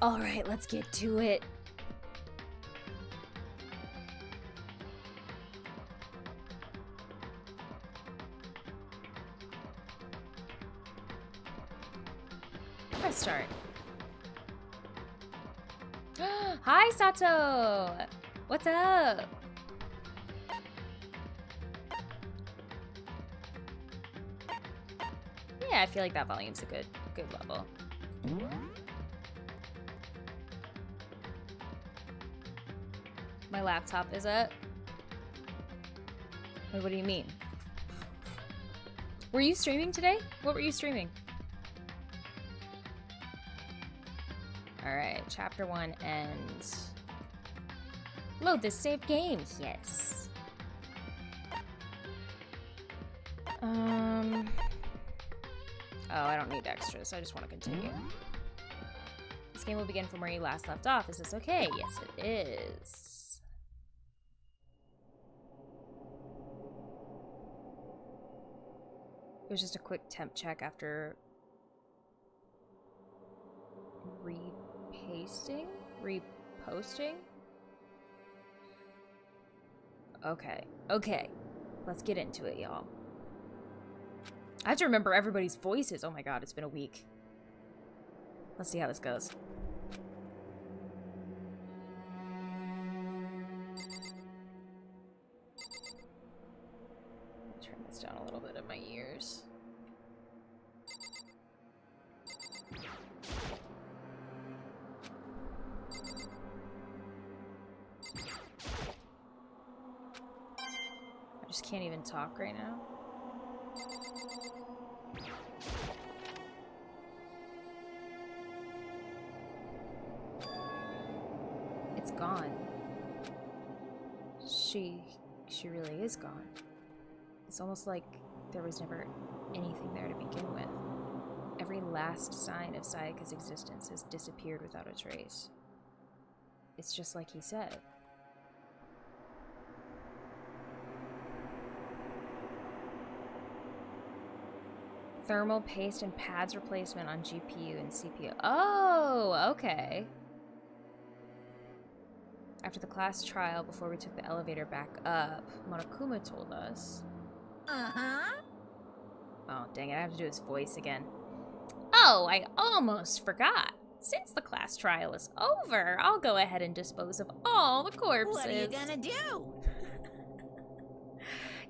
Alright, let's get to it. Press start. Hi, Sato! What's up? Yeah, I feel like that volume's a good level. My laptop is up. Wait, what do you mean? Were you streaming today? What were you streaming? Alright, chapter 1 ends. Load this saved game, yes. Oh, I don't need extras, I just want to continue. This game will begin from where you last left off. Is this okay? Yes, it is. It was just a quick temp check after reposting? Okay. Let's get into it, y'all. I have to remember everybody's voices. Oh my god, it's been a week. Let's see how this goes. Turn this down a little bit in my ears. I just can't even talk right now. It's gone. She really is gone. It's almost like there was never anything there to begin with. Every last sign of Sayaka's existence has disappeared without a trace. It's just like he said. Thermal paste and pads replacement on GPU and CPU. Oh, okay. After the class trial, before we took the elevator back up, Monokuma told us. Uh-huh. Oh, dang it, I have to do his voice again. Oh, I almost forgot. Since the class trial is over, I'll go ahead and dispose of all the corpses. What are you gonna do?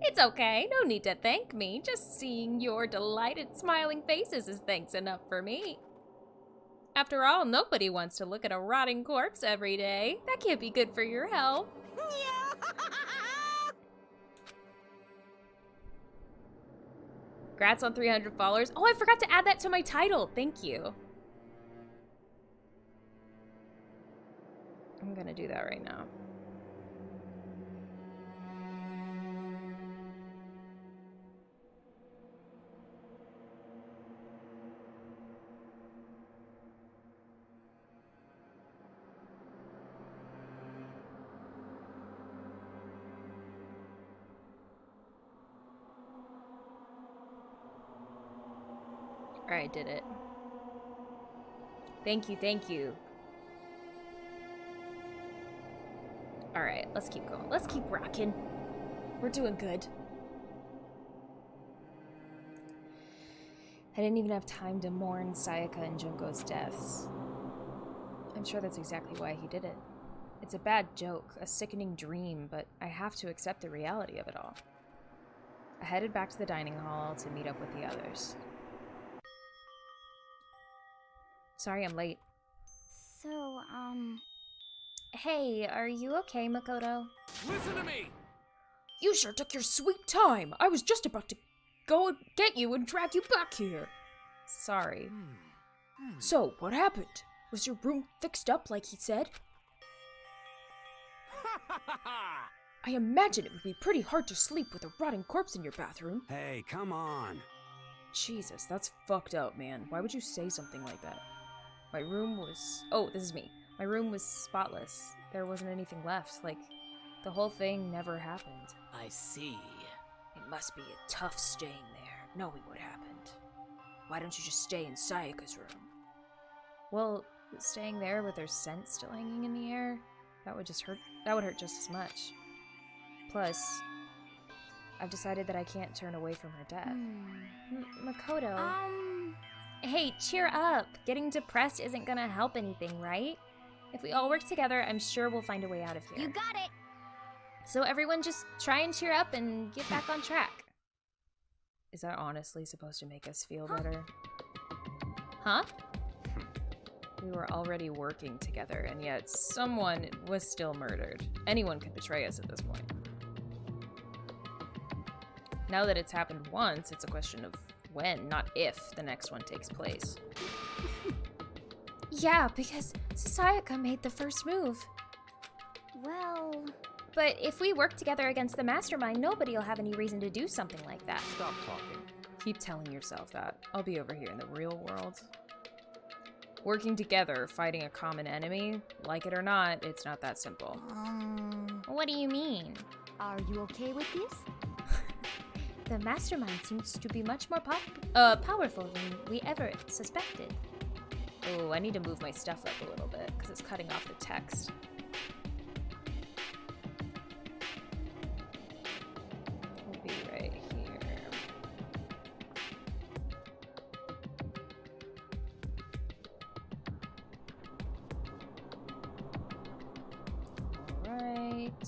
It's okay, no need to thank me. Just seeing your delighted, smiling faces is thanks enough for me. After all, nobody wants to look at a rotting corpse every day. That can't be good for your health. Congrats on 300 followers. Oh, I forgot to add that to my title. Thank you. I'm gonna do that right now. Alright, did it. Thank you. Alright, let's keep going. Let's keep rocking. We're doing good. I didn't even have time to mourn Sayaka and Junko's deaths. I'm sure that's exactly why he did it. It's a bad joke, a sickening dream, but I have to accept the reality of it all. I headed back to the dining hall to meet up with the others. Sorry I'm late. So, Hey, are you okay, Makoto? Listen to me! You sure took your sweet time! I was just about to go get you and drag you back here! Sorry. So, what happened? Was your room fixed up like he said? I imagine it would be pretty hard to sleep with a rotting corpse in your bathroom. Hey, come on. Jesus, that's fucked up, man. Why would you say something like that? My room was... Oh, this is me. My room was spotless. There wasn't anything left. Like, the whole thing never happened. I see. It must be a tough staying there, knowing what happened. Why don't you just stay in Sayaka's room? Well, Staying there with her scent still hanging in the air, that would hurt just as much. Plus, I've decided that I can't turn away from her death. Makoto. Hey, cheer up. Getting depressed isn't gonna help anything, right? If we all work together, I'm sure we'll find a way out of here. You got it. So everyone just try and cheer up and get back on track. Is that honestly supposed to make us feel better? Huh? We were already working together, and yet someone was still murdered. Anyone could betray us at this point. Now that it's happened once, it's a question of when, not if, the next one takes place. Yeah, because Sayaka made the first move. Well... But if we work together against the mastermind, nobody will have any reason to do something like that. Stop talking. Keep telling yourself that. I'll be over here in the real world. Working together, fighting a common enemy, like it or not, it's not that simple. What do you mean? Are you okay with this? The mastermind seems to be much more powerful than we ever suspected. Oh, I need to move my stuff up a little bit, because it's cutting off the text. We'll be right here. Alright.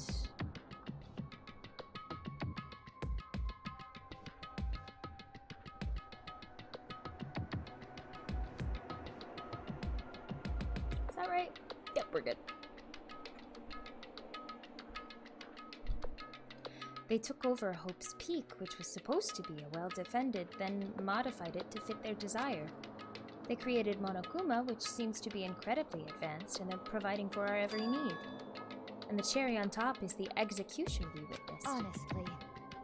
Is that right? Yep, we're good. They took over Hope's Peak, which was supposed to be a well-defended, then modified it to fit their desire. They created Monokuma, which seems to be incredibly advanced, and they're providing for our every need. And the cherry on top is the execution we witnessed. Honestly.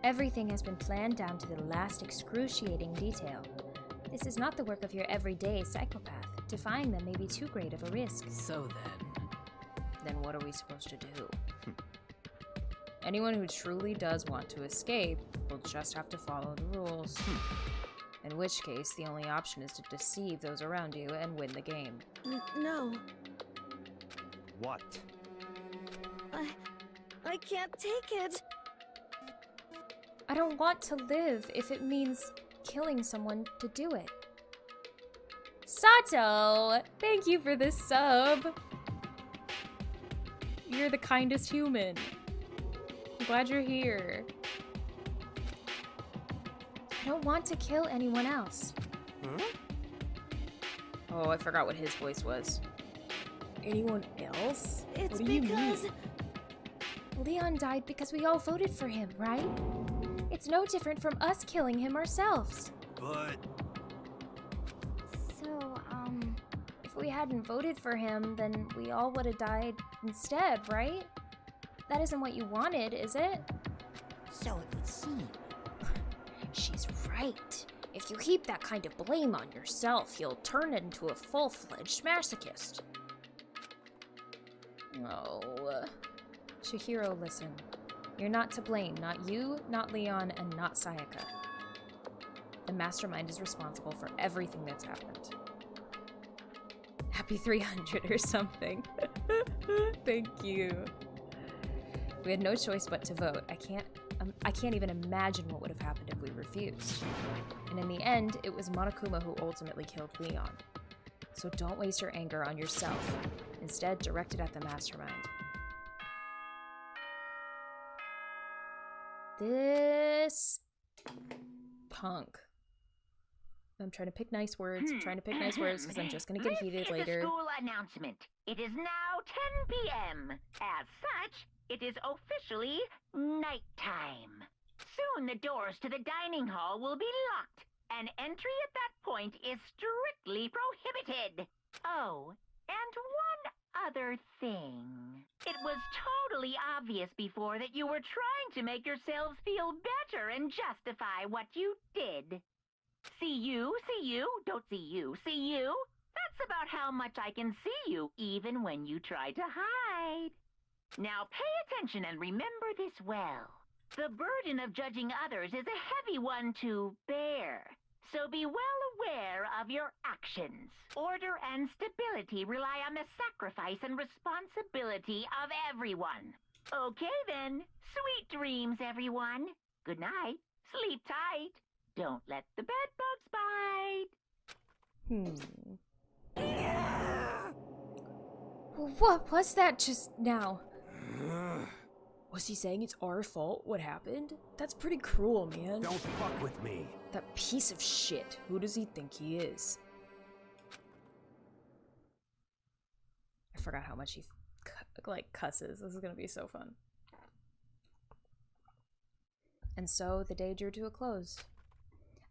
Everything has been planned down to the last excruciating detail. This is not the work of your everyday psychopath. Defying them may be too great of a risk. So Then what are we supposed to do? Anyone who truly does want to escape will just have to follow the rules. In which case, the only option is to deceive those around you and win the game. No. What? I can't take it. I don't want to live if it means killing someone to do it. Sato! Thank you for this sub! You're the kindest human. I'm glad you're here. I don't want to kill anyone else. Huh? Oh, I forgot what his voice was. Anyone else? It's What do you because... mean? Leon died because we all voted for him, right? It's no different from us killing him ourselves. But... So, If we hadn't voted for him, then we all would have died instead, right? That isn't what you wanted, is it? So it would seem. She's right. If you heap that kind of blame on yourself, you'll turn into a full-fledged masochist. Oh. Chihiro, listen. You're not to blame. Not you, not Leon, and not Sayaka. The mastermind is responsible for everything that's happened. Happy 300 or something. Thank you. We had no choice but to vote. I can't even imagine what would have happened if we refused. And in the end, it was Monokuma who ultimately killed Leon. So don't waste your anger on yourself. Instead, direct it at the mastermind. This punk. I'm trying to pick nice words. I'm trying to pick nice words because I'm just going to get heated later. This is a school announcement. It is now 10 p.m. As such, it is officially nighttime. Soon the doors to the dining hall will be locked, and entry at that point is strictly prohibited. Oh, and one other thing. It was totally obvious before that you were trying to make yourselves feel better and justify what you did. See you, don't see you, see you. That's about how much I can see you, even when you try to hide. Now pay attention and remember this well. The burden of judging others is a heavy one to bear. So be well aware of your actions. Order and stability rely on the sacrifice and responsibility of everyone. Okay then. Sweet dreams, everyone. Good night. Sleep tight. Don't let the bed bugs bite. What was that just now? Was he saying it's our fault what happened? That's pretty cruel, man. Don't fuck with me. That piece of shit. Who does he think he is? I forgot how much he cusses. This is gonna be so fun. And so the day drew to a close.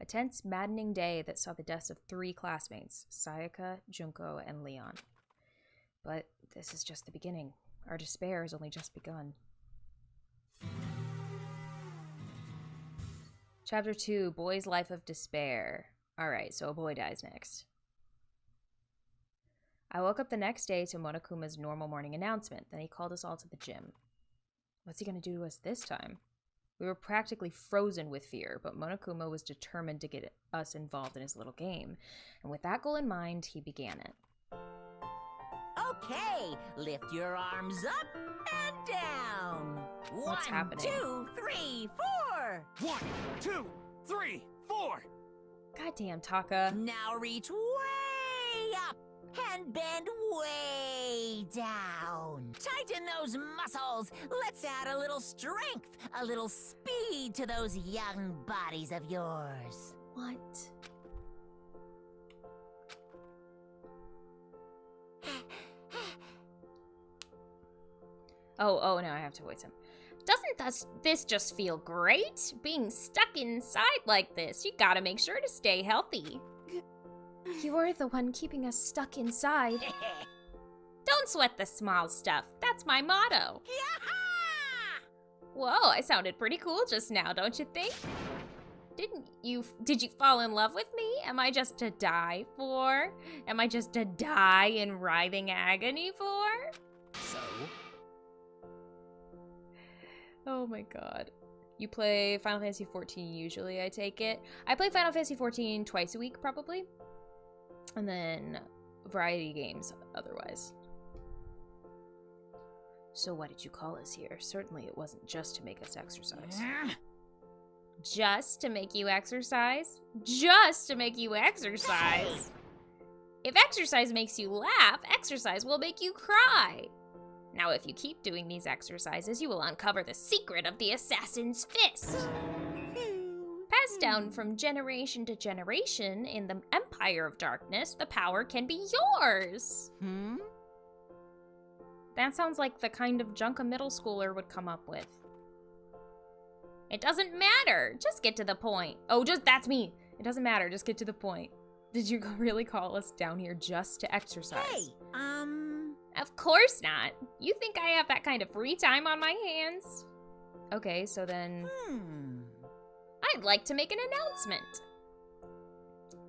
A tense, maddening day that saw the deaths of 3 classmates, Sayaka, Junko, and Leon. But this is just the beginning. Our despair has only just begun. Chapter 2, Boy's Life of Despair. Alright, so a boy dies next. I woke up the next day to Monokuma's normal morning announcement. Then he called us all to the gym. What's he gonna do to us this time? We were practically frozen with fear, but Monokuma was determined to get us involved in his little game. And with that goal in mind, he began it. Okay, lift your arms up and down. What's happening? 1, 2, 3, 4. 1, 2, 3, 4. Goddamn, Taka. Now reach way up and bend way down. Tighten those muscles. Let's add a little strength, a little speed to those young bodies of yours. What? Oh, now I have to voice him. Doesn't this just feel great? Being stuck inside like this, you gotta make sure to stay healthy. You were the one keeping us stuck inside. Don't sweat the small stuff. That's my motto. Whoa, I sounded pretty cool just now, don't you think? Did you fall in love with me? Am I just to die for? Am I just to die in writhing agony for? So? Oh my god. You play Final Fantasy XIV usually, I take it. I play Final Fantasy XIV twice a week, probably. And then variety games otherwise. So what did you call us here? Certainly it wasn't just to make us exercise. Just to make you exercise? Just to make you exercise? If exercise makes you laugh, exercise will make you cry. Now, if you keep doing these exercises, you will uncover the secret of the assassin's fist. Passed down from generation to generation in the Empire of Darkness, the power can be yours. That sounds like the kind of junk a middle schooler would come up with. It doesn't matter. Just get to the point. Oh, that's me. It doesn't matter. Just get to the point. Did you really call us down here just to exercise? Hey, Of course not. You think I have that kind of free time on my hands? Okay, so then... I'd like to make an announcement.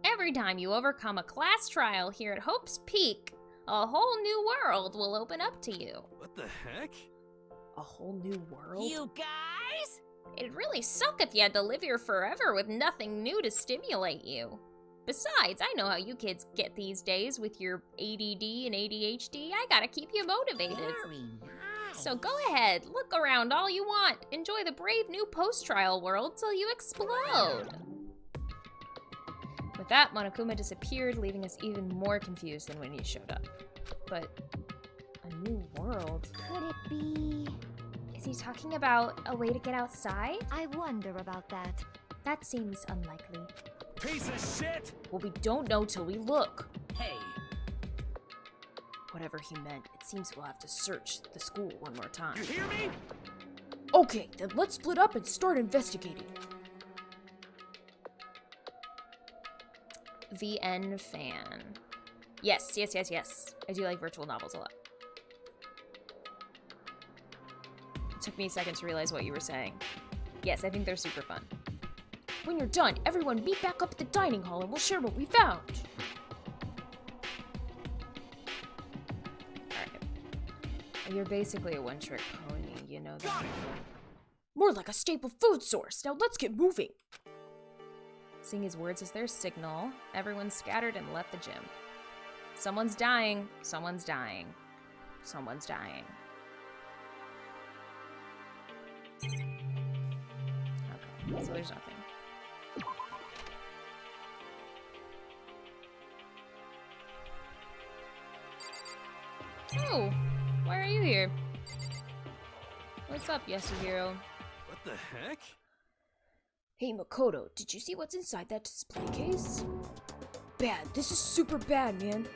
Every time you overcome a class trial here at Hope's Peak, a whole new world will open up to you. What the heck? A whole new world? you guys? It'd really suck if you had to live here forever with nothing new to stimulate you. Besides, I know how you kids get these days with your ADD and ADHD. I gotta keep you motivated. Very nice. So go ahead, look around all you want. Enjoy the brave new post-trial world till you explode. With that, Monokuma disappeared, leaving us even more confused than when he showed up. But a new world? Could it be? Is he talking about a way to get outside? I wonder about that. That seems unlikely. Piece of shit! Well, we don't know till we look. Hey! Whatever he meant, it seems we'll have to search the school one more time. You hear me? Okay, then let's split up and start investigating. VN fan. Yes. I do like virtual novels a lot. It took me a second to realize what you were saying. Yes, I think they're super fun. When you're done, everyone meet back up at the dining hall and we'll share what we found. Alright. You're basically a one-trick pony, you know that. Got it! More like a staple food source. Now let's get moving. Seeing his words as their signal, everyone scattered and left the gym. Someone's dying. Someone's dying. Someone's dying. Okay, so there's nothing. Oh, why are you here? What's up, Yasuhiro? What the heck? Hey, Makoto, did you see what's inside that display case? Bad. This is super bad, man.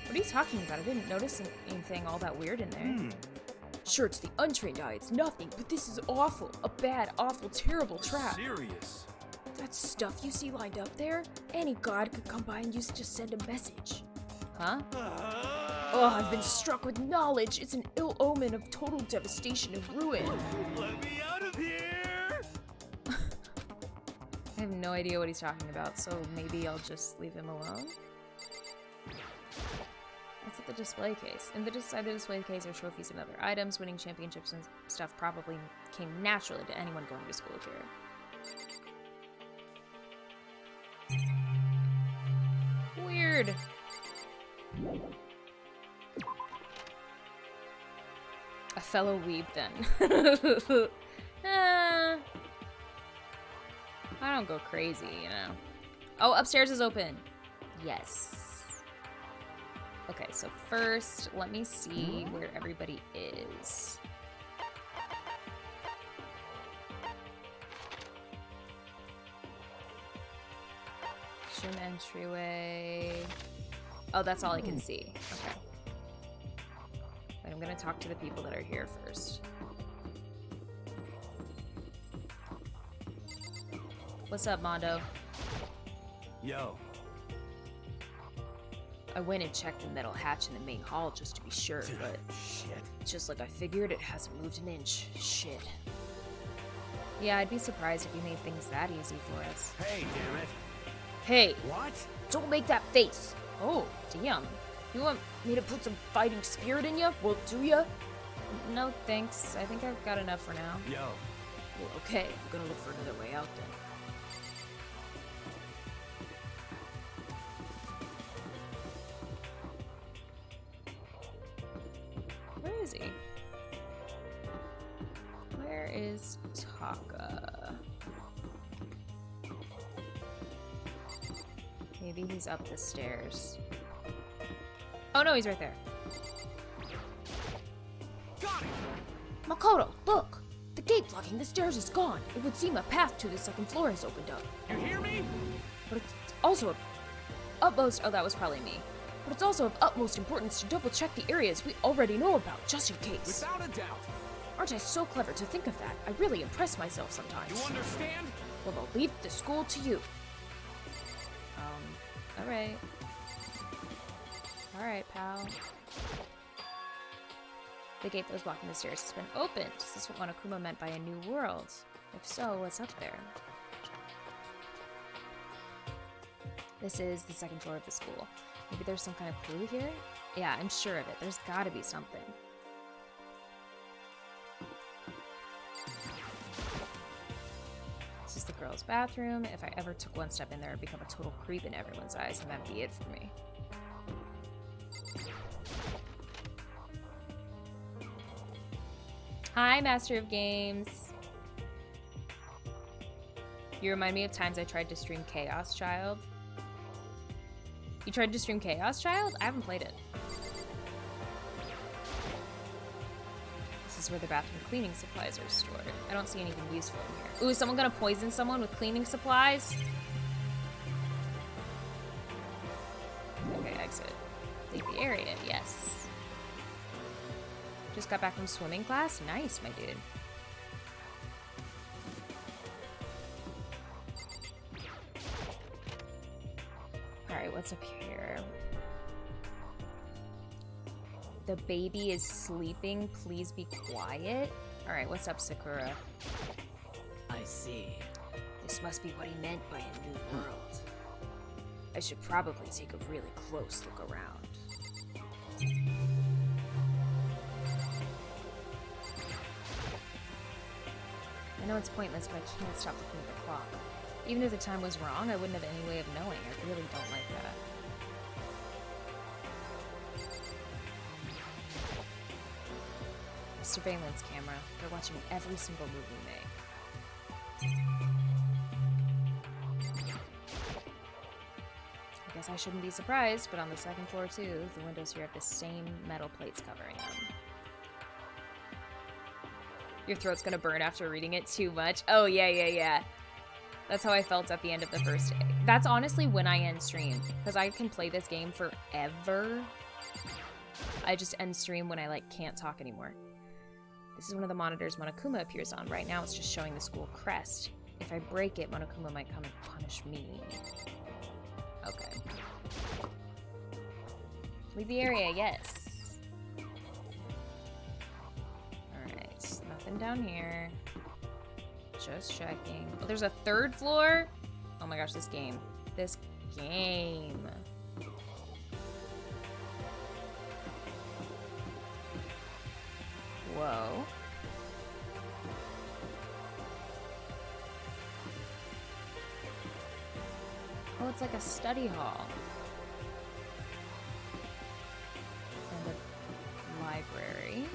What are you talking about? I didn't notice anything all that weird in there. Sure, to the untrained eye, it's nothing, but this is awful. A bad, awful, terrible trap. Serious? That stuff you see lined up there? Any god could come by and use it to send a message. Huh? Oh, I've been struck with knowledge. It's an ill omen of total devastation and ruin. Let me out of here! I have no idea what he's talking about, so maybe I'll just leave him alone? That's at the display case. Inside the display case are trophies and other items. Winning championships and stuff probably came naturally to anyone going to school here. Weird. A fellow weeb, then. I don't go crazy, you know. Oh, upstairs is open. Yes. Okay, so first, let me see where everybody is. Gym entryway. Oh, that's all I can see. Okay. But I'm gonna talk to the people that are here first. What's up, Mondo? Yo. I went and checked the metal hatch in the main hall just to be sure, but Shit. just like I figured, it hasn't moved an inch. Shit. Yeah, I'd be surprised if you made things that easy for us. Hey, damn it. Hey, What? don't make that face. Oh, damn. You want me to put some fighting spirit in you? Well, do ya? No, thanks. I think I've got enough for now. Yo. Well, okay. I'm gonna look for another way out then. Where is he? Where is Taka? Maybe he's up the stairs. Oh no, he's right there. Got it! Makoto, look! The gate blocking the stairs is gone. It would seem a path to the second floor has opened up. You hear me? But it's also of utmost— oh, that was probably me. But it's also of utmost importance to double check the areas we already know about, just in case. Without a doubt. Aren't I so clever to think of that? I really impress myself sometimes. You understand? Well, I'll leave the school to you. Alright. Alright, pal. The gate that was blocking the stairs has been opened. Is this what Monokuma meant by a new world? If so, what's up there? This is the second floor of the school. Maybe there's some kind of clue here? Yeah, I'm sure of it. There's gotta be something. This is the girls' bathroom. If I ever took one step in there, I'd become a total creep in everyone's eyes, and that'd be it for me. Hi, Master of Games. You remind me of times I tried to stream Chaos Child. You tried to stream Chaos Child? I haven't played it. This is where the bathroom cleaning supplies are stored. I don't see anything useful in here. Ooh, is someone gonna poison someone with cleaning supplies? Okay, exit. Leave the area, yes. Just got back from swimming class? Nice, my dude. Alright, what's up here? The baby is sleeping. Please be quiet. Alright, what's up, Sakura? I see. This must be what he meant by a new world. I should probably take a really close look around. I know it's pointless, but I can't stop looking at the clock. Even if the time was wrong, I wouldn't have any way of knowing. I really don't like that. Surveillance camera. They're watching every single move we make. I guess I shouldn't be surprised, but on the second floor too, the windows here have the same metal plates covering them. Your throat's gonna burn after reading it too much. Oh, yeah. That's how I felt at the end of the first day. That's honestly when I end stream, because I can play this game forever. I just end stream when I, like, can't talk anymore. This is one of the monitors Monokuma appears on. Right now it's just showing the school crest. If I break it, Monokuma might come and punish me. Okay. Leave the area, yes. Alright, nothing down here. Just checking. Oh, there's a third floor? Oh my gosh, this game. This game. Whoa. Oh, it's like a study hall. And a library.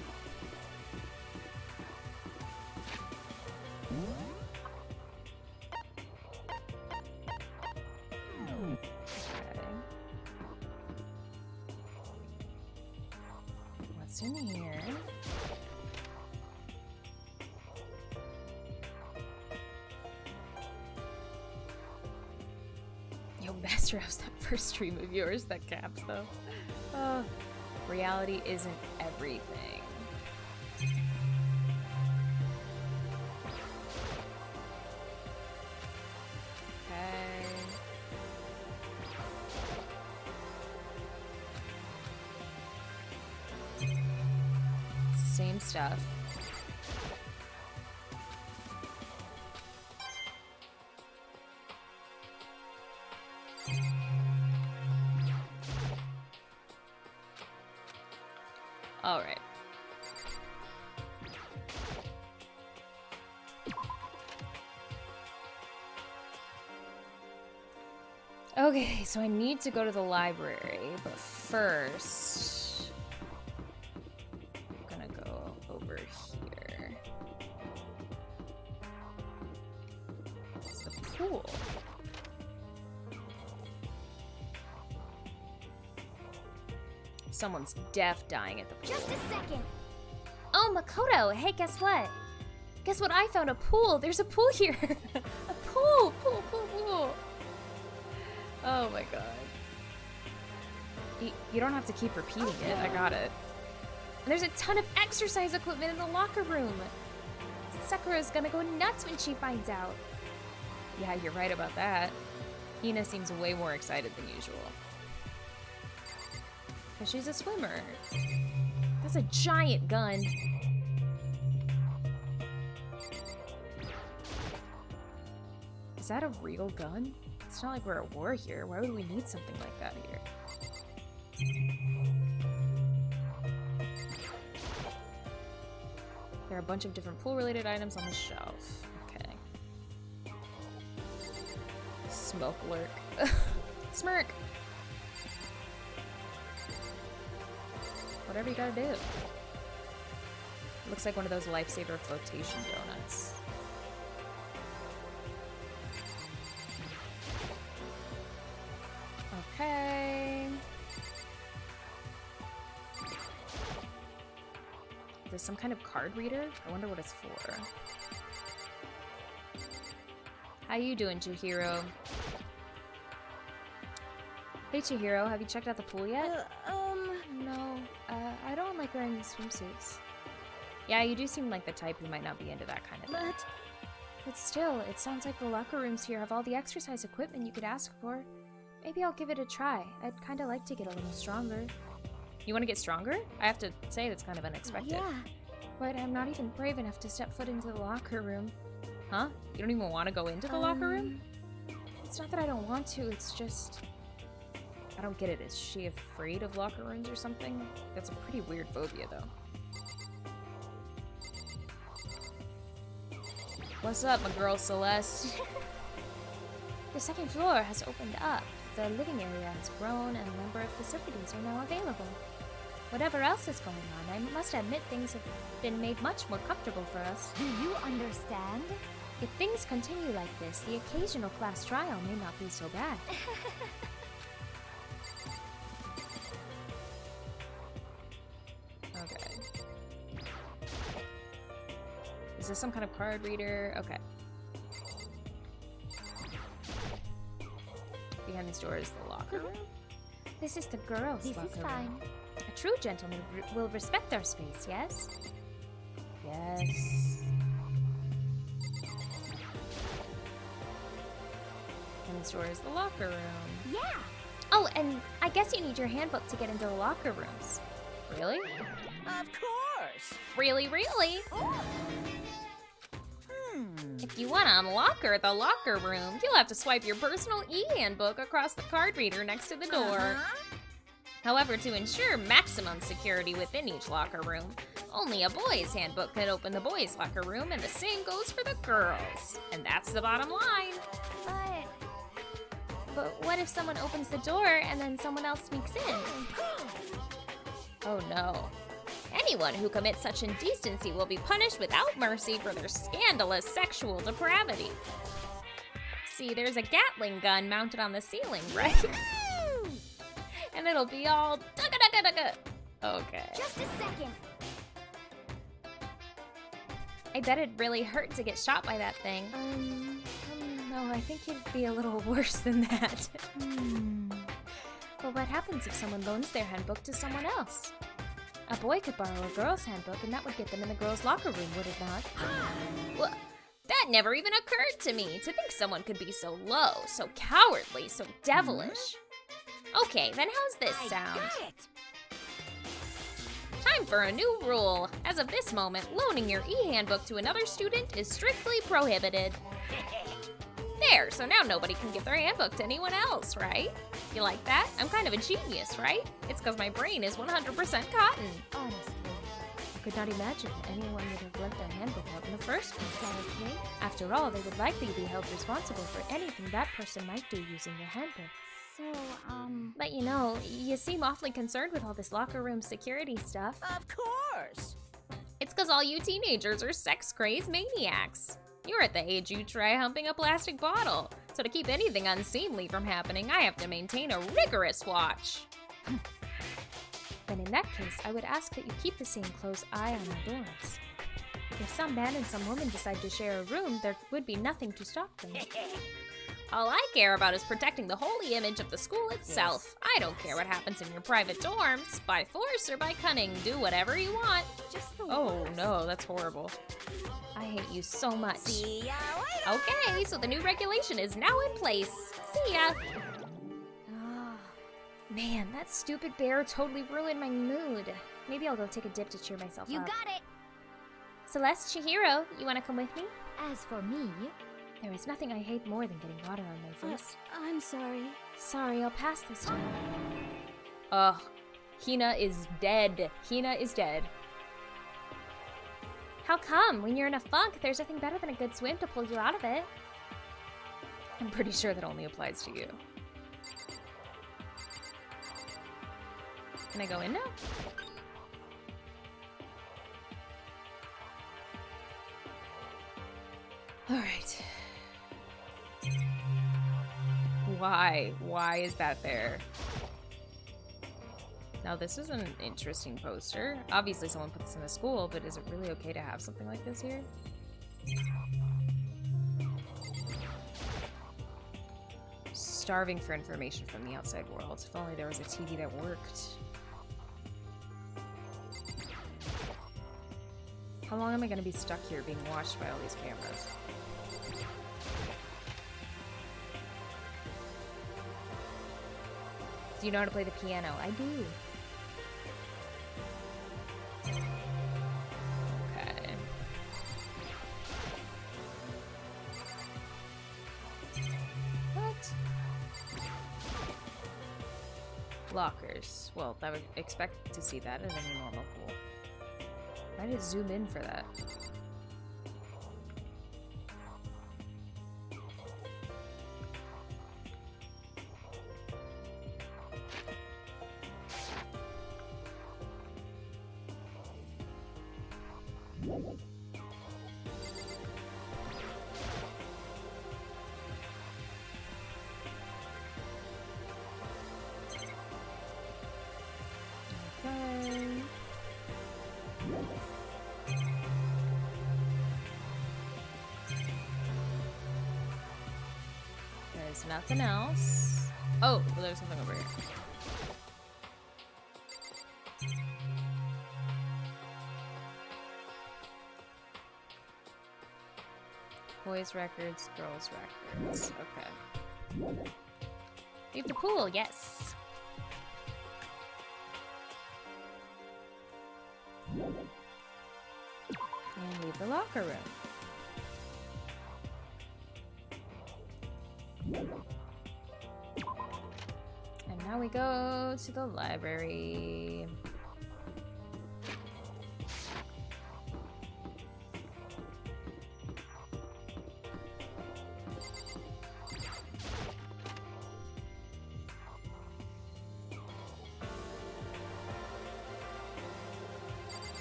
Okay. What's in here? Yo, Master House, that first stream of yours, that caps though. Reality isn't everything. Okay. It's the same stuff. All right. Okay, so I need to go to the library, but first I'm gonna go over here. It's the pool. Someone's deaf dying at the pool. Just a second. Oh, Makoto! Hey, guess what? Guess what? I found a pool. There's a pool here. A pool. Oh my god. You don't have to keep repeating it. I got it. And there's a ton of exercise equipment in the locker room. Sakura's gonna go nuts when she finds out. Yeah, you're right about that. Hina seems way more excited than usual. Because she's a swimmer. That's a giant gun. Is that a real gun? It's not like we're at war here. Why would we need something like that here? There are a bunch of different pool-related items on the shelf. Okay. Smoke lurk. Smirk! Whatever you gotta do. Looks like one of those lifesaver flotation donuts. Okay. There's some kind of card reader? I wonder what it's for. How you doing, Chihiro? Hey Chihiro, have you checked out the pool yet? No. I don't like wearing these swimsuits. Yeah, you do seem like the type who might not be into that kind of thing. But still, it sounds like the locker rooms here have all the exercise equipment you could ask for. Maybe I'll give it a try. I'd kind of like to get a little stronger. You want to get stronger? I have to say that's kind of unexpected. Yeah, but I'm not even brave enough to step foot into the locker room. Huh? You don't even want to go into the locker room? It's not that I don't want to, it's just... I don't get it. Is she afraid of locker rooms or something? That's a pretty weird phobia, though. What's up, my girl Celeste? The second floor has opened up. The living area has grown and a number of facilities are now available. Whatever else is going on, I must admit things have been made much more comfortable for us. Do you understand? If things continue like this, the occasional class trial may not be so bad. Okay. Is this some kind of card reader? Okay. Behind this door is the locker room. This is the girls' This locker is room. fine. A true gentleman will respect our space, yes? Yes. And this door is the locker room. Yeah. Oh, and I guess you need your handbook to get into the locker rooms. Really? Of course. Really? If you want to unlock the locker room, you'll have to swipe your personal e-handbook across the card reader next to the door. However, to ensure maximum security within each locker room, only a boys' handbook can open the boys' locker room, and the same goes for the girls. And that's the bottom line. But what if someone opens the door and then someone else sneaks in? Oh no. Anyone who commits such indecency will be punished without mercy for their scandalous sexual depravity. See, there's a Gatling gun mounted on the ceiling, right? And it'll be all dugga. Okay. Just a second. I bet it'd really hurt to get shot by that thing. No, I think it'd be a little worse than that. But what happens if someone loans their handbook to someone else? A boy could borrow a girl's handbook and that would get them in the girls' locker room, would it not? Well, that never even occurred to me, to think someone could be so low, so cowardly, so devilish. Okay, then how's this sound? Got it. Time for a new rule. As of this moment, loaning your e-handbook to another student is strictly prohibited. There, so now nobody can give their handbook to anyone else, right? You like that? I'm kind of a genius, right? It's because my brain is 100% cotton. Honestly. I could not imagine anyone would have left their handbook out in the first place. Okay? After all, they would likely be held responsible for anything that person might do using your handbook. So, But you know, you seem awfully concerned with all this locker room security stuff. Of course. It's because all you teenagers are sex-crazed maniacs. You're at the age you try humping a plastic bottle. So to keep anything unseemly from happening, I have to maintain a rigorous watch. Then in that case, I would ask that you keep the same close eye on our doors. If some man and some woman decide to share a room, there would be nothing to stop them. All I care about is protecting the holy image of the school itself. I don't care what happens in your private dorms. By force or by cunning, do whatever you want. just the Oh worst. no, that's horrible. I hate you so much. See ya later. Okay, so the new regulation is now in place. See ya! Ah, man, that stupid bear totally ruined my mood. Maybe I'll go take a dip to cheer myself You up. got it. Celeste, Chihiro, you want to come with me? As for me, There is nothing I hate more than getting water on my face. I'm sorry. Sorry, I'll pass this time. Ugh, Hina is dead. Hina is dead. How come? When you're in a funk, there's nothing better than a good swim to pull you out of it. I'm pretty sure that only applies to you. Can I go in now? Alright. Why? Why is that there? Now this is an interesting poster. Obviously someone put this in the school, but is it really okay to have something like this here? Starving for information from the outside world. If only there was a TV that worked. How long am I gonna be stuck here being watched by all these cameras? Do you know how to play the piano? I do. Okay. What? Lockers. Well, I would expect to see that in any normal pool. Why did it zoom in for that? Okay. There's nothing else. Oh, well, there's something over here. Boys records, girls records. Okay. Leave the pool, yes. And leave the locker room. And now we go to the library.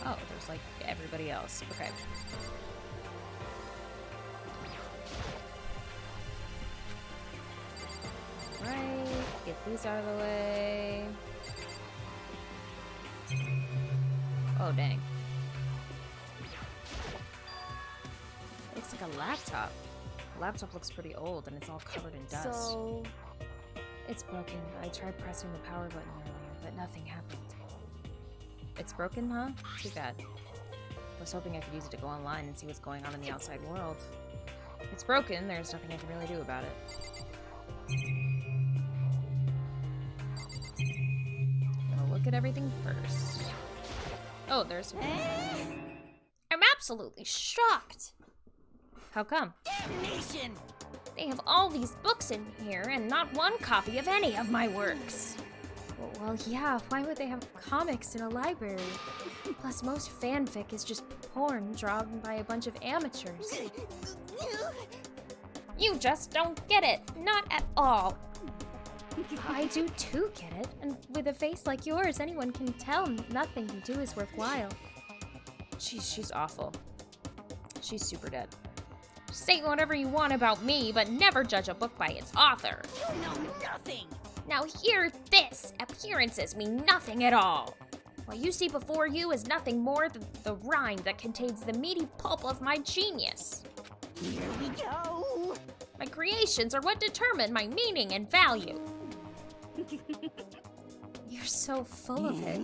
Oh, there's like everybody else. Okay. Right, get these out of the way. Oh, dang. Looks like a laptop. The laptop looks pretty old and it's all covered in dust. So, It's broken. I tried pressing the power button earlier, but nothing happened. It's broken, huh? Too bad. I was hoping I could use it to go online and see what's going on in the outside world. It's broken, there's nothing I can really do about it. I'll look at everything first. Oh, there's... I'm absolutely shocked! How come? Damnation! They have all these books in here and not one copy of any of my works. Well, yeah, why would they have comics in a library? Plus, most fanfic is just porn drawn by a bunch of amateurs. You just don't get it. Not at all. I do too get it, and with a face like yours, anyone can tell nothing you do is worthwhile. She's awful. She's super dead. Say whatever you want about me, but never judge a book by its author. You know nothing! Now hear this! Appearances mean nothing at all. What you see before you is nothing more than the rind that contains the meaty pulp of my genius. Here we go! My creations are what determine my meaning and value. You're so full of it.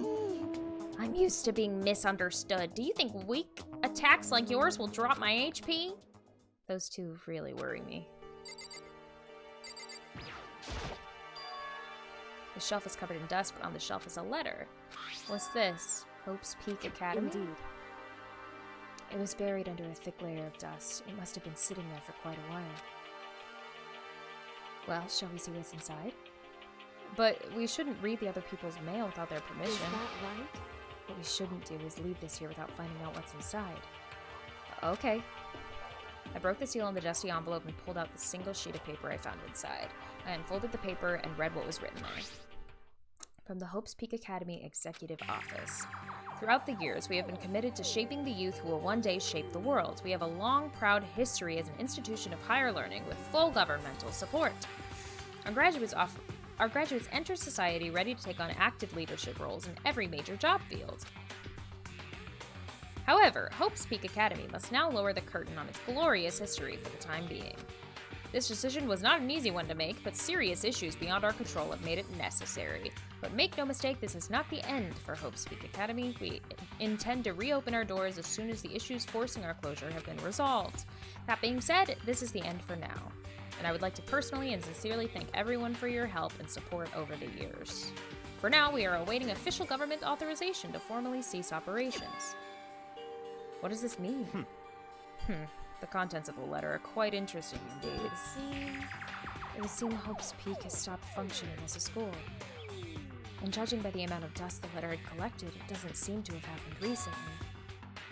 I'm used to being misunderstood. Do you think weak attacks like yours will drop my HP? Those two really worry me. The shelf is covered in dust, but on the shelf is a letter. What's this? Hope's Peak Academy? indeed. It was buried under a thick layer of dust. It must have been sitting there for quite a while. Well, shall we see what's inside? But we shouldn't read the other people's mail without their permission. Is that right? What we shouldn't do is leave this here without finding out what's inside. Okay. I broke the seal on the dusty envelope and pulled out the single sheet of paper I found inside. I unfolded the paper and read what was written there. From the Hope's Peak Academy Executive Office. Throughout the years, we have been committed to shaping the youth who will one day shape the world. We have a long, proud history as an institution of higher learning with full governmental support. Our graduates enter society ready to take on active leadership roles in every major job field. However, Hope's Peak Academy must now lower the curtain on its glorious history for the time being. This decision was not an easy one to make, but serious issues beyond our control have made it necessary. But make no mistake, this is not the end for Hope's Peak Academy. We intend to reopen our doors as soon as the issues forcing our closure have been resolved. That being said, this is the end for now. And I would like to personally and sincerely thank everyone for your help and support over the years. For now, we are awaiting official government authorization to formally cease operations. What does this mean? The contents of the letter are quite interesting indeed. It would seem Hope's Peak has stopped functioning as a school. And judging by the amount of dust the letter had collected, it doesn't seem to have happened recently.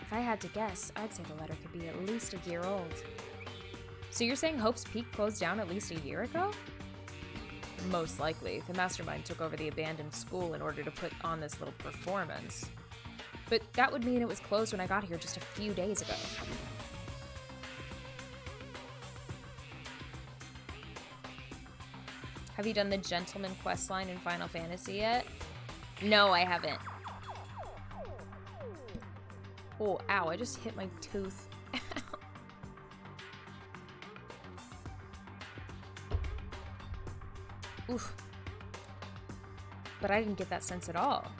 If I had to guess, I'd say the letter could be at least a year old. So you're saying Hope's Peak closed down at least a year ago? Most likely. The mastermind took over the abandoned school in order to put on this little performance. But that would mean it was closed when I got here just a few days ago. Have you done the Gentleman questline in Final Fantasy yet? No, I haven't. Oh, ow, I just hit my tooth. Oof. But I didn't get that sense at all.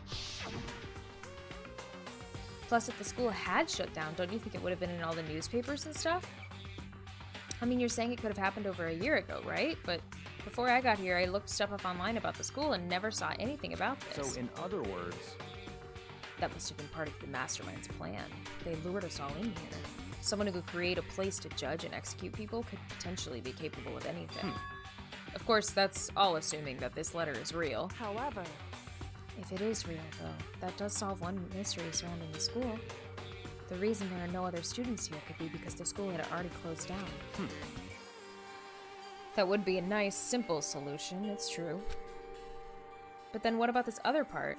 Plus, if the school had shut down, don't you think it would have been in all the newspapers and stuff? I mean, you're saying it could have happened over a year ago, right? But before I got here, I looked stuff up online about the school and never saw anything about this. So in other words... That must have been part of the mastermind's plan. They lured us all in here. Someone who could create a place to judge and execute people could potentially be capable of anything. Of course, that's all assuming that this letter is real. However, If it is real, though, that does solve one mystery surrounding the school. The reason there are no other students here could be because the school had already closed down. That would be a nice, simple solution, it's true. But then what about this other part?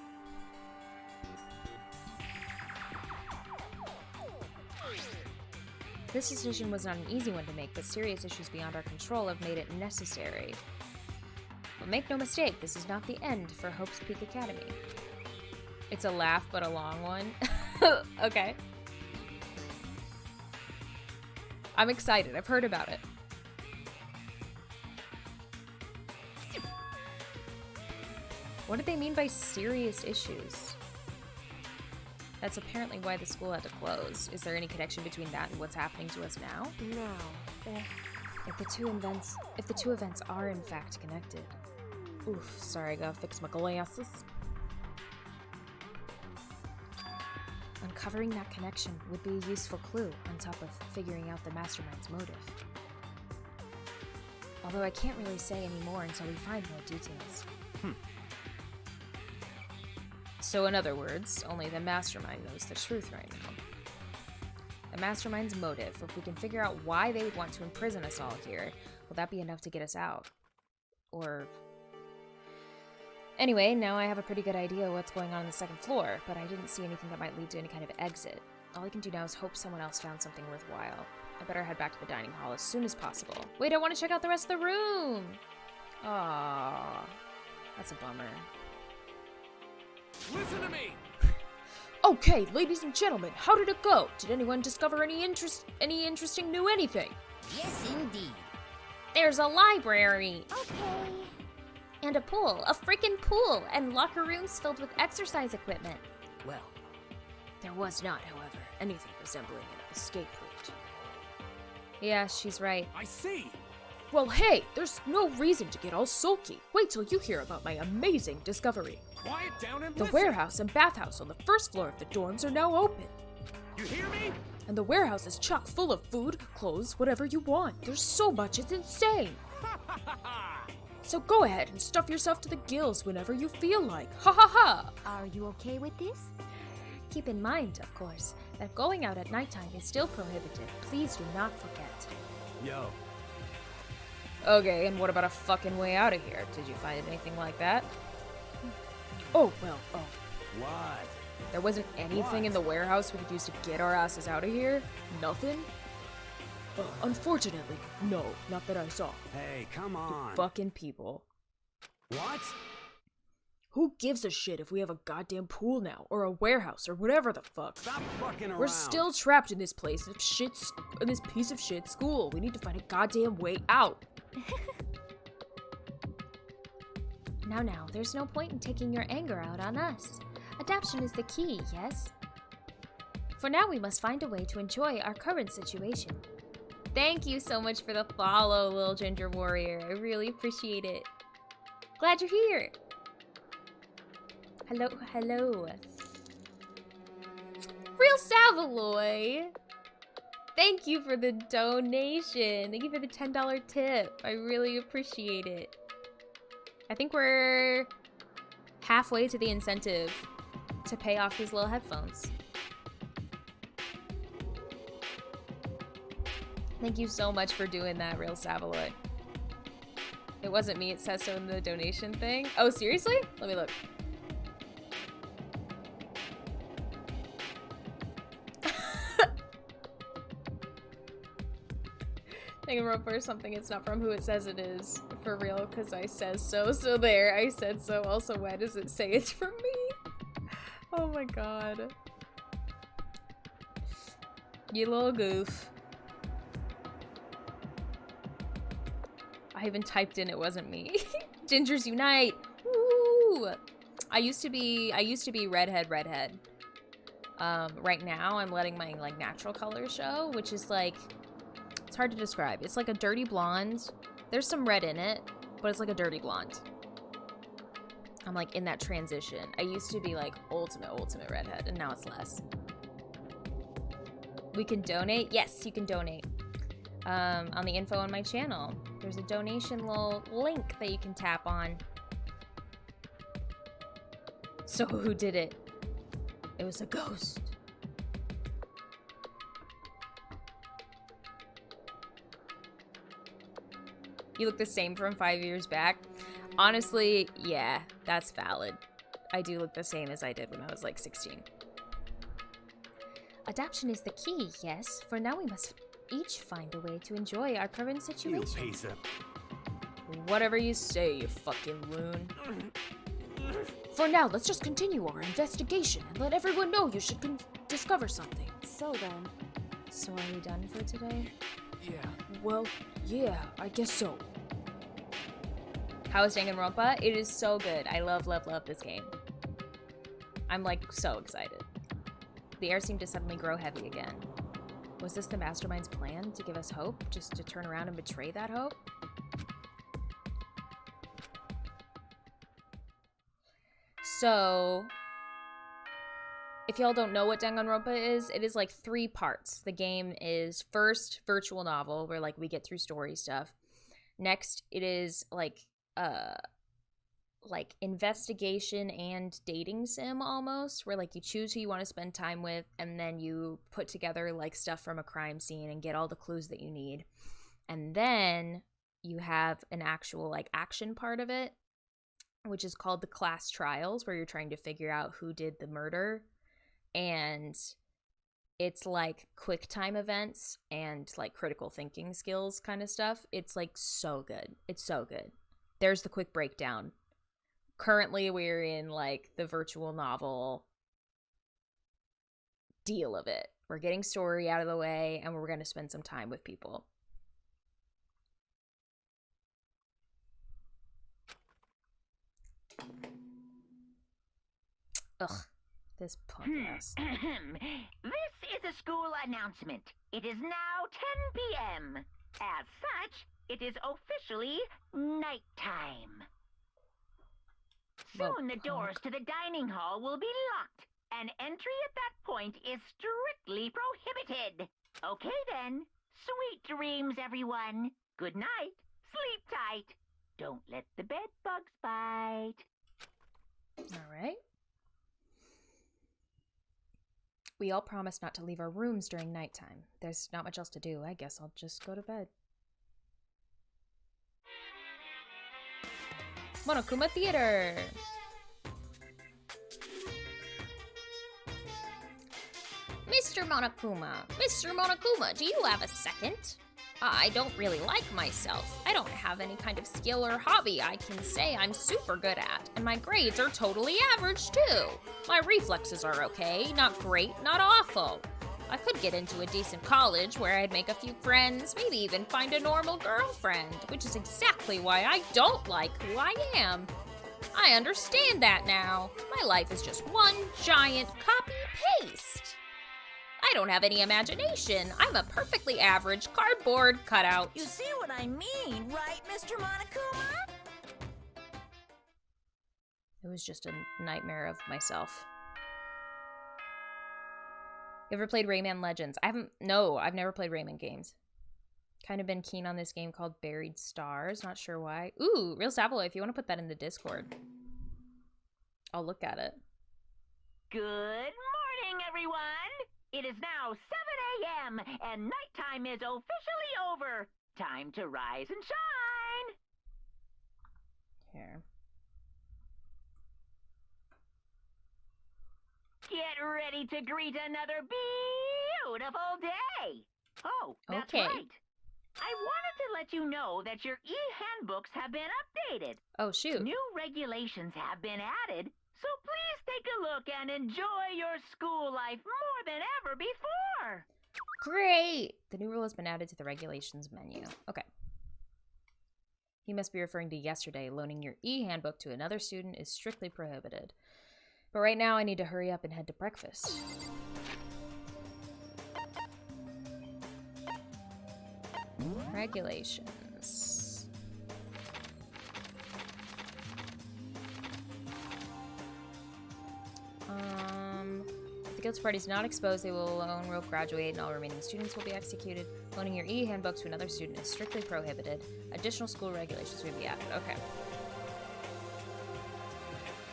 This decision was not an easy one to make, but serious issues beyond our control have made it necessary. But make no mistake, this is not the end for Hope's Peak Academy. It's a laugh, but a long one. Okay. I'm excited. I've heard about it. What did they mean by serious issues? That's apparently why the school had to close. Is there any connection between that and what's happening to us now? no. If the two events are in fact connected. Oof, sorry, I gotta fix my glasses. Uncovering that connection would be a useful clue on top of figuring out the mastermind's motive. Although I can't really say any more until we find more details. So in other words, only the mastermind knows the truth right now. The mastermind's motive, if we can figure out why they would want to imprison us all here, will that be enough to get us out? Or... Anyway, now I have a pretty good idea what's going on the second floor, but I didn't see anything that might lead to any kind of exit. All I can do now is hope someone else found something worthwhile. I better head back to the dining hall as soon as possible. Wait, I want to check out the rest of the room! Aww. That's a bummer. Listen to me! Okay, ladies and gentlemen, how did it go? Did anyone discover any interesting new anything? Yes, indeed. There's a library! Okay. And a pool, a freaking pool, and locker rooms filled with exercise equipment. Well, There was not, however, anything resembling an escape route. Yeah, she's right. I see! Well, hey, there's no reason to get all sulky. Wait till you hear about my amazing discovery. Quiet down and The listen! warehouse and bathhouse on the first floor of the dorms are now open. You hear me? And the warehouse is chock full of food, clothes, whatever you want. There's so much, it's insane. So go ahead and stuff yourself to the gills whenever you feel like. Ha ha ha! Are you okay with this? Keep in mind, of course, that going out at nighttime is still prohibited. Please do not forget. Yo. Okay, and what about a fucking way out of here? Did you find anything like that? Oh, well, What? there wasn't anything in the warehouse we could use to get our asses out of here? Nothing? Unfortunately, no, not that I saw. Hey, come on. Fucking people. What? Who gives a shit if we have a goddamn pool now, or a warehouse, or whatever the fuck? Stop fucking around. We're still trapped in this place of shit, in this piece of shit school. We need to find a goddamn way out. Now, there's no point in taking your anger out on us. Adaptation is the key, yes? For now, we must find a way to enjoy our current situation. Thank you so much for the follow, little ginger warrior. I really appreciate it. Glad you're here. Hello. Real Savaloy! Thank you for the donation. Thank you for the $10 tip. I really appreciate it. I think we're halfway to the incentive to pay off these little headphones. Thank you so much for doing that, Real Savaloy. It wasn't me, it says so in the donation thing. Oh, seriously? Let me look. Danganronpa or something. It's not from who it says it is. For real, because I says so. So there, I said so. Also, why does it say it's from me? Oh my god. You little goof. I even typed in it wasn't me. Gingers unite! Woo! I used to be redhead. Right now I'm letting my like natural color show, which is like, it's hard to describe. It's like a dirty blonde. There's some red in it, but it's like a dirty blonde. I'm like in that transition. I used to be like ultimate redhead, and now it's less. We can donate? Yes, you can donate. On the info on my channel. There's a donation little link that you can tap on. So who did it? It was a ghost. You look the same from 5 years back. Honestly, yeah, that's valid. I do look the same as I did when I was like 16. Adaption is the key, yes. For now we must each find a way to enjoy our current situation. You piece of... Whatever you say, you fucking loon. For now, let's just continue our investigation and let everyone know you should discover something. So then. So are we done for today? Yeah. Well, yeah, I guess so. How is Danganronpa? It is so good. I love this game. I'm like so excited. The air seemed to suddenly grow heavy again. Was this the mastermind's plan to give us hope, just to turn around and betray that hope? So, if y'all don't know what Danganronpa is, it is like 3 parts. The game is first virtual novel, where like we get through story stuff. Next, it is like investigation and dating sim almost, where like you choose who you want to spend time with, and then you put together like stuff from a crime scene and get all the clues that you need. And then you have an actual like action part of it, which is called the class trials, where you're trying to figure out who did the murder. And it's like quick time events and like critical thinking skills kind of stuff. It's like so good. It's so good. There's the quick breakdown. Currently, we're in like the virtual novel deal of it. We're getting story out of the way, and we're going to spend some time with people. Ugh, this punk ass. This is a school announcement. It is now 10 p.m. As such, it is officially nighttime. Well, Soon the doors to the dining hall will be locked, and entry at that point is strictly prohibited. Okay then, sweet dreams, everyone. Good night, sleep tight. Don't let the bed bugs bite. All right. We all promised not to leave our rooms during nighttime. There's not much else to do. I guess I'll just go to bed. Monokuma Theater! Mr. Monokuma, do you have a second? I don't really like myself. I don't have any kind of skill or hobby I can say I'm super good at, and my grades are totally average too. My reflexes are okay, not great, not awful. I could get into a decent college where I'd make a few friends, maybe even find a normal girlfriend, which is exactly why I don't like who I am. I understand that now. My life is just one giant copy-paste. I don't have any imagination. I'm a perfectly average cardboard cutout. You see what I mean, right, Mr. Monokuma? It was just a nightmare of myself. You ever played Rayman Legends? I've never played Rayman games. Kind of been keen on this game called Buried Stars. Not sure why. Ooh, Real Savalo, if you want to put that in the Discord, I'll look at it. Good morning, everyone. It is now 7 a.m. and nighttime is officially over. Time to rise and shine. Here. Get ready to greet another beautiful day. Oh, that's Okay. right. I wanted to let you know that your e-handbooks have been updated. Oh, shoot. New regulations have been added, so please take a look and enjoy your school life more than ever before. Great! The new rule has been added to the regulations menu. Okay. He must be referring to yesterday. Loaning your e-handbook to another student is strictly prohibited. But right now I need to hurry up and head to breakfast. Regulations. If the guilty party is not exposed, they will alone will graduate and all remaining students will be executed. Loaning your e-handbook to another student is strictly prohibited. Additional school regulations will be added. Okay.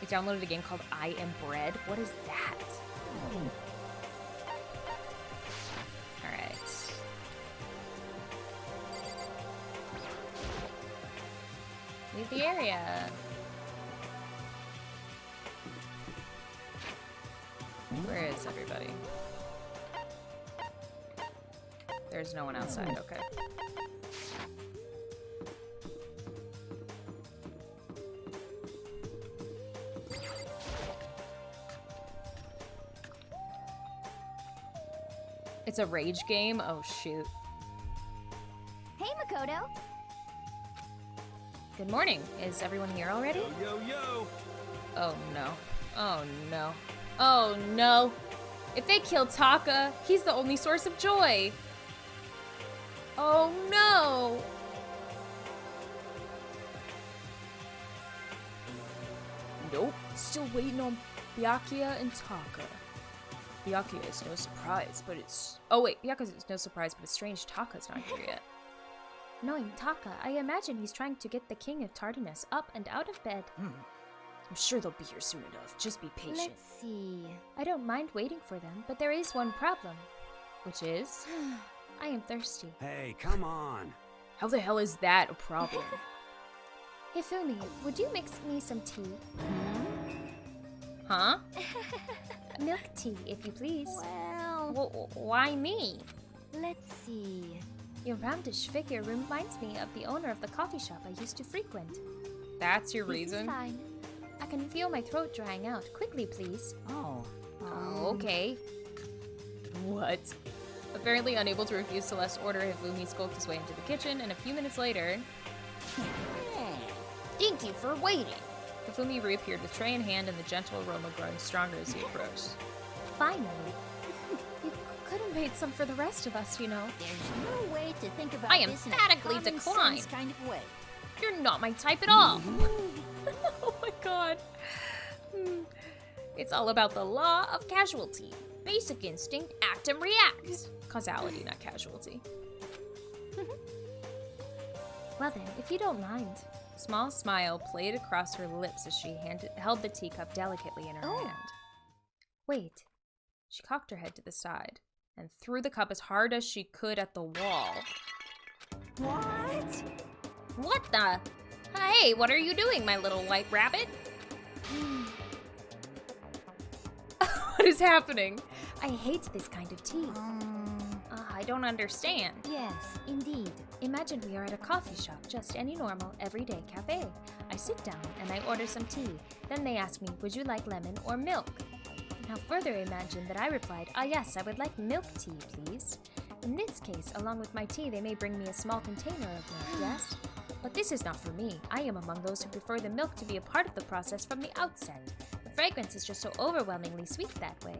We downloaded a game called I Am Bread. What is that? Alright. Leave the area. Where is everybody? There's no one outside, okay. It's a rage game? Oh, shoot. Hey, Makoto. Good morning. Is everyone here already? Yo, yo, yo! Oh, no. Oh, no. Oh, no. If they kill Taka, he's the only source of joy. Oh, no. Nope. Still waiting on Byakuya and Taka. Byakuya is no surprise, but it's... Oh, wait. Byakuya is no surprise, but it's strange Taka's not here yet. Knowing Taka, I imagine he's trying to get the King of Tardiness up and out of bed. I'm sure they'll be here soon enough. Just be patient. Let's see. I don't mind waiting for them, but there is one problem. Which is? I am thirsty. Hey, come on. How the hell is that a problem? Hifumi, would you mix me some tea? Huh? Milk tea, if you please. Well, Why me? let's see. Your roundish figure reminds me of the owner of the coffee shop I used to frequent. That's your This reason? is fine. I can feel my throat drying out. Quickly, please. Oh. Okay. What? Apparently unable to refuse Celeste's order, Hifumi skulked his way into the kitchen, and a few minutes later... Thank you for waiting! Hifumi reappeared with tray in hand and the gentle aroma growing stronger as he approached. Finally. You could have made some for the rest of us, you know. There's no way to think about I this in a emphatically common decline. sense kind of way. You're not my type at all! Oh my god. It's all about the law of casualty. Basic instinct, act and react. Causality, not casualty. Well then, if you don't mind. A small smile played across her lips as she held the teacup delicately in her hand. Wait. She cocked her head to the side and threw the cup as hard as she could at the wall. What? What the? Hey, what are you doing, my little white rabbit? What is happening? I hate this kind of tea. I don't understand. Yes, indeed. Imagine we are at a coffee shop, just any normal, everyday cafe. I sit down and I order some tea. Then they ask me, would you like lemon or milk? Now further imagine that I replied, yes, I would like milk tea, please. In this case, along with my tea, they may bring me a small container of milk, yes? But this is not for me. I am among those who prefer the milk to be a part of the process from the outset. The fragrance is just so overwhelmingly sweet that way.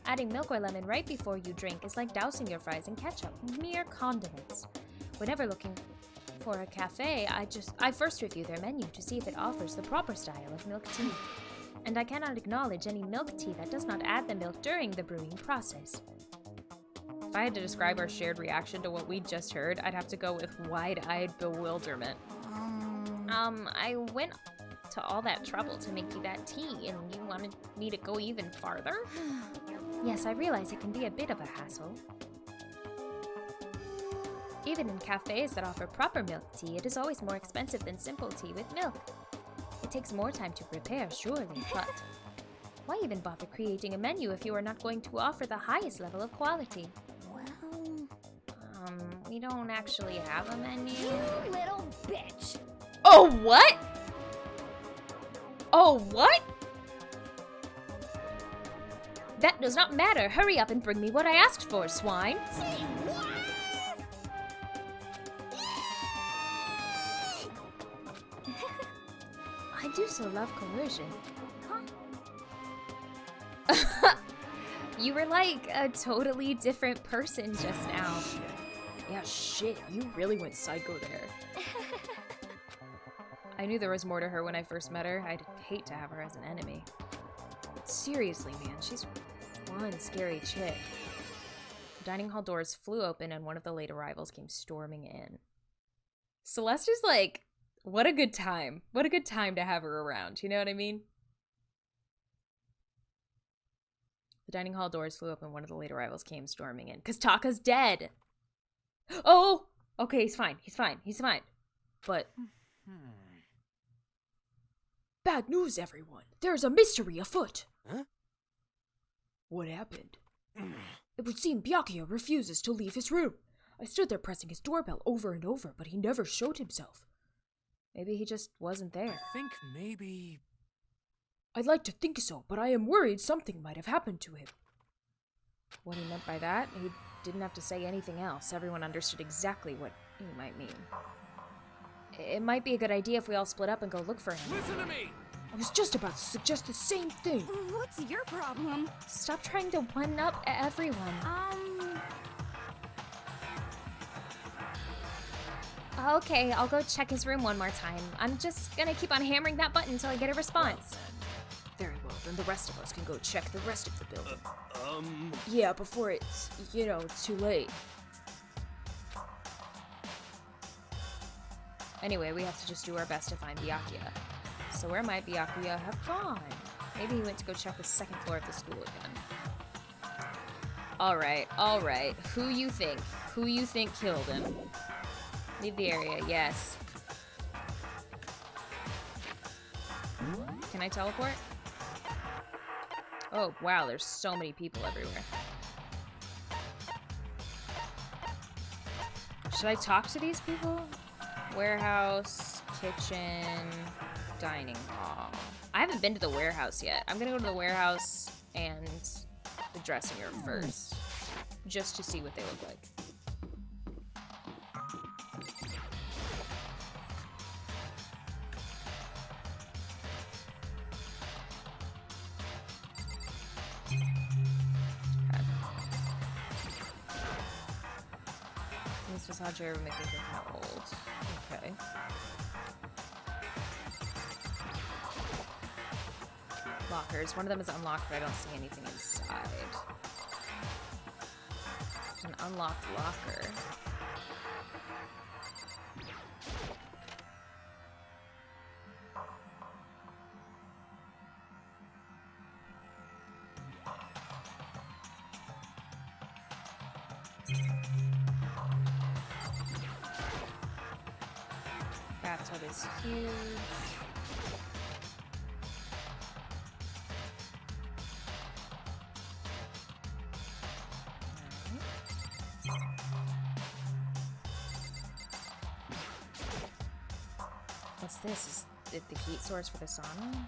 Adding milk or lemon right before you drink is like dousing your fries in ketchup, mere condiments. Whenever looking for a cafe, I first review their menu to see if it offers the proper style of milk tea. And I cannot acknowledge any milk tea that does not add the milk during the brewing process. If I had to describe our shared reaction to what we just heard, I'd have to go with wide-eyed bewilderment. I went to all that trouble to make you that tea, and you wanted me to go even farther? Yes, I realize it can be a bit of a hassle. Even in cafes that offer proper milk tea, it is always more expensive than simple tea with milk. It takes more time to prepare, surely, but why even bother creating a menu if you are not going to offer the highest level of quality? Well, We don't actually have a menu. You little bitch. Oh, what? Oh, what? That does not matter. Hurry up and bring me what I asked for, swine. Say what? I do so love coercion. You were like a totally different person just now. Shit. Yeah, shit. You really went psycho there. I knew there was more to her when I first met her. I'd hate to have her as an enemy. But seriously, man, she's one scary chick. The dining hall doors flew open and one of the late arrivals came storming in. Celeste is like, what a good time. What a good time to have her around. You know what I mean? The dining hall doors flew open. One of the late arrivals came storming in. Because Taka's dead. Oh! Okay, he's fine. He's fine. He's fine. But... Bad news, everyone. There's a mystery afoot. Huh? What happened? It would seem Byakuya refuses to leave his room. I stood there pressing his doorbell over and over, but he never showed himself. Maybe he just wasn't there. I think maybe... I'd like to think so, but I am worried something might have happened to him. What he meant by that, he didn't have to say anything else. Everyone understood exactly what he might mean. It might be a good idea if we all split up and go look for him. Listen to me! I was just about to suggest the same thing. What's your problem? Stop trying to one-up everyone. Okay, I'll go check his room one more time. I'm just gonna keep on hammering that button until I get a response. Very well, then the rest of us can go check the rest of the building. Yeah, before it's, too late. Anyway, we have to just do our best to find Byakuya. So where might Byakuya have gone? Maybe he went to go check the second floor of the school again. Alright. Who you think killed him? Leave the area, yes. Can I teleport? Oh, wow, there's so many people everywhere. Should I talk to these people? Warehouse, kitchen, dining hall. I haven't been to the warehouse yet. I'm gonna go to the warehouse and the dressing room first, just to see what they look like. This massage area would make me think how old. Okay. Lockers. One of them is unlocked, but I don't see anything inside. There's an unlocked locker. Bathtub is huge. What's this? Is it the heat source for the sauna?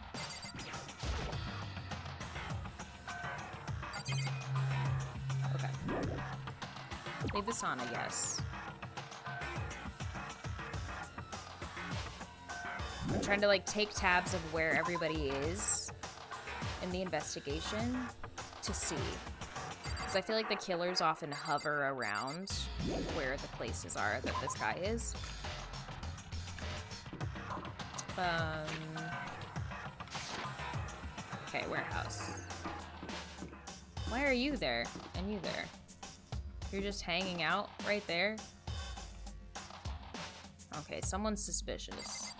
Okay. Leave the sauna, yes. I'm trying to, take tabs of where everybody is in the investigation to see. Because I feel like the killers often hover around where the places are that this guy is. Okay, warehouse. Why are you there? And you there? You're just hanging out right there? Okay, someone's suspicious.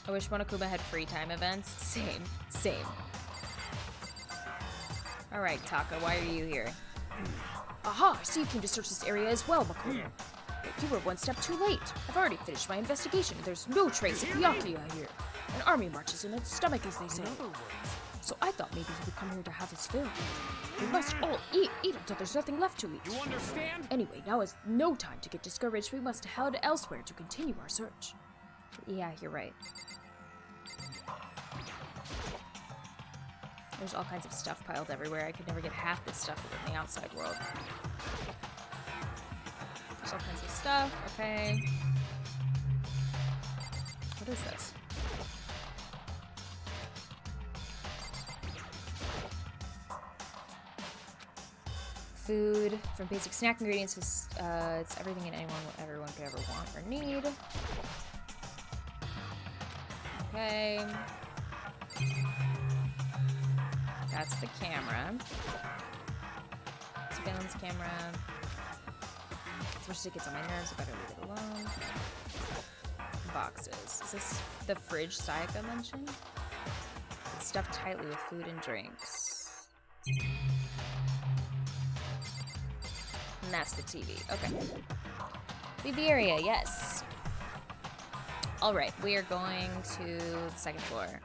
I wish Monokuma had free time events. Same. Alright, Taka, why are you here? Aha! I see you came to search this area as well, Makuna. But you were one step too late. I've already finished my investigation and there's no trace of Byakuya here. An army marches in its stomach, as they say. So I thought maybe he would come here to have his fill. We must all eat until there's nothing left to eat. You understand? Anyway, now is no time to get discouraged. We must head elsewhere to continue our search. Yeah, you're right. There's all kinds of stuff piled everywhere. I could never get half this stuff within the outside world. There's all kinds of stuff. Okay. What is this? Food, from basic snack ingredients to it's everything and everyone could ever want or need. Okay. That's the camera. Surveillance camera. As much as it gets on my nerves, I better leave it alone. Boxes. Is this the fridge Sayaka mentioned? It's stuffed tightly with food and drinks. And that's the TV. Okay. Leave the area, yes. Alright, we are going to the second floor.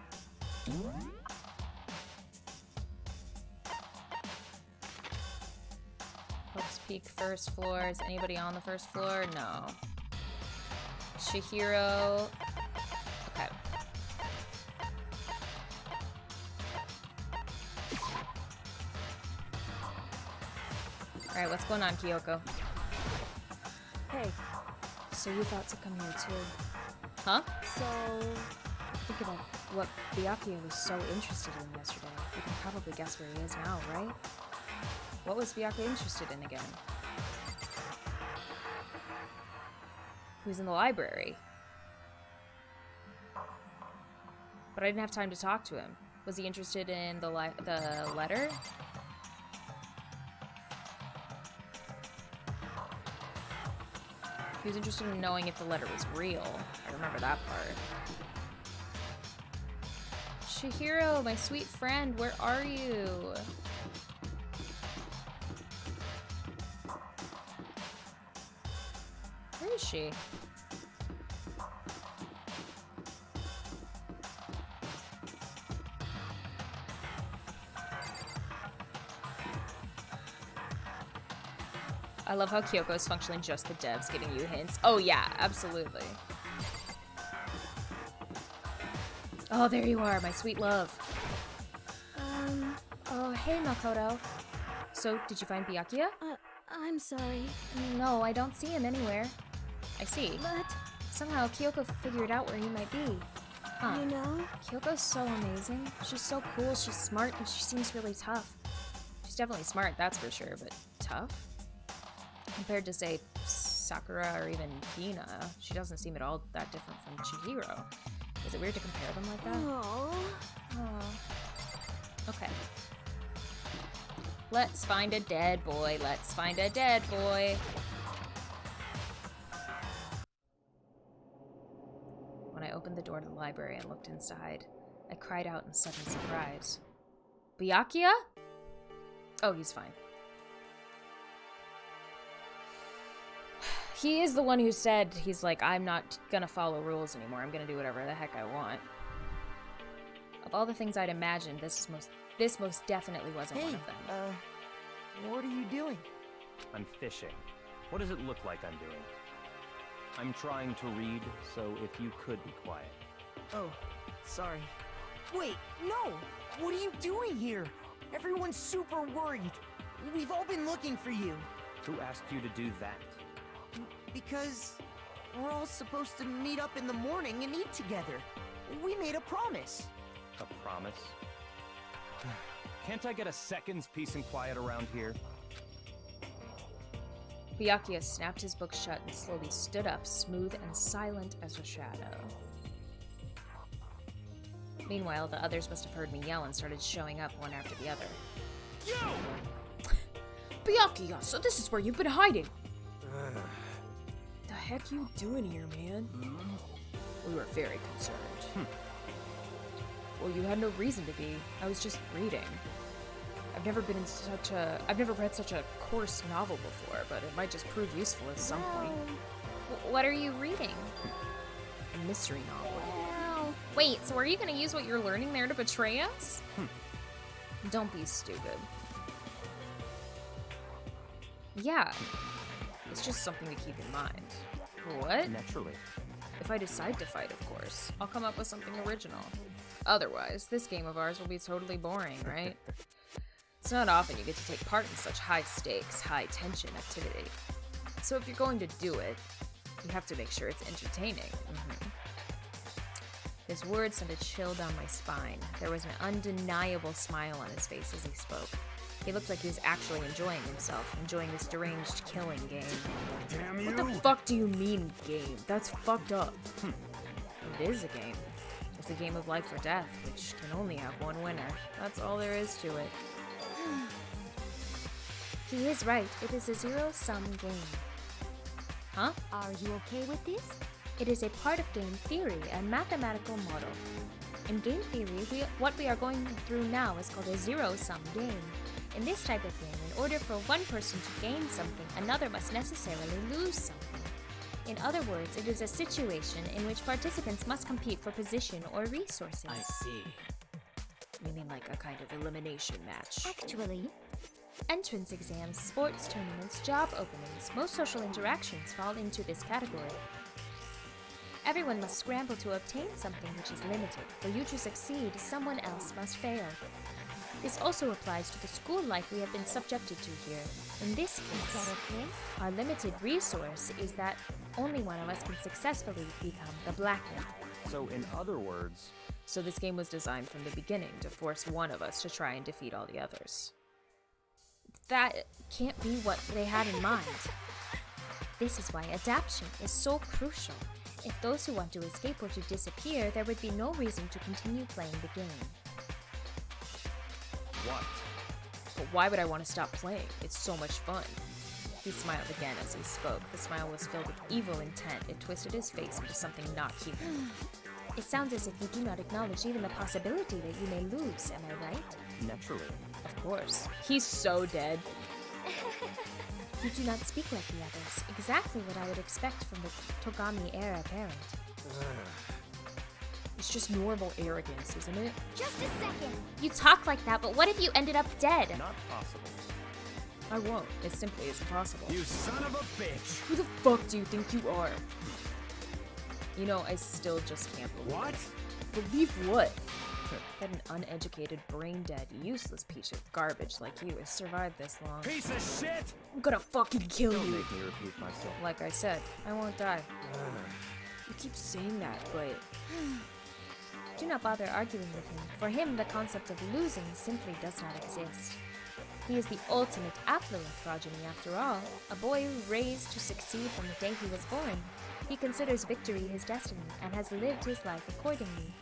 Let's peek first floor. Is anybody on the first floor? No. Chihiro. Okay. Alright, what's going on, Kyoko? Hey, so you thought to come here too? Huh? So, think about what Byakuya was so interested in yesterday. You can probably guess where he is now, right? What was Byakuya interested in again? He was in the library. But I didn't have time to talk to him. Was he interested in the letter? He was interested in knowing if the letter was real. I remember that part. Chihiro, my sweet friend, where are you? Where is she? I love how Kyoko is functionally just the devs giving you hints. Oh yeah, absolutely. Oh, there you are, my sweet love. Oh, hey, Makoto. So, did you find Byakuya? I'm sorry. No, I don't see him anywhere. I see. But, Somehow, Kyoko figured out where he might be. Huh. you know, Kyoko's so amazing. She's so cool, she's smart, and she seems really tough. She's definitely smart, that's for sure, but tough? Compared to, say, Sakura or even Hina, she doesn't seem at all that different from Chihiro. Is it weird to compare them like that? Oh. Okay. Let's find a dead boy. Let's find a dead boy. When I opened the door to the library and looked inside, I cried out in sudden surprise. Byakuya? Oh, he's fine. He is the one who said, he's like, I'm not gonna follow rules anymore. I'm gonna do whatever the heck I want. Of all the things I'd imagined, this most definitely wasn't one of them. What are you doing? I'm fishing. What does it look like I'm doing? I'm trying to read, so if you could be quiet. Oh, sorry. Wait, no! What are you doing here? Everyone's super worried. We've all been looking for you. Who asked you to do that? Because we're all supposed to meet up in the morning and eat together. We made a promise. A promise? Can't I get a second's peace and quiet around here? Byakuya snapped his book shut and slowly stood up, smooth and silent as a shadow. Meanwhile, the others must have heard me yell and started showing up one after the other. You! Byakuya, so this is where you've been hiding! The heck you doing here, man? We were very concerned. Well, you had no reason to be. I was just reading. I've never read such a coarse novel before, but it might just prove useful at some point. What are you reading? A mystery novel. Wait, so are you gonna use what you're learning there to betray us? Don't be stupid. Yeah, it's just something to keep in mind. What? Naturally. If I decide to fight, of course. I'll come up with something original. Otherwise, this game of ours will be totally boring, right? It's not often you get to take part in such high-stakes, high-tension activity. So if you're going to do it, you have to make sure it's entertaining. His words sent a chill down my spine. There was an undeniable smile on his face as he spoke. He looked like he was actually enjoying himself, enjoying this deranged killing game. Damn you! What the fuck do you mean, game? That's fucked up. It is a game. It's a game of life or death, which can only have one winner. That's all there is to it. He is right. It is a zero-sum game. Huh? Are you okay with this? It is a part of game theory, a mathematical model. In game theory, what we are going through now is called a zero-sum game. In this type of game, in order for one person to gain something, another must necessarily lose something. In other words, it is a situation in which participants must compete for position or resources. I see. You mean like a kind of elimination match? Actually, Entrance exams, sports tournaments, job openings, most social interactions fall into this category. Everyone must scramble to obtain something which is limited. For you to succeed, someone else must fail. This also applies to the school life we have been subjected to here. In this case, our limited resource is that only one of us can successfully become the black one. So, in other words, So this game was designed from the beginning to force one of us to try and defeat all the others. That can't be what they had in mind. this is why adaptation is so crucial. If those who want to escape were to disappear, there would be no reason to continue playing the game. what? But why would I want to stop playing? It's so much fun. He smiled again as he spoke. The smile was filled with evil intent. It twisted his face into something not human. It sounds as if you do not acknowledge even the possibility that you may lose, am I right? Naturally. Of course. He's so dead. You do not speak like the others. Exactly what I would expect from the Togami-era parent. It's just normal arrogance, isn't it? Just a second! You talk like that, but what if you ended up dead? Not possible. I won't. It simply isn't possible. You son of a bitch! Who the fuck do you think you are? You know, I still just can't believe What? it. Believe what? That an uneducated, brain-dead, useless piece of garbage like you has survived this long. Piece of shit! I'm gonna fucking kill Don't you! make me repeat myself. Like I said, I won't die. You keep saying that, but... Do not bother arguing with him. For him, the concept of losing simply does not exist. He is the ultimate affluent progeny, after all, a boy raised to succeed from the day he was born. He considers victory his destiny and has lived his life accordingly.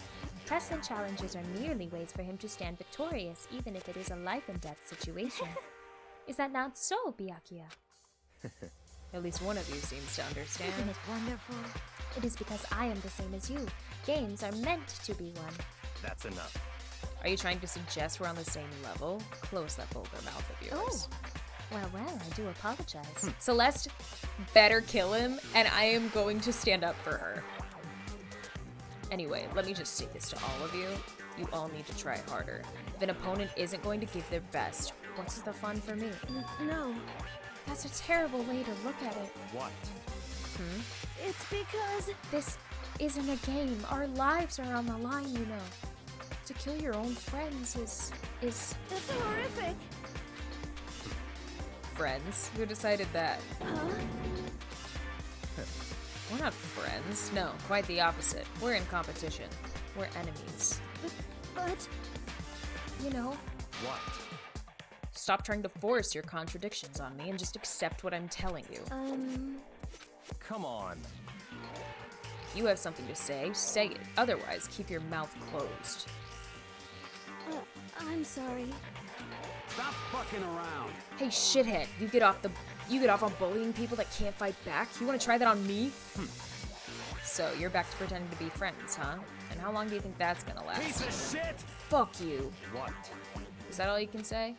Tests and challenges are merely ways for him to stand victorious, even if it is a life-and-death situation. Is that not so, Byakuya? At least one of you seems to understand. Isn't it wonderful? It is because I am the same as you. Games are meant to be won. That's enough. Are you trying to suggest we're on the same level? Close that vulgar mouth of yours. Well, I do apologize. Celeste better kill him, and I am going to stand up for her. Anyway, let me just say this to all of you. You all need to try harder. If an opponent isn't going to give their best, what's the fun for me? No, that's a terrible way to look at it. What? It's because this isn't a game. Our lives are on the line, you know. To kill your own friends is... That's horrific. Friends? Who decided that? Huh? We're not friends. No, quite the opposite. We're in competition. We're enemies. But... You know, What? Stop trying to force your contradictions on me and just accept what I'm telling you. Come on. If you have something to say it. Otherwise, keep your mouth closed. I'm sorry. Stop fucking around! Hey, shithead, you get off on bullying people that can't fight back? You want to try that on me? So, you're back to pretending to be friends, huh? And how long do you think that's gonna Piece last? of shit! Fuck you. What? Is that all you can say?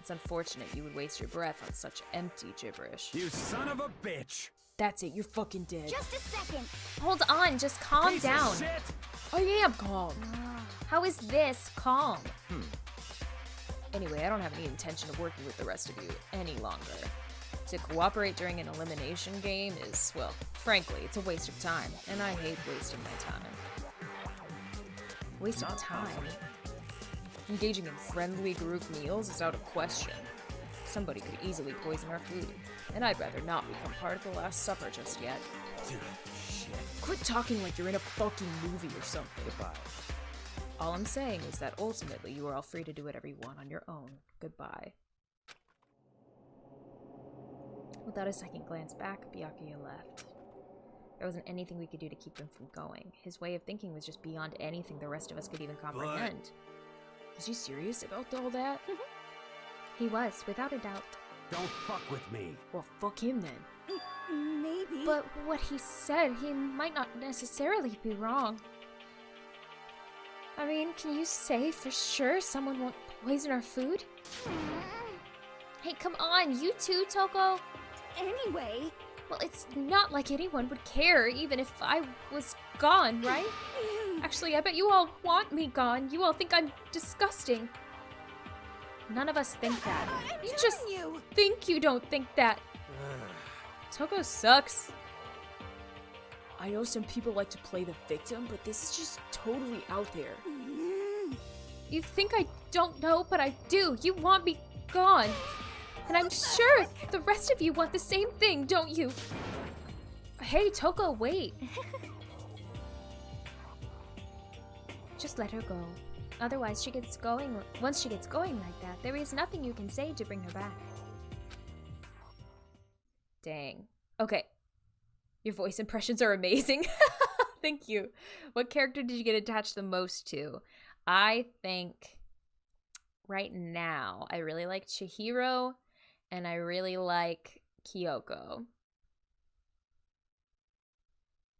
It's unfortunate you would waste your breath on such empty gibberish. You son of a bitch! That's it, you're fucking dead. Just a second. Hold on, just calm Piece down. of shit! I am calm. How is this calm? Anyway, I don't have any intention of working with the rest of you any longer. To cooperate during an elimination game is, well, frankly, it's a waste of time, and I hate wasting my time. Waste of time? Engaging in friendly group meals is out of question. Somebody could easily poison our food, and I'd rather not become part of the Last Supper just yet. Shit. Quit talking like you're in a fucking movie or something. Goodbye. All I'm saying is that ultimately you are all free to do whatever you want on your own. Goodbye. Without a second glance back, Byakuya left. There wasn't anything we could do to keep him from going. His way of thinking was just beyond anything the rest of us could even comprehend. Was he serious about all that? He was, without a doubt. Don't fuck with me. Well, fuck him then. Maybe. But what he said, he might not necessarily be wrong. I mean, can you say for sure someone won't poison our food? Hey, come on, you too, Toko? Anyway. Well, it's not like anyone would care, even if I was gone, right? Actually, I bet you all want me gone. You all think I'm disgusting. None of us think that. You just think you don't think that. Toko sucks. I know some people like to play the victim, but this is just totally out there. You think I don't know, but I do. You want me gone. And I'm sure the rest of you want the same thing, don't you? Hey, Toko, wait. Just let her go. Otherwise, she gets going. Once she gets going like that, there is nothing you can say to bring her back. Dang. Okay. Your voice impressions are amazing. Thank you. What character did you get attached the most to? I think right now I really like Chihiro and I really like Kyoko.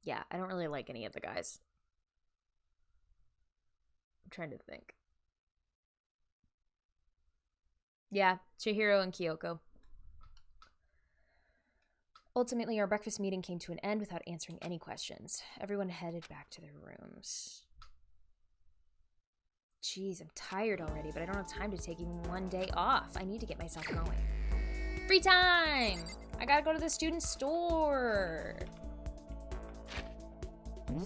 Yeah, I don't really like any of the guys. I'm trying to think. Yeah, Chihiro and Kyoko. Ultimately, our breakfast meeting came to an end without answering any questions. Everyone headed back to their rooms. Jeez, I'm tired already, but I don't have time to take even one day off. I need to get myself going. Free time! I gotta go to the student store.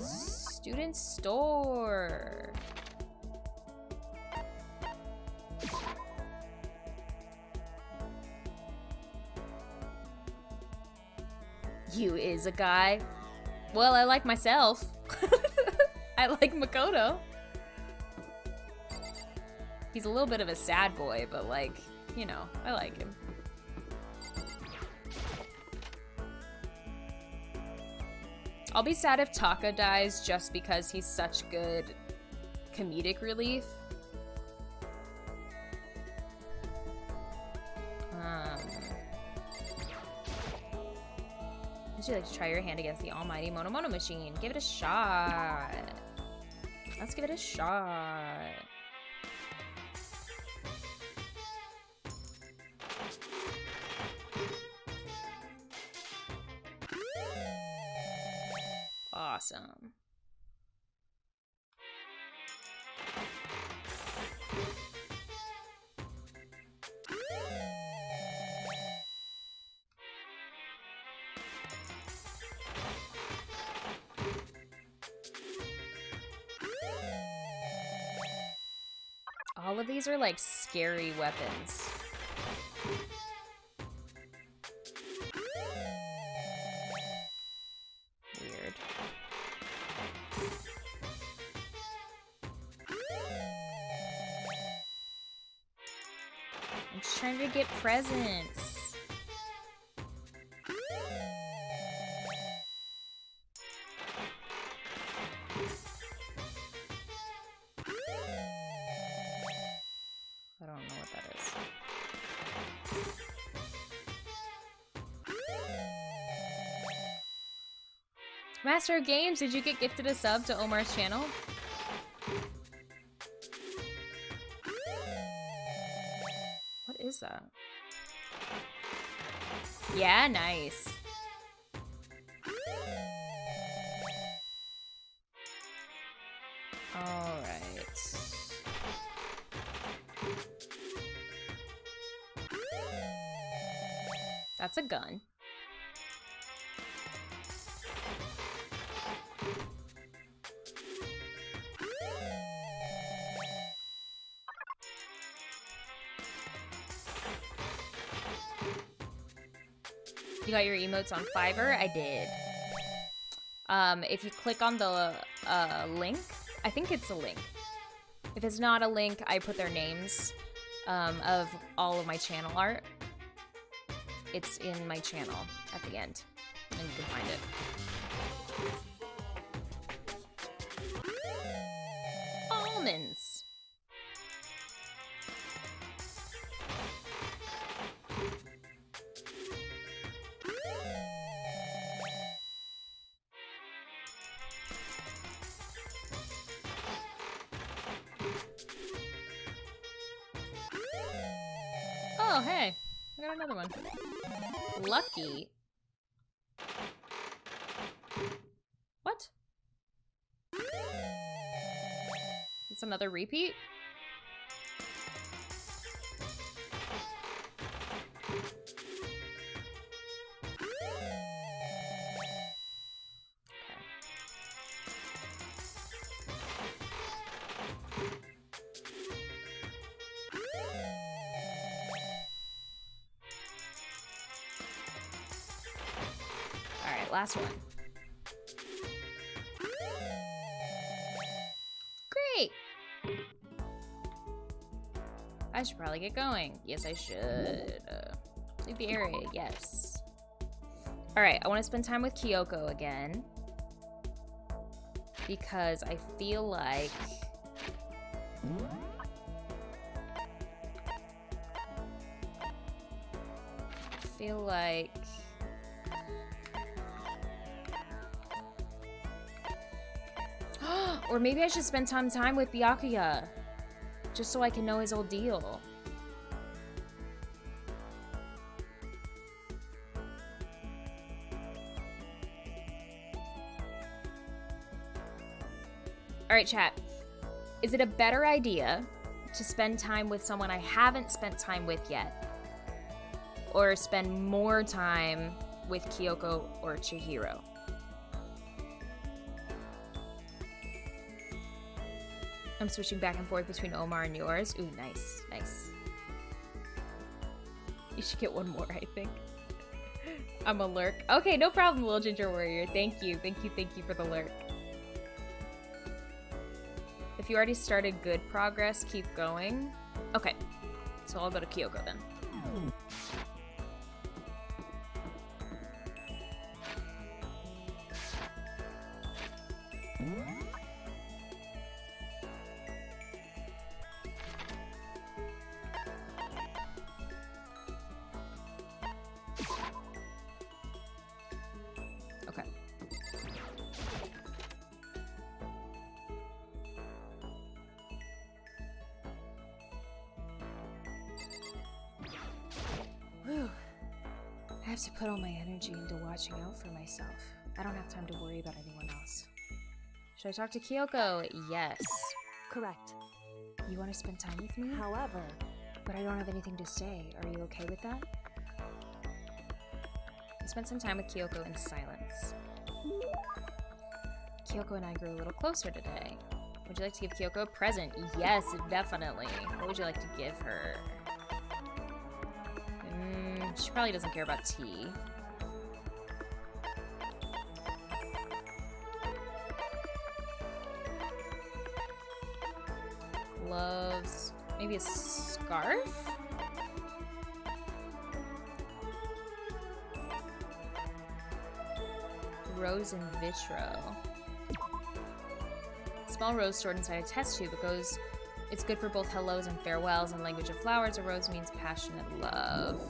Student store. You is a guy. Well, I like myself. I like Makoto. He's a little bit of a sad boy, but like, you know, I like him. I'll be sad if Taka dies just because he's such good comedic relief. Would you like to try your hand against the almighty Mono machine? Give it a shot. Let's give it a shot. Awesome. All of these are like scary weapons. Weird. I'm just trying to get presents. I don't know what that is. Master of Games, did you get gifted a sub to Omar's channel? What is that? Yeah, nice. Alright. That's a gun. You got your emotes on Fiverr? I did. If you click on the link, I think it's a link. If it's not a link, I put their names of all of my channel art. It's in my channel at the end, and you can find it. Almonds. Oh, hey. I got another one. Lucky. What? It's another repeat? Last one. Great! I should probably get going. Yes, I should. Leave the area, yes. Alright, I want to spend time with Kyoko again. Because I feel like... Or maybe I should spend some time with Byakuya, just so I can know his old deal. Alright, chat. Is it a better idea to spend time with someone I haven't spent time with yet? Or spend more time with Kyoko or Chihiro? I'm switching back and forth between Omar and yours. Ooh, nice, nice. You should get one more, I think. I'm a lurk. Okay, no problem, Little Ginger Warrior. Thank you, thank you, thank you for the lurk. If you already started good progress, keep going. Okay, so I'll go to Kyoko then. I have to put all my energy into watching out for myself. I don't have time to worry about anyone else. Should I talk to Kyoko? Yes. Correct. You want to spend time with me? However... But I don't have anything to say. Are you okay with that? I spent some time with Kyoko in silence. Kyoko and I grew a little closer today. Would you like to give Kyoko a present? Yes, definitely. What would you like to give her? She probably doesn't care about tea. Gloves. Maybe a scarf? Rose and vitro. Small rose stored inside a test tube. It's good for both hellos and farewells. In language of flowers, a rose means passionate love.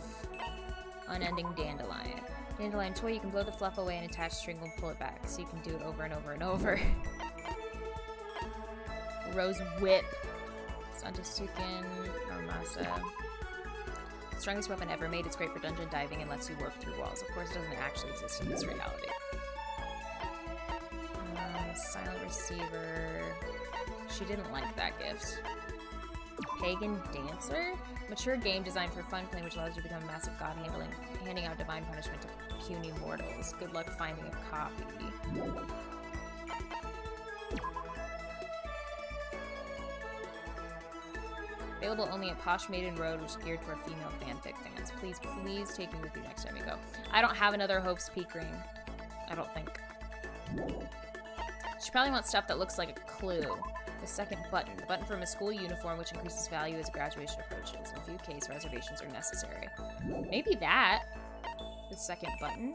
Unending dandelion. Dandelion toy, you can blow the fluff away and attach string will pull it back, so you can do it over and over and over. Rose whip. Santosuken Armasa. Strongest weapon ever made. It's great for dungeon diving and lets you warp through walls. Of course, it doesn't actually exist in this reality. Silent receiver. She didn't like that gift. Pagan dancer? Mature game designed for fun playing, which allows you to become a massive god, handing out divine punishment to puny mortals. Good luck finding a copy. Available only at Posh Maiden Road, which is geared toward female fanfic fans. Please, please take me with you next time you go. I don't have another Hope's Peak ring. I don't think. She probably wants stuff that looks like a clue. The second button. The button from a school uniform, which increases value as graduation approaches. In a few cases, reservations are necessary. Maybe that. The second button.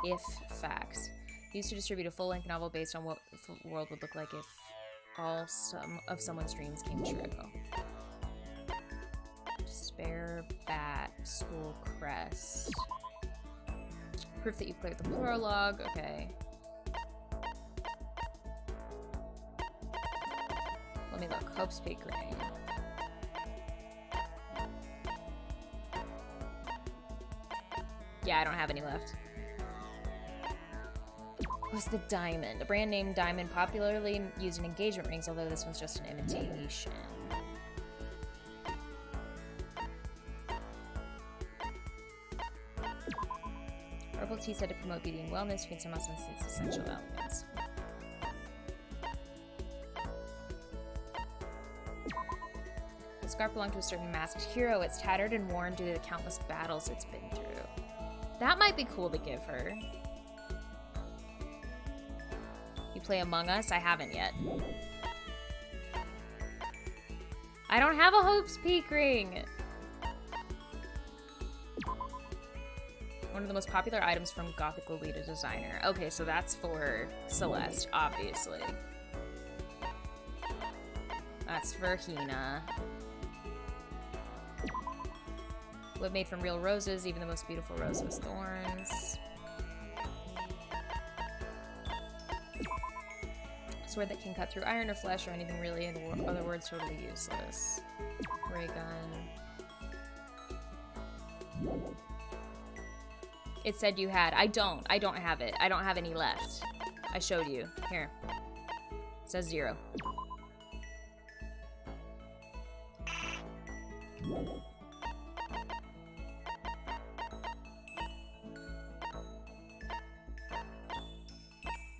If facts. Used to distribute a full-length novel based on what the world would look like if all of someone's dreams came true. Spare bat. School crest. Proof that you played the prologue. Okay. Let me look. Hope's Peak ring. Yeah, I don't have any left. What's the diamond? A brand name diamond popularly used in engagement rings, although this one's just an imitation. Herbal tea said to promote beauty and wellness, feeds some muscle and essential elements. The scarf belonged to a certain masked hero. It's tattered and worn due to the countless battles it's been through. That might be cool to give her. You play Among Us? I haven't yet. I don't have a Hope's Peak ring! One of the most popular items from Gothic Lolita designer. Okay, so that's for Celeste, obviously. That's for Hina. Wood made from real roses, even the most beautiful rose has thorns. Sword that can cut through iron or flesh or anything really, in other words, totally useless. Ray gun. It said you had. I don't have it. I don't have any left. I showed you. Here. It says 0.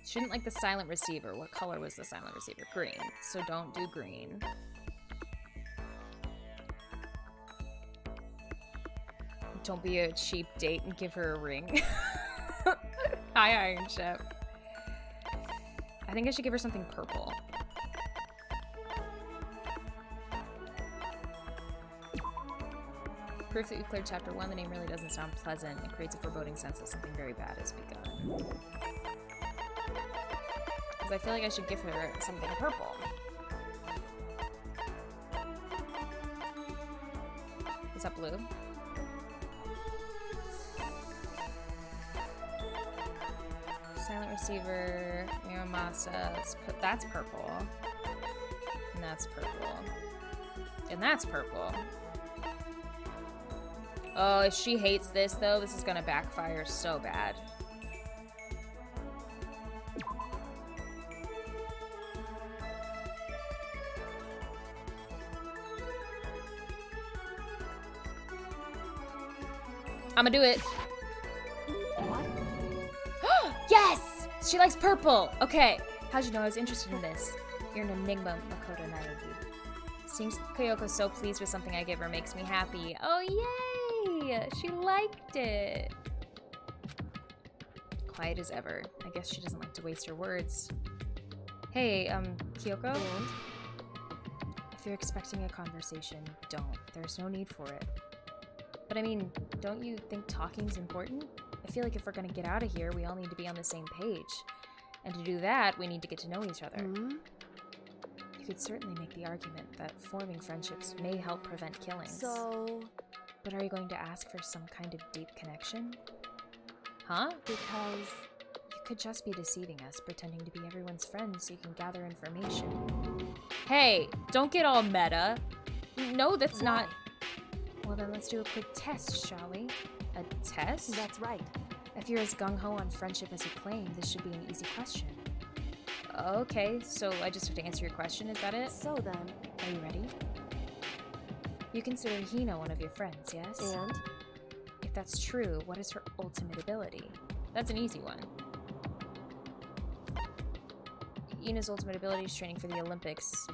She didn't like the silent receiver. What color was the silent receiver? Green. So don't do green. Don't be a cheap date and give her a ring. Hi, Iron Chef. I think I should give her something purple. Proof that you cleared chapter 1. The name really doesn't sound pleasant. It creates a foreboding sense that something very bad has begun. Because I feel like I should give her something purple. Is that blue? Silent receiver, Miramasa, that's purple. And that's purple. And that's purple. Oh, if she hates this though, this is gonna backfire so bad. I'm gonna do it. Yes! She likes purple! Okay. How'd you know I was interested in this? You're an enigma, Makoto Naegi. Seems Kyoko's so pleased with something I give her makes me happy. Oh, yay! She liked it. Quiet as ever. I guess she doesn't like to waste her words. Hey, Kyoko? And? If you're expecting a conversation, don't. There's no need for it. But I mean, don't you think talking's important? I feel like if we're gonna get out of here, we all need to be on the same page. And to do that, we need to get to know each other. Mm-hmm. You could certainly make the argument that forming friendships may help prevent killings. So... But are you going to ask for some kind of deep connection? Huh? Because you could just be deceiving us, pretending to be everyone's friend so you can gather information. Hey, don't get all meta. No, that's not... Well, then let's do a quick test, shall we? A test? That's right. If you're as gung-ho on friendship as you claim, this should be an easy question. Okay, so I just have to answer your question, is that it? So then, Are you ready? You consider Hina one of your friends, yes? and? If that's true, what is her ultimate ability? That's an easy one. Hina's ultimate ability is training for the Olympics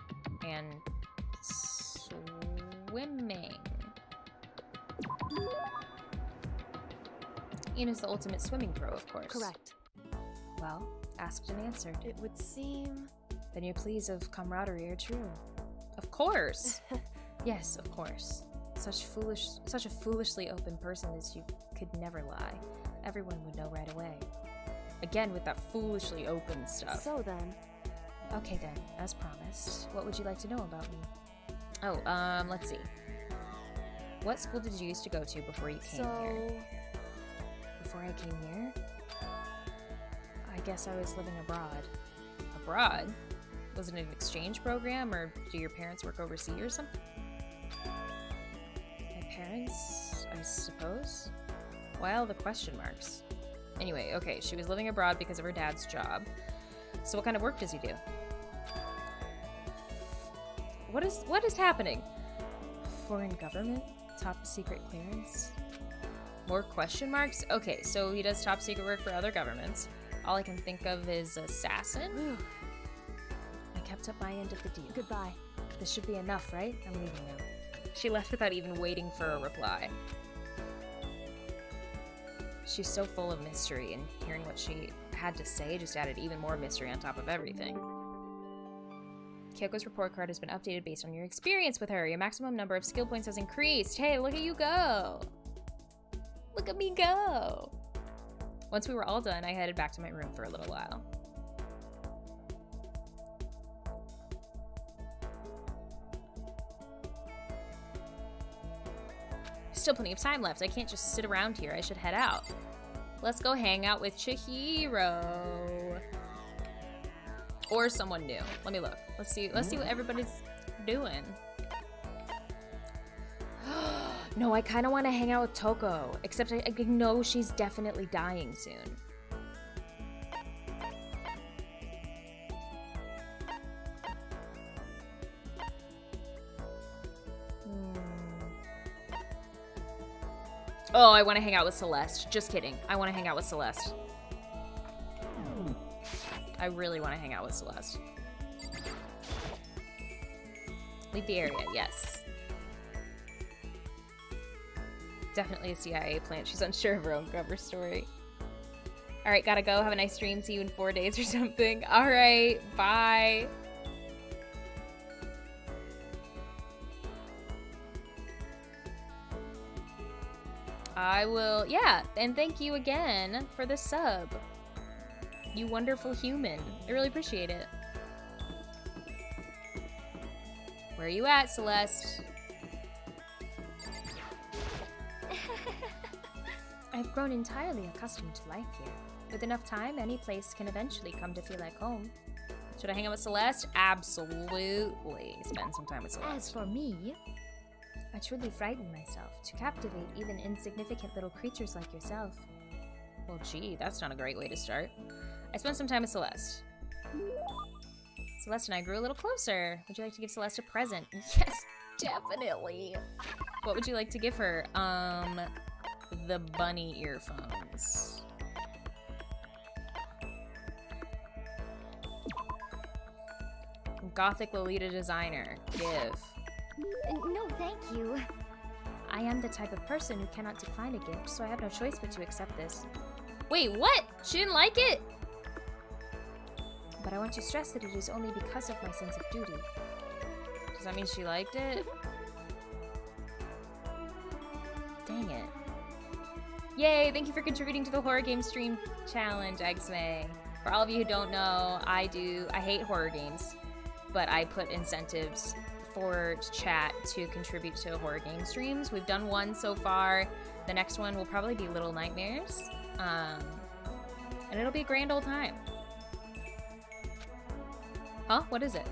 and swimming. Hina's the ultimate swimming pro, of course. Correct. Well, asked and answered. It would seem... Then your pleas of camaraderie are true. Of course! Yes, of course. Such a foolishly open person as you could never lie. Everyone would know right away. Again with that foolishly open stuff. So then... Okay then, as promised, what would you like to know about me? Oh, let's see. What school did you used to go to before you came here? Before I came here? I guess I was living abroad. Abroad? Was it an exchange program, or do your parents work overseas or something? My parents, I suppose? Well, the question marks. Anyway, okay, she was living abroad because of her dad's job. So what kind of work does he do? What is happening? Foreign government? Top secret clearance? More question marks? Okay, so he does top secret work for other governments. All I can think of is assassin? I kept up my end of the deal. Goodbye. This should be enough, right? I'm leaving now. She left without even waiting for a reply. She's so full of mystery, and hearing what she had to say just added even more mystery on top of everything. Kyoko's report card has been updated based on your experience with her. Your maximum number of skill points has increased. Hey, look at you go! Look at me go! Once we were all done, I headed back to my room for a little while. Still plenty of time left. I can't just sit around here. I should head out. Let's go hang out with Chihiro. Or someone new. Let me look. Let's see what everybody's doing. No, I kind of want to hang out with Toko. Except I know she's definitely dying soon. Oh, I want to hang out with Celeste. Just kidding. I want to hang out with Celeste. I really want to hang out with Celeste. Leave the area, yes. Definitely a CIA plant. She's unsure of her own cover story. Alright, gotta go. Have a nice stream. See you in 4 days or something. Alright, bye. I will, yeah, and thank you again for the sub. You wonderful human. I really appreciate it. Where are you at, Celeste? I've grown entirely accustomed to life here. With enough time, any place can eventually come to feel like home. Should I hang out with Celeste? Absolutely. Spend some time with Celeste. As for me, I truly frighten myself to captivate even insignificant little creatures like yourself. Well, gee, that's not a great way to start. I spent some time with Celeste. Celeste and I grew a little closer. Would you like to give Celeste a present? Yes, definitely. What would you like to give her? The bunny earphones. Gothic Lolita designer. Give. no thank you. I am the type of person who cannot decline a gift, so I have no choice but to accept this. Wait, what? She didn't like it? But I want to stress that it is only because of my sense of duty. Does that mean she liked it? Dang it. Yay, thank you for contributing to the horror game stream challenge, Exme. For all of you who don't know, I hate horror games, but I put incentives for chat to contribute to horror game streams. We've done one so far. The next one will probably be Little Nightmares. And it'll be a grand old time. Huh? What is it?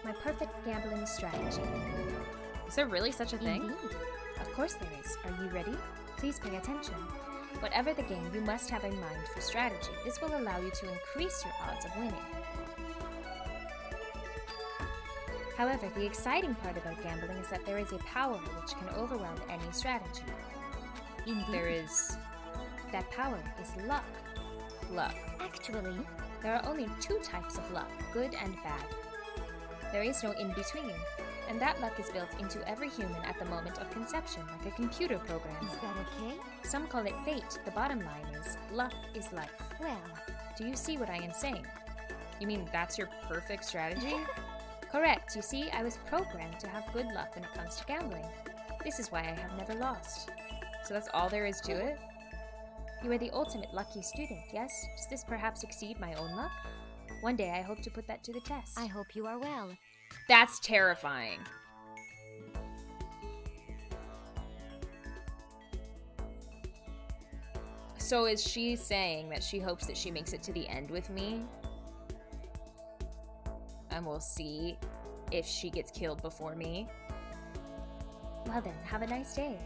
My perfect gambling strategy. Is there really such a thing? Indeed. Of course there is. Are you ready? Please pay attention. Whatever the game, you must have a mind for strategy. This will allow you to increase your odds of winning. However, the exciting part about gambling is that there is a power which can overwhelm any strategy. That power is luck. Luck. Actually, There are only two types of luck, good and bad. There is no in-between, and that luck is built into every human at the moment of conception, like a computer program. is that okay? Some call it fate. The bottom line is, luck is life. Well, Do you see what I am saying? You mean that's your perfect strategy? Correct. You see, I was programmed to have good luck when it comes to gambling. This is why I have never lost. So that's all there is to it? You are the ultimate lucky student, yes? Does this perhaps exceed my own luck? One day I hope to put that to the test. I hope you are well. That's terrifying. So is she saying that she hopes that she makes it to the end with me? And we'll see if she gets killed before me. Well then, have a nice day.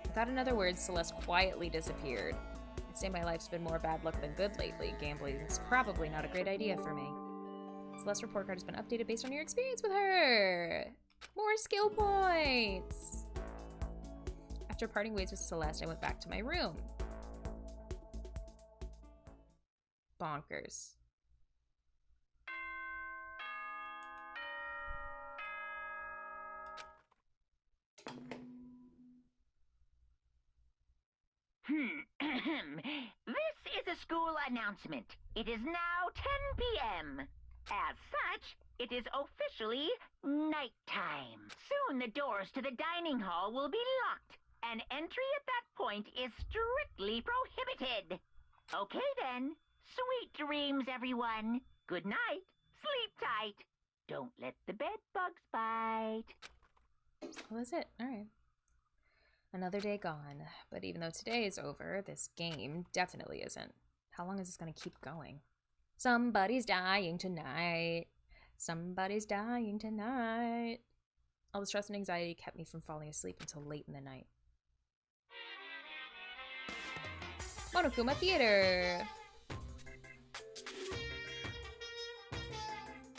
Without another word, Celeste quietly disappeared. I'd say my life's been more bad luck than good lately. Gambling is probably not a great idea for me. Celeste's report card has been updated based on your experience with her. More skill points. After parting ways with Celeste, I went back to my room. Bonkers. This is a school announcement. It is now 10 p.m. As such, it is officially nighttime. Soon the doors to the dining hall will be locked, and entry at that point is strictly prohibited. Okay then. Sweet dreams, everyone. Good night. Sleep tight. Don't let the bed bugs bite. Well, that's it. All right. Another day gone. But even though today is over, this game definitely isn't. How long is this going to keep going? Somebody's dying tonight. Somebody's dying tonight. All the stress and anxiety kept me from falling asleep until late in the night. Monokuma Theater.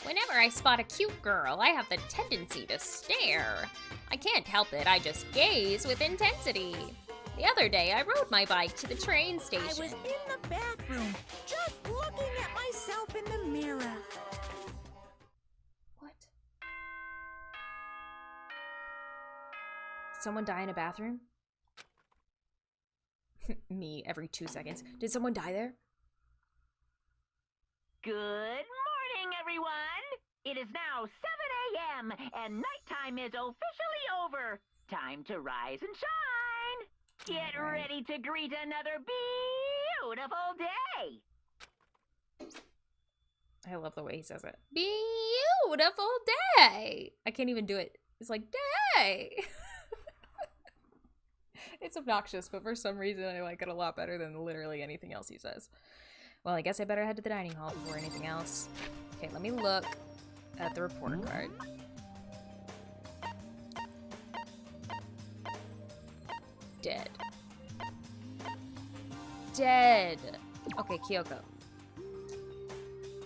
Whenever I spot a cute girl, I have the tendency to stare. I can't help it, I just gaze with intensity. The other day, I rode my bike to the train station. I was in the bathroom, just looking at myself in the mirror. What? Did someone die in a bathroom? Me, every 2 seconds. Did someone die there? Good morning, everyone. It is now 7 a.m. and nighttime is officially over. Time to rise and shine. Get ready to greet another beautiful day. I love the way he says it. Beautiful day. I can't even do it. It's like, day. It's obnoxious, but for some reason I like it a lot better than literally anything else he says. Well, I guess I better head to the dining hall before anything else. Okay, let me look at the report card. Dead. Dead. Okay, Kyoko.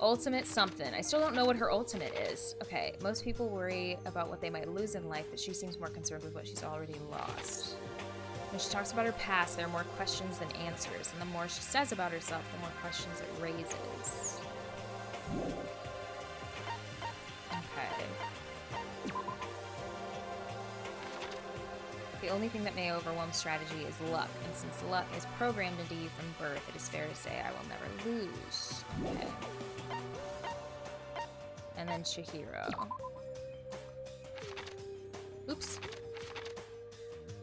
Ultimate something. I still don't know what her ultimate is. Okay, most people worry about what they might lose in life, but she seems more concerned with what she's already lost. When she talks about her past, there are more questions than answers, and the more she says about herself, the more questions it raises. Okay. The only thing that may overwhelm strategy is luck, and since luck is programmed into you from birth, it is fair to say I will never lose. Okay. And then Chihiro. Oops.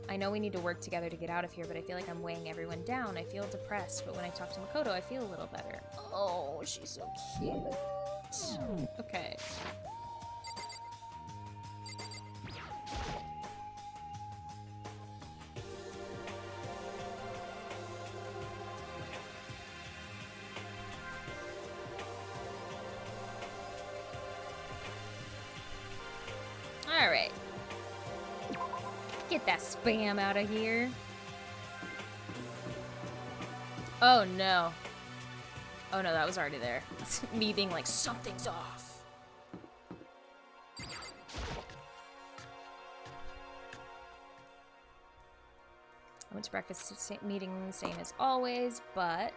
I know we need to work together to get out of here, but I feel like I'm weighing everyone down. I feel depressed, but when I talk to Makoto, I feel a little better. Oh, she's so cute. Okay. Alright. Get that spam out of here. Oh no. Oh no, that was already there. Me being like, something's off. I went to breakfast meeting, same as always, but...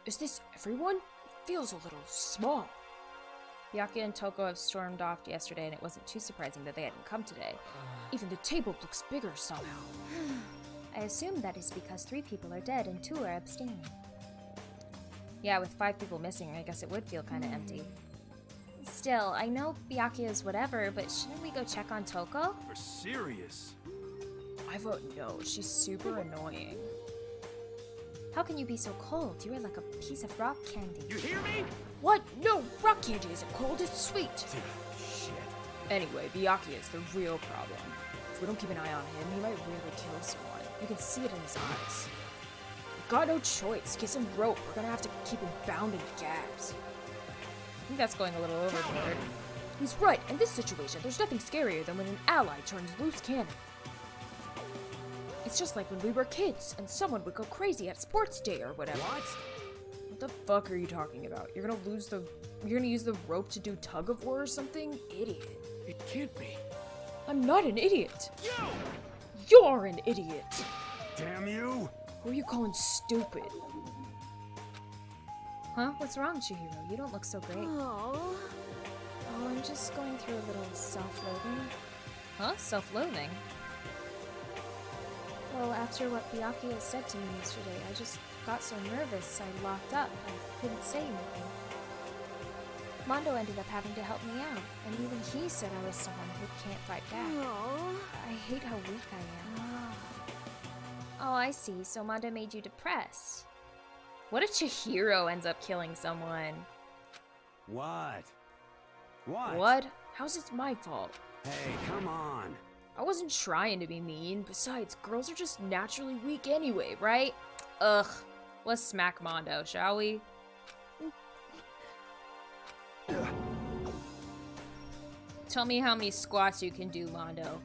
Is this everyone? It feels a little small. Byakuya and Toko have stormed off yesterday, and it wasn't too surprising that they hadn't come today. Even the table looks bigger somehow. I assume that is because 3 people are dead and 2 are abstaining. Yeah, with 5 people missing, I guess it would feel kind of empty. Still, I know Byakuya's whatever, but shouldn't we go check on Toko? You're serious? I vote no. She's super annoying. How can you be so cold? You are like a piece of rock candy. You hear me? What? No, rock candy isn't cold, it's sweet. Shit. Anyway, Byakuya is the real problem. If we don't keep an eye on him, he might really kill someone. You can see it in his eyes. We've got no choice. Get some rope. We're gonna have to keep him bound in gags. I think that's going a little overboard. He's right. In this situation, there's nothing scarier than when an ally turns loose cannon. It's just like when we were kids and someone would go crazy at sports day or whatever. What the fuck are you talking about? You're gonna use the rope to do tug of war or something? Idiot. It can't be. I'm not an idiot. You! You're an idiot. Damn you! Who are you calling stupid? Huh? What's wrong, Chihiro? You don't look so great. Oh. Oh, I'm just going through a little self-loathing. Huh? Self-loathing? Well, after what Byakuya said to me yesterday, I just got so nervous I locked up. I couldn't say anything. Mondo ended up having to help me out, and even he said I was someone who can't fight back. Oh. I hate how weak I am. Oh, I see. So Mondo made you depressed. What if Chihiro ends up killing someone? What? What? What? How's it my fault? Hey, come on. I wasn't trying to be mean. Besides, girls are just naturally weak anyway, right? Ugh. Let's smack Mondo, shall we? Tell me how many squats you can do, Mondo.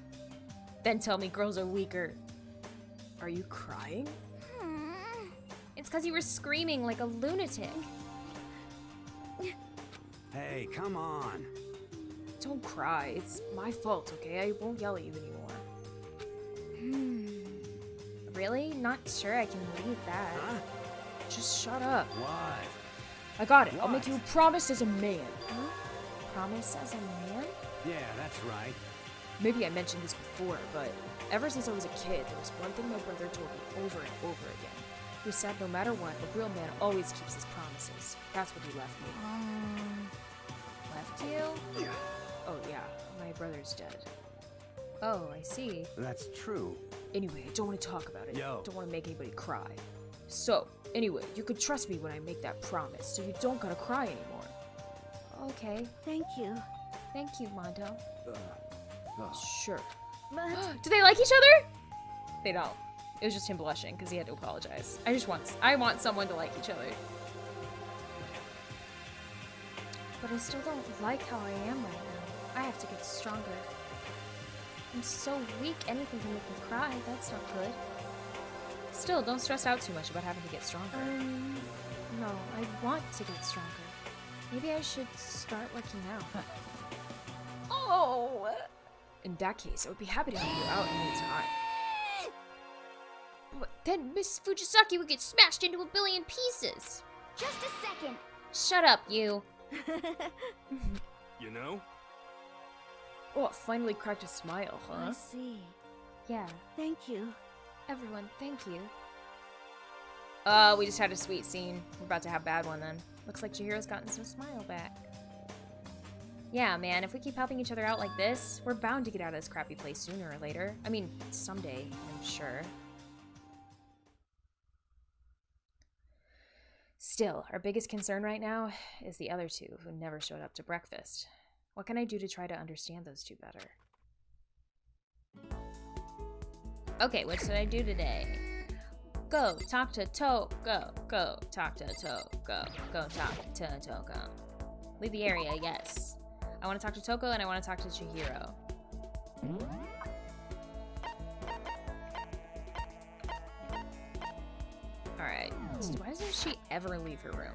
Then tell me girls are weaker. Are you crying? It's because you were screaming like a lunatic. Hey, come on. Don't cry. It's my fault, okay? I won't yell at you anymore. Really? Not sure I can believe that. Huh? Just shut up. What? I got it. I'll What? make you a promise as a man. Promise as a man? Yeah, that's right. Maybe I mentioned this before, but ever since I was a kid, there was one thing my brother told me over and over again. He said no matter what, a real man always keeps his promises. That's what he left me. Left you? Oh yeah, my brother's dead. Oh, I see. That's true. Anyway, I don't want to talk about it. Yo. Don't want to make anybody cry. So, anyway, you can trust me when I make that promise, so you don't gotta cry anymore. Okay. Thank you. Thank you, Mondo. Sure. Do they like each other? They don't. It was just him blushing because he had to apologize. I want someone to like each other. But I still don't like how I am right now. I have to get stronger. I'm so weak, anything can make me cry. That's not good. Still, don't stress out too much about having to get stronger. No, I want to get stronger. Maybe I should start working out. Oh! In that case, I would be happy to help you out anytime. But then Miss Fujisaki would get smashed into a billion pieces. Just a second. Shut up, you. You know? Oh, it finally cracked a smile, huh? I see. Yeah, Thank you. everyone, thank you. We just had a sweet scene. We're about to have a bad one then. Looks like Chihiro's gotten some smile back. Yeah, man, if we keep helping each other out like this, we're bound to get out of this crappy place sooner or later. I mean, someday, I'm sure. Still, our biggest concern right now is the other two who never showed up to breakfast. What can I do to try to understand those two better? Okay, what should I do today? Go talk to Go talk to Go talk to Toko. Leave the area, yes. I want to talk to Toko and I want to talk to Chihiro. Why doesn't she ever leave her room?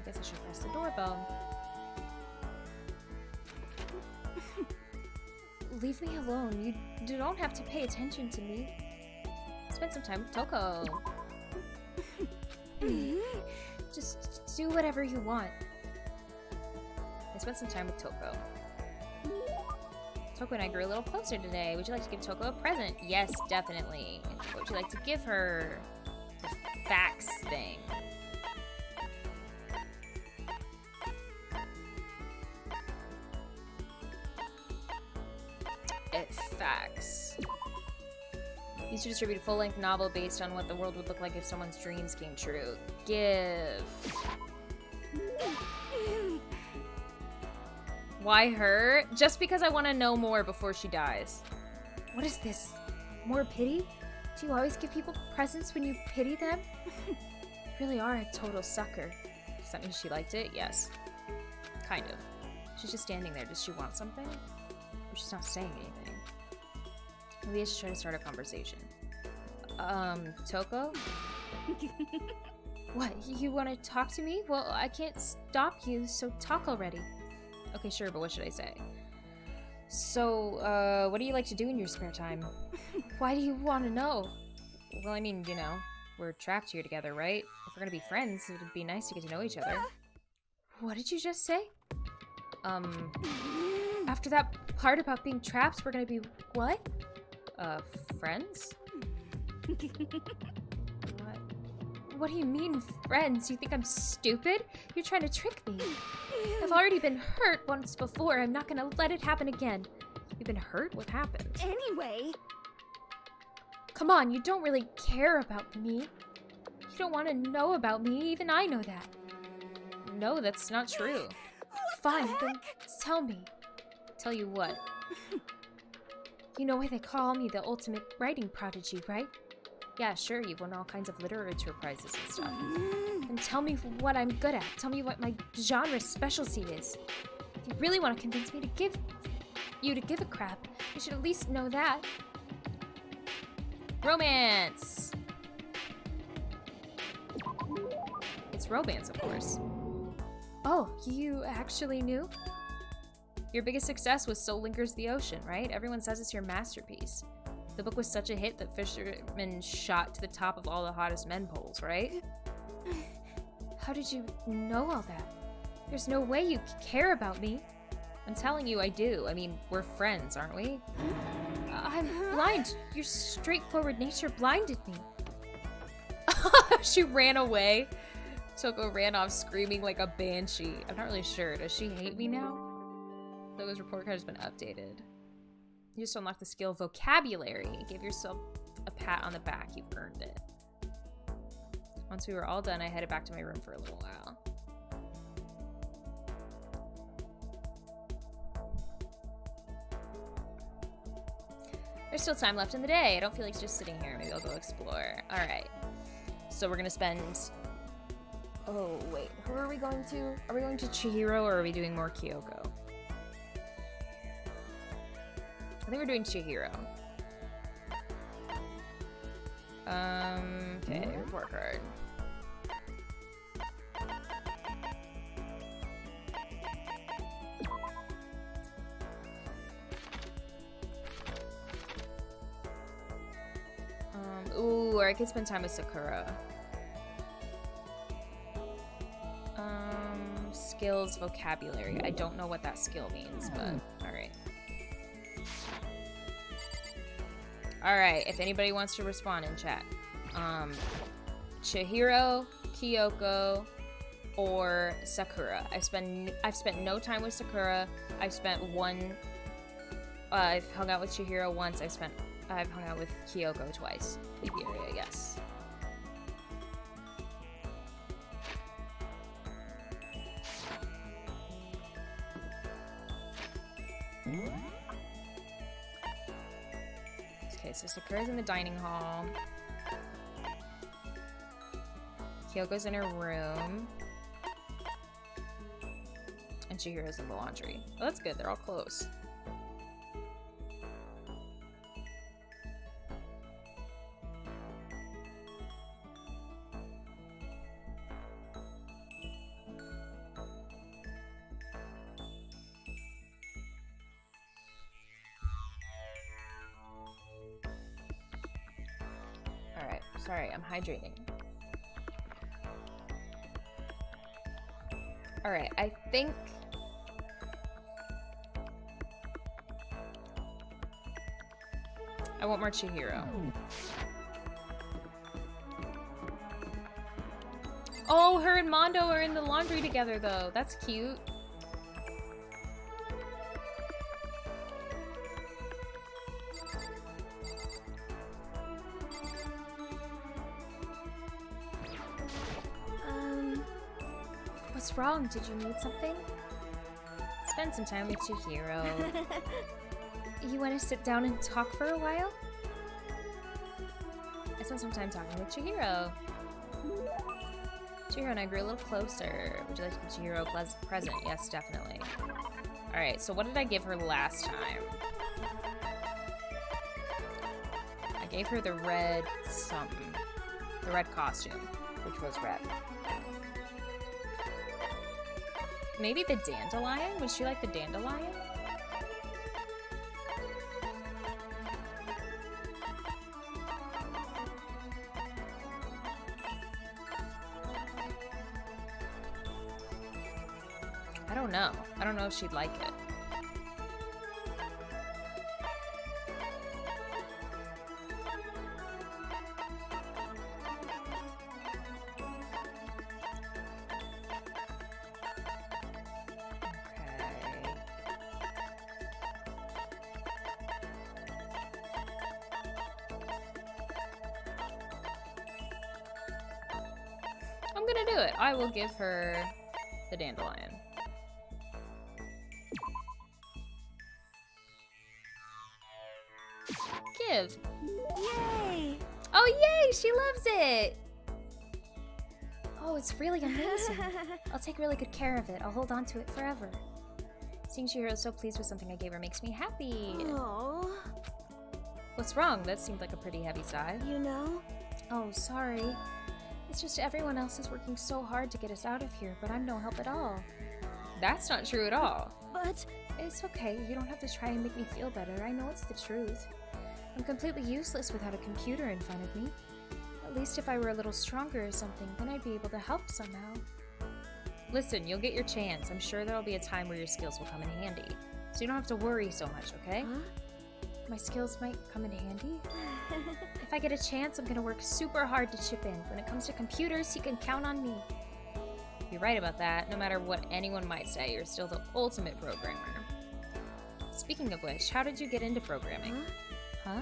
I guess I should press the doorbell. Leave me alone. You don't have to pay attention to me. Spend some time with Toko. Just do whatever you want. I spent some time with Toko. Toko and I grew a little closer today. Would you like to give Toko a present? Yes, definitely. What would you like to give her? The fax thing. Fax. Used to distribute a full-length novel based on what the world would look like if someone's dreams came true. Give. Why her? Just because I want to know more before she dies. What is this? More pity? Do you always give people presents when you pity them? You really are a total sucker. Does that mean she liked it? Yes. Kind of. She's just standing there. Does she want something? Or she's not saying anything. Maybe I should try to start a conversation. Toko? What, you want to talk to me? Well, I can't stop you, so talk already. Okay, sure, but what should I say? So, what do you like to do in your spare time? Why do you want to know? Well, I mean, you know, we're trapped here together, right? If we're gonna be friends, it would be nice to get to know each other. What did you just say? After that part about being trapped, we're gonna be what? Friends? What do you mean, friends? You think I'm stupid? You're trying to trick me. I've already been hurt once before. I'm not gonna let it happen again. You've been hurt? What happened? Anyway. Come on, you don't really care about me. You don't want to know about me. Even I know that. No, that's not true. Fine, then tell me. Tell you what? You know why they call me the ultimate writing prodigy, right? Yeah, sure, you've won all kinds of literature prizes and stuff. Then tell me what I'm good at. Tell me what my genre specialty is. If you really want to convince me to give a crap, you should at least know that. Romance! It's romance, of course. Oh, you actually knew? Your biggest success was So Lingers the Ocean, right? Everyone says it's your masterpiece. The book was such a hit that fishermen shot to the top of all the hottest men polls, right? How did you know all that? There's no way you care about me. I'm telling you I do. I mean, we're friends, aren't we? I'm blind. Your straightforward nature blinded me. She ran away. Toko ran off screaming like a banshee. I'm not really sure. Does she hate me now? Toko's report card has been updated. You just unlocked the skill vocabulary. Give yourself a pat on the back. You've earned it. Once we were all done, I headed back to my room for a little while. There's still time left in the day. I don't feel like just sitting here. Maybe I'll go explore. All right. So we're gonna spend... Oh, wait. Who are we going to? Are we going to Chihiro or are we doing more Kyoko? I think we're doing Chihiro. Okay, report card. Ooh, or I could spend time with Sakura. Skills, vocabulary. I don't know what that skill means, but alright. Alright, if anybody wants to respond in chat. Chihiro, Kyoko, or Sakura. I've spent no time with Sakura. I've hung out with Chihiro once. I've hung out with Kyoko twice. Area, yes. Okay, so Sakura's in the dining hall. Kyoko's in her room. And Chihiro's in the laundry. Oh, that's good. They're all close. Sorry, I'm hydrating. Alright, I think... I want more Chihiro. Oh, her and Mondo are in the laundry together, though. That's cute. What's wrong? Did you need something? Spend some time with Chihiro. You want to sit down and talk for a while? I spent some time talking with Chihiro. Chihiro and I grew a little closer. Would you like to give Chihiro a present? Yes, definitely. Alright, so what did I give her last time? I gave her the red something. The red costume, which was red. Maybe the dandelion? Would she like the dandelion? I don't know. I don't know if she'd like it. I'm gonna do it. I will give her the dandelion. Give. Yay! Oh, yay! She loves it! Oh, it's really amazing. I'll take really good care of it. I'll hold on to it forever. Seeing Chihiro so pleased with something I gave her makes me happy. Oh, What's wrong? That seemed like a pretty heavy sigh. you know? Oh, sorry. It's just everyone else is working so hard to get us out of here, but I'm no help at all. That's not true at all. But It's okay. You don't have to try and make me feel better. I know it's the truth. I'm completely useless without a computer in front of me. At least if I were a little stronger or something, then I'd be able to help somehow. Listen, you'll get your chance. I'm sure there'll be a time where your skills will come in handy. So you don't have to worry so much, okay? Huh? My skills might come in handy. If I get a chance, I'm gonna work super hard to chip in. When it comes to computers, you can count on me. You're right about that. No matter what anyone might say, you're still the ultimate programmer. Speaking of which, how did you get into programming? Huh?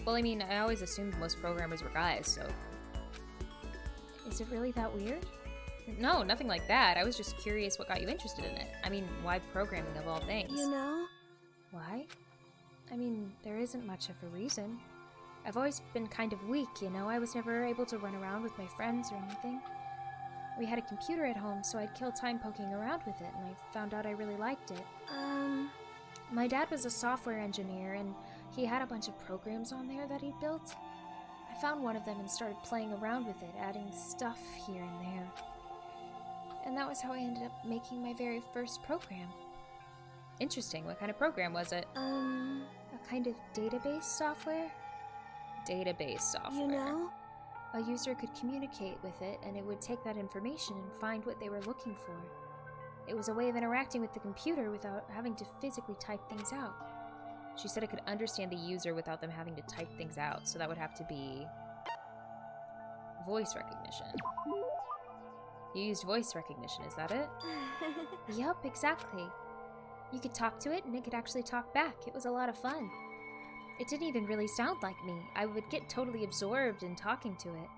Well, I mean, I always assumed most programmers were guys, so... Is it really that weird? No, nothing like that. I was just curious what got you interested in it. I mean, why programming of all things? you know? Why? I mean, there isn't much of a reason. I've always been kind of weak, you know? I was never able to run around with my friends or anything. We had a computer at home, so I'd kill time poking around with it, and I found out I really liked it. My dad was a software engineer, and he had a bunch of programs on there that he'd built. I found one of them and started playing around with it, adding stuff here and there. And that was how I ended up making my very first program. Interesting. What kind of program was it? A kind of database software? Database software. You know? A user could communicate with it, and it would take that information and find what they were looking for. It was a way of interacting with the computer without having to physically type things out. She said it could understand the user without them having to type things out, so that would have to be... voice recognition. You used voice recognition, is that it? Yup, exactly. You could talk to it, and it could actually talk back. It was a lot of fun. It didn't even really sound like me. I would get totally absorbed in talking to it.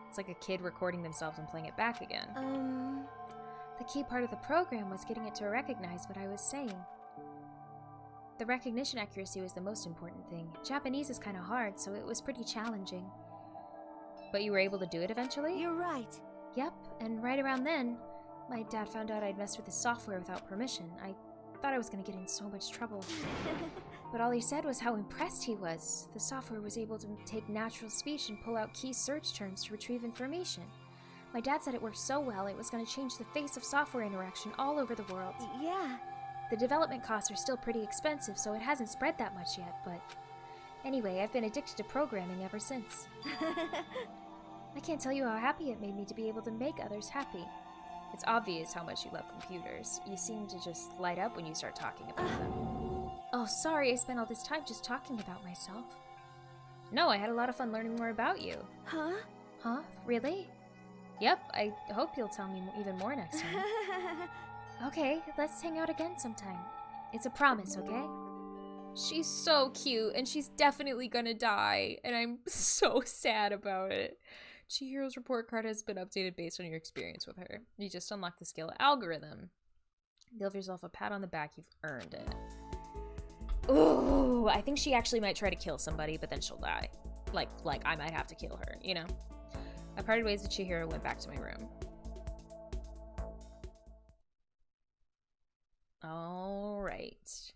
It's like a kid recording themselves and playing it back again. The key part of the program was getting it to recognize what I was saying. The recognition accuracy was the most important thing. Japanese is kind of hard, so it was pretty challenging. But you were able to do it eventually? You're right. Yep, and right around then, my dad found out I'd messed with his software without permission. I thought I was going to get in so much trouble. But all he said was how impressed he was. The software was able to take natural speech and pull out key search terms to retrieve information. My dad said it worked so well it was going to change the face of software interaction all over the world. Yeah. The development costs are still pretty expensive, so it hasn't spread that much yet, but Anyway, I've been addicted to programming ever since. I can't tell you how happy it made me to be able to make others happy. It's obvious how much you love computers. You seem to just light up when you start talking about them. Oh, sorry, I spent all this time just talking about myself. No, I had a lot of fun learning more about you. Huh? Huh? Really? Yep, I hope you'll tell me even more next time. Okay, let's hang out again sometime. It's a promise, okay? She's so cute, and she's definitely gonna die, and I'm so sad about it. Chihiro's report card has been updated based on your experience with her. You just unlocked the skill algorithm. Give yourself a pat on the back, you've earned it. Ooh, I think she actually might try to kill somebody, but then she'll die. Like I might have to kill her, you know? I parted ways with Chihiro and went back to my room. Alright.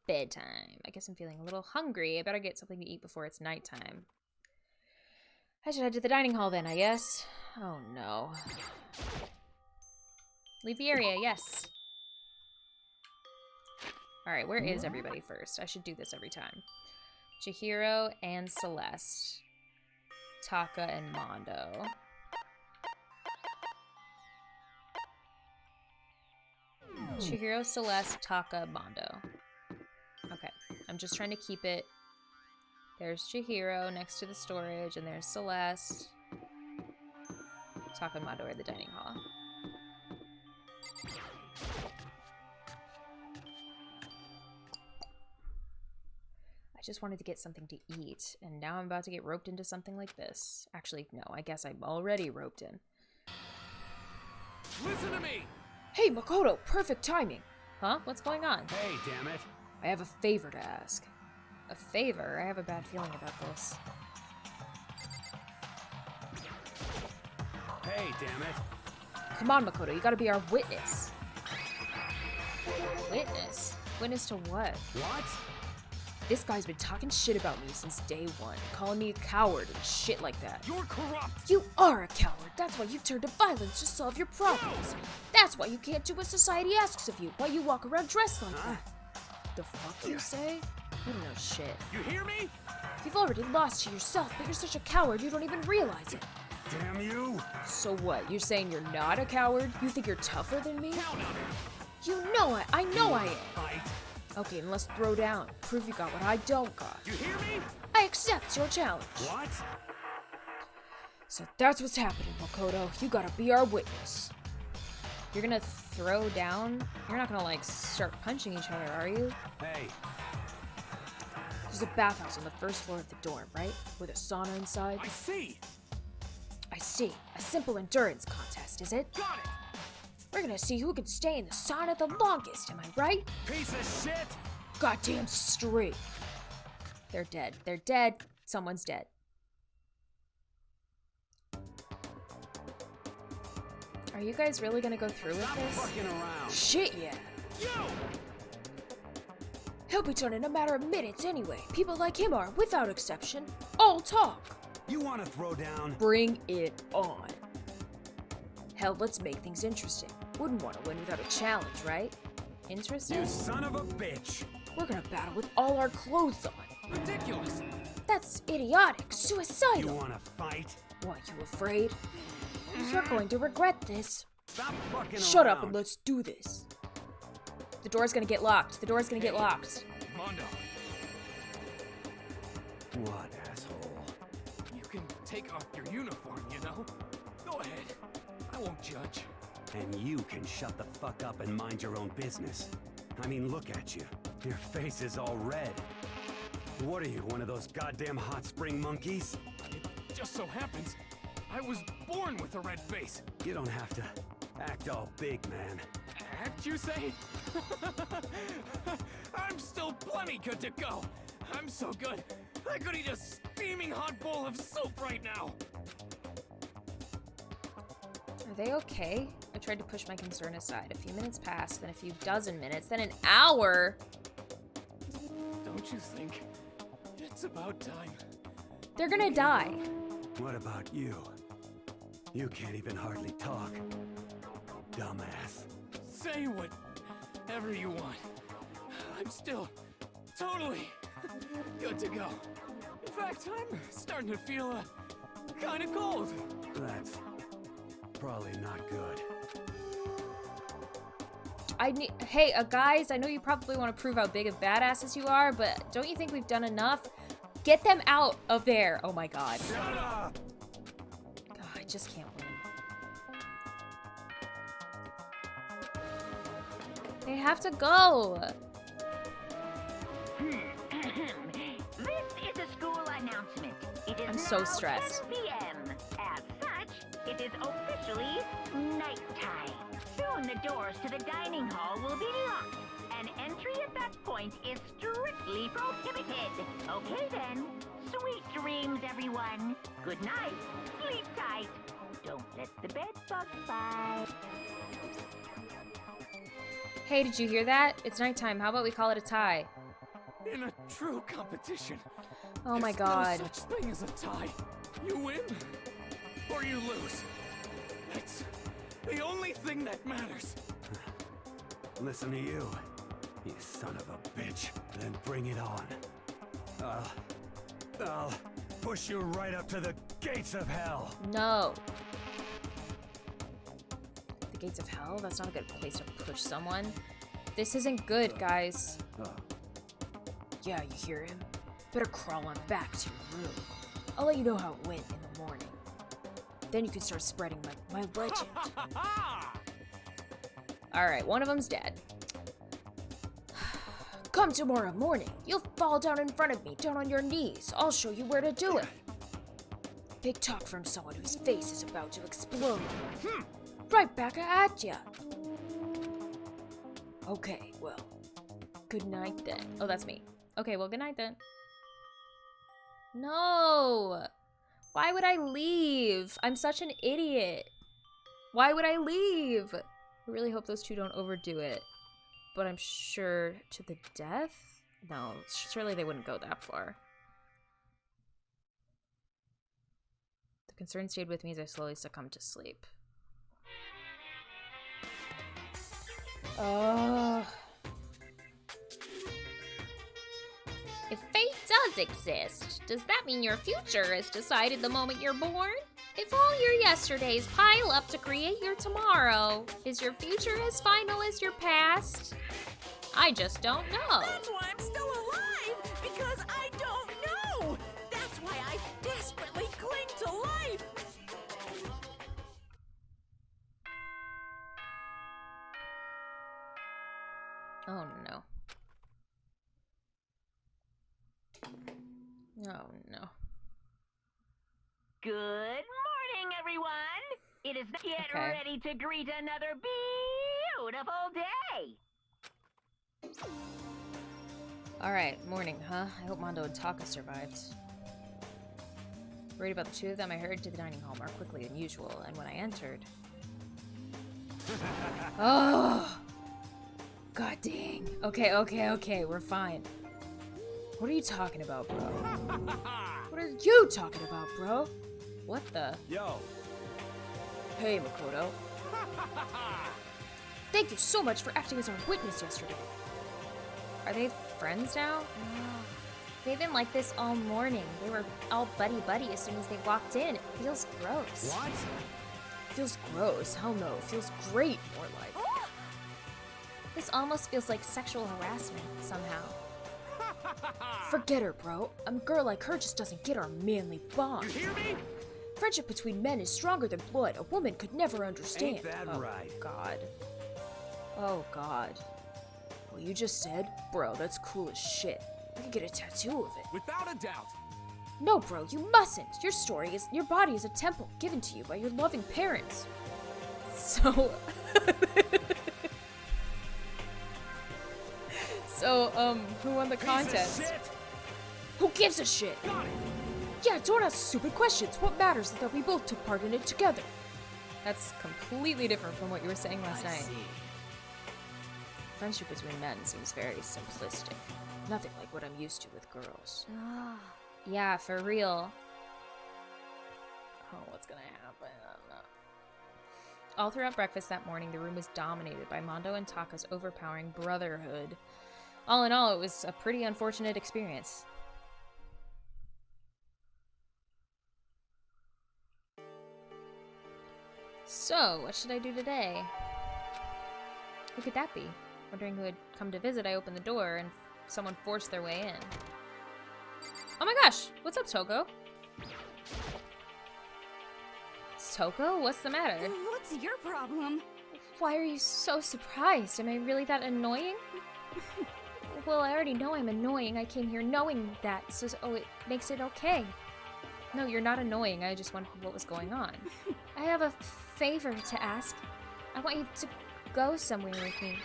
Bedtime. I guess I'm feeling a little hungry. I better get something to eat before it's nighttime. I should head to the dining hall then, I guess. Oh no. Leave the area, yes. Alright, where is everybody first? I should do this every time. Chihiro and Celeste. Taka and Mondo. Chihiro, Celeste, Taka, Mondo. Okay, I'm just trying to keep it. There's Chihiro next to the storage, and there's Celeste. Taka and Mondo are at the dining hall. I just wanted to get something to eat, and now I'm about to get roped into something like this. Actually, no, I guess I'm already roped in. Listen to me! Hey, Makoto, perfect timing! Huh? What's going on? Hey, damn it. I have a favor to ask. A favor? I have a bad feeling about this. Hey, damn it. Come on, Makoto, you gotta be our witness. Witness? Witness to what? What? This guy's been talking shit about me since day one, calling me a coward and shit like that. You're corrupt! You are a coward! That's why you've turned to violence to solve your problems! That's why you can't do what society asks of you, why you walk around dressed like that! The fuck you say? You don't know shit. You hear me? You've already lost to yourself, but you're such a coward you don't even realize it. Damn you! So what? You're saying you're not a coward? You think you're tougher than me? Count on it! You know I know I am! Fight! Okay, then let's throw down. Prove you got what I don't got. You hear me? I accept your challenge. What? So that's what's happening, Makoto. You gotta be our witness. You're gonna throw down? You're not gonna, like, start punching each other, are you? Hey. There's a bathhouse on the first floor of the dorm, right? With a sauna inside? I see! I see. A simple endurance contest, is it? Got it! We're gonna see who can stay in the sauna the longest, am I right? Piece of shit! Goddamn straight. They're dead. They're dead. Someone's dead. Are you guys really gonna go through with Stop this? fucking around. Shit, yeah. You! He'll be done in a matter of minutes anyway. People like him are, without exception, all talk. You want to throw down? Bring it on. Hell, let's make things interesting. Wouldn't want to win without a challenge, right? Interesting? You son of a bitch! We're gonna battle with all our clothes on. Ridiculous! That's idiotic, suicidal. You want to fight? What, you afraid? You're going to regret this. Stop fucking Shut around. up and let's do this. The door's gonna get locked. The door's gonna get locked. Mondo, What, asshole? you can take off your uniform, you know? Go ahead. I won't judge. And you can shut the fuck up and mind your own business. I mean, look at you. Your face is all red. What are you, one of those goddamn hot spring monkeys? It just so happens I was born with a red face. You don't have to act all big, man. Act, you say? I'm still plenty good to go. I'm so good, I could eat a steaming hot bowl of soup right now. Are they okay? I tried to push my concern aside. A few minutes passed, then a few dozen minutes, then an hour. Don't you think it's about time? They're gonna die. What about you? You can't even hardly talk. Dumbass. Say whatever you want. I'm still totally Good to go. In fact, I'm starting to feel kind of cold. That's probably not good. Hey, guys, I know you probably want to prove how big of badasses you are, but don't you think we've done enough? Get them out of there. Oh my god. Shut up! God, I just can't win. They have to go. This is a school announcement. It is I'm so now stressed. 10 p.m. As such, it is officially nighttime. Soon the doors to the dining hall will be locked, and entry at that point is strictly prohibited. Okay then. Sweet dreams, everyone. Good night. Sleep tight. Don't let the bed bugs bite. Hey, did you hear that? It's nighttime. How about we call it a tie? In a true competition, Oh my there's god. no such thing as a tie. You win or you lose. That's the only thing that matters. Listen to you, you son of a bitch. Then bring it on. I'll push you right up to the gates of hell. No. The gates of hell? That's not a good place to push someone. This isn't good, guys. Yeah, you hear him? Better crawl on back to your room. I'll let you know how it went in the morning. Then you can start spreading my legend. Alright, one of them's dead. Come tomorrow morning. You'll fall down in front of me, down on your knees. I'll show you where to do it. Big talk from someone whose face is about to explode. Right back at ya. Okay, well, Good night then. Oh, that's me. Okay, well, good night then. No! Why would I leave? I'm such an idiot. Why would I leave? I really hope those two don't overdo it. But I'm sure to the death? No, surely they wouldn't go that far. The concern stayed with me as I slowly succumbed to sleep. Ugh. If fate does exist, does that mean your future is decided the moment you're born? If all your yesterdays pile up to create your tomorrow, is your future as final as your past? I just don't know. That's why I'm still alive, because I don't know. That's why I desperately cling to life. Oh no. Oh no. Good morning, everyone. It is get Okay. ready to greet another beautiful day. Alright, morning, huh? I hope Mondo and Taka survived. Worried about the two of them, I hurried to the dining hall more quickly than usual, and when I entered... Oh! God dang. Okay, we're fine. What are you talking about, bro? What are you talking about, bro? What the? Yo, hey, Makoto. Thank you so much for acting as our witness yesterday. Are they friends now? They've been like this all morning. They were all buddy-buddy as soon as they walked in. It feels gross. what? Feels gross. Hell no. Feels great, more like. This almost feels like sexual harassment somehow. Forget her, bro. A girl like her just doesn't get our manly bond. You hear me? Friendship between men is stronger than blood. A woman could never understand. Ain't that Oh, right? God. Oh, God. Well, you just said, bro, that's cool as shit. You could get a tattoo of it. Without a doubt. No, bro, you mustn't. Your body is a temple given to you by your loving parents. So... who won the Piece of contest? shit! Who gives a shit? Got it. Yeah, don't ask stupid questions. What matters is that we both took part in it together. That's completely different from what you were saying last I night. see. Friendship between men seems very simplistic. Nothing like what I'm used to with girls. Yeah, for real. Oh, what's gonna happen? I don't know. All throughout breakfast that morning, the room was dominated by Mondo and Taka's overpowering brotherhood. All in all, it was a pretty unfortunate experience. So, what should I do today? Who could that be? Wondering who had come to visit, I opened the door and someone forced their way in. Oh my gosh! What's up, Toko? Toko? What's the matter? What's your problem? Why are you so surprised? Am I really that annoying? Well, I already know I'm annoying. I came here knowing that, so it makes it okay. No, you're not annoying. I just wondered what was going on. I have a favor to ask. I want you to go somewhere with me.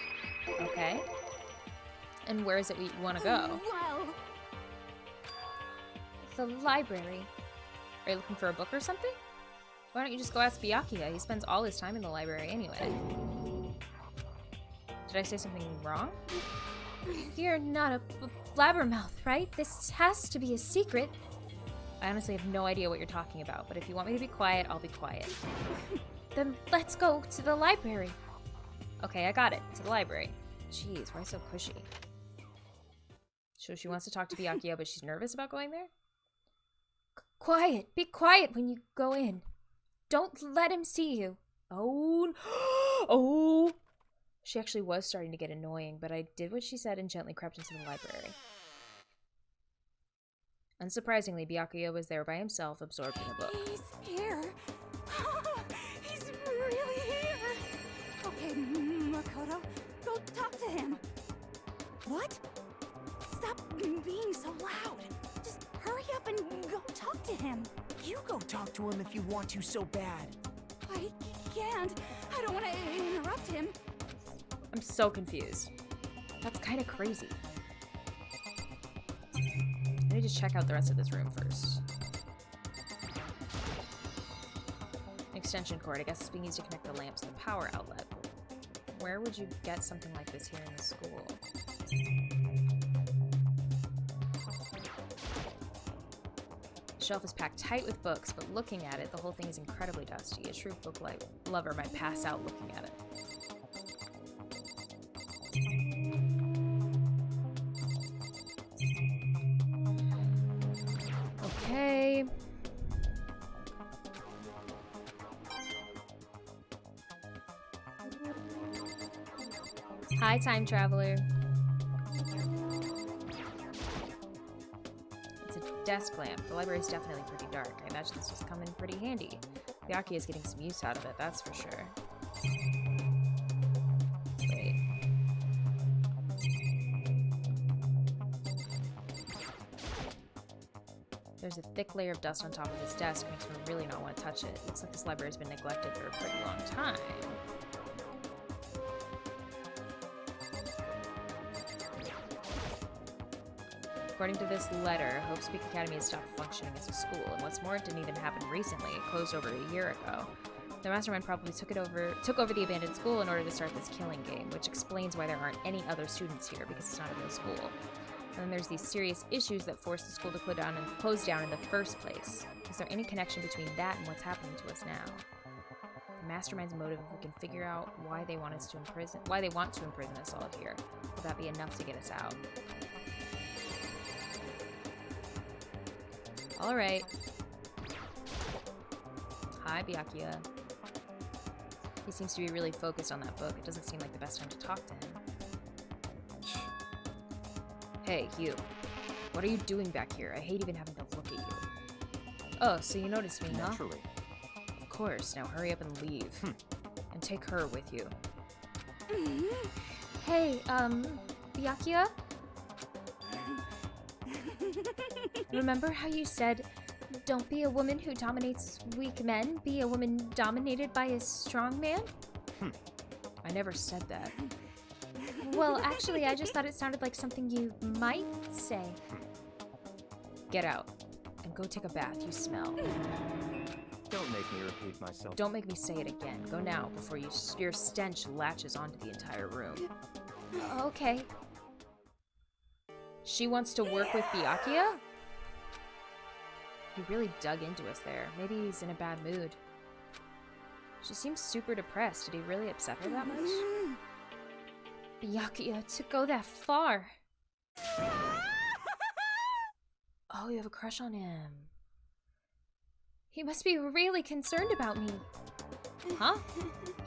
Okay. And where is it we want to go? Well, The library. Are you looking for a book or something? Why don't you just go ask Byakuya? He spends all his time in the library anyway. Did I say something wrong? you're not a blabbermouth, right? This has to be a secret. I honestly have no idea what you're talking about, but if you want me to be quiet, I'll be quiet. Then let's go to the library. Okay, I got it. To the library. Jeez, why so pushy? So she wants to talk to Byakuya, but she's nervous about going there? Quiet. Be quiet when you go in. Don't let him see you. Oh, oh. She actually was starting to get annoying, but I did what she said and gently crept into the library. Unsurprisingly, Byakuya was there by himself, absorbed in a book. He's here. He's really here. Okay, Makoto, go talk to him. What? Stop being so loud. Just hurry up and go talk to him. You go talk to him if you want to so bad. I can't. I don't want to interrupt him. I'm so confused. That's kind of crazy. I need to check out the rest of this room first. An extension cord. I guess it's being used to connect the lamps to the power outlet. Where would you get something like this here in the school? The shelf is packed tight with books, but looking at it, the whole thing is incredibly dusty. A true book lover might pass out looking at it. Okay. Hi, time traveler. It's a desk lamp. The library is definitely pretty dark. I imagine this was coming pretty handy. Byakuya is getting some use out of it, that's for sure. Wait. There's a thick layer of dust on top of his desk, makes me really not want to touch it. Looks like this library's been neglected for a pretty long time. According to this letter, Hope Speak Academy has stopped functioning as a school, and what's more, it didn't even happen recently. It closed over a year ago. The mastermind probably took over the abandoned school in order to start this killing game, which explains why there aren't any other students here, because it's not a real school. And then there's these serious issues that forced the school to close down in the first place. Is there any connection between that and what's happening to us now? The mastermind's motive, if we can figure out why they want to imprison us all here, will that be enough to get us out? Alright. Hi, Byakuya. He seems to be really focused on that book. It doesn't seem like the best time to talk to him. Hey, you. What are you doing back here? I hate even having to look at you. Oh, so you noticed me, huh? Naturally. Of course. Now hurry up and leave. And take her with you. Hey, Byakuya? Remember how you said, don't be a woman who dominates weak men, be a woman dominated by a strong man? I never said that. Well, actually, I just thought it sounded like something you might say. Get out. And go take a bath. You smell. Don't make me repeat myself. Don't make me say it again. Go now, before your stench latches onto the entire room. Okay. She wants to work with Byakuya? He really dug into us there. Maybe he's in a bad mood. She seems super depressed. Did he really upset her that much? Byakuya, to go that far. Oh, you have a crush on him. He must be really concerned about me. Huh?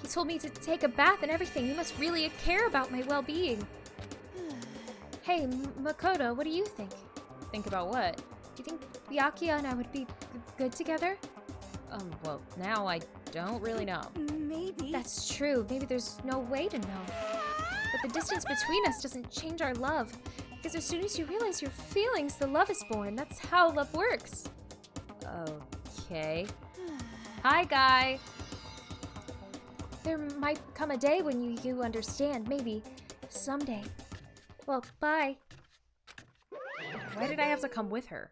He told me to take a bath and everything. He must really care about my well-being. Hey, Makoto, what do you think? Think about what? Do you think Byakuya and I would be good together? Well, now I don't really know. Maybe. That's true. Maybe there's no way to know. But the distance between us doesn't change our love. Because as soon as you realize your feelings, the love is born. That's how love works. Okay. Hi, guy. There might come a day when you understand. Maybe. Someday. Well, bye. Why did I have to come with her?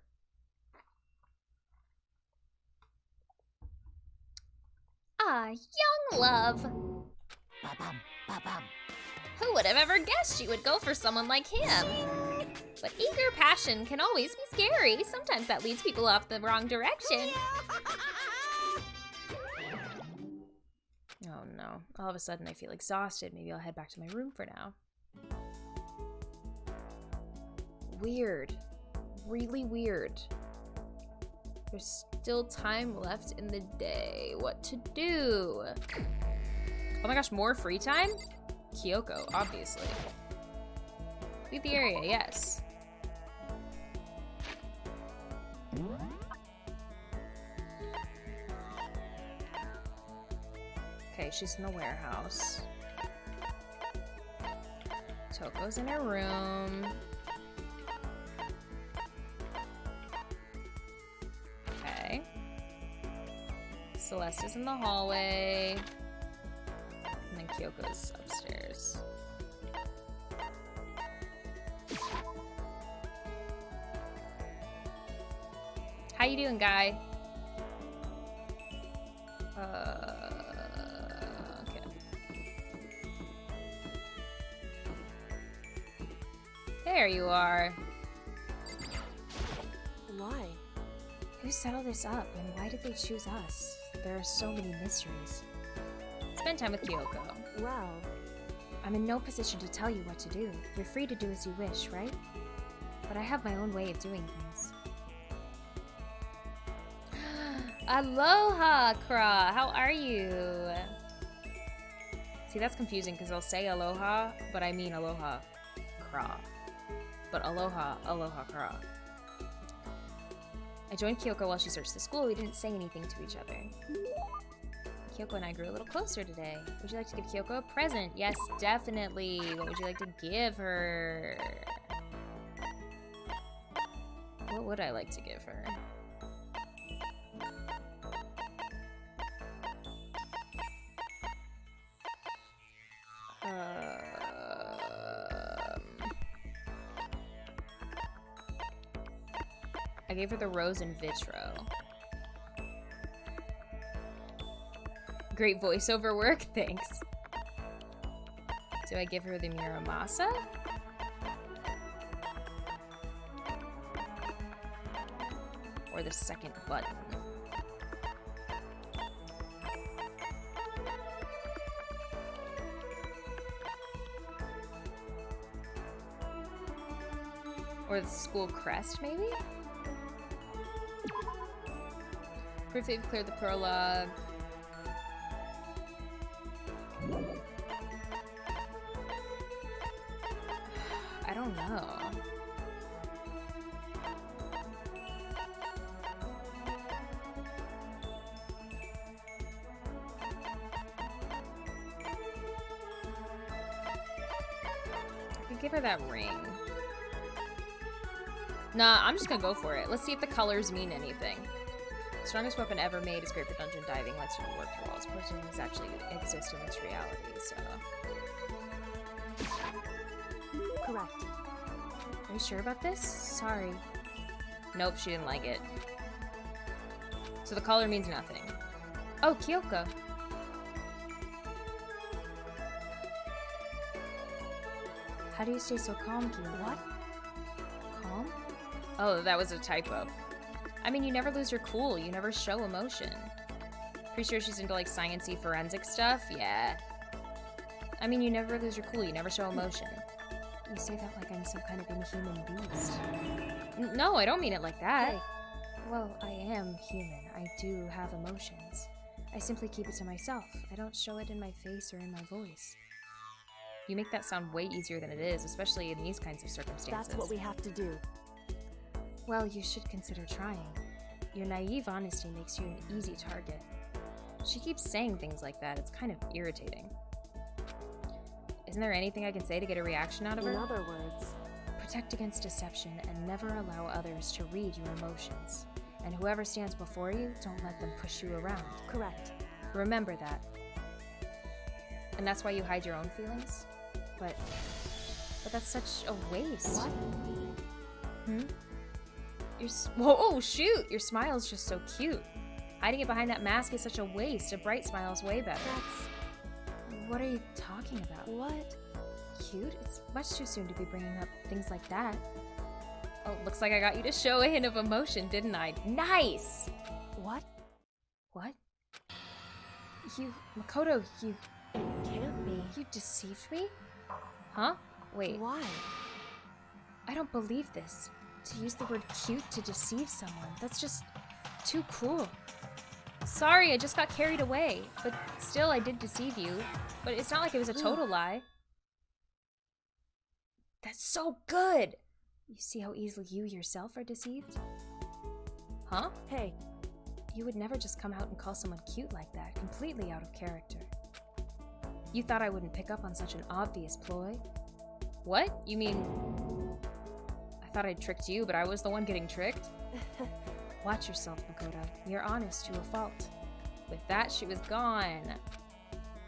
Ah, young love. Ba-bum, ba-bum. Who would have ever guessed you would go for someone like him? But eager passion can always be scary. Sometimes that leads people off the wrong direction. Oh no. All of a sudden I feel exhausted. Maybe I'll head back to my room for now. Weird. Really weird. There's still time left in the day. What to do? Oh my gosh, more free time? Kyoko, obviously. Leave the area, yes. Okay, she's in the warehouse. Toko's in her room. Okay. Celeste is in the hallway. And then Kyoko's upstairs. How you doing, guy? Okay. There you are. Why? Who set all this up, and why did they choose us? There are so many mysteries. Spend time with Kyoko. Well, I'm in no position to tell you what to do. You're free to do as you wish, right? But I have my own way of doing things. Aloha, Kra! How are you? See, that's confusing because I'll say aloha, but I mean aloha, Kra. But aloha, aloha, Kra. I joined Kyoko while she searched the school. We didn't say anything to each other. Kyoko and I grew a little closer today. Would you like to give Kyoko a present? Yes, definitely. What would you like to give her? What would I like to give her? I gave her the rose in vitro. Great voiceover work, thanks. Do I give her the Muramasa? Or the second button? Or the school crest, maybe? Proof they've cleared the prologue. I don't know. I could give her that ring. Nah, I'm just gonna go for it. Let's see if the colors mean anything. Strongest weapon ever made is great for dungeon diving, lets you work through walls. Poisons actually exist in this reality, so... correct. Are you sure about this? Sorry. Nope, she didn't like it. So the color means nothing. Oh, Kyoko. How do you stay so calm, Kyoko? What? Calm? Oh, that was a typo. I mean, you never lose your cool. You never show emotion. Pretty sure she's into, like, science-y forensic stuff? Yeah. I mean, you never lose your cool. You never show emotion. You say that like I'm some kind of inhuman beast. No, I don't mean it like that. Hey. Well, I am human. I do have emotions. I simply keep it to myself. I don't show it in my face or in my voice. You make that sound way easier than it is, especially in these kinds of circumstances. That's what we have to do. Well, you should consider trying. Your naive honesty makes you an easy target. She keeps saying things like that. It's kind of irritating. Isn't there anything I can say to get a reaction out of her? In other words, protect against deception and never allow others to read your emotions. And whoever stands before you, don't let them push you around. correct. Remember that. And that's why you hide your own feelings? But that's such a waste. What? Whoa, oh shoot! Your smile is just so cute. Hiding it behind that mask is such a waste. A bright smile is way better. What are you talking about? What? Cute? It's much too soon to be bringing up things like that. Oh, looks like I got you to show a hint of emotion, didn't I? Nice! What? What? Makoto, you Can't be. You deceived me? Huh? Wait. Why? I don't believe this. To use the word cute to deceive someone, that's just too cruel. Sorry, I just got carried away. But still, I did deceive you. But it's not like it was a total lie. That's so good! You see how easily you yourself are deceived? Huh? Hey, You would never just come out and call someone cute like that, completely out of character. You thought I wouldn't pick up on such an obvious ploy? What? You mean... I thought I'd tricked you, but I was the one getting tricked? Watch yourself, Makoto. You're honest to a fault. With that, she was gone.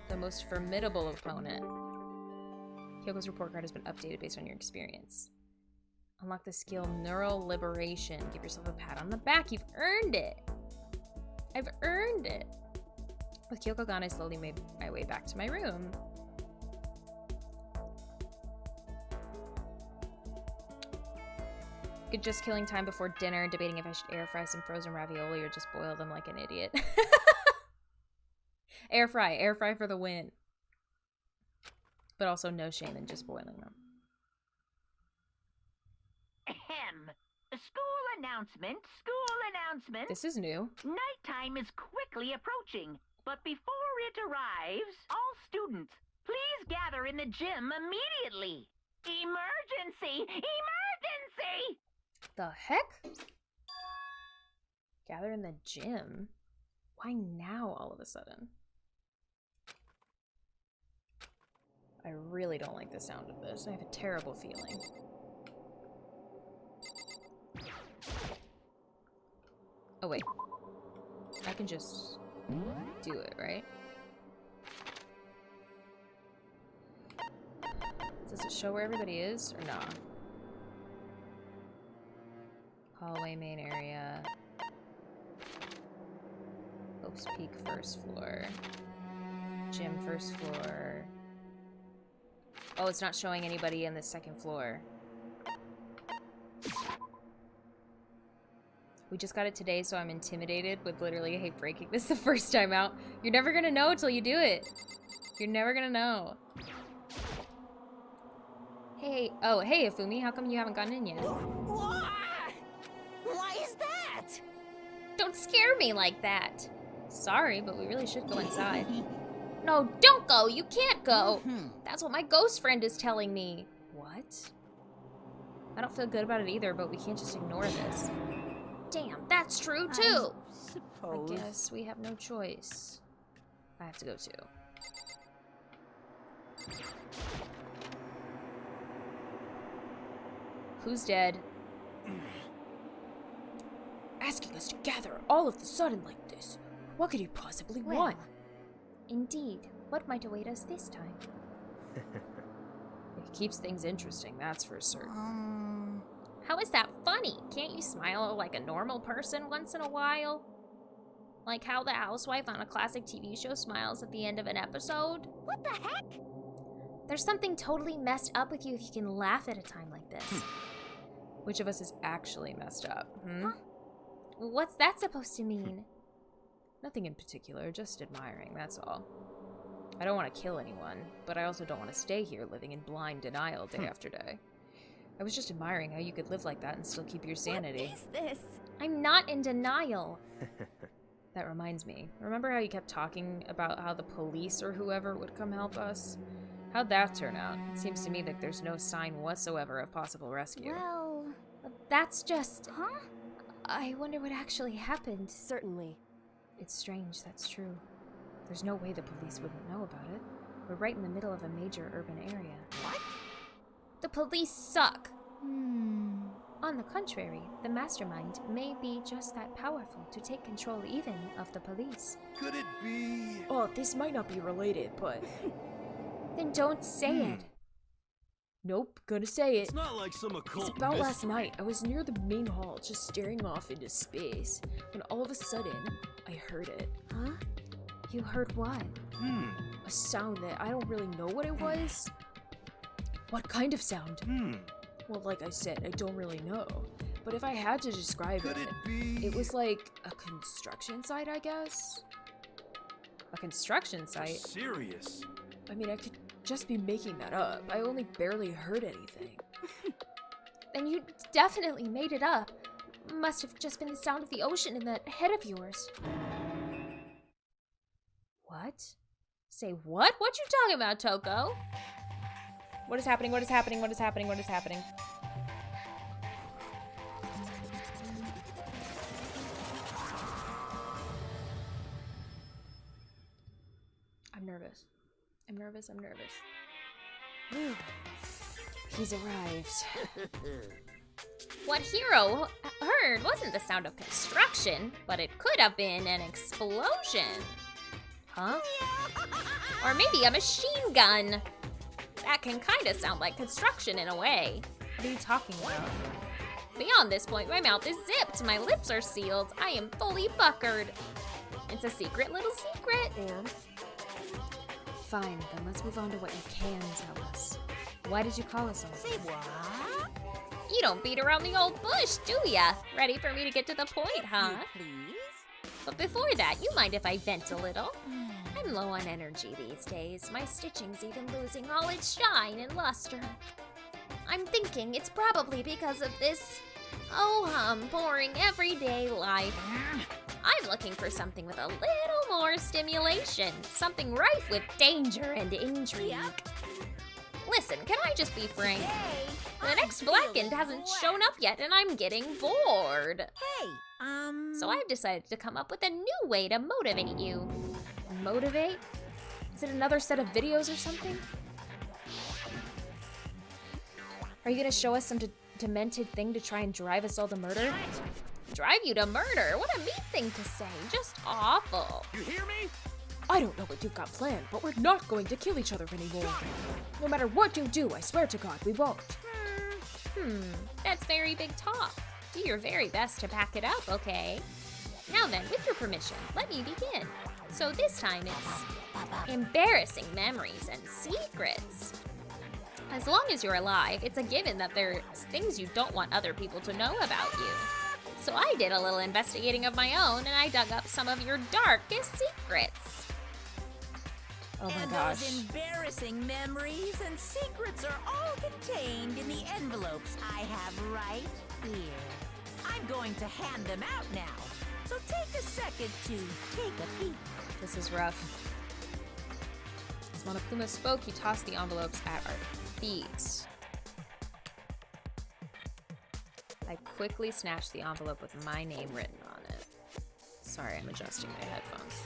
The most formidable opponent. Kyoko's report card has been updated based on your experience. Unlock the skill Neural Liberation. Give yourself a pat on the back. You've earned it. I've earned it. With Kyoko gone, I slowly made my way back to my room. Good, just killing time before dinner, debating if I should air fry some frozen ravioli or just boil them like an idiot. Air fry for the win. But also no shame in just boiling them. Ahem. School announcement. This is new. Nighttime is quickly approaching, but before it arrives, all students, please gather in the gym immediately. Emergency! Emergency! The heck? Gather in the gym? Why now all of a sudden? I really don't like the sound of this. I have a terrible feeling. Oh wait. I can just do it, right? Does it show where everybody is or not? Hallway main area. Hope's Peak first floor. Gym first floor. Oh, it's not showing anybody in the second floor. We just got it today, so I'm intimidated with literally, I hate breaking this the first time out. You're never gonna know until you do it. You're never gonna know. Hey, oh, hey, Hifumi, how come you haven't gotten in yet? Why is that? Don't scare me like that. Sorry, but we really should go inside. No, don't go! You can't go! That's what my ghost friend is telling me. What? I don't feel good about it either, but we can't just ignore this. Damn, that's true too! I guess we have no choice. I have to go too. Who's dead? Asking us to gather all of the sudden like this. What could you possibly want? Indeed. What might await us this time? It keeps things interesting, that's for certain. How is that funny? Can't you smile like a normal person once in a while? Like how the housewife on a classic TV show smiles at the end of an episode? What the heck? There's something totally messed up with you if you can laugh at a time like this. Which of us is actually messed up? Huh? What's that supposed to mean? Nothing in particular, just admiring, that's all. I don't want to kill anyone, but I also don't want to stay here living in blind denial day after day. I was just admiring how you could live like that and still keep your sanity. What is this? I'm not in denial. That reminds me. Remember how you kept talking about how the police or whoever would come help us? How'd that turn out? It seems to me that there's no sign whatsoever of possible rescue. Well, that's just... Huh? I wonder what actually happened. Certainly. It's strange, that's true. There's no way the police wouldn't know about it. We're right in the middle of a major urban area. What? The police suck. On the contrary, the mastermind may be just that powerful to take control even of the police. Could it be? Oh, this might not be related, but... Then don't say it. Nope, gonna say it. It's not like some occult It's about last mystery. night. I was near the main hall, just staring off into space, when all of a sudden, I heard it. Huh? You heard what? A sound that I don't really know what it was. What kind of sound? Well, like I said, I don't really know. But if I had to describe Could it be? it was like a construction site, I guess? A construction site? Serious? I mean, I could just be making that up. I only barely heard anything. Then you definitely made it up. Must have just been the sound of the ocean in that head of yours. What? Say what? What you talking about, Toko? What is happening? What is happening? What is happening? What is happening? I'm nervous. I'm nervous. I'm nervous. He's arrived. What Hero heard wasn't the sound of construction, but it could have been an explosion. Huh? Or maybe a machine gun. That can kind of sound like construction in a way. What are you talking about? Beyond this point, my mouth is zipped, my lips are sealed, I am fully puckered. It's a secret little secret. And? Fine, then let's move on to what you can tell us. Why did you call us all? Say what? You don't beat around the old bush, do ya? Ready for me to get to the point, huh? Please? But before that, you mind if I vent a little? I'm low on energy these days. My stitching's even losing all its shine and luster. I'm thinking it's probably because of this boring everyday life. I'm looking for something with a little more stimulation, something rife with danger and intrigue. Listen, can I just be frank? The next Blackened hasn't shown up yet and I'm getting bored. Hey, So I've decided to come up with a new way to motivate you. Motivate? Is it another set of videos or something? Are you gonna show us some demented thing to try and drive us all to murder? Drive you to murder? What a mean thing to say. Just awful. You hear me? I don't know what you've got planned, but we're not going to kill each other anymore. No matter what you do, I swear to God, we won't. That's very big talk. Do your very best to back it up, okay? Now then, with your permission, let me begin. So this time it's embarrassing memories and secrets. As long as you're alive, it's a given that there's things you don't want other people to know about you. So I did a little investigating of my own and I dug up some of your darkest secrets. Oh my and gosh. those embarrassing memories and secrets are all contained in the envelopes I have right here. I'm going to hand them out now, so take a second to take a peek. This is rough. As Monokuma spoke, he tossed the envelopes at our feet. I quickly snatched the envelope with my name written on it. Sorry, I'm adjusting my headphones.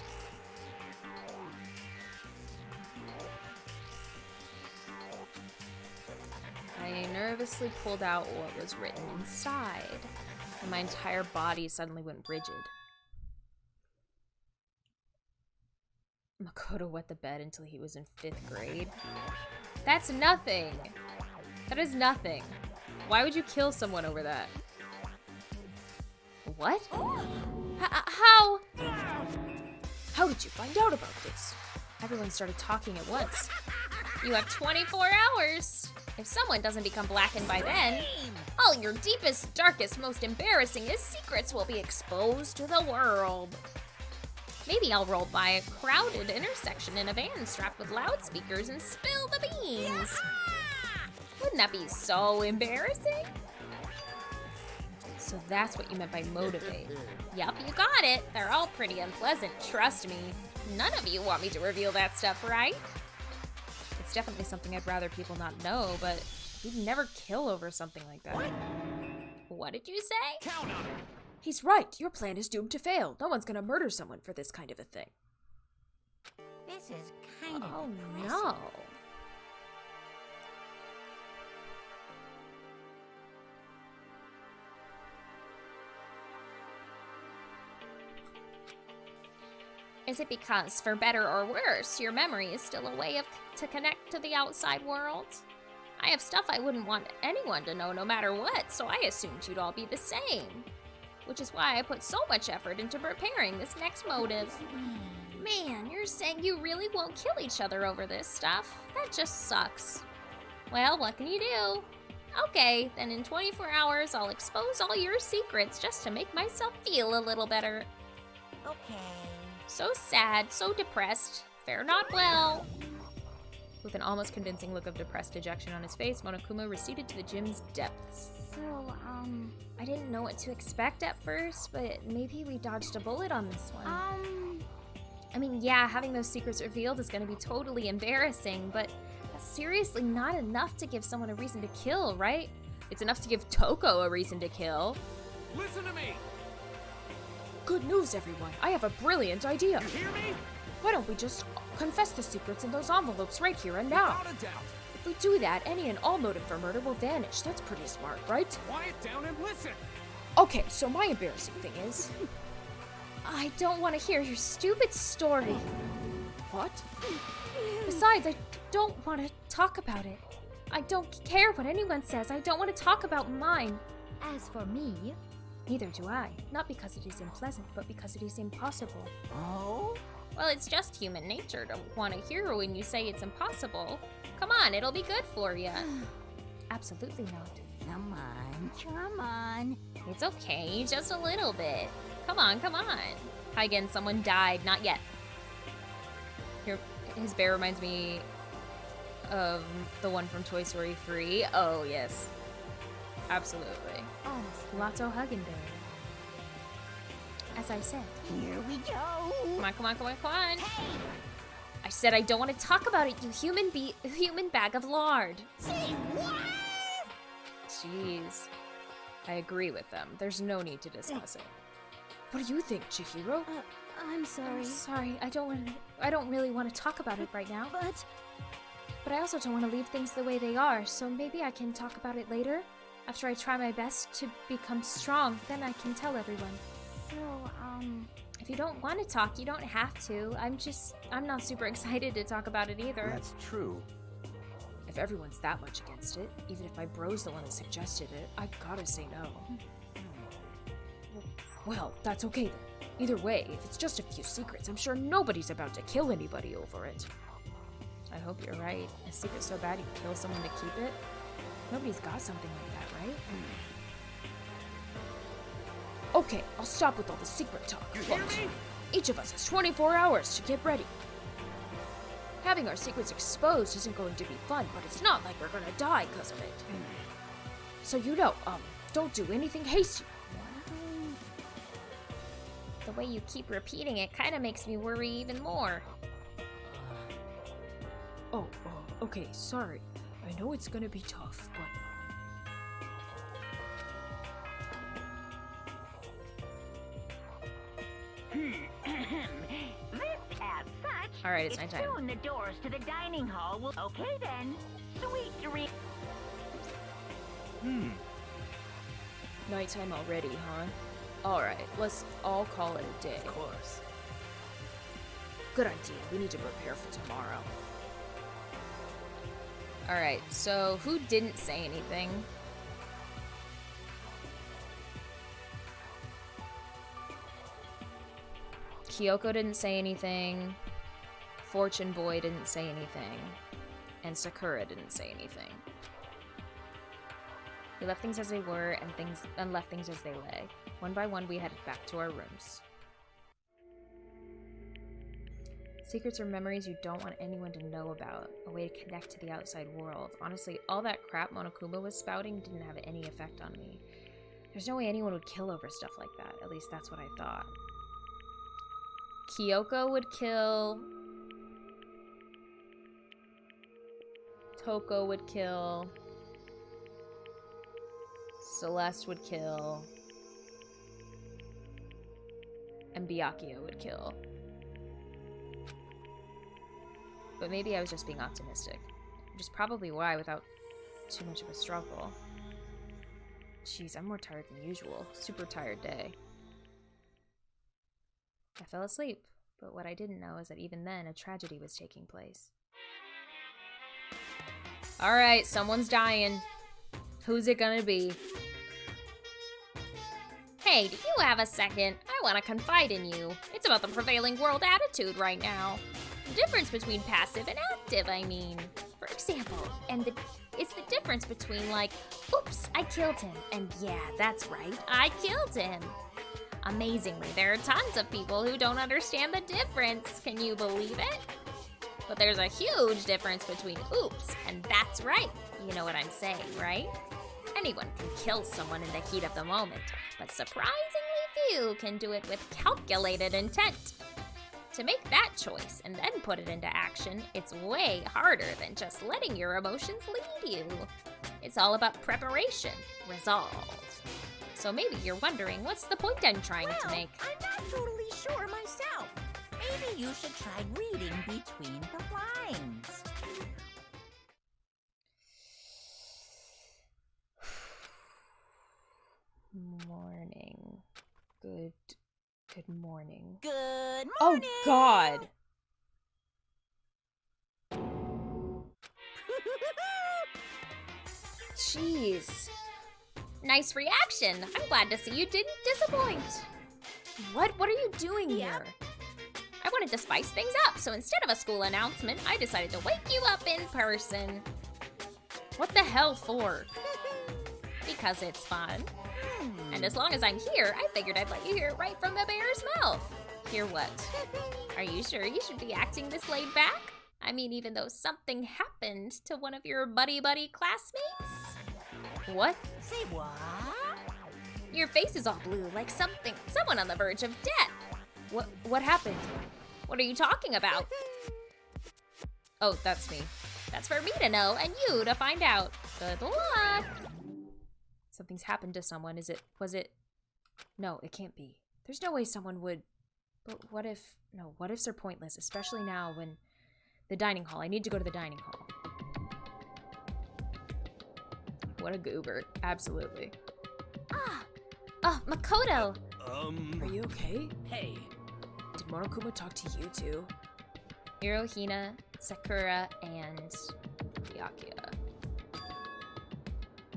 I nervously pulled out what was written inside, and my entire body suddenly went rigid. Makoto wet the bed until he was in 5th grade. That's nothing! That is nothing. Why would you kill someone over that? What? How? How did you find out about this? Everyone started talking at once. You have 24 hours. If someone doesn't become blackened by then, all your deepest, darkest, most embarrassingest secrets will be exposed to the world. Maybe I'll roll by a crowded intersection in a van strapped with loudspeakers and spill the beans. Wouldn't that be so embarrassing? So that's what you meant by motivate. Yup, you got it. They're all pretty unpleasant, trust me. None of you want me to reveal that stuff, right? It's definitely something I'd rather people not know, but we'd never kill over something like that. What did you say? Count on it. He's right. Your plan is doomed to fail. No one's gonna murder someone for this kind of a thing. This is kind of Oh depressing. no. Is it because, for better or worse, your memory is still a way to connect to the outside world? I have stuff I wouldn't want anyone to know no matter what, so I assumed you'd all be the same. Which is why I put so much effort into preparing this next motive. Man, you're saying you really won't kill each other over this stuff? That just sucks. Well, what can you do? Okay, then in 24 hours I'll expose all your secrets just to make myself feel a little better. Okay. So sad, so depressed. Fare not well. With an almost convincing look of depressed dejection on his face, Monokuma receded to the gym's depths. So, I didn't know what to expect at first, but maybe we dodged a bullet on this one. I mean, yeah, having those secrets revealed is gonna be totally embarrassing, but that's seriously not enough to give someone a reason to kill, right? It's enough to give Toko a reason to kill. Listen to me. Good news, everyone. I have a brilliant idea. You hear me? Why don't we just confess the secrets in those envelopes right here and now? Without a doubt. If we do that, any and all motive for murder will vanish. That's pretty smart, right? Quiet down and listen. Okay, so my embarrassing thing is... I don't want to hear your stupid story. What? Besides, I don't want to talk about it. I don't care what anyone says. I don't want to talk about mine. As for me, neither do I. Not because it is unpleasant, but because it is impossible. Oh? Well, it's just human nature to want to hear when you say it's impossible. Come on, it'll be good for you. Absolutely not. Come on, come on. It's okay, just a little bit. Come on, come on. Hi again, someone died. Not yet. Here, his bear reminds me of the one from Toy Story 3. Oh, yes. Absolutely. Honestly. Lotto hugging bear. As I said. Here we go. Come on, come on, come on, come on. Hey, I said I don't want to talk about it, you human bag of lard. say what? Jeez. I agree with them. There's no need to discuss it. What do you think, Chihiro? I'm sorry. I don't really want to talk about it right now. But I also don't want to leave things the way they are, so maybe I can talk about it later. After I try my best to become strong, then I can tell everyone. So, if you don't want to talk, you don't have to. I'm not super excited to talk about it either. That's true. If everyone's that much against it, even if my bro's the one that suggested it, I gotta say no. Well, that's okay then. Either way, if it's just a few secrets, I'm sure nobody's about to kill anybody over it. I hope you're right. A secret so bad you'd kill someone to keep it? Nobody's got something like that, right? Okay, I'll stop with all the secret talk. You hear Look, me? each of us has 24 hours to get ready. Having our secrets exposed isn't going to be fun, but it's not like we're gonna die because of it. So don't do anything hasty. The way you keep repeating it kind of makes me worry even more. Okay, sorry. I know it's gonna be tough, but... This, as such, All right, it's my time. soon the doors to the dining hall will... Okay then. Sweet dreams. Nighttime already, huh? Alright, let's all call it a day. Of course. Good idea. We need to prepare for tomorrow. Alright, so who didn't say anything? Kyoko didn't say anything. Fortune Boy didn't say anything. And Sakura didn't say anything. We left things as they were and left things as they lay. One by one, we headed back to our rooms. Secrets or memories you don't want anyone to know about. A way to connect to the outside world. Honestly, all that crap Monokuma was spouting didn't have any effect on me. There's no way anyone would kill over stuff like that. At least that's what I thought. Kyoko would kill. Toko would kill. Celeste would kill. And Byakuya would kill. But maybe I was just being optimistic. Which is probably why, without too much of a struggle. Jeez, I'm more tired than usual. Super tired day. I fell asleep, but what I didn't know is that even then, a tragedy was taking place. Alright, someone's dying. Who's it gonna be? Hey, do you have a second? I want to confide in you. It's about the prevailing world attitude right now. The difference between passive and active, I mean. For example, it's the difference between like, oops, I killed him, and yeah, that's right, I killed him. Amazingly, there are tons of people who don't understand the difference. Can you believe it? But there's a huge difference between oops and that's right. You know what I'm saying, right? Anyone can kill someone in the heat of the moment, but surprisingly few can do it with calculated intent. To make that choice and then put it into action, it's way harder than just letting your emotions lead you. It's all about preparation, resolve. So maybe you're wondering, what's the point I'm trying to make? I'm not totally sure myself. Maybe you should try reading between the lines. Morning. Good morning. Good Oh morning! God! Jeez. Nice reaction. I'm glad to see you didn't disappoint. What are you doing here? I wanted to spice things up, so instead of a school announcement, I decided to wake you up in person. What the hell for? Because it's fun. And as long as I'm here, I figured I'd let you hear it right from the bear's mouth. Hear what? Are you sure you should be acting this laid back? I mean, even though something happened to one of your buddy classmates? What? Say what? Your face is all blue, like someone on the verge of death. What happened? What are you talking about? Oh, that's me. That's for me to know and you to find out. Good luck. Something's happened to someone. Was it? No, it can't be. There's no way someone would. But what if they're pointless, especially now when the dining hall. I need to go to the dining hall. What a goober. Absolutely. Makoto. Are you okay? Hey. Did Monokuma talk to you too? Hirohina, Sakura, and Byakuya.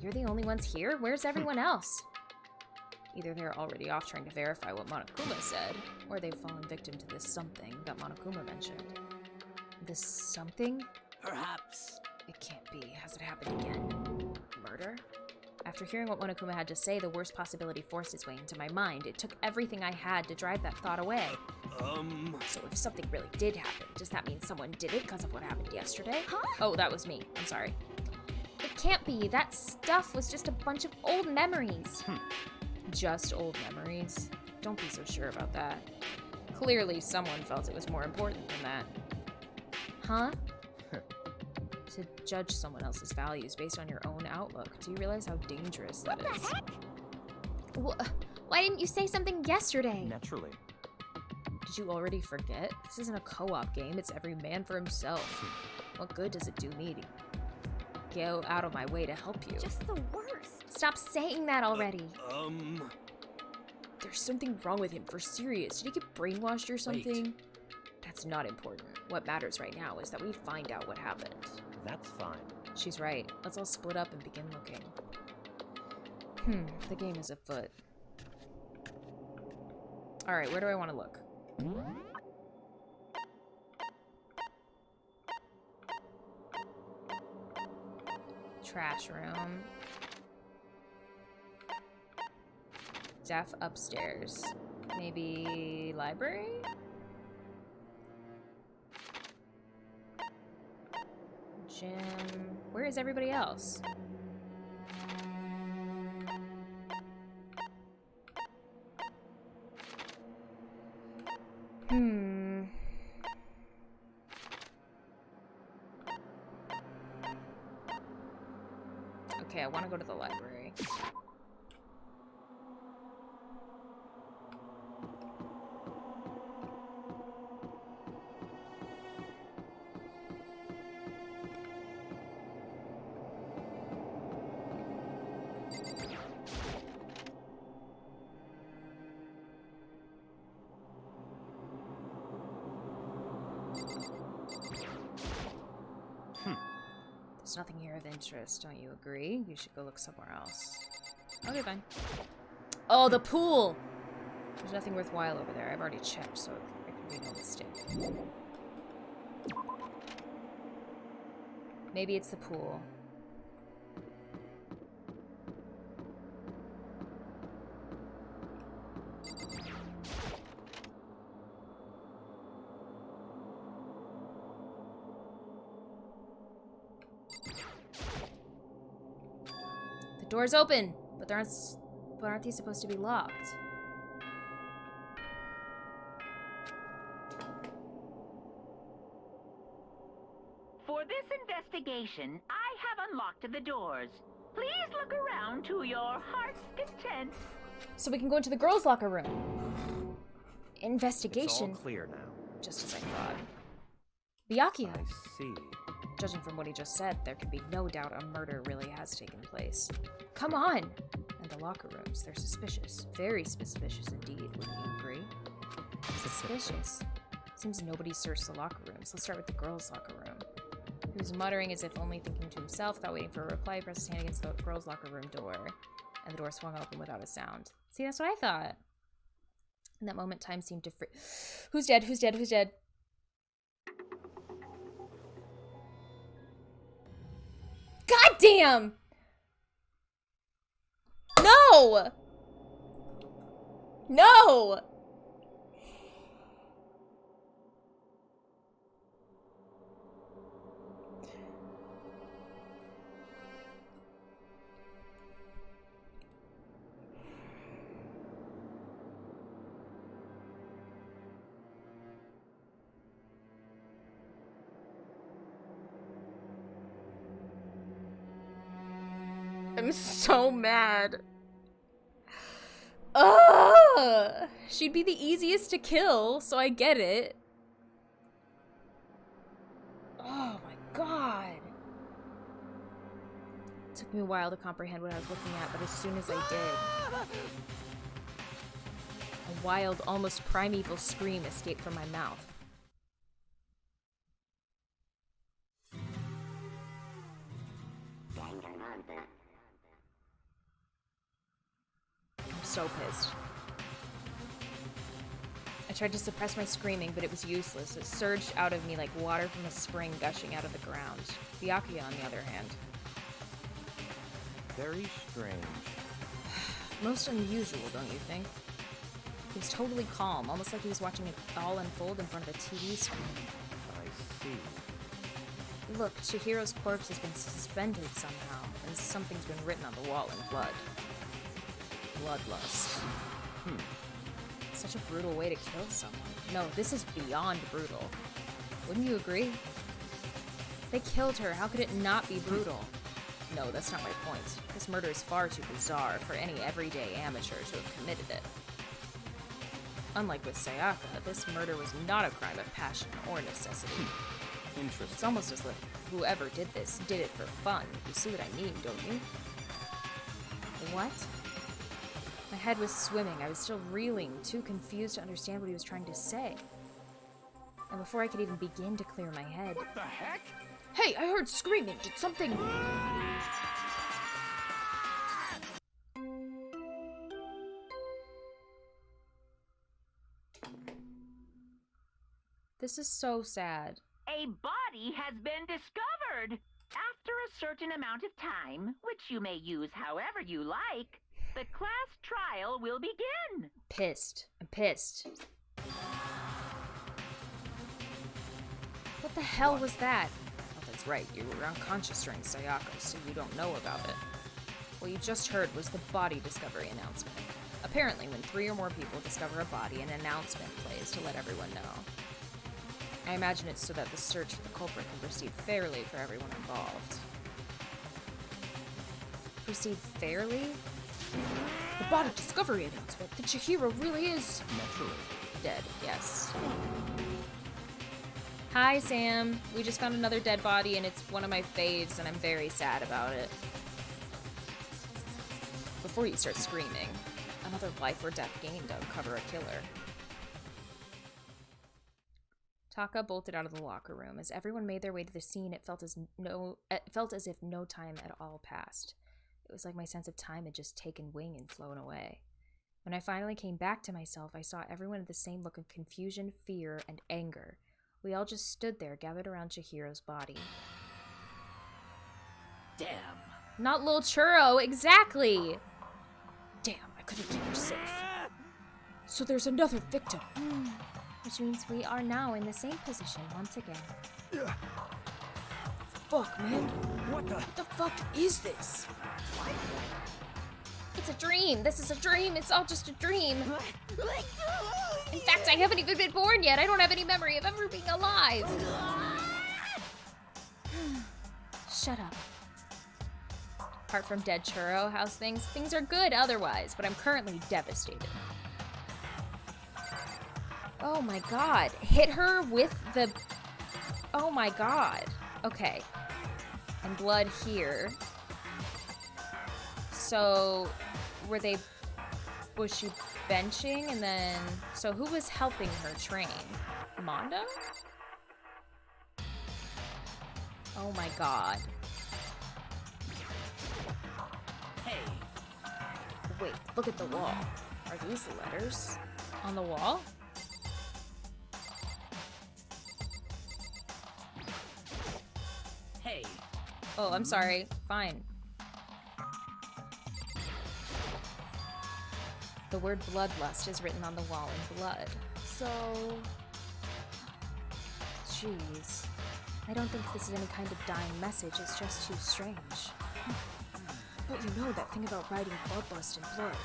You're the only ones here? Where's everyone else? Either they're already off trying to verify what Monokuma said, or they've fallen victim to this something that Monokuma mentioned. This something? Perhaps. It can't be. Has it happened again? Murder? After hearing what Monokuma had to say, the worst possibility forced its way into my mind. It took everything I had to drive that thought away. So if something really did happen, does that mean someone did it because of what happened yesterday? Huh? Oh, that was me. I'm sorry. It can't be. That stuff was just a bunch of old memories. Just old memories? Don't be so sure about that. Clearly someone felt it was more important than that. Huh? To judge someone else's values based on your own outlook. Do you realize how dangerous that is? What the heck? Why didn't you say something yesterday? Naturally. Did you already forget? This isn't a co-op game, it's every man for himself. What good does it do me to go out of my way to help you? Just the worst. Stop saying that already. There's something wrong with him, for serious. Did he get brainwashed or something? Wait. That's not important. What matters right now is that we find out what happened. That's fine. She's right. Let's all split up and begin looking. The game is afoot. Alright, where do I want to look? Trash room. Def upstairs. Maybe library? Gym. Where is everybody else? Okay, I want to go to the library. There's nothing here of interest, don't you agree? You should go look somewhere else. Okay, fine. Oh, the pool! There's nothing worthwhile over there. I've already checked, so it can be no mistake. Maybe it's the pool. Door's open, but aren't these supposed to be locked? For this investigation, I have unlocked the doors. Please look around to your heart's content. So we can go into the girls' locker room. Investigation. It's all clear now. Just as I thought. Byakuya. I see. Judging from what he just said, there can be no doubt a murder really has taken place. Come on! And the locker rooms, they're suspicious. Very suspicious indeed, wouldn't you agree? Suspicious? Seems nobody searched the locker rooms. Let's start with the girls' locker room. He was muttering as if only thinking to himself, without waiting for a reply. He pressed his hand against the girls' locker room door, and the door swung open without a sound. See, that's what I thought. In that moment, time seemed to freeze. Who's dead? Who's dead? Who's dead? God damn! No! No! I'm so mad. Ugh! She'd be the easiest to kill, so I get it. Oh my god. It took me a while to comprehend what I was looking at, but as soon as I did, a wild, almost primeval scream escaped from my mouth. I'm so pissed. I tried to suppress my screaming, but it was useless. It surged out of me like water from a spring gushing out of the ground. Byakuya, on the other hand. Very strange. Most unusual, don't you think? He was totally calm, almost like he was watching it all unfold in front of a TV screen. I see. Look, Chihiro's corpse has been suspended somehow, and something's been written on the wall in blood. Bloodlust. Such a brutal way to kill someone. No, this is beyond brutal. Wouldn't you agree? They killed her. How could it not be brutal? No, that's not my point. This murder is far too bizarre for any everyday amateur to have committed it. Unlike with Sayaka, this murder was not a crime of passion or necessity. Interesting. It's almost as if whoever did this did it for fun. You see what I mean, don't you? What? My head was swimming. I was still reeling, too confused to understand what he was trying to say. And before I could even begin to clear my head... What the heck? Hey, I heard screaming. Did something... This is so sad. A body has been discovered. After a certain amount of time, which you may use however you like, the class trial will begin. Pissed. I'm pissed. What the hell was that? Oh, That's right, you were unconscious during Sayako, so you don't know about it. What you just heard was the body discovery announcement. Apparently, when 3 or more people discover a body, an announcement plays to let everyone know. I imagine it's so that the search for the culprit can proceed fairly for everyone involved. Proceed fairly? The body discovery announcement! The Chihiro really is... Naturally. Dead, yes. Hi, Sam. We just found another dead body, and it's one of my faves, and I'm very sad about it. Before you start screaming, another life or death gained to uncover a killer. Taka bolted out of the locker room. As everyone made their way to the scene, it felt as if no time at all passed. It was like my sense of time had just taken wing and flown away. When I finally came back to myself, I saw everyone with the same look of confusion, fear, and anger. We all just stood there, gathered around Chihiro's body. Damn. Not Lil Churro, exactly! Damn, I couldn't keep her safe. So there's another victim. Which means we are now in the same position once again. Fuck, man. What the? What the fuck is this? It's a dream. This is a dream. It's all just a dream. In fact, I haven't even been born yet. I don't have any memory of ever being alive. Shut up. Apart from dead Churro, how's things? Things are good otherwise, but I'm currently devastated. Oh my god. Hit her with the... Oh my god. Okay. And blood here. So, was she benching and then... So who was helping her train? Mondo? Oh my god. Hey. Wait, look at the wall. Are these letters on the wall? Hey. Oh, I'm sorry. Fine. The word bloodlust is written on the wall in blood. So... Jeez. I don't think this is any kind of dying message. It's just too strange. But you know that thing about writing bloodlust in blood.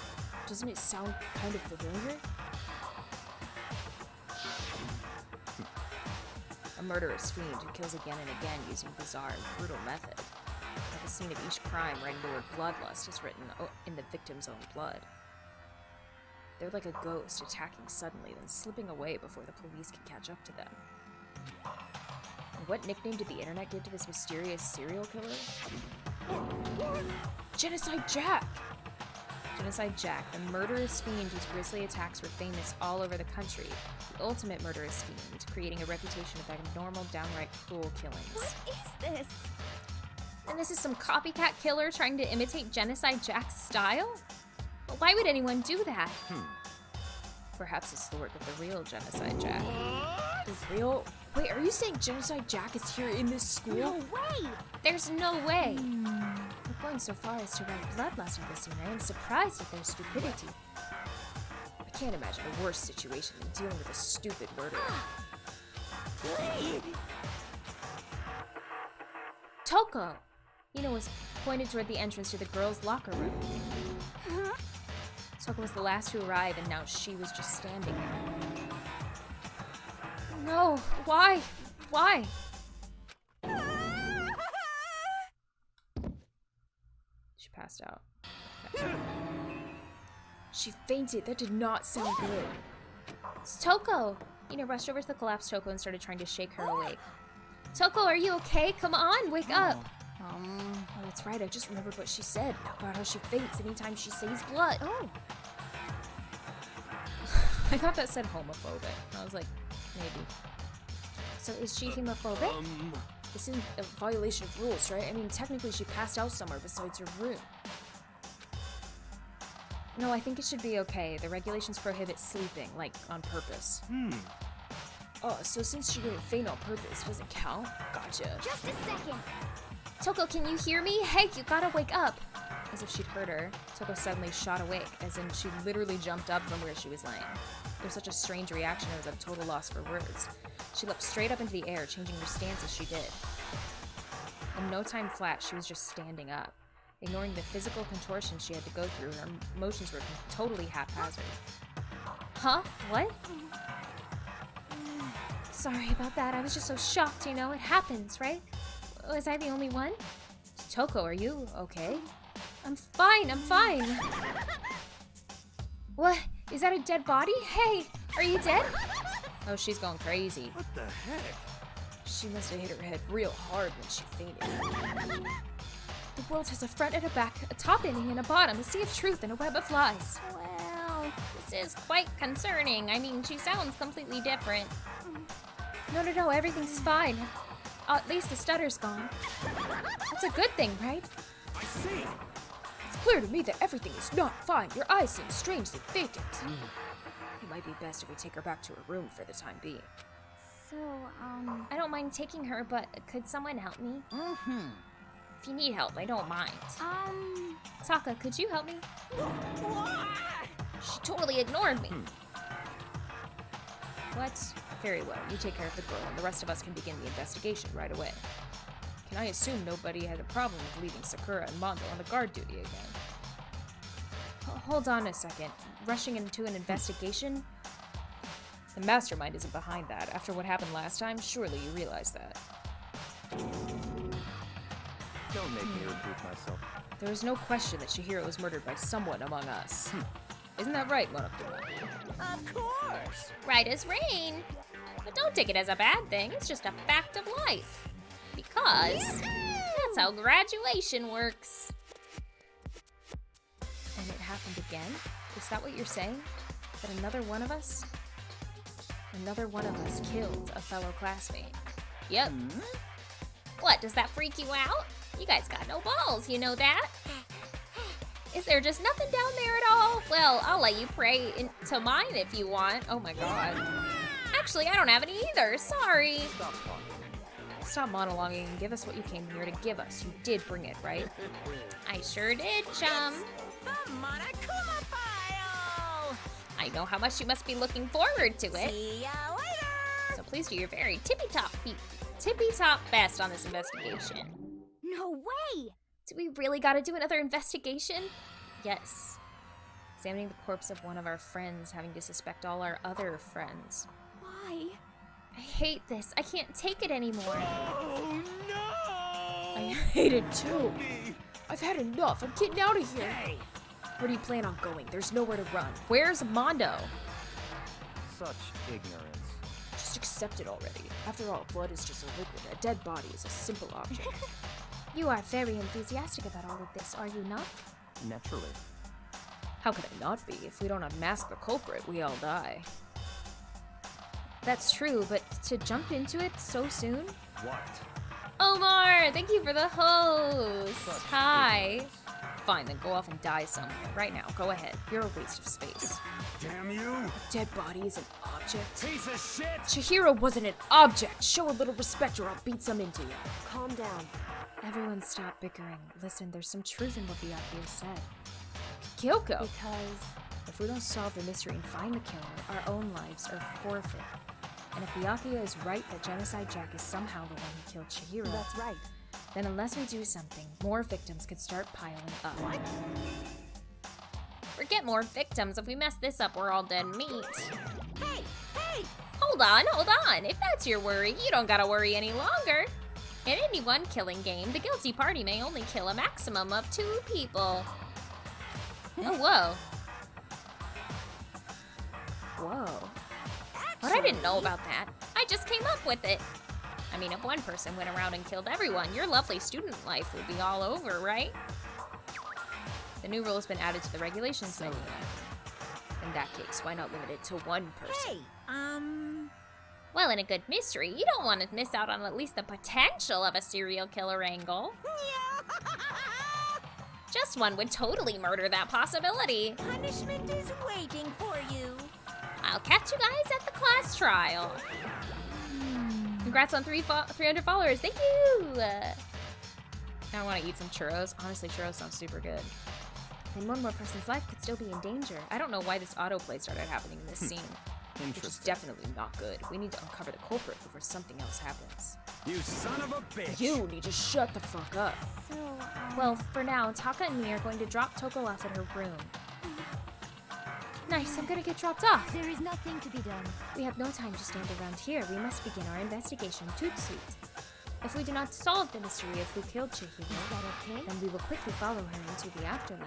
Doesn't it sound kind of familiar? A murderous fiend who kills again and again using bizarre and brutal method. At the scene of each crime, writing the word bloodlust is written in the victim's own blood. They're like a ghost, attacking suddenly, then slipping away before the police can catch up to them. And what nickname did the internet give to this mysterious serial killer? Genocide Jack! Genocide Jack, the murderous fiend whose grisly attacks were famous all over the country. The ultimate murderous fiend, creating a reputation of abnormal, downright cruel killings. What is this? And this is some copycat killer trying to imitate Genocide Jack's style? But why would anyone do that? Perhaps it's the work of the real Genocide Jack. The real? Wait, are you saying Genocide Jack is here in this school? No way! There's no way! We're going so far as to write bloodlust in this scene. I am surprised at their stupidity. I can't imagine a worse situation than dealing with a stupid murderer. Toko! Ina was pointed toward the entrance to the girls' locker room. Toko was the last to arrive, and now she was just standing there. No, why? Why? She passed out. Okay. She fainted. That did not sound good. It's Toko! Ina rushed over to the collapsed Toko and started trying to shake her awake. Toko, are you okay? Come on, wake up! Oh, that's right. I just remembered what she said about how she faints anytime she sees blood. Oh. I thought that said homophobic. I was like, maybe. So is she homophobic? This isn't a violation of rules, right? I mean, technically she passed out somewhere besides her room. No, I think it should be okay. The regulations prohibit sleeping, like, on purpose. Oh, so since she didn't faint on purpose, it doesn't count? Gotcha. Just a second. Toko, can you hear me? Hey, you gotta wake up! As if she'd heard her, Toko suddenly shot awake, as in she literally jumped up from where she was laying. It was such a strange reaction, I was at a total loss for words. She leapt straight up into the air, changing her stance as she did. In no time flat, she was just standing up, ignoring the physical contortion she had to go through. Her motions were totally haphazard. Huh? What? Sorry about that. I was just so shocked, you know? It happens, right? Was I the only one? Toko, are you okay? I'm fine, I'm fine. What? Is that a dead body? Hey, are you dead? Oh, she's going crazy. What the heck? She must have hit her head real hard when she fainted. The world has a front and a back, a top ending and a bottom, a sea of truth and a web of lies. Well, this is quite concerning. I mean, she sounds completely different. No, everything's fine. At least the stutter's gone. That's a good thing, right? I see. It's clear to me that everything is not fine. Your eyes seem strangely vacant. It might be best if we take her back to her room for the time being. So, I don't mind taking her, but could someone help me? If you need help, I don't mind. Taka, could you help me? She totally ignored me. What? Very well. You take care of the girl, and the rest of us can begin the investigation right away. Can I assume nobody had a problem with leaving Sakura and Mondo on the guard duty again? Hold on a second. Rushing into an investigation? The mastermind isn't behind that. After what happened last time, surely you realize that. Don't make me repeat myself. There is no question that Chihiro was murdered by someone among us. Isn't that right, Monokuma? Of course. Right as rain. But don't take it as a bad thing. It's just a fact of life. Because that's how graduation works. And it happened again? Is that what you're saying? That another one of us killed a fellow classmate? Yep. What, does that freak you out? You guys got no balls, you know that? Is there just nothing down there at all? Well, I'll let you pray into mine if you want. Oh my god. Actually, I don't have any either. Sorry. Stop talking. Stop monologuing and give us what you came here to give us. You did bring it, right? I sure did, chum. The Monokuma file. I know how much you must be looking forward to it. See ya later. So please do your very tippy-top best on this investigation. No way! Do we really gotta do another investigation? Yes. Examining the corpse of one of our friends, having to suspect all our other friends. Why? I hate this. I can't take it anymore. Oh no! I hate it too. I've had enough. I'm getting out of here. Hey! Where do you plan on going? There's nowhere to run. Where's Mondo? Such ignorance. Just accept it already. After all, blood is just a liquid. A dead body is a simple object. You are very enthusiastic about all of this, are you not? Naturally. How could I not be? If we don't unmask the culprit, we all die. That's true, but to jump into it so soon? What? Omar, thank you for the host. Such Hi. ignorance. Fine, then go off and die somewhere. Right now, go ahead. You're a waste of space. Damn you! Dead body is an object. Piece of shit! Chihiro wasn't an object! Show a little respect or I'll beat some into you. Calm down. Everyone stop bickering. Listen, there's some truth in what Byakuya said. Kyoko! Because If we don't solve the mystery and find the killer, our own lives are forfeit. And if Byakuya is right that Genocide Jack is somehow the one who killed Chihiro, that's right. then unless we do something, more victims could start piling up. Forget more victims. If we mess this up, we're all dead meat. Hey! Hold on. If that's your worry, you don't gotta worry any longer. In any one killing game, the guilty party may only kill a maximum of 2 people. Oh, whoa. Whoa. But I didn't know about that. I just came up with it. I mean, if one person went around and killed everyone, your lovely student life would be all over, right? The new rule has been added to the regulations menu. In that case, why not limit it to one person? Hey, Well, in a good mystery, you don't want to miss out on at least the potential of a serial killer angle. Just one would totally murder that possibility. punishment is waiting for you. I'll catch you guys at the class trial. Congrats on 300 followers. Thank you! Now I want to eat some churros. Honestly, churros sound super good. And one more person's life could still be in danger. I don't know why this autoplay started happening in this scene. Which is Interesting. definitely not good. We need to uncover the culprit before something else happens. You son of a bitch! You need to shut the fuck up. So, Well, for now, Taka and me are going to drop Toko off at her room. Nice, I'm gonna get dropped off. there is nothing to be done. We have no time to stand around here. We must begin our investigation toot suit. If we do not solve the mystery of who killed Chihiro, Is that okay? then we will quickly follow her into the afterlife.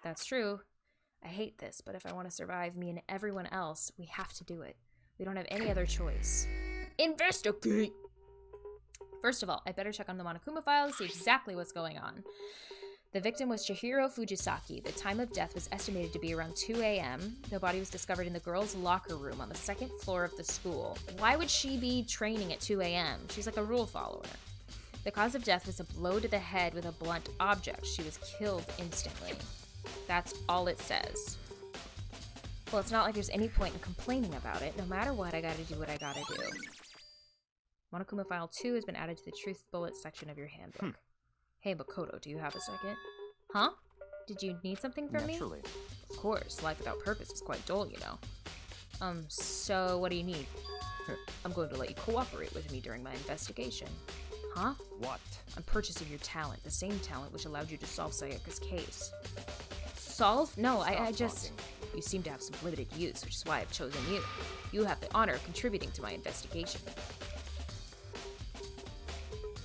That's true. I hate this, but if I want to survive me and everyone else, we have to do it. We don't have any other choice. Investigate! First of all, I better check on the Monokuma file to see exactly what's going on. The victim was Chihiro Fujisaki. The time of death was estimated to be around 2 a.m. The body was discovered in the girls' locker room on the second floor of the school. Why would she be training at 2 a.m.? She's like a rule follower. The cause of death was a blow to the head with a blunt object. She was killed instantly. That's all it says. Well, it's not like there's any point in complaining about it. No matter what, I gotta do what I gotta do. Monokuma File 2 has been added to the Truth Bullet section of your handbook. Hey, Makoto, do you have a second? Huh? Did you need something from me? Naturally. Of course, life without purpose is quite dull, you know. So what do you need? I'm going to let you cooperate with me during my investigation. Huh? What? I'm purchasing your talent, the same talent which allowed you to solve Sayaka's case. Solve? No, I just... talking. You seem to have some limited use, which is why I've chosen you. You have the honor of contributing to my investigation.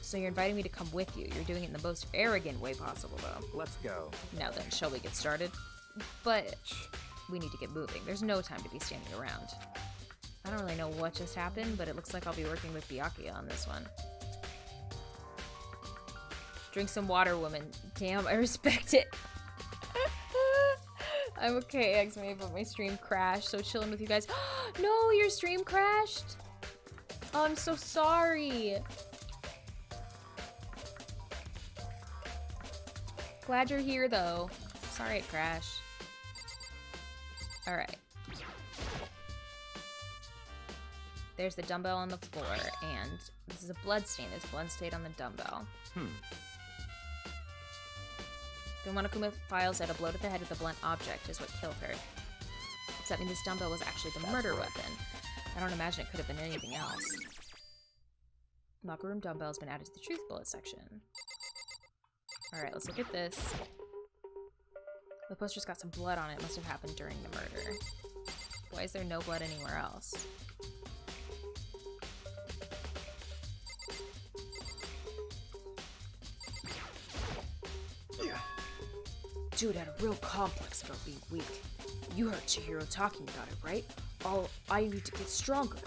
So you're inviting me to come with you. You're doing it in the most arrogant way possible, though. Let's go. Now then, shall we get started? But we need to get moving. There's no time to be standing around. I don't really know what just happened, but it looks like I'll be working with Byakuya on this one. Drink some water, woman. Damn, I respect it. I'm okay, X-May, but my stream crashed, so chilling with you guys. No, your stream crashed? Oh, I'm so sorry. Glad you're here, though. Sorry it crashed. Alright. There's the dumbbell on the floor, and this is a blood stain. There's blood stain on the dumbbell. The Monokuma file said a blow to the head with a blunt object is what killed her. Does that mean this dumbbell was actually the murder weapon? I don't imagine it could have been anything else. Locker room dumbbell has been added to the truth bullet section. Alright, let's look at this. The poster's got some blood on it. It must have happened during the murder. Why is there no blood anywhere else? Dude had a real complex about being weak. You heard Chihiro talking about it, right? I need to get stronger.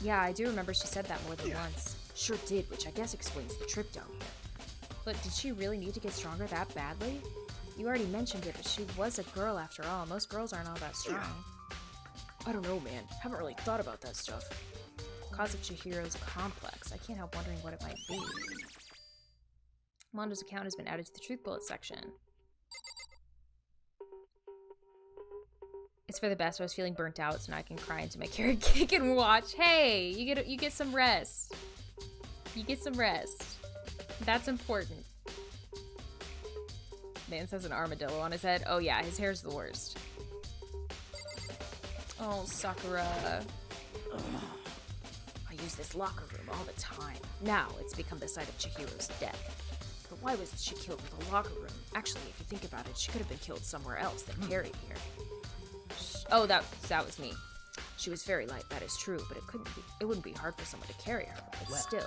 Yeah, I do remember she said that more than once. Sure did, which I guess explains the trip down here. But did she really need to get stronger that badly? You already mentioned it, but she was a girl after all. Most girls aren't all that strong. I don't know, man. Haven't really thought about that stuff. Cause of Chihiro's complex. I can't help wondering what it might be. Mondo's account has been added to the truth bullet section. It's for the best. I was feeling burnt out, so now I can cry into my carrot cake and watch. Hey, you get some rest. You get some rest. That's important. Man says an armadillo on his head. Oh yeah, his hair's the worst. Oh, Sakura. Ugh. I use this locker room all the time. Now it's become the site of Chihiro's death. But why was she killed with a locker room? Actually, if you think about it, she could have been killed somewhere else than carried here. Oh, that was me. She was very light, that is true, but it wouldn't be hard for someone to carry her, but still.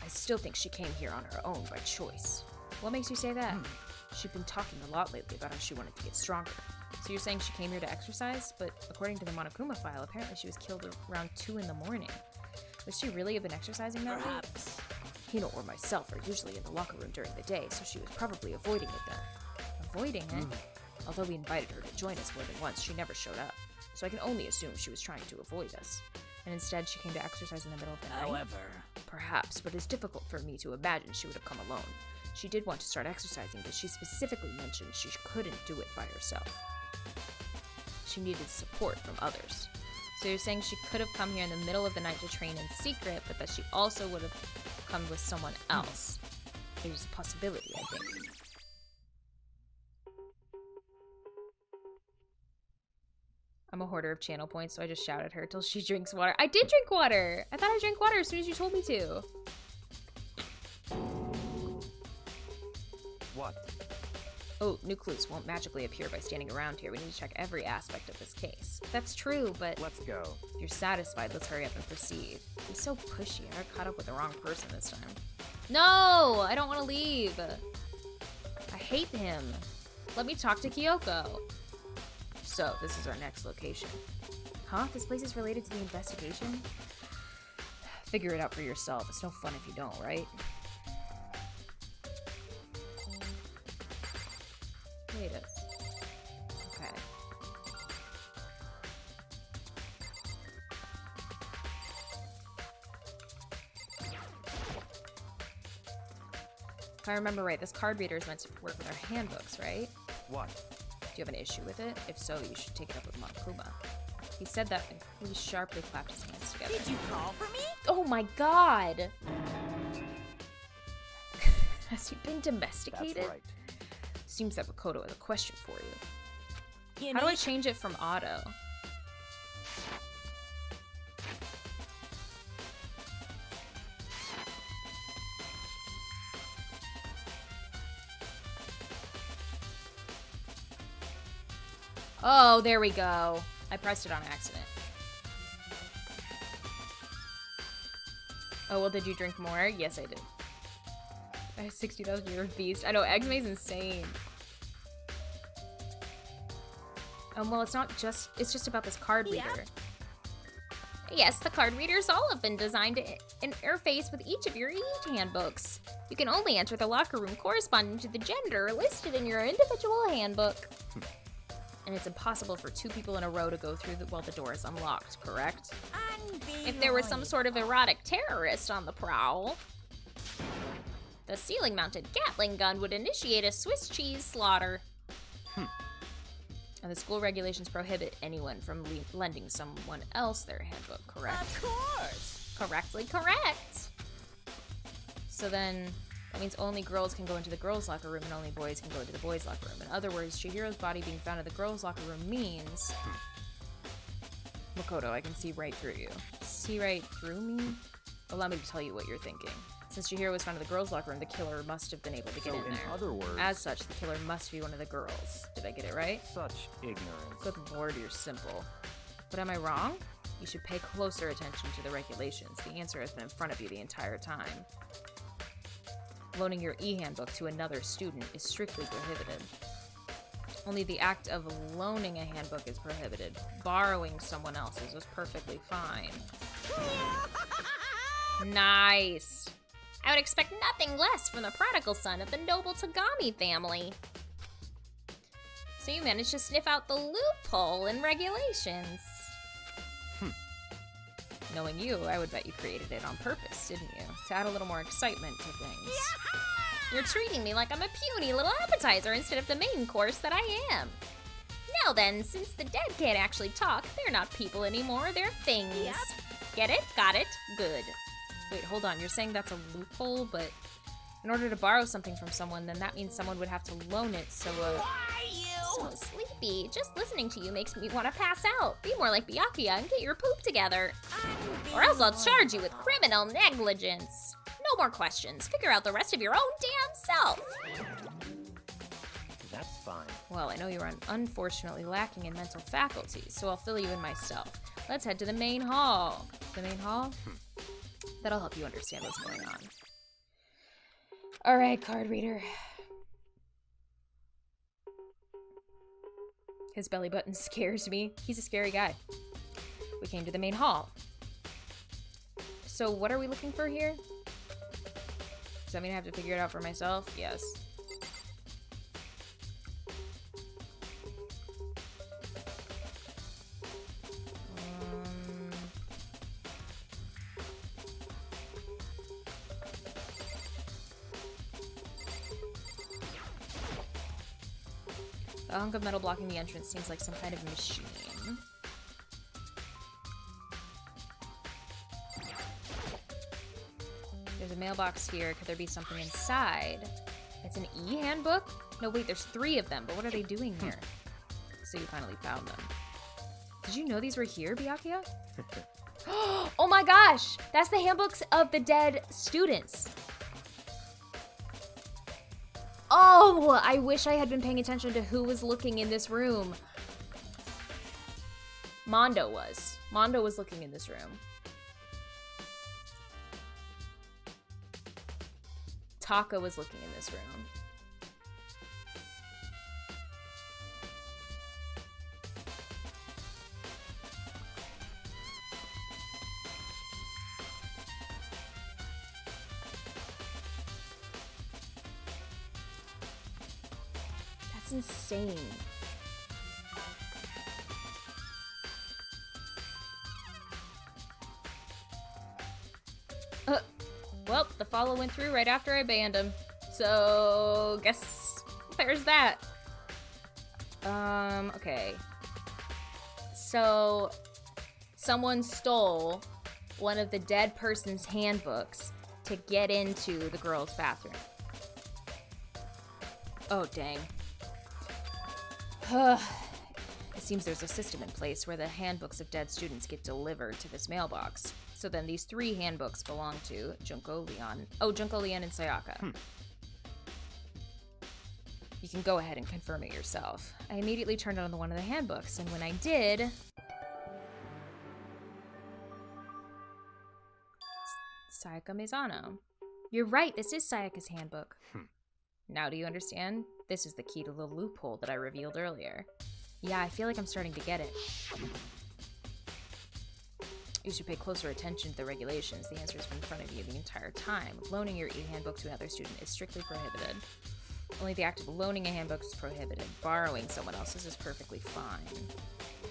I still think she came here on her own by choice. What makes you say that? She'd been talking a lot lately about how she wanted to get stronger. So you're saying she came here to exercise? But according to the Monokuma file, apparently she was killed around 2 in the morning. Would she really have been exercising that late? Hino or myself are usually in the locker room during the day, so she was probably avoiding it then. Avoiding it? Although we invited her to join us more than once, she never showed up. So I can only assume she was trying to avoid us. And instead, she came to exercise in the middle of the night? However... Perhaps, but it's difficult for me to imagine she would have come alone. She did want to start exercising, but she specifically mentioned she couldn't do it by herself. She needed support from others. So you're saying she could have come here in the middle of the night to train in secret, but that she also would have come with someone else. There's a possibility, I think. I'm a hoarder of channel points, so I just shout at her till she drinks water. I did drink water! I thought I drank water as soon as you told me to. What? Oh, new clues won't magically appear by standing around here. We need to check every aspect of this case. That's true, but... Let's go. If you're satisfied, let's hurry up and proceed. He's so pushy. I got caught up with the wrong person this time. No! I don't want to leave. I hate him. Let me talk to Kyoko. So, this is our next location. Huh? This place is related to the investigation? Figure it out for yourself. It's no fun if you don't, right? Wait a... Okay. If I remember right, this card reader is meant to work with our handbooks, right? What? Do you have an issue with it? If so, you should take it up with Monokuma. He said that and he sharply clapped his hands together. Did you call for me? Oh my god! Has he been domesticated? That's right. Seems that Makoto has a question for you. How do I change it from auto? Oh, there we go. I pressed it on accident. Oh, well, did you drink more? Yes, I did. I have 60,000 year beast. I know, Exme's insane. Well, it's not just, it's just about this card reader. Yes, the card readers all have been designed to interface with each of your handbooks. You can only enter the locker room corresponding to the gender listed in your individual handbook. And it's impossible for two people in a row to go through while the door is unlocked, correct? If there was some sort of erotic terrorist on the prowl, the ceiling-mounted Gatling gun would initiate a Swiss cheese slaughter. And the school regulations prohibit anyone from lending someone else their handbook, correct? Of course! Correctly correct! So then, that means only girls can go into the girls' locker room and only boys can go into the boys' locker room. In other words, Chihiro's body being found in the girls' locker room means... Makoto, I can see right through you. See right through me? Allow me to tell you what you're thinking. Since Chihiro was found in the girls' locker room, the killer must have been able to get in there. In other words... As such, the killer must be one of the girls. Did I get it right? Such ignorance. Good lord, you're simple. But am I wrong? You should pay closer attention to the regulations. The answer has been in front of you the entire time. Loaning your e-handbook to another student is strictly prohibited. Only the act of loaning a handbook is prohibited. Borrowing someone else's is perfectly fine. Nice! I would expect nothing less from the prodigal son of the noble Tagami family. So you managed to sniff out the loophole in regulations. Knowing you, I would bet you created it on purpose, didn't you? To add a little more excitement to things. You're treating me like I'm a puny little appetizer instead of the main course that I am. Now then, since the dead can't actually talk, they're not people anymore, they're things. Yep. Get it? Got it? Good. Wait, hold on, you're saying that's a loophole, but in order to borrow something from someone, then that means someone would have to loan it, so So sleepy. Just listening to you makes me want to pass out. Be more like Byakuya and get your poop together. Or else I'll charge you with criminal negligence. No more questions. Figure out the rest of your own damn self. That's fine. Well, I know you're unfortunately lacking in mental faculties, so I'll fill you in myself. Let's head to the main hall. The main hall? That'll help you understand what's going on. Alright, card reader. His belly button scares me. He's a scary guy. We came to the main hall. So what are we looking for here? Does that mean I have to figure it out for myself? Yes. The hunk of metal blocking the entrance seems like some kind of machine. There's a mailbox here. Could there be something inside? It's an e-handbook? No, wait, there's 3 of them, but what are they doing here? So you finally found them. Did Did you know these were here, Byakuya? Oh my gosh! That's the handbooks of the dead students. Oh, I wish I had been paying attention to who was looking in this room. Mondo was. Mondo was looking in this room. Taka was looking in this room. That's insane. Well, the follow went through right after I banned him. So, guess there's that. Okay. So, someone stole one of the dead person's handbooks to get into the girls' bathroom. Oh, dang. It seems there's a system in place where the handbooks of dead students get delivered to this mailbox. So then these 3 handbooks belong to Junko, Leon. Oh, Junko, Leon, and Sayaka. You can go ahead and confirm it yourself. I immediately turned on one of the handbooks, and when I did... Sayaka Mizano. You're right, this is Sayaka's handbook. Now do you understand? This is the key to the loophole that I revealed earlier. Yeah, I feel like I'm starting to get it. You should pay closer attention to the regulations. The answer's been in front of you the entire time. Loaning your e-handbook to another student is strictly prohibited. Only the act of loaning a handbook is prohibited. Borrowing someone else's is perfectly fine.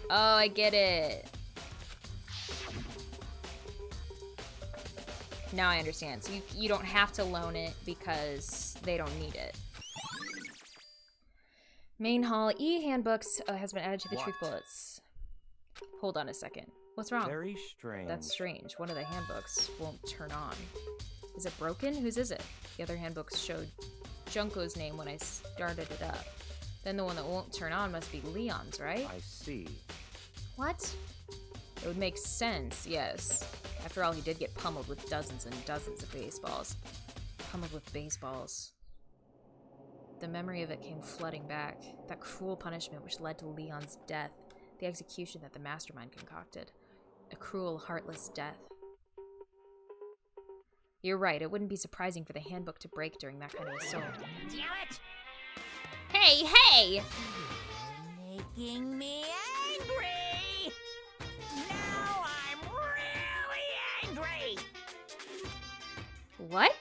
Oh, I get it. Now I understand. So you don't have to loan it because they don't need it. Main hall e-handbooks has been added to the truth bullets. Hold on a second. What's wrong? Very strange. That's strange. One of the handbooks won't turn on. Is it broken? Whose is it? The other handbooks showed Junko's name when I started it up. Then the one that won't turn on must be Leon's, right? I see. What? It would make sense, yes. After all, he did get pummeled with dozens and dozens of baseballs. Pummeled with baseballs. The memory of it came flooding back. That cruel punishment which led to Leon's death. The execution that the mastermind concocted. A cruel, heartless death. You're right, it wouldn't be surprising for the handbook to break during that kind of assault. Damn it! Hey, hey! Making me angry! Now I'm really angry! What?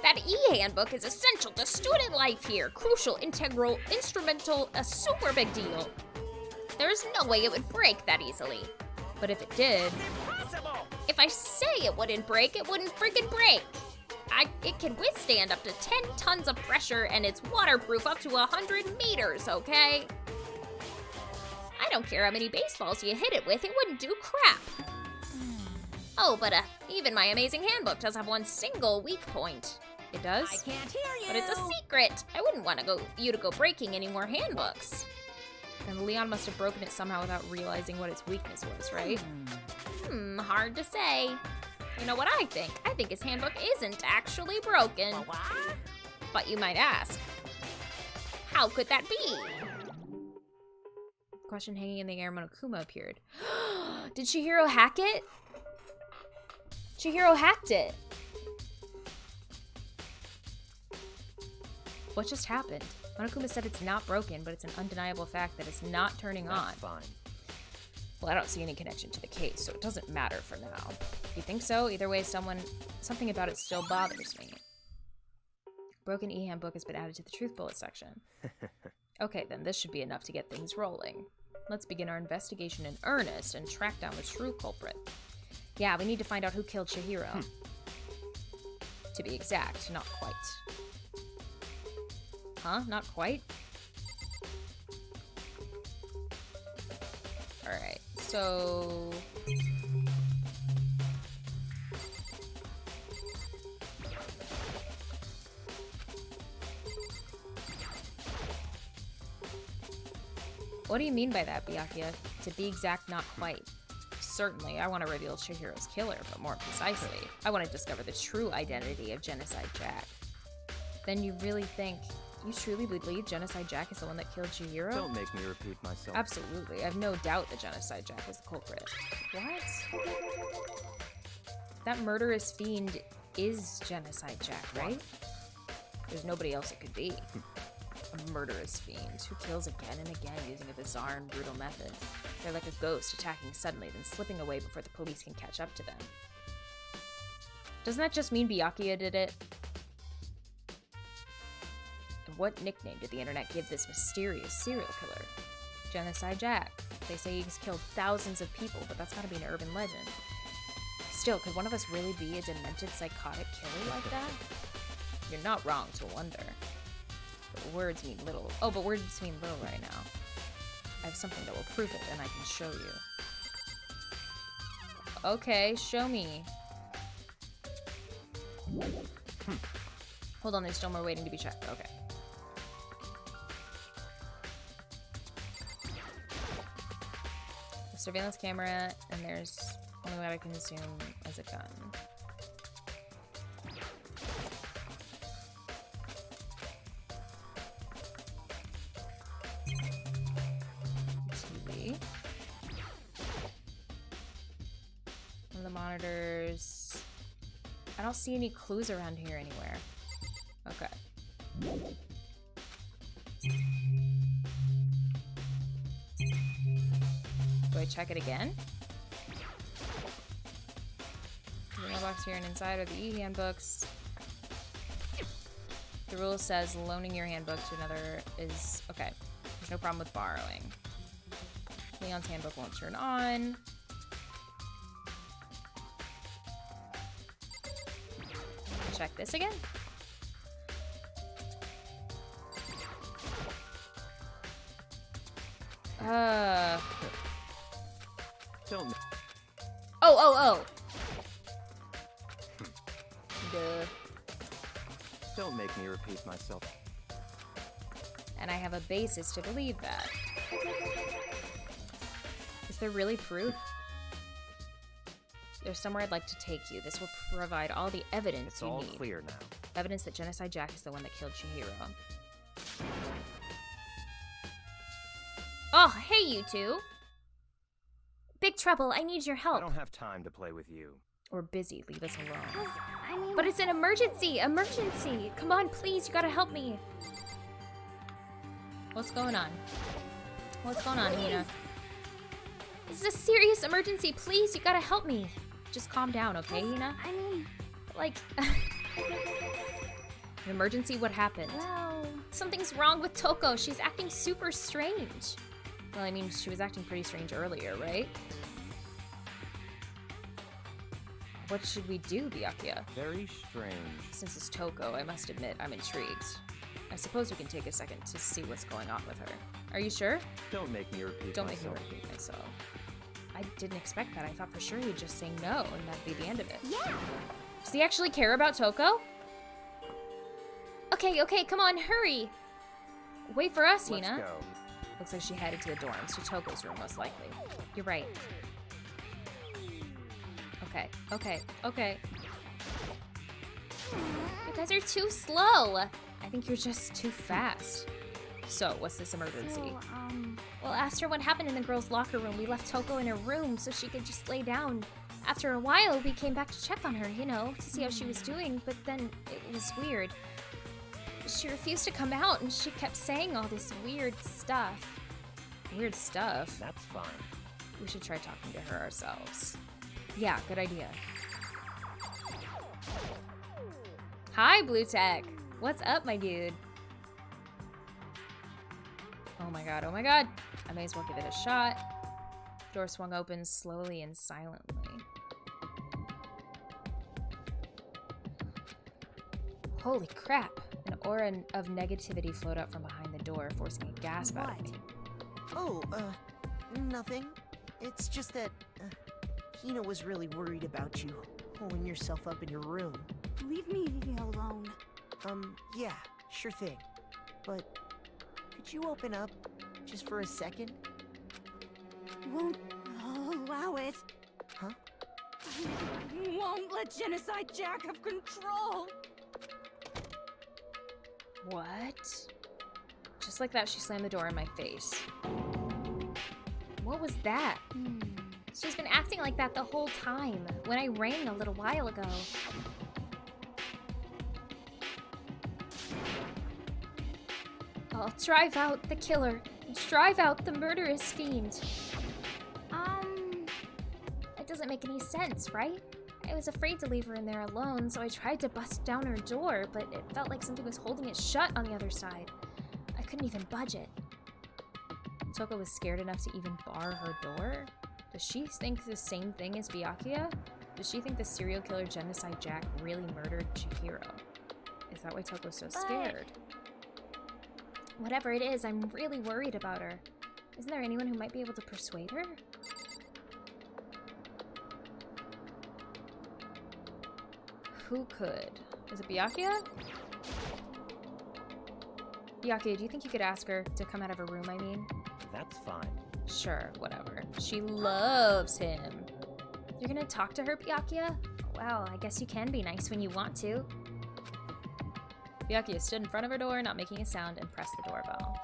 That e-handbook is essential to student life here. Crucial, integral, instrumental, a super big deal. There's no way it would break that easily. But if it did... Impossible! If I say it wouldn't break, it wouldn't freaking break. It can withstand up to 10 tons of pressure, and it's waterproof up to 100 meters, okay? I don't care how many baseballs you hit it with, it wouldn't do crap. Oh, but even my amazing handbook does have one single weak point. It does? I can't hear you! But it's a secret! I wouldn't want you to go breaking any more handbooks. And Leon must have broken it somehow without realizing what its weakness was, right? Hard to say. You know what I think? I think his handbook isn't actually broken. What? But you might ask, how could that be? Question hanging in the air, Monokuma appeared. Did Chihiro hack it? Chihiro hacked it. What just happened? Monokuma said it's not broken, but it's an undeniable fact that it's not turning on. That's fine. Well, I don't see any connection to the case, so it doesn't matter for now. You think so? Either way, something about it still bothers me. Broken e-handbook has been added to the truth bullet section. Okay, then this should be enough to get things rolling. Let's begin our investigation in earnest and track down the true culprit. Yeah, we need to find out who killed Chihiro. To be exact, not quite. Huh? Not quite? Alright, so... What do you mean by that, Byakuya? To be exact, not quite. Certainly, I want to reveal Chihiro's killer, but more precisely, I want to discover the true identity of Genocide Jack. Then you really think, you truly believe Genocide Jack is the one that killed Chihiro? Don't make me repeat myself. Absolutely, I have no doubt that Genocide Jack was the culprit. What? That murderous fiend is Genocide Jack, right? There's nobody else it could be. A murderous fiend who kills again and again using a bizarre and brutal method. They're like a ghost attacking suddenly, then slipping away before the police can catch up to them. Doesn't that just mean Byakuya did it? And what nickname did the internet give this mysterious serial killer? Genocide Jack. They say he's killed thousands of people, but that's gotta be an urban legend. Still, could one of us really be a demented psychotic killer like that? You're not wrong to wonder. But words mean little. Oh, but words mean little right now. I have something that will prove it, and I can show you. Okay, show me. Hold on, there's still more waiting to be checked. Okay. A surveillance camera, and there's only what I can assume as a gun. TV. One of the monitors. I don't see any clues around here anywhere. Okay. Do I check it again? The mailbox here and inside are the e-handbooks. The rule says loaning your handbook to another is okay. There's no problem with borrowing. Leon's handbook won't turn on. Check this again. Don't. Oh. Duh. Don't make me repeat myself. And I have a basis to believe that. Is there really proof? There's somewhere I'd like to take you. This will provide all the evidence It's you all need. clear now. Evidence that Genocide Jack is the one that killed Chihiro. Oh, hey you two! Big trouble, I need your help. I don't have time to play with you. We're busy, leave us alone. I mean... But it's an emergency! Emergency! Come on, please, you gotta help me! What's going on? What's going on, Hina? This is a serious emergency, please, you gotta help me! Just calm down, okay, Hina? I mean... Like... An emergency? What happened? Well... Something's wrong with Toko, she's acting super strange. Well, I mean, she was acting pretty strange earlier, right? What should we do, Byakuya? Very strange. Since it's Toko, I must admit, I'm intrigued. I suppose we can take a second to see what's going on with her. Are you sure? Don't make me repeat Don't myself. make me repeat myself. I didn't expect that. I thought for sure he'd just say no, and that'd be the end of it. Yeah! Does he actually care about Toko? Okay, come on, hurry! Wait for us, Let's Hina. go. Looks like she headed to the dorms, to Toko's room, most likely. You're right. Okay. You guys are too slow! I think you're just too fast. So, what's this emergency? Well, asked her what happened in the girls' locker room. We left Toko in her room so she could just lay down. After a while, we came back to check on her, you know, to see how she was doing, but then it was weird. She refused to come out, and she kept saying all this weird stuff. Weird stuff? That's fine. We should try talking to her ourselves. Yeah, good idea. Hi, Blue Tech! What's up, my dude? Oh my god. I may as well give it a shot. Door swung open slowly and silently. Holy crap! An aura of negativity flowed up from behind the door, forcing a gasp out of me. Oh, nothing. It's just that, Hina was really worried about you, holding yourself up in your room. Leave me alone. Yeah, sure thing. But, could you open up? Just for a second? Won't allow it. Huh? Won't let Genocide Jack have control. What? Just like that, she slammed the door in my face. What was that? She's been acting like that the whole time, when I rang a little while ago. I'll drive out the killer. Drive out the murderous fiend. That doesn't make any sense, right? I was afraid to leave her in there alone, so I tried to bust down her door, but it felt like something was holding it shut on the other side. I couldn't even budge it. Toko was scared enough to even bar her door? Does she think the same thing as Byakuya? Does she think the serial killer Genocide Jack really murdered Chihiro? Is that why Toko's so scared? Whatever it is, I'm really worried about her. Isn't there anyone who might be able to persuade her? Who could? Is it Byakuya? Byakuya, do you think you could ask her to come out of her room, I mean? That's fine. Sure, whatever. She loves him. You're gonna talk to her, Byakuya? Well, I guess you can be nice when you want to. Byakuya stood in front of her door, not making a sound, and pressed the doorbell.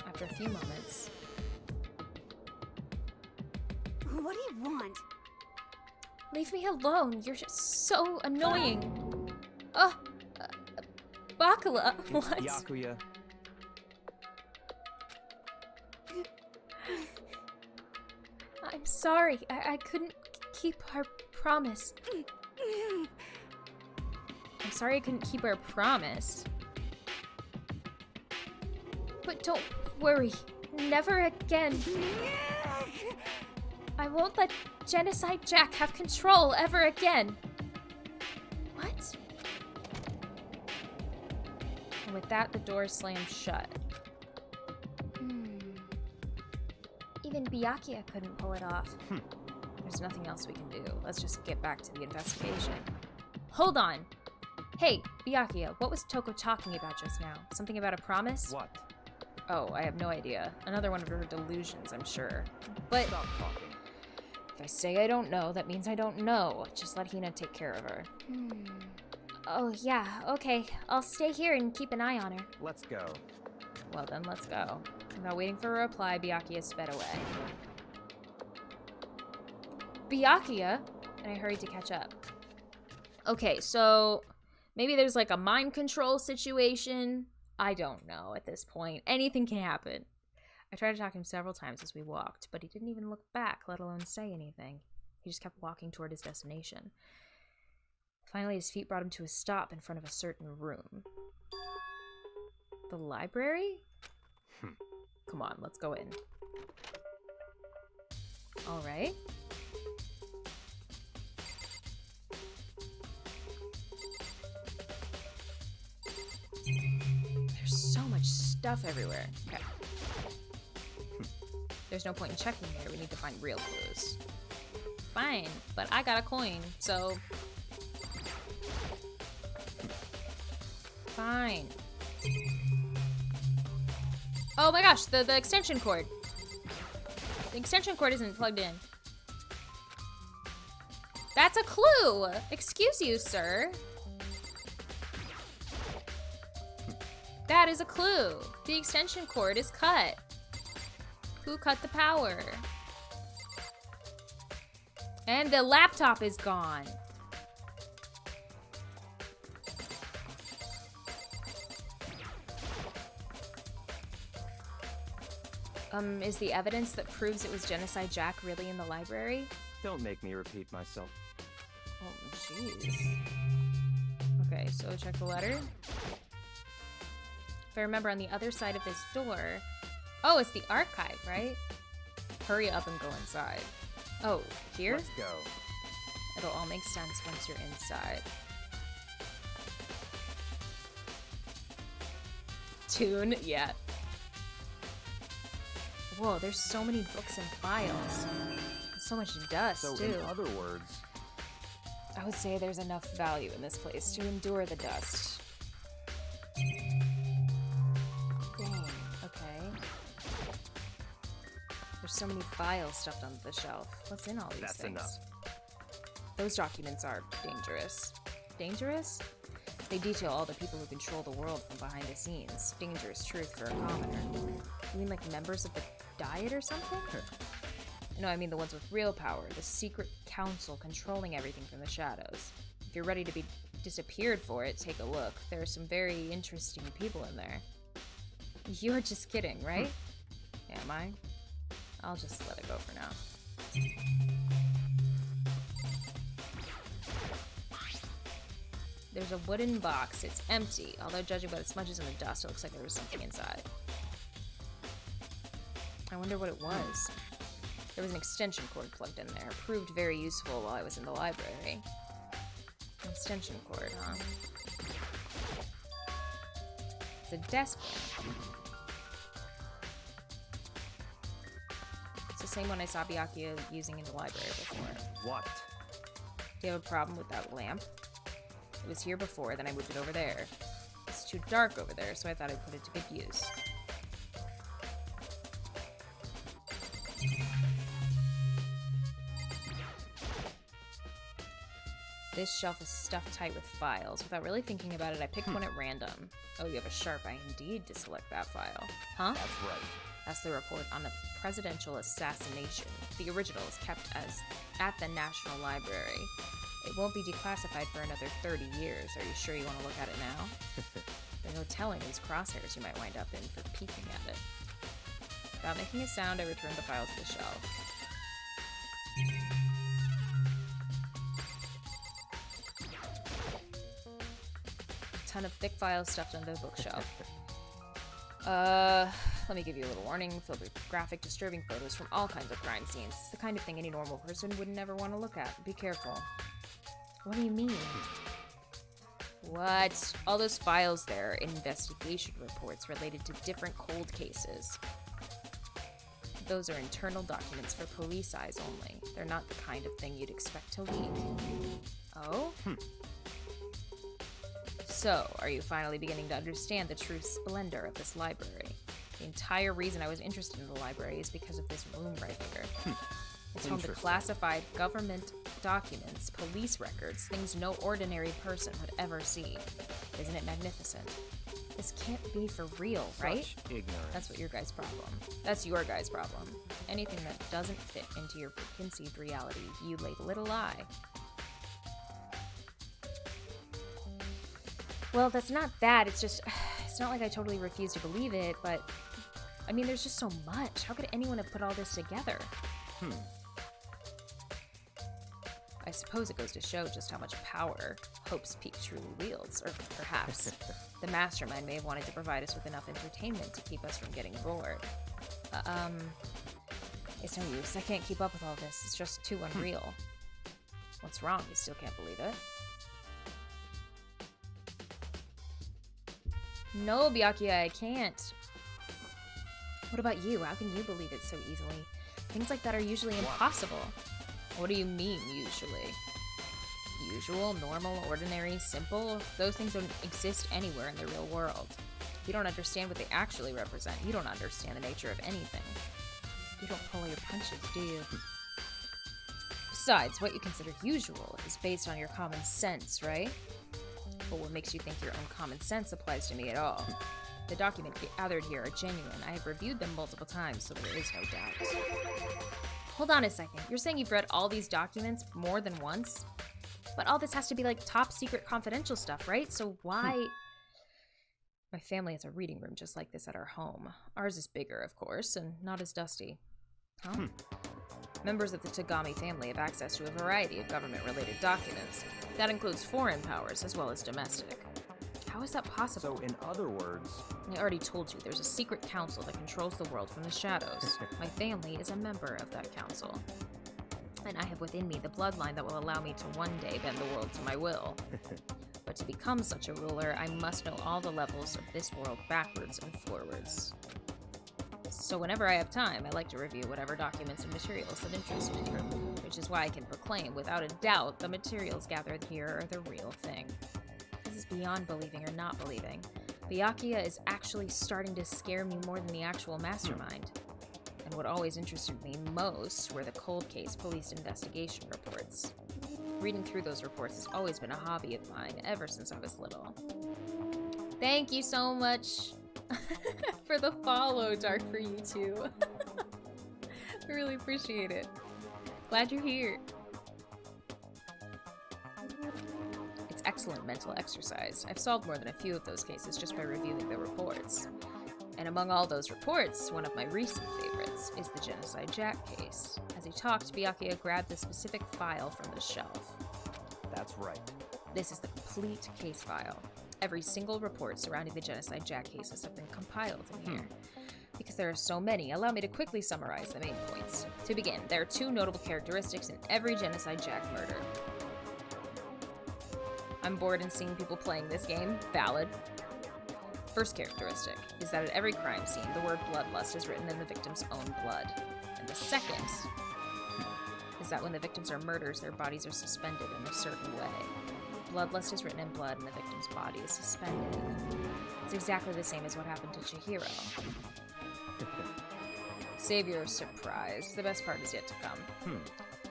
After a few moments... What do you want? Leave me alone. You're just so annoying. Oh, Bakula. What? Byakuya. I'm sorry. I couldn't keep our promise. I'm sorry I couldn't keep our promise. But don't worry. Never again. I won't let Genocide Jack have control ever again. What? And with that, the door slammed shut. Even Byakuya couldn't pull it off. There's nothing else we can do. Let's just get back to the investigation. Hold on! Hey, Byakuya, what was Toko talking about just now? Something about a promise? What? Oh, I have no idea. Another one of her delusions, I'm sure. But Stop talking. if I say I don't know, that means I don't know. Just let Hina take care of her. Oh, yeah, okay. I'll stay here and keep an eye on her. Let's go. Well then, let's go. Without waiting for a reply, Byakuya sped away. Byakuya? And I hurried to catch up. Okay, so maybe there's like a mind control situation. I don't know at this point. Anything can happen. I tried to talk to him several times as we walked, but he didn't even look back, let alone say anything. He just kept walking toward his destination. Finally, his feet brought him to a stop in front of a certain room. The library? Come on, let's go in. Alright. There's so much stuff everywhere. Okay. There's no point in checking here. We need to find real clues. Fine, but I got a coin, so... Fine. Oh my gosh, the extension cord. The extension cord isn't plugged in. That's a clue! Excuse you, sir. That is a clue. The extension cord is cut. Who cut the power? And the laptop is gone. Is the evidence that proves it was Genocide Jack really in the library? Don't make me repeat myself. Oh, jeez. Okay, so check the letter. If I remember, on the other side of this door... Oh, it's the archive, right? Hurry up and go inside. Oh, here? Let's go. It'll all make sense once you're inside. Tune? Yeah. Whoa, there's so many books and files. So much dust, So, too. in other words... I would say there's enough value in this place to endure the dust. Dang, okay. There's so many files stuffed onto the shelf. What's in all these That's things? enough. Those documents are dangerous. Dangerous? They detail all the people who control the world from behind the scenes. Dangerous truth for a commoner. You mean like members of the Diet or something? No, I mean the ones with real power. The secret council controlling everything from the shadows. If you're ready to be disappeared for it, take a look. There are some very interesting people in there. You're just kidding, right? Am I? I'll just let it go for now. There's a wooden box. It's empty, although judging by the smudges and the dust, it looks like there was something inside. I wonder what it was. There was an extension cord plugged in there. Proved very useful while I was in the library. An extension cord, huh? It's a desk lamp. It's the same one I saw Byakuya using in the library before. What? Do you have a problem with that lamp? It was here before, then I moved it over there. It's too dark over there, so I thought I'd put it to good use. This shelf is stuffed tight with files. Without really thinking about it, I picked one at random. Oh, you have a sharp eye indeed to select that file. Huh? That's right. That's the report on a presidential assassination. The original is kept at the National Library. It won't be declassified for another 30 years. Are you sure you want to look at it now? There's no telling whose crosshairs you might wind up in for peeking at it. Without making a sound, I returned the file to the shelf. A ton of thick files stuffed under the bookshelf. Let me give you a little warning. Filled with graphic, disturbing photos from all kinds of crime scenes. It's the kind of thing any normal person would never want to look at. Be careful. What do you mean? What? All those files there are investigation reports related to different cold cases. Those are internal documents for police eyes only. They're not the kind of thing you'd expect to leak. Oh? So, are you finally beginning to understand the true splendor of this library? The entire reason I was interested in the library is because of this room right here. It's home to classified government documents, police records, things no ordinary person would ever see. Isn't it magnificent? This can't be for real, right? Such ignorance. That's what your guys' problem. That's your guys' problem. Anything that doesn't fit into your preconceived reality, you label it a lie. Well, that's not that. It's just, it's not like I totally refuse to believe it, but I mean, there's just so much. How could anyone have put all this together? I suppose it goes to show just how much power Hope's Peak truly wields, or perhaps the mastermind may have wanted to provide us with enough entertainment to keep us from getting bored. It's no use. I can't keep up with all this. It's just too unreal. What's wrong? You still can't believe it? No, Byakuya, I can't. What about you? How can you believe it so easily? Things like that are usually impossible. What do you mean, usually? Usual, normal, ordinary, simple? Those things don't exist anywhere in the real world. If you don't understand what they actually represent, you don't understand the nature of anything. You don't pull your punches, do you? Besides, what you consider usual is based on your common sense, right? But what makes you think your own common sense applies to me at all? The documents gathered here are genuine. I have reviewed them multiple times, so there is no doubt. Hold on a second. You're saying you've read all these documents more than once? But all this has to be like top secret confidential stuff, right? So why... My family has a reading room just like this at our home. Ours is bigger, of course, and not as dusty. Huh? Members of the Tagami family have access to a variety of government-related documents. That includes foreign powers as well as domestic. How is that possible? So, in other words... I already told you, there's a secret council that controls the world from the shadows. My family is a member of that council. And I have within me the bloodline that will allow me to one day bend the world to my will. But to become such a ruler, I must know all the levels of this world backwards and forwards. So whenever I have time, I like to review whatever documents and materials that interest me, which is why I can proclaim without a doubt the materials gathered here are the real thing. This is beyond believing or not believing. Byakuya is actually starting to scare me more than the actual mastermind. And what always interested me most were the cold case police investigation reports. Reading through those reports has always been a hobby of mine ever since I was little. Thank you so much for the follow, Dark for You too. I really appreciate it. Glad you're here. It's excellent mental exercise. I've solved more than a few of those cases just by reviewing the reports. And among all those reports, one of my recent favorites is the Genocide Jack case. As he talked, Byakuya grabbed a specific file from the shelf. That's right. This is the complete case file. Every single report surrounding the Genocide Jack cases have been compiled in here. Because there are so many, allow me to quickly summarize the main points. To begin, there are two notable characteristics in every Genocide Jack murder. I'm bored in seeing people playing this game. Valid. First characteristic is that at every crime scene, the word bloodlust is written in the victim's own blood. And the second is that when the victims are murdered, their bodies are suspended in a certain way. Bloodlust is written in blood and the victim's body is suspended. It's exactly the same as what happened to Chihiro. Save your surprise. The best part is yet to come.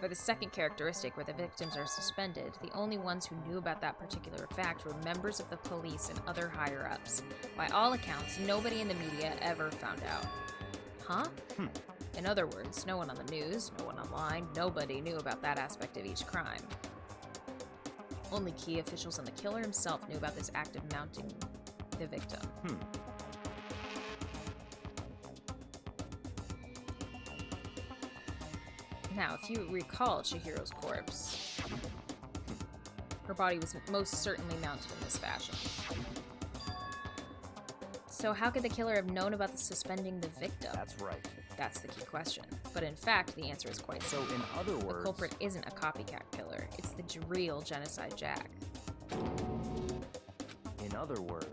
For the second characteristic, where the victims are suspended, the only ones who knew about that particular fact were members of the police and other higher-ups. By all accounts, nobody in the media ever found out. Huh? In other words, no one on the news, no one online, nobody knew about that aspect of each crime. Only key officials and the killer himself knew about this act of mounting the victim. Now, if you recall Chihiro's corpse, her body was most certainly mounted in this fashion. So how could the killer have known about the suspending the victim? That's right. That's the key question. But in fact, the answer is quite simple. So in other words... The culprit isn't a copycat killer. It's the real Genocide Jack. In other words...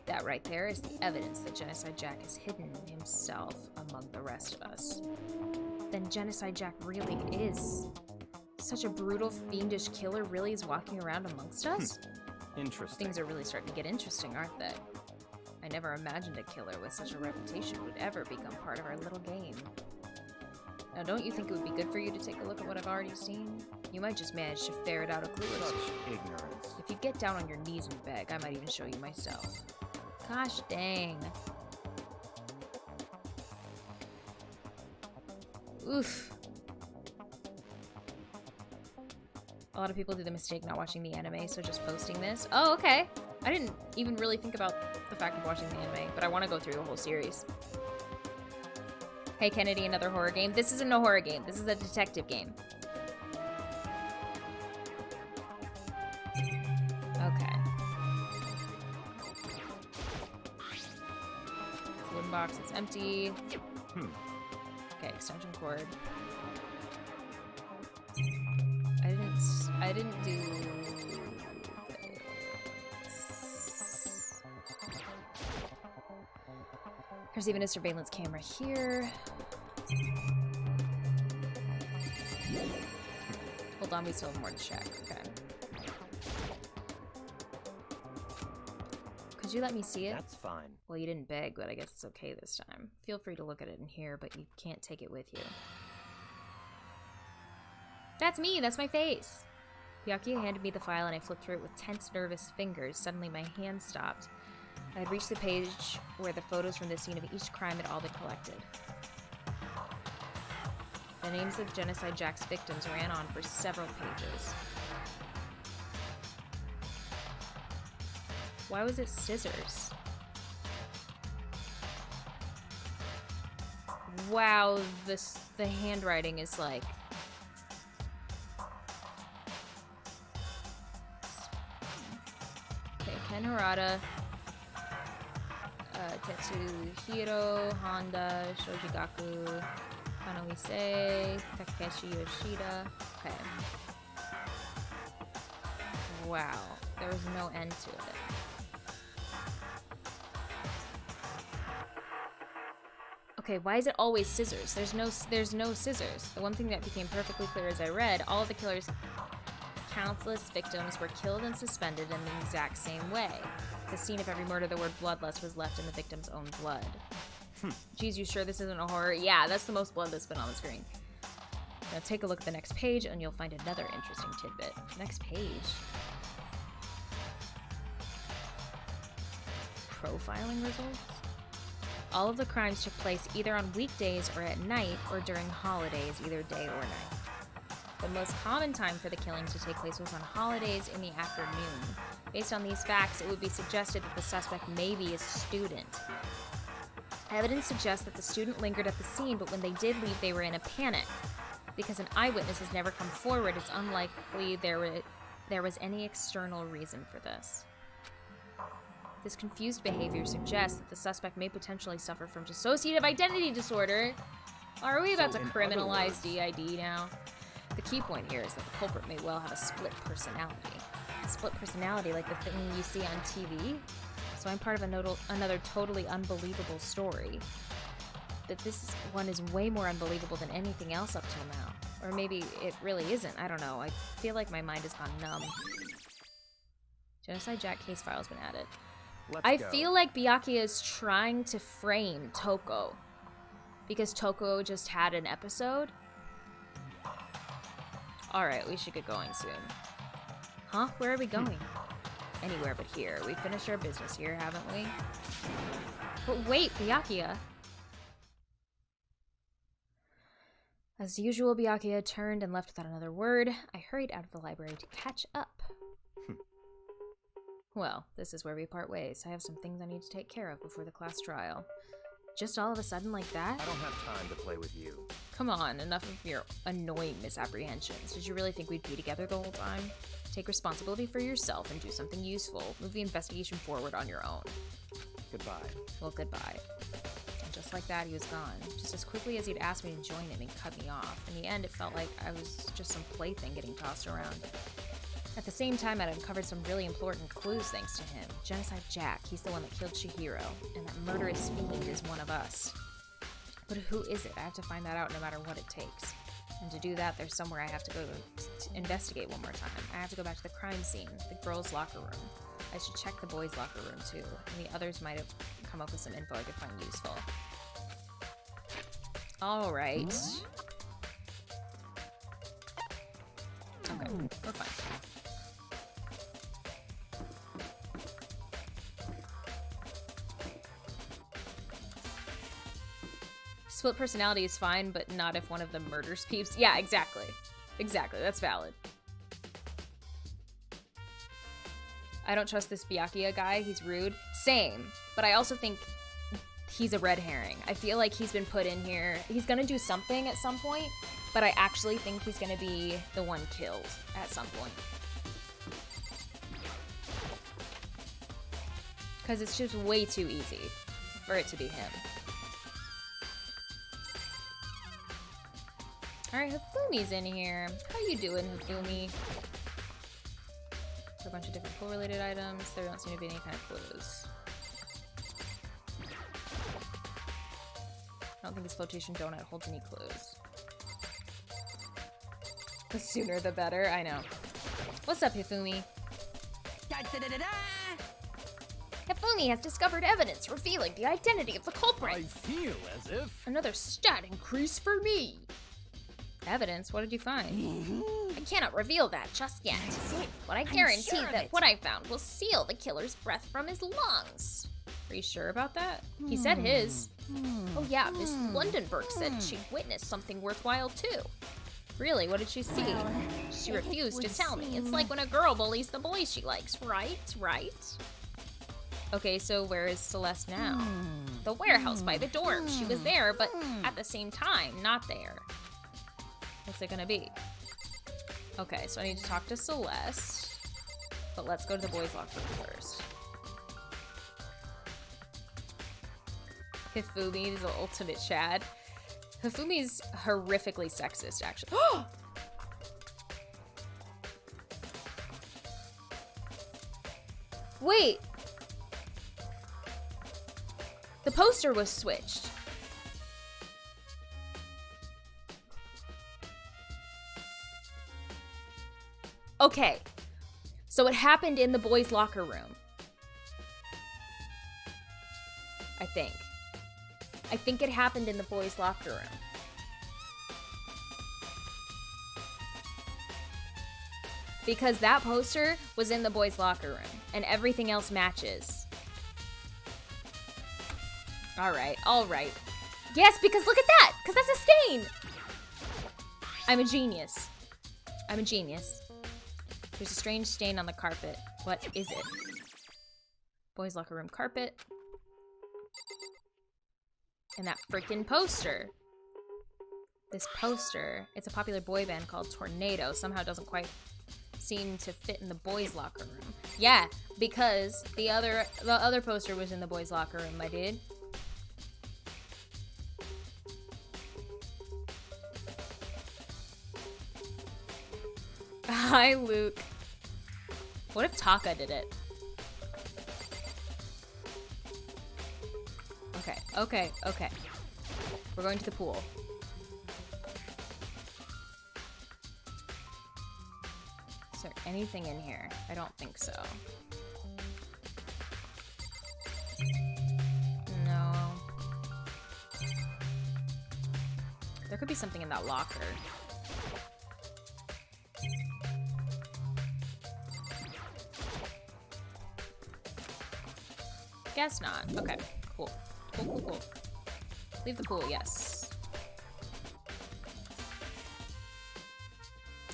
That right there is the evidence that Genocide Jack has hidden himself among the rest of us. Then Genocide Jack really is such a brutal, fiendish killer really is walking around amongst us? Interesting. Things are really starting to get interesting, aren't they? I never imagined a killer with such a reputation would ever become part of our little game. Now, don't you think it would be good for you to take a look at what I've already seen? You might just manage to ferret out a clue or Such two. ignorance. If you get down on your knees and beg, I might even show you myself. Gosh dang. Oof. A lot of people do the mistake not watching the anime, so just posting this. Oh, okay. I didn't even really think about the fact of watching the anime, but I want to go through the whole series. Hey, Kennedy, another horror game? This isn't a horror game. This is a detective game. Okay. Wooden box is empty. Okay, extension cord. I didn't do this. There's even a surveillance camera here. Hold on, we still have more to check. Okay. Could you let me see it? That's fine. Well, you didn't beg, but I guess it's okay this time. Feel free to look at it in here, but you can't take it with you. That's me! That's my face! Byakuya handed me the file and I flipped through it with tense, nervous fingers. Suddenly my hand stopped. I had reached the page where the photos from the scene of each crime had all been collected. The names of Genocide Jack's victims ran on for several pages. Why was it scissors? Wow, the handwriting is like... Okay, Ken Harada, Tetsuhiro Honda, Shojigaku, Kanoise, Takeshi Yoshida. Okay. Wow, there was no end to it. Okay, why is it always scissors? There's no scissors. The one thing that became perfectly clear as I read, all of the killer's countless victims were killed and suspended in the exact same way. The scene of every murder, the word bloodlust was left in the victim's own blood. Geez, you sure this isn't a horror? Yeah, that's the most blood that's been on the screen. Now take a look at the next page and you'll find another interesting tidbit. Next page. Profiling results? All of the crimes took place either on weekdays or at night, or during holidays, either day or night. The most common time for the killings to take place was on holidays in the afternoon. Based on these facts, it would be suggested that the suspect may be a student. Evidence suggests that the student lingered at the scene, but when they did leave, they were in a panic. Because an eyewitness has never come forward, it's unlikely there was any external reason for this. This confused behavior suggests that the suspect may potentially suffer from dissociative identity disorder. Are we about to criminalize DID now? The key point here is that the culprit may well have a split personality. A split personality like the thing you see on TV? So I'm part of another totally unbelievable story. That this one is way more unbelievable than anything else up till now. Or maybe it really isn't, I don't know. I feel like my mind has gone numb. Genocide Jack case file's been added. I feel like Byakuya is trying to frame Toko. Because Toko just had an episode. Alright, we should get going soon. Huh? Where are we going? Anywhere but here. We finished our business here, haven't we? But wait, Byakuya. As usual, Byakuya turned and left without another word. I hurried out of the library to catch up. Well, this is where we part ways. I have some things I need to take care of before the class trial. Just all of a sudden like that? I don't have time to play with you. Come on, enough of your annoying misapprehensions. Did you really think we'd be together the whole time? Take responsibility for yourself and do something useful. Move the investigation forward on your own. Goodbye. Well, goodbye. And just like that, he was gone. Just as quickly as he'd asked me to join him, he cut me off. In the end, it felt like I was just some plaything getting tossed around. At the same time, I'd uncovered some really important clues thanks to him. Genocide Jack, he's the one that killed Chihiro, and that murderous fiend is one of us. But who is it? I have to find that out no matter what it takes. And to do that, there's somewhere I have to go to investigate one more time. I have to go back to the crime scene, the girls' locker room. I should check the boys' locker room too, and the others might have come up with some info I could find useful. Alright. Okay, we're fine. Split personality is fine, but not if one of them murders peeps. Yeah, exactly. Exactly, that's valid. I don't trust this Byakuya guy, he's rude. Same, but I also think he's a red herring. I feel like he's been put in here. He's gonna do something at some point, but I actually think he's gonna be the one killed at some point. Because it's just way too easy for it to be him. Alright, Hifumi's in here. How you doing, Hifumi? A bunch of different pool-related items. There don't seem to be any kind of clues. I don't think this flotation donut holds any clues. The sooner the better, I know. What's up, Hifumi? Hifumi has discovered evidence revealing the identity of the culprit. I feel as if... Another stat increase for me. Evidence? What did you find? I cannot reveal that just yet. But I guarantee that what I found will seal the killer's breath from his lungs. Are you sure about that? He said his. Oh yeah, Miss Lundenberg said she witnessed something worthwhile too. Really? What did she see? She refused to tell me. It's like when a girl bullies the boys she likes, right? Right? Okay, so where is Celeste now? The warehouse by the dorm. She was there, but at the same time, not there. What's it gonna be? Okay, so I need to talk to Celeste. But let's go to the boys' locker room first. Hifumi is the ultimate Chad. Hifumi's horrifically sexist, actually. Wait! The poster was switched. Okay, so it happened in the boys' locker room. I think. I think it happened in the boys' locker room. Because that poster was in the boys' locker room, and everything else matches. Alright, alright. Yes, because look at that! Because that's a stain! I'm a genius. I'm a genius. There's a strange stain on the carpet. What is it? Boys' locker room carpet. And that freaking poster. This poster, it's a popular boy band called Tornado. Somehow doesn't quite seem to fit in the boys' locker room. Yeah, because the other poster was in the boys' locker room, my dude. Hi, Luke. What if Taka did it? Okay, okay, okay. We're going to the pool. Is there anything in here? I don't think so. No. There could be something in that locker. Guess not. Okay, cool. Cool, cool, cool. Leave the pool, yes.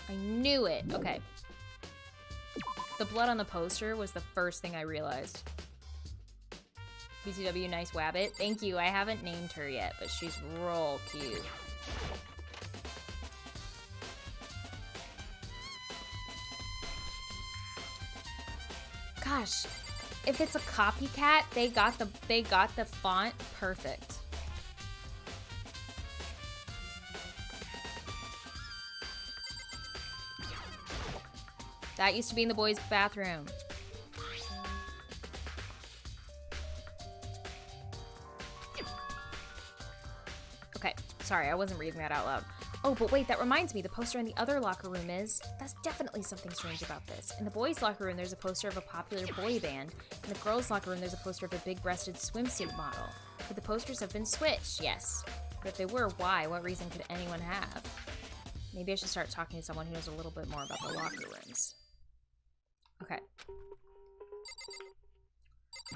I knew it. Okay. The blood on the poster was the first thing I realized. BTW, nice wabbit. Thank you. I haven't named her yet, but she's real cute. Gosh. If it's a copycat, they got the font perfect. That used to be in the boys' bathroom. Okay, sorry, I wasn't reading that out loud. Oh, but wait, that reminds me, the poster in the other locker room is... That's definitely something strange about this. In the boys' locker room, there's a poster of a popular boy band. In the girls' locker room, there's a poster of a big-breasted swimsuit model. Could the posters have been switched? Yes. But if they were, why? What reason could anyone have? Maybe I should start talking to someone who knows a little bit more about the locker rooms. Okay.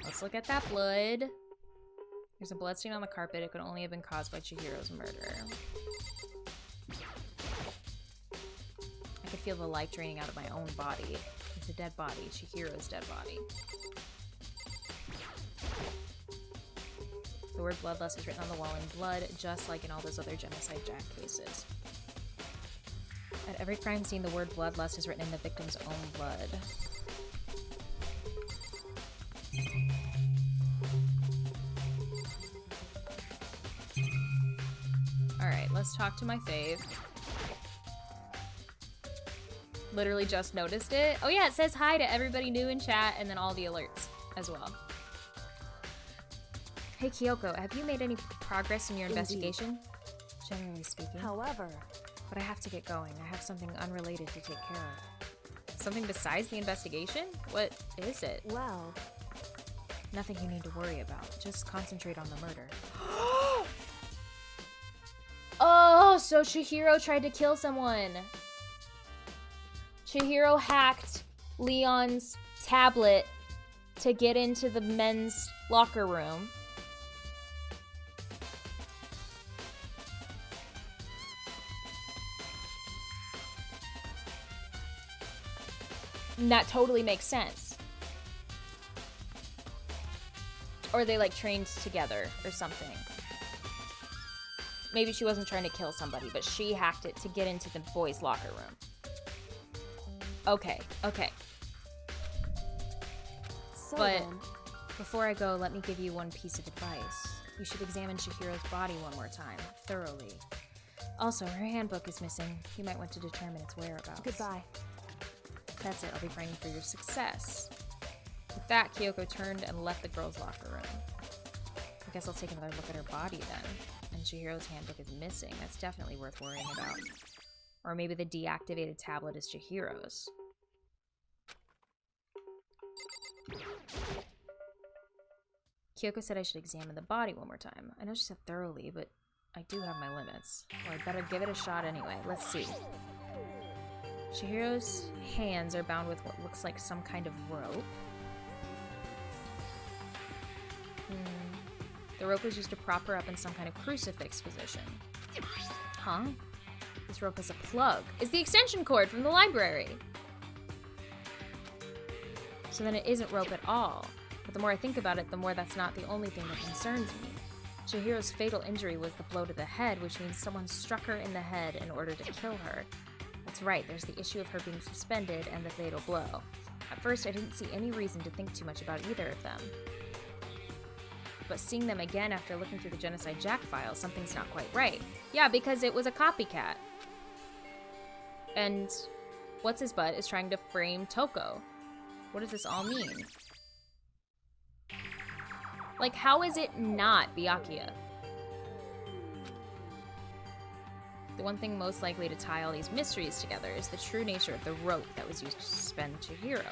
Let's look at that blood. There's a bloodstain on the carpet. It could only have been caused by Chihiro's murder. I could feel the life draining out of my own body. It's a dead body. Chihiro's dead body. The word bloodlust is written on the wall in blood, just like in all those other genocide Jack cases. At every crime scene, the word bloodlust is written in the victim's own blood. Alright, let's talk to my fave. Literally just noticed it. Oh yeah, it says hi to everybody new in chat and then all the alerts as well. Hey Kyoko, have you made any progress in your investigation? Generally speaking. However... But I have to get going. I have something unrelated to take care of. Something besides the investigation? What is it? Well... Nothing you need to worry about. Just concentrate on the murder. Oh, so Chihiro tried to kill someone. Chihiro hacked Leon's tablet to get into the men's locker room. And that totally makes sense. Or they like trained together or something. Maybe she wasn't trying to kill somebody, but she hacked it to get into the boys' locker room. Okay, okay. So but then... before I go, let me give you one piece of advice. You should examine Chihiro's body one more time, thoroughly. Also, her handbook is missing. You might want to determine its whereabouts. Goodbye. That's it. I'll be praying for your success. With that, Kyoko turned and left the girls' locker room. I guess I'll take another look at her body then. And Chihiro's handbook is missing. That's definitely worth worrying about. Or maybe the deactivated tablet is Chihiro's. Kyoko said I should examine the body one more time. I know she said thoroughly, but I do have my limits. Well, I better give it a shot anyway. Let's see. Chihiro's hands are bound with what looks like some kind of rope. The rope was used to prop her up in some kind of crucifix position. Huh? This rope has a plug. It's the extension cord from the library! So then it isn't rope at all. But the more I think about it, the more that's not the only thing that concerns me. Chihiro's fatal injury was the blow to the head, which means someone struck her in the head in order to kill her. That's right, there's the issue of her being suspended and the fatal blow. At first, I didn't see any reason to think too much about either of them. But seeing them again after looking through the Genocide Jack file, something's not quite right. Yeah, because it was a copycat. And what's-his-butt is trying to frame Toko. What does this all mean? Like, how is it not Byakuya? The one thing most likely to tie all these mysteries together is the true nature of the rope that was used to suspend Chihiro.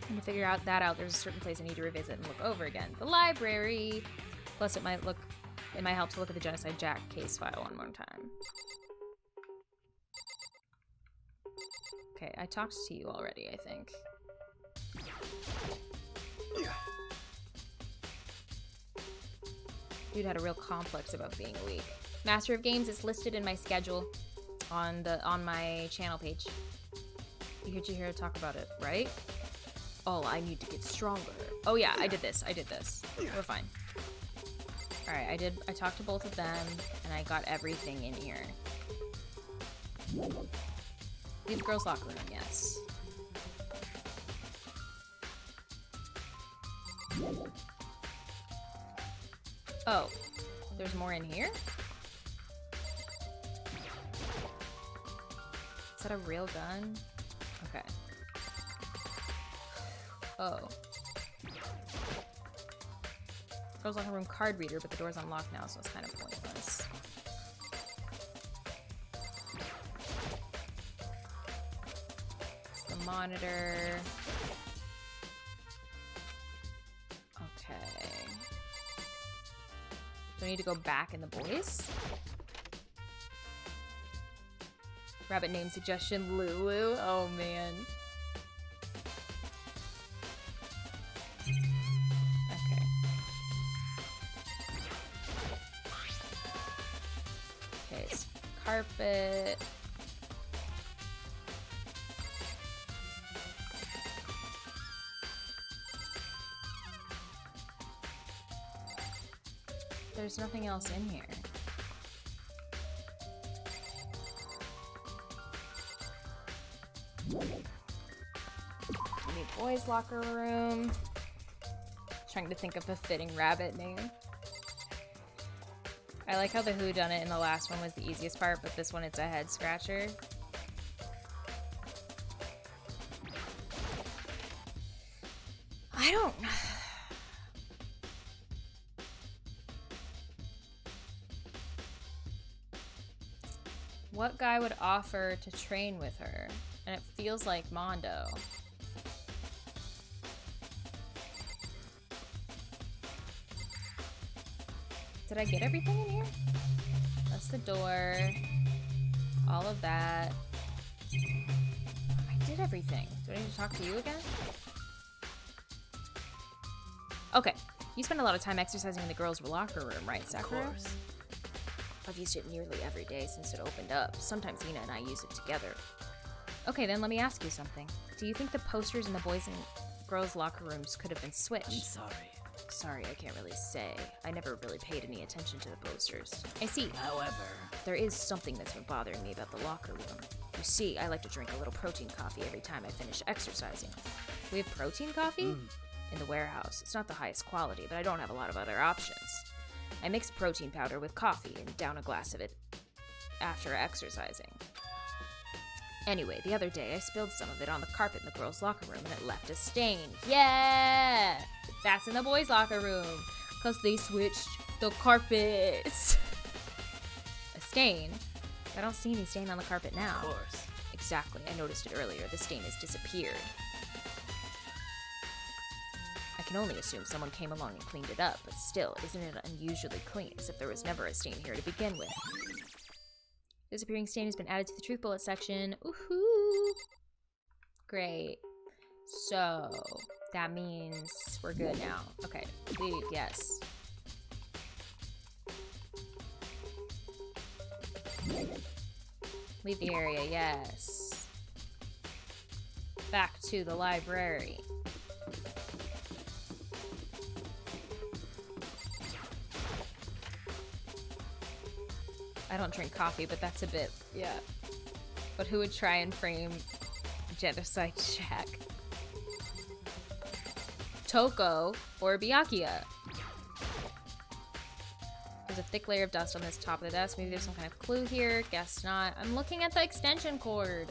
And to figure out, there's a certain place I need to revisit and look over again. The library! Plus, it might help to look at the Genocide Jack case file one more time. Okay, I talked to you already, I think. Dude had a real complex about being weak. Master of Games is listed in my schedule on my channel page. You hear Chihiro talk about it, right? Oh, I need to get stronger. Oh yeah, I did this. We're fine. Alright, I talked to both of them, and I got everything in here. Leave the girls' locker room, yes. Oh, there's more in here? Is that a real gun? Okay. Oh. Girls' locker room card reader, but the door's unlocked now, so it's kind of pointless. It's the monitor. Okay. Do I need to go back in the boys? Rabbit name suggestion, Lulu. Oh, man. Okay. Okay, it's carpet. There's nothing else in here. Maybe boys' locker room. Trying to think of a fitting rabbit name. I like how the whodunit in the last one was the easiest part, but this one it's a head scratcher. I don't... What guy would offer to train with her? And it feels like Mondo. Did I get everything in here? That's the door. All of that. I did everything. Do I need to talk to you again? Okay. You spend a lot of time exercising in the girls' locker room, right, Sakura? Of course. I've used it nearly every day since it opened up. Sometimes Ina and I use it together. Okay, then let me ask you something. Do you think the posters in the boys' and girls' locker rooms could have been switched? I'm sorry. Sorry, I can't really say. I never really paid any attention to the posters. I see. However, there is something that's been bothering me about the locker room. You see, I like to drink a little protein coffee every time I finish exercising. We have protein coffee? In the warehouse. It's not the highest quality, but I don't have a lot of other options. I mix protein powder with coffee and down a glass of it after exercising. Anyway, the other day I spilled some of it on the carpet in the girls' locker room and it left a stain. Yeah! That's in the boys' locker room, because they switched the carpets. A stain? I don't see any stain on the carpet now. of course. Exactly, I noticed it earlier. The stain has disappeared. I can only assume someone came along and cleaned it up, but still, isn't it unusually clean, as if there was never a stain here to begin with? Disappearing stain has been added to the truth bullet section. Woohoo! Great. So, that means we're good now. Okay, leave, yes. Leave the area, yes. Back to the library. I don't drink coffee, but that's a bit, yeah. But who would try and frame Genocide Jack? Toko or Byakuya? There's a thick layer of dust on this top of the desk. Maybe there's some kind of clue here. Guess not. I'm looking at the extension cord.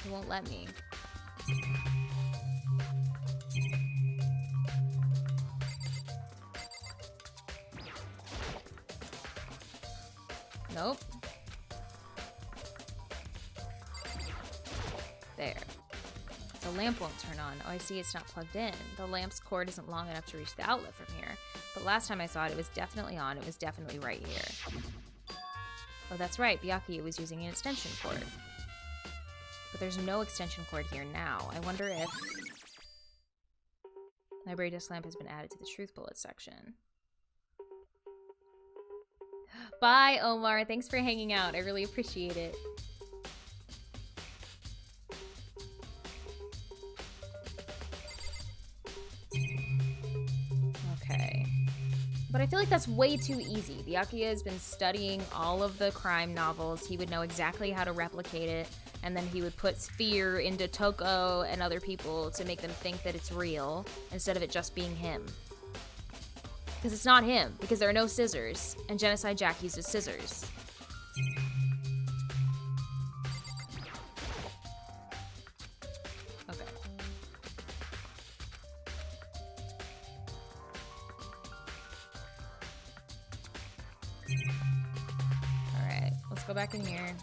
He won't let me. Nope. There. The lamp won't turn on. Oh, I see it's not plugged in. The lamp's cord isn't long enough to reach the outlet from here. But last time I saw it, it was definitely on. It was definitely right here. Oh, that's right. Byakuya was using an extension cord. But there's no extension cord here now. I wonder if... Library desk lamp has been added to the truth bullet section. Bye, Omar. Thanks for hanging out. I really appreciate it. Okay. But I feel like that's way too easy. Byakuya has been studying all of the crime novels. He would know exactly how to replicate it, and then he would put fear into Toko and other people to make them think that it's real, instead of it just being him. Because it's not him, because there are no scissors, and Genocide Jack uses scissors. Okay. Alright, let's go back in here.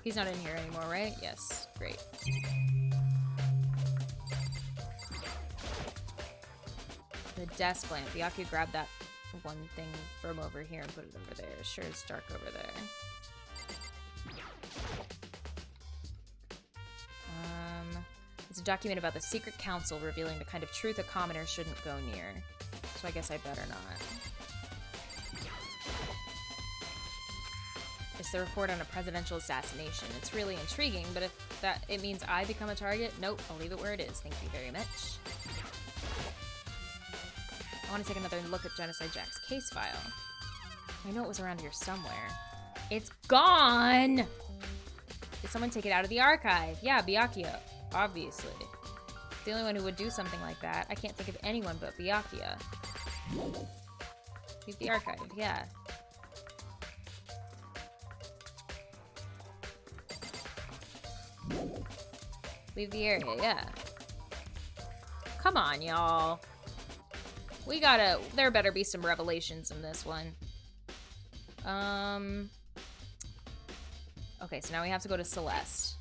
He's not in here anymore, right? Yes, great. The desk lamp. Byakuya grabbed that one thing from over here and put it over there. Sure, it's dark over there. It's a document about the secret council revealing the kind of truth a commoner shouldn't go near. So I guess I better not. It's the report on a presidential assassination. It's really intriguing, but if it means I become a target, nope, I'll leave it where it is. Thank you very much. I want to take another look at Genocide Jack's case file. I know it was around here somewhere. It's gone! Did someone take it out of the archive? Yeah, Byakuya, obviously. The only one who would do something like that. I can't think of anyone but Byakuya. Leave the archive, yeah. Leave the area, yeah. Come on, y'all. We gotta... There better be some revelations in this one. Okay, so now we have to go to Celeste.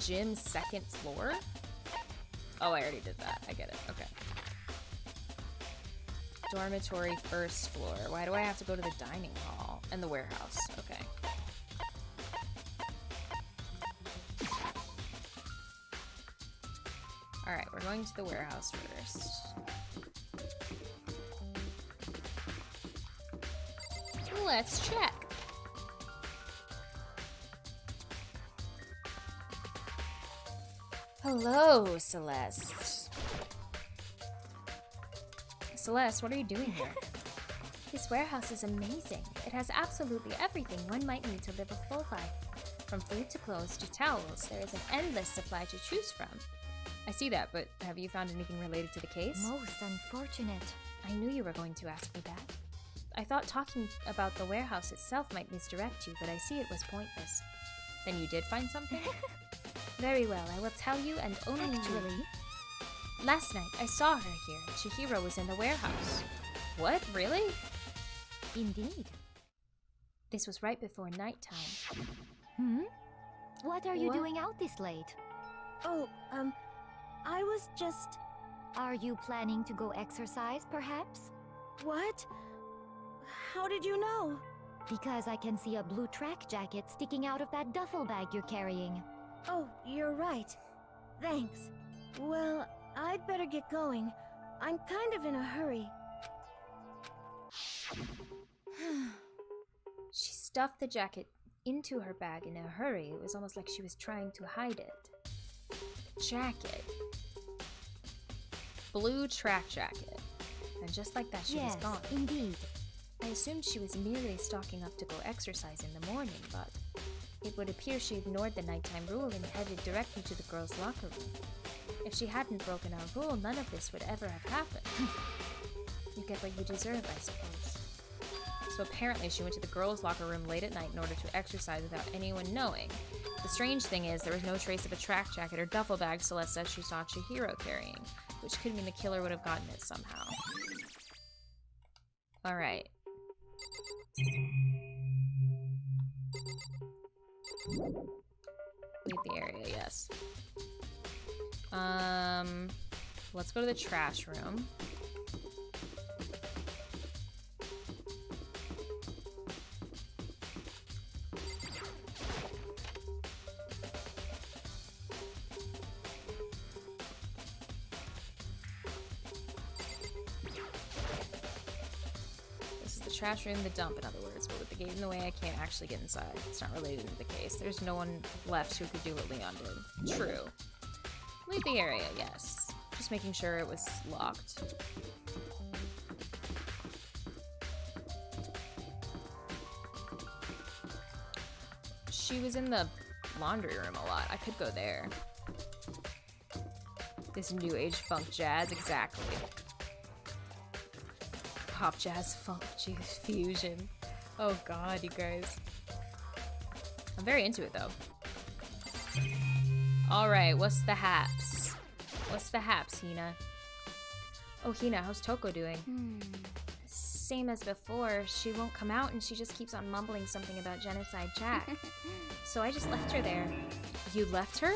Gym's second floor? Oh, I already did that. I get it. Okay. Dormitory first floor. Why do I have to go to the dining hall? And the warehouse. Okay. Alright, we're going to the warehouse first. Let's check. Hello, Celeste. Celeste, what are you doing here? This warehouse is amazing. It has absolutely everything one might need to live a full life. From food to clothes to towels, there is an endless supply to choose from. I see that, but have you found anything related to the case? Most unfortunate. I knew you were going to ask me that. I thought talking about the warehouse itself might misdirect you, but I see it was pointless. Then you did find something? Very well, I will tell you and only you. Last night, I saw her here. Chihiro was in the warehouse. What? Really? Indeed. This was right before nighttime. Hmm? What are you What? doing out this late? Oh, I was just... Are you planning to go exercise, perhaps? What? How did you know? Because I can see a blue track jacket sticking out of that duffel bag you're carrying. Oh, you're right. Thanks. Well, I'd better get going. I'm kind of in a hurry. She stuffed the jacket into her bag in a hurry. It was almost like she was trying to hide it. Jacket. Blue track jacket. And just like that, she was gone. Indeed. I assumed she was merely stalking up to go exercise in the morning, but it would appear she ignored the nighttime rule and headed directly to the girls' locker room. If she hadn't broken our rule, none of this would ever have happened. You get what you deserve, I suppose. So apparently she went to the girls' locker room late at night in order to exercise without anyone knowing. The strange thing is, there was no trace of a track jacket or duffel bag Celeste says she saw Chihiro carrying, which could mean the killer would have gotten it somehow. Alright. Leave the area, yes. Let's go to the trash room. This is the trash room, the dump, in other words, but with the gate in the way, I can't actually get inside. It's not related to the case. There's no one left who could do what Leon did. True. Leave the area, yes. Just making sure it was locked. She was in the laundry room a lot. I could go there. This new age funk jazz, exactly. Pop jazz funk fusion. Oh god, you guys. I'm very into it though. Alright, what's the haps? What's the haps, Hina? Oh, Hina, how's Toko doing? Same as before, she won't come out and she just keeps on mumbling something about Genocide Jack. So I just left her there. You left her?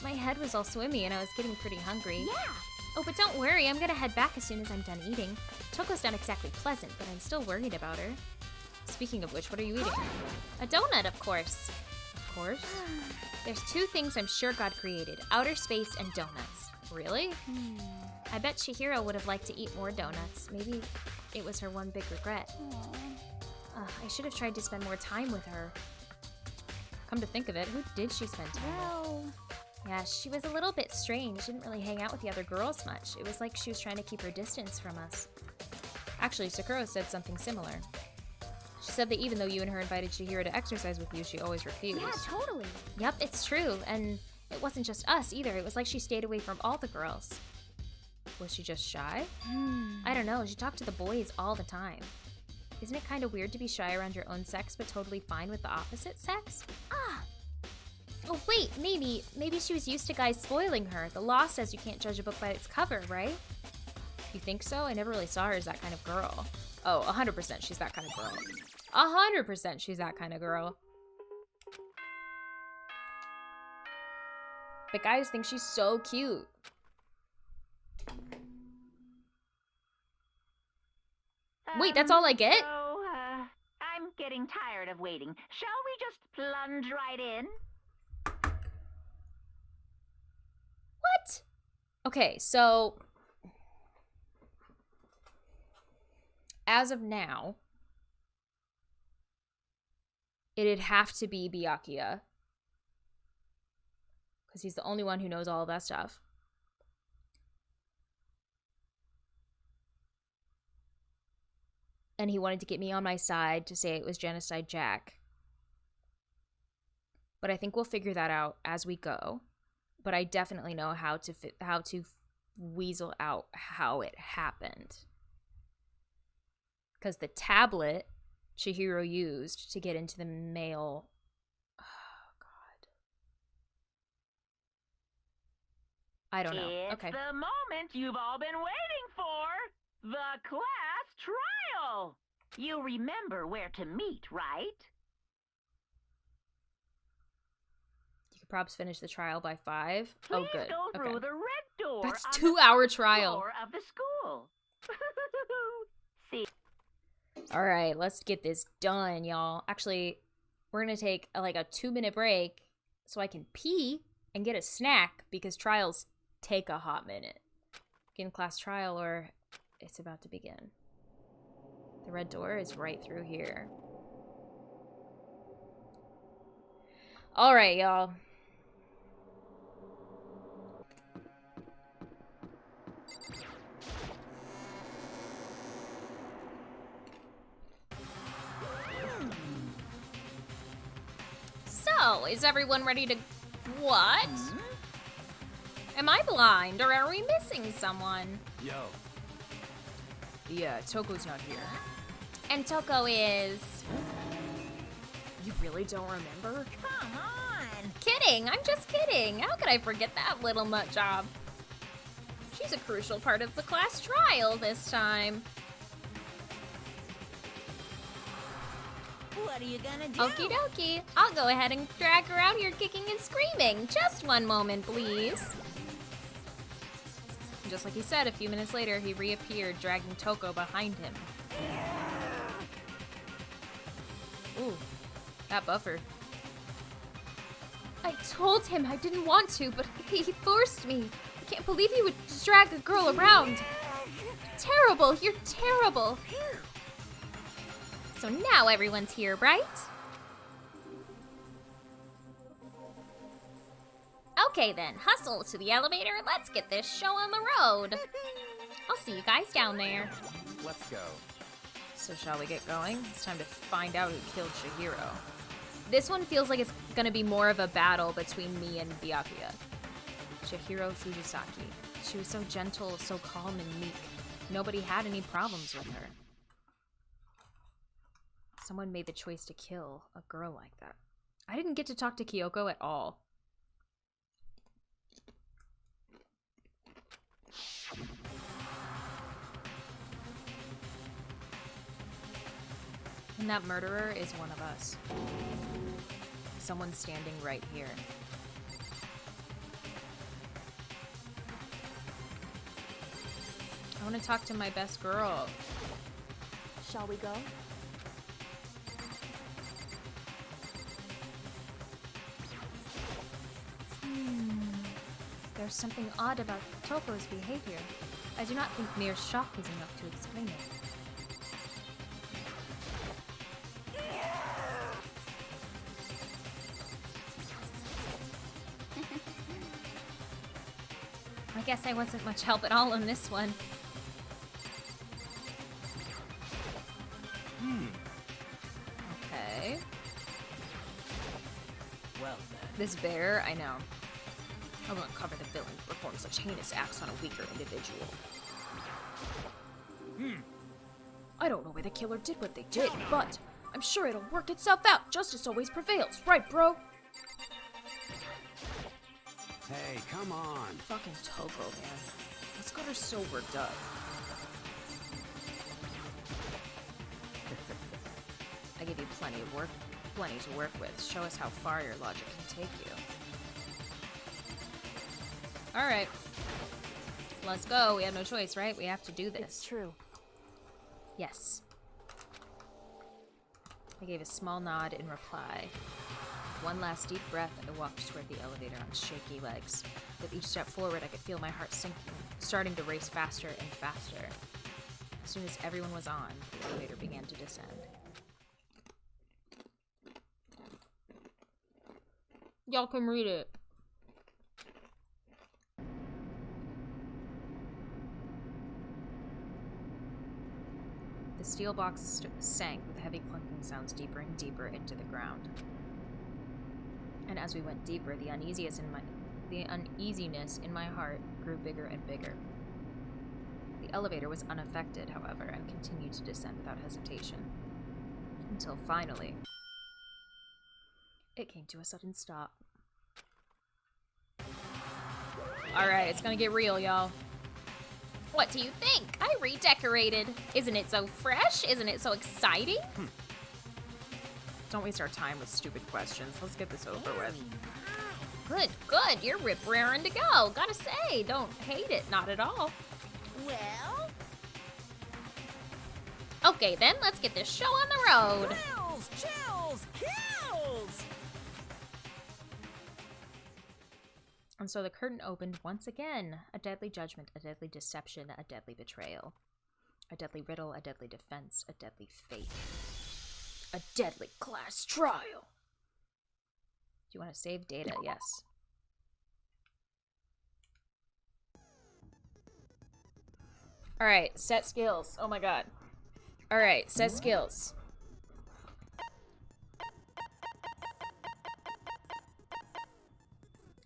My head was all swimmy and I was getting pretty hungry. Yeah! Oh, but don't worry, I'm gonna head back as soon as I'm done eating. Toko's not exactly pleasant, but I'm still worried about her. Speaking of which, what are you eating? A donut, of course. Of course. There's two things I'm sure God created, outer space and donuts. Really? I bet Chihiro would have liked to eat more donuts. Maybe it was her one big regret. I should have tried to spend more time with her. Come to think of it, who did she spend time with? Yeah, she was a little bit strange. Didn't really hang out with the other girls much. It was like she was trying to keep her distance from us. Actually, Sakura said something similar. She said that even though you and her invited Chihiro to exercise with you, she always refused. Yeah, totally. Yep, it's true. And it wasn't just us either. It was like she stayed away from all the girls. Was she just shy? I don't know. She talked to the boys all the time. Isn't it kind of weird to be shy around your own sex but totally fine with the opposite sex? Oh wait, maybe she was used to guys spoiling her. The law says you can't judge a book by its cover, right? You think so? I never really saw her as that kind of girl. Oh, 100% she's that kind of girl. 100% she's that kind of girl. But guys think she's so cute. Wait, that's all I get? I'm getting tired of waiting. Shall we just plunge right in? What? Okay, so as of now, it'd have to be Byakuya, because he's the only one who knows all of that stuff. And he wanted to get me on my side to say it was Genocide Jack. But I think we'll figure that out as we go. But I definitely know how to weasel out how it happened. Because the tablet Chihiro used to get into the mail... Oh, God. I don't know. It's Okay. the moment you've all been waiting for. The class trial! You remember where to meet, right? You could perhaps finish the trial by 5. Please Oh, good. go through Okay. the red door. That's on 2-hour the trial. floor of the school. See. All right, let's get this done, y'all. Actually, we're gonna take like a 2-minute break so I can pee and get a snack because trials take a hot minute. Begin class trial or it's about to begin. The red door is right through here. All right, y'all. So, is everyone ready to... What? Am I blind, or are we missing someone? Yo. Yeah, Toko's not here. And Toko is... You really don't remember? Come on! Kidding! I'm just kidding! How could I forget that little mutt job? She's a crucial part of the class trial this time. What are you gonna do? Okie dokie. I'll go ahead and drag her out here kicking and screaming. Just one moment, please. Just like he said, a few minutes later, he reappeared, dragging Toko behind him. Ooh, that buffer. I told him I didn't want to, but he forced me. I can't believe he would just drag a girl around. Terrible, you're terrible. So now everyone's here, right? Okay then, hustle to the elevator. Let's get this show on the road. I'll see you guys down there. Let's go. So shall we get going? It's time to find out who killed Chihiro. This one feels like it's gonna be more of a battle between me and Byakuya. Chihiro Fujisaki. She was so gentle, so calm and meek. Nobody had any problems with her. Someone made the choice to kill a girl like that. I didn't get to talk to Kyoko at all. And that murderer is one of us. Someone's standing right here. I want to talk to my best girl. Shall we go? There's something odd about Toko's behavior. I do not think mere shock is enough to explain it. I guess I wasn't much help at all on this one. Okay. Well then. This bear, I know. I will uncover the villain who performs such heinous acts on a weaker individual. I don't know why the killer did what they did, but I'm sure it'll work itself out. Justice always prevails, right, bro? Hey, come on. Fucking Toko, man. What's got her so worked up? I give you plenty to work with. Show us how far your logic can take you. Alright. Let's go. We have no choice, right? We have to do this. It's true. Yes. I gave a small nod in reply. One last deep breath, I walked toward the elevator on shaky legs. With each step forward, I could feel my heart sinking, starting to race faster and faster. As soon as everyone was on, the elevator began to descend. Y'all can read it. The steel box sank with heavy clunking sounds deeper and deeper into the ground. And as we went deeper, the uneasiness in my heart grew bigger and bigger. The elevator was unaffected, however, and continued to descend without hesitation. Until finally, it came to a sudden stop. Alright, it's gonna get real, y'all. What do you think? I redecorated. Isn't it so fresh? Isn't it so exciting? Don't waste our time with stupid questions. Let's get this over with. Good, good. You're rip-raring to go. Gotta say, don't hate it. Not at all. Well? Okay, then. Let's get this show on the road. Thrills, chills, kills! And so the curtain opened once again. A deadly judgment, a deadly deception, a deadly betrayal. A deadly riddle, a deadly defense, a deadly fate. A deadly class trial. Do you want to save data? Yes. Alright, set skills. Oh my god. Alright, set skills.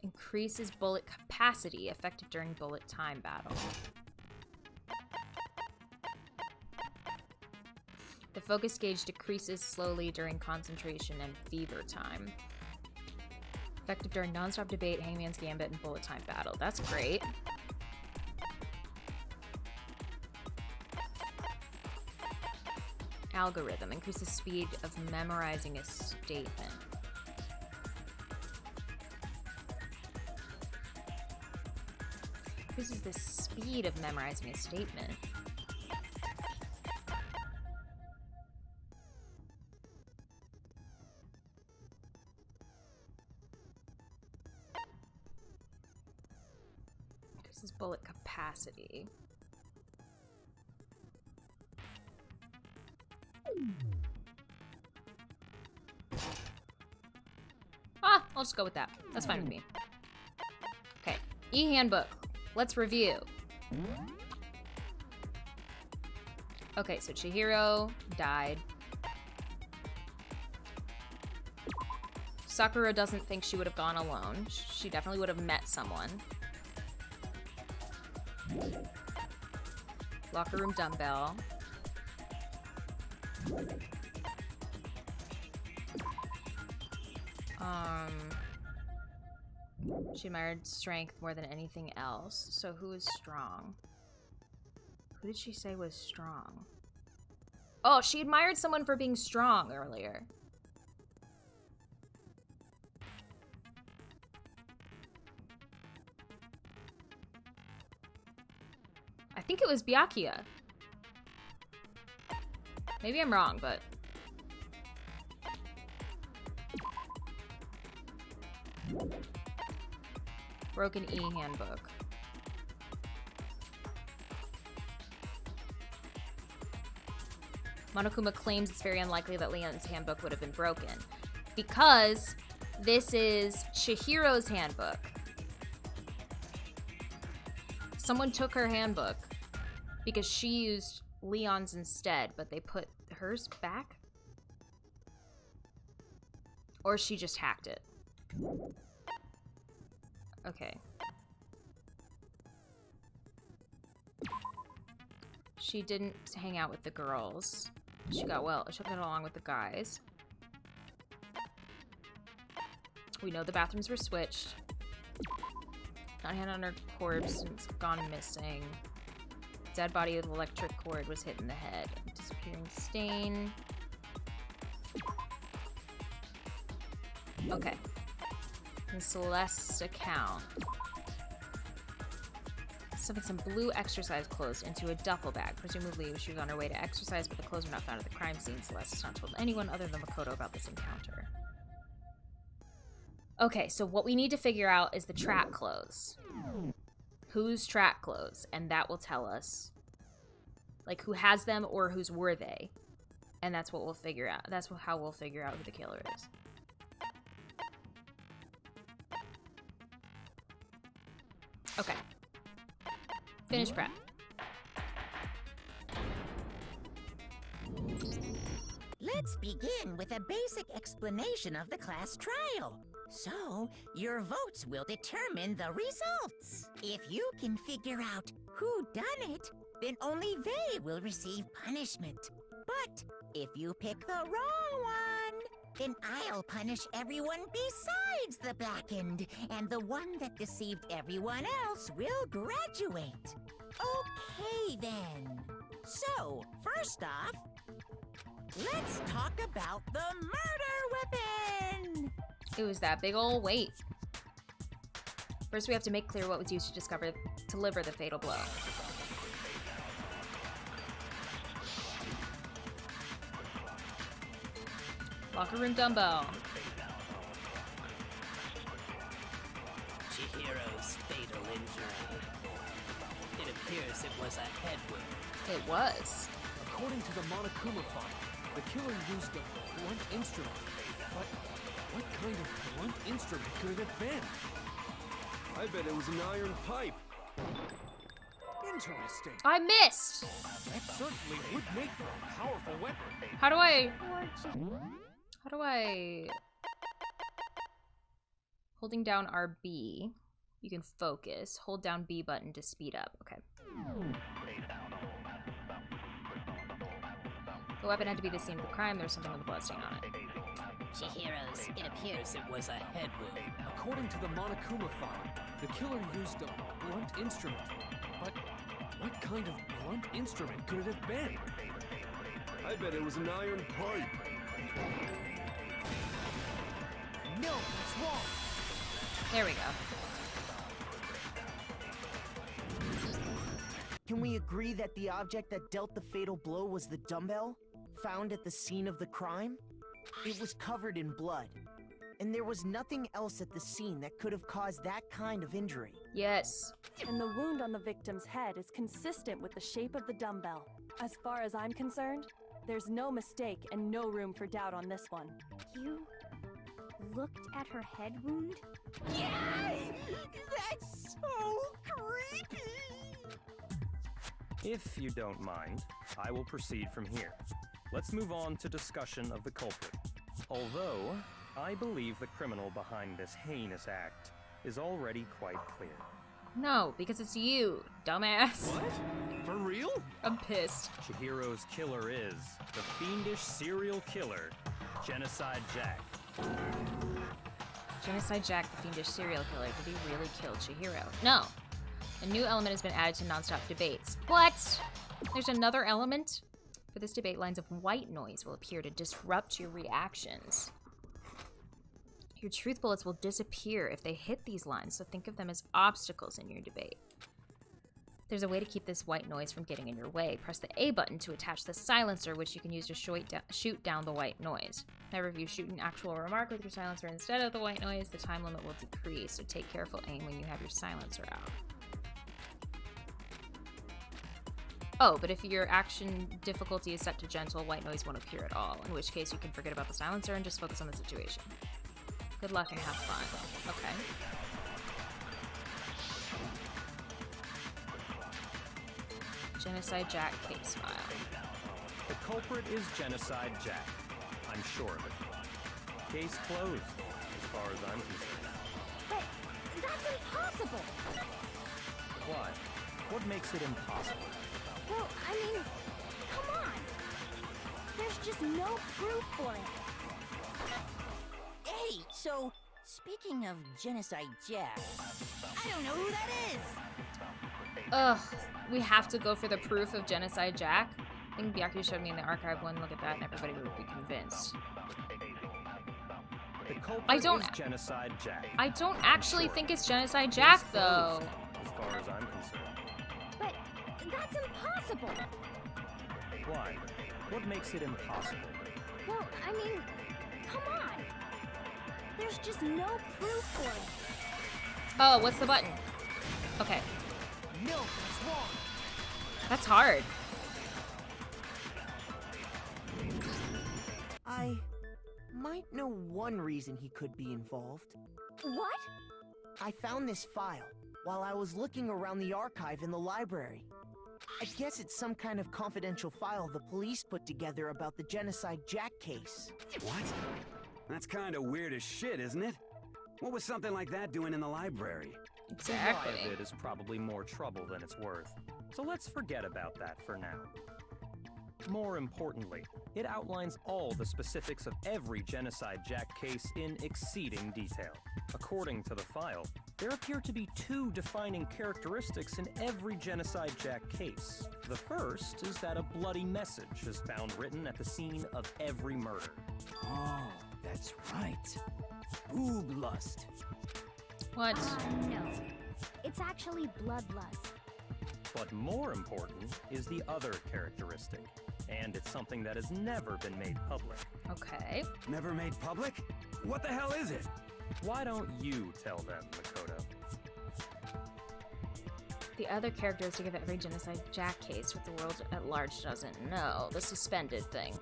Increases bullet capacity, effective during bullet time battle. The focus gauge decreases slowly during concentration and fever time. Effective during non-stop debate, Hangman's Gambit, and bullet time battle. That's great. Algorithm increases speed of memorizing a statement. Increases the speed of memorizing a statement. Increases bullet capacity. I'll just go with that. That's fine with me. Okay, e-handbook. Let's review. Okay, so Chihiro died. Sakura doesn't think she would have gone alone. She definitely would have met someone. Locker room dumbbell. She admired strength more than anything else. So who is strong? Who did she say was strong? Oh, she admired someone for being strong earlier. I think it was Byakuya. Maybe I'm wrong, but... Broken e-handbook. Monokuma claims it's very unlikely that Leon's handbook would have been broken because this is Chihiro's handbook. Someone took her handbook because she used Leon's instead, but they put hers back? Or she just hacked it. Okay. She didn't hang out with the girls. She got along with the guys. We know the bathrooms were switched. Not hand on her corpse, it's gone missing. Dead body with electric cord was hit in the head. Disappearing stain. Okay. In Celeste's account. Stuffing some blue exercise clothes into a duffel bag. Presumably she was on her way to exercise, but the clothes were not found at the crime scene. Celeste has not told anyone other than Makoto about this encounter. Okay, so what we need to figure out is the track clothes. Whose track clothes? And that will tell us, like, who has them or whose were they. And that's what we'll figure out. That's how we'll figure out who the killer is. Okay. Finish prep. Let's begin with a basic explanation of the class trial. So, your votes will determine the results. If you can figure out who done it, then only they will receive punishment. But if you pick the wrong one, then I'll punish everyone besides the blackened, and the one that deceived everyone else will graduate. Okay, then. So, first off, let's talk about the murder weapon! It was that big ol' weight. First, we have to make clear what was used to deliver the fatal blow. Locker room dumbbell. Chihiro's fatal injury. It appears it was a head wound. It was. According to the Monokuma file, the killer used a blunt instrument. But what kind of blunt instrument could it have been? I bet it was an iron pipe. Interesting. I missed! That certainly would make for a powerful weapon. How do I... Holding down RB, you can focus. Hold down B button to speed up. Okay. The weapon had to be the scene of the crime. There was something with a bloodstain on it. Chihiro's, it appears it was a head wound. According to the Monokuma file, the killer used a blunt instrument. But what kind of blunt instrument could it have been? I bet it was an iron pipe. No, that's wrong. There we go. Can we agree that the object that dealt the fatal blow was the dumbbell, found at the scene of the crime? It was covered in blood, and there was nothing else at the scene that could have caused that kind of injury. Yes. And the wound on the victim's head is consistent with the shape of the dumbbell. As far as I'm concerned, there's no mistake and no room for doubt on this one. You looked at her head wound? Yes! That's so creepy! If you don't mind, I will proceed from here. Let's move on to discussion of the culprit. Although, I believe the criminal behind this heinous act is already quite clear. No, because it's you, dumbass. What? For real? I'm pissed. Chihiro's killer is the fiendish serial killer, Genocide Jack. Genocide Jack, the fiendish serial killer. Did he really kill Chihiro? No. A new element has been added to nonstop debates. What? There's another element? For this debate, lines of white noise will appear to disrupt your reactions. Your truth bullets will disappear if they hit these lines, so think of them as obstacles in your debate. There's a way to keep this white noise from getting in your way. Press the A button to attach the silencer, which you can use to shoot down the white noise. However, if you shoot an actual remark with your silencer instead of the white noise, the time limit will decrease, so take careful aim when you have your silencer out. Oh, but if your action difficulty is set to gentle, white noise won't appear at all, in which case you can forget about the silencer and just focus on the situation. Good luck and have fun. Okay. Genocide Jack case file. The culprit is Genocide Jack. I'm sure of it. Case closed, as far as I'm concerned. But that's impossible! Why? What makes it impossible? Well, I mean, come on! There's just no proof for it. Hey, so, speaking of Genocide Jack, I don't know who that is! Ugh, we have to go for the proof of Genocide Jack? I think Byaku showed me in the archive one look at that and everybody would be convinced. The culprit is Genocide Jack. I don't actually think it's Genocide Jack, though. As far as I'm concerned. But that's impossible! Why? What makes it impossible? Well, I mean, come on! There's just no proof for it. Oh, what's the button? Okay. No, that's wrong. That's hard. I might know one reason he could be involved. What? I found this file while I was looking around the archive in the library. I guess it's some kind of confidential file the police put together about the Genocide Jack case. What? That's kind of weird as shit, isn't it? What was something like that doing in the library? Exactly. A lie of it is probably more trouble than it's worth. So let's forget about that for now. More importantly, it outlines all the specifics of every Genocide Jack case in exceeding detail. According to the file, there appear to be two defining characteristics in every Genocide Jack case. The first is that a bloody message is found written at the scene of every murder. Oh, that's right. Boob lust. What? No. It's actually bloodlust. But more important is the other characteristic, and it's something that has never been made public. Okay. Never made public? What the hell is it? Why don't you tell them, Makoto? The other characteristic of every Genocide Jack case with the world at large doesn't know. The suspended thing.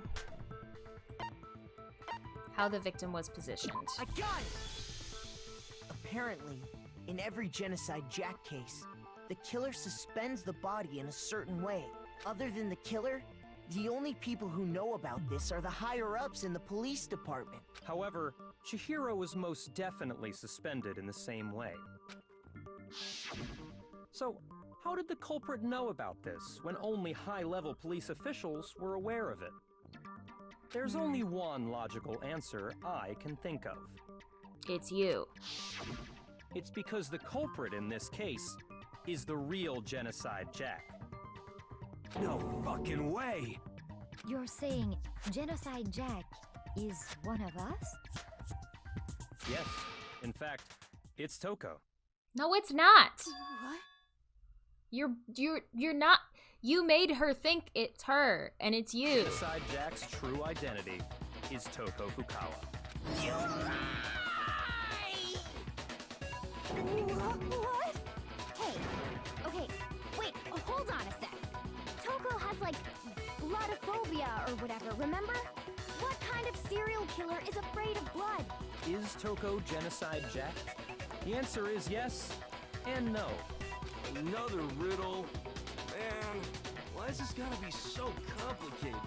How the victim was positioned. I got it! Apparently, in every Genocide Jack case, the killer suspends the body in a certain way. Other than the killer, the only people who know about this are the higher-ups in the police department. However, Chihiro was most definitely suspended in the same way. So, how did the culprit know about this when only high-level police officials were aware of it? There's only one logical answer I can think of. It's you. It's because the culprit in this case is the real Genocide Jack. No fucking way! You're saying Genocide Jack is one of us? Yes, in fact, it's Toko. No, it's not. What? You're not. You made her think it's her, and it's you. Genocide Jack's true identity is Toko Fukawa. You lie! What? Hey, okay, wait, hold on a sec. Toko has, like, bloodophobia or whatever, remember? What kind of serial killer is afraid of blood? Is Toko Genocide Jack? The answer is yes and no. Another riddle. Man, why is this gotta be so complicated?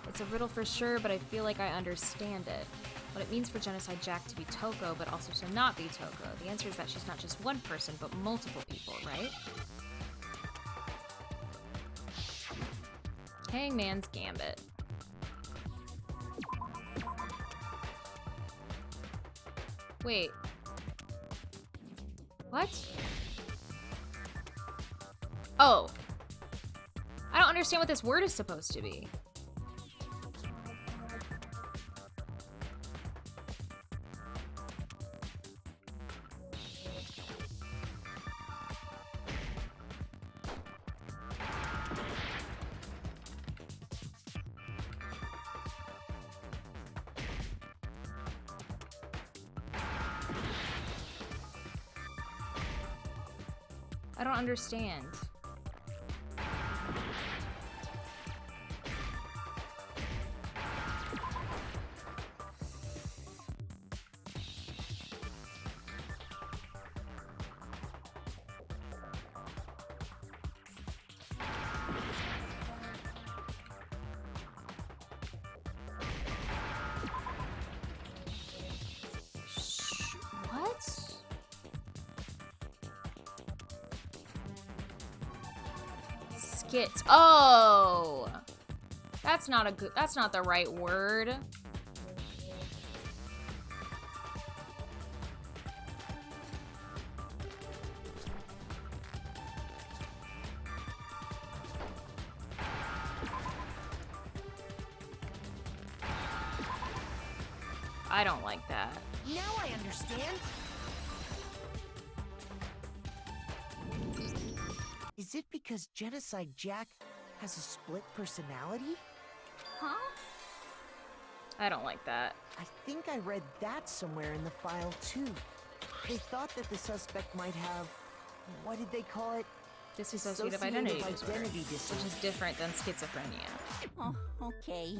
It's a riddle for sure, but I feel like I understand it. What it means for Genocide Jack to be Toko, but also to not be Toko. The answer is that she's not just one person, but multiple people, right? Hangman's Gambit. Wait. What? Oh. I don't understand what this word is supposed to be. I don't understand. What? Skits. Oh! That's not the right word. I don't like that. Now I understand. Is it because Genocide Jack has a split personality? Huh? I don't like that. I think I read that somewhere in the file too. They thought that the suspect might have, what did they call it? Dissociative identity disorder, disorder. which is different than schizophrenia. Oh, okay.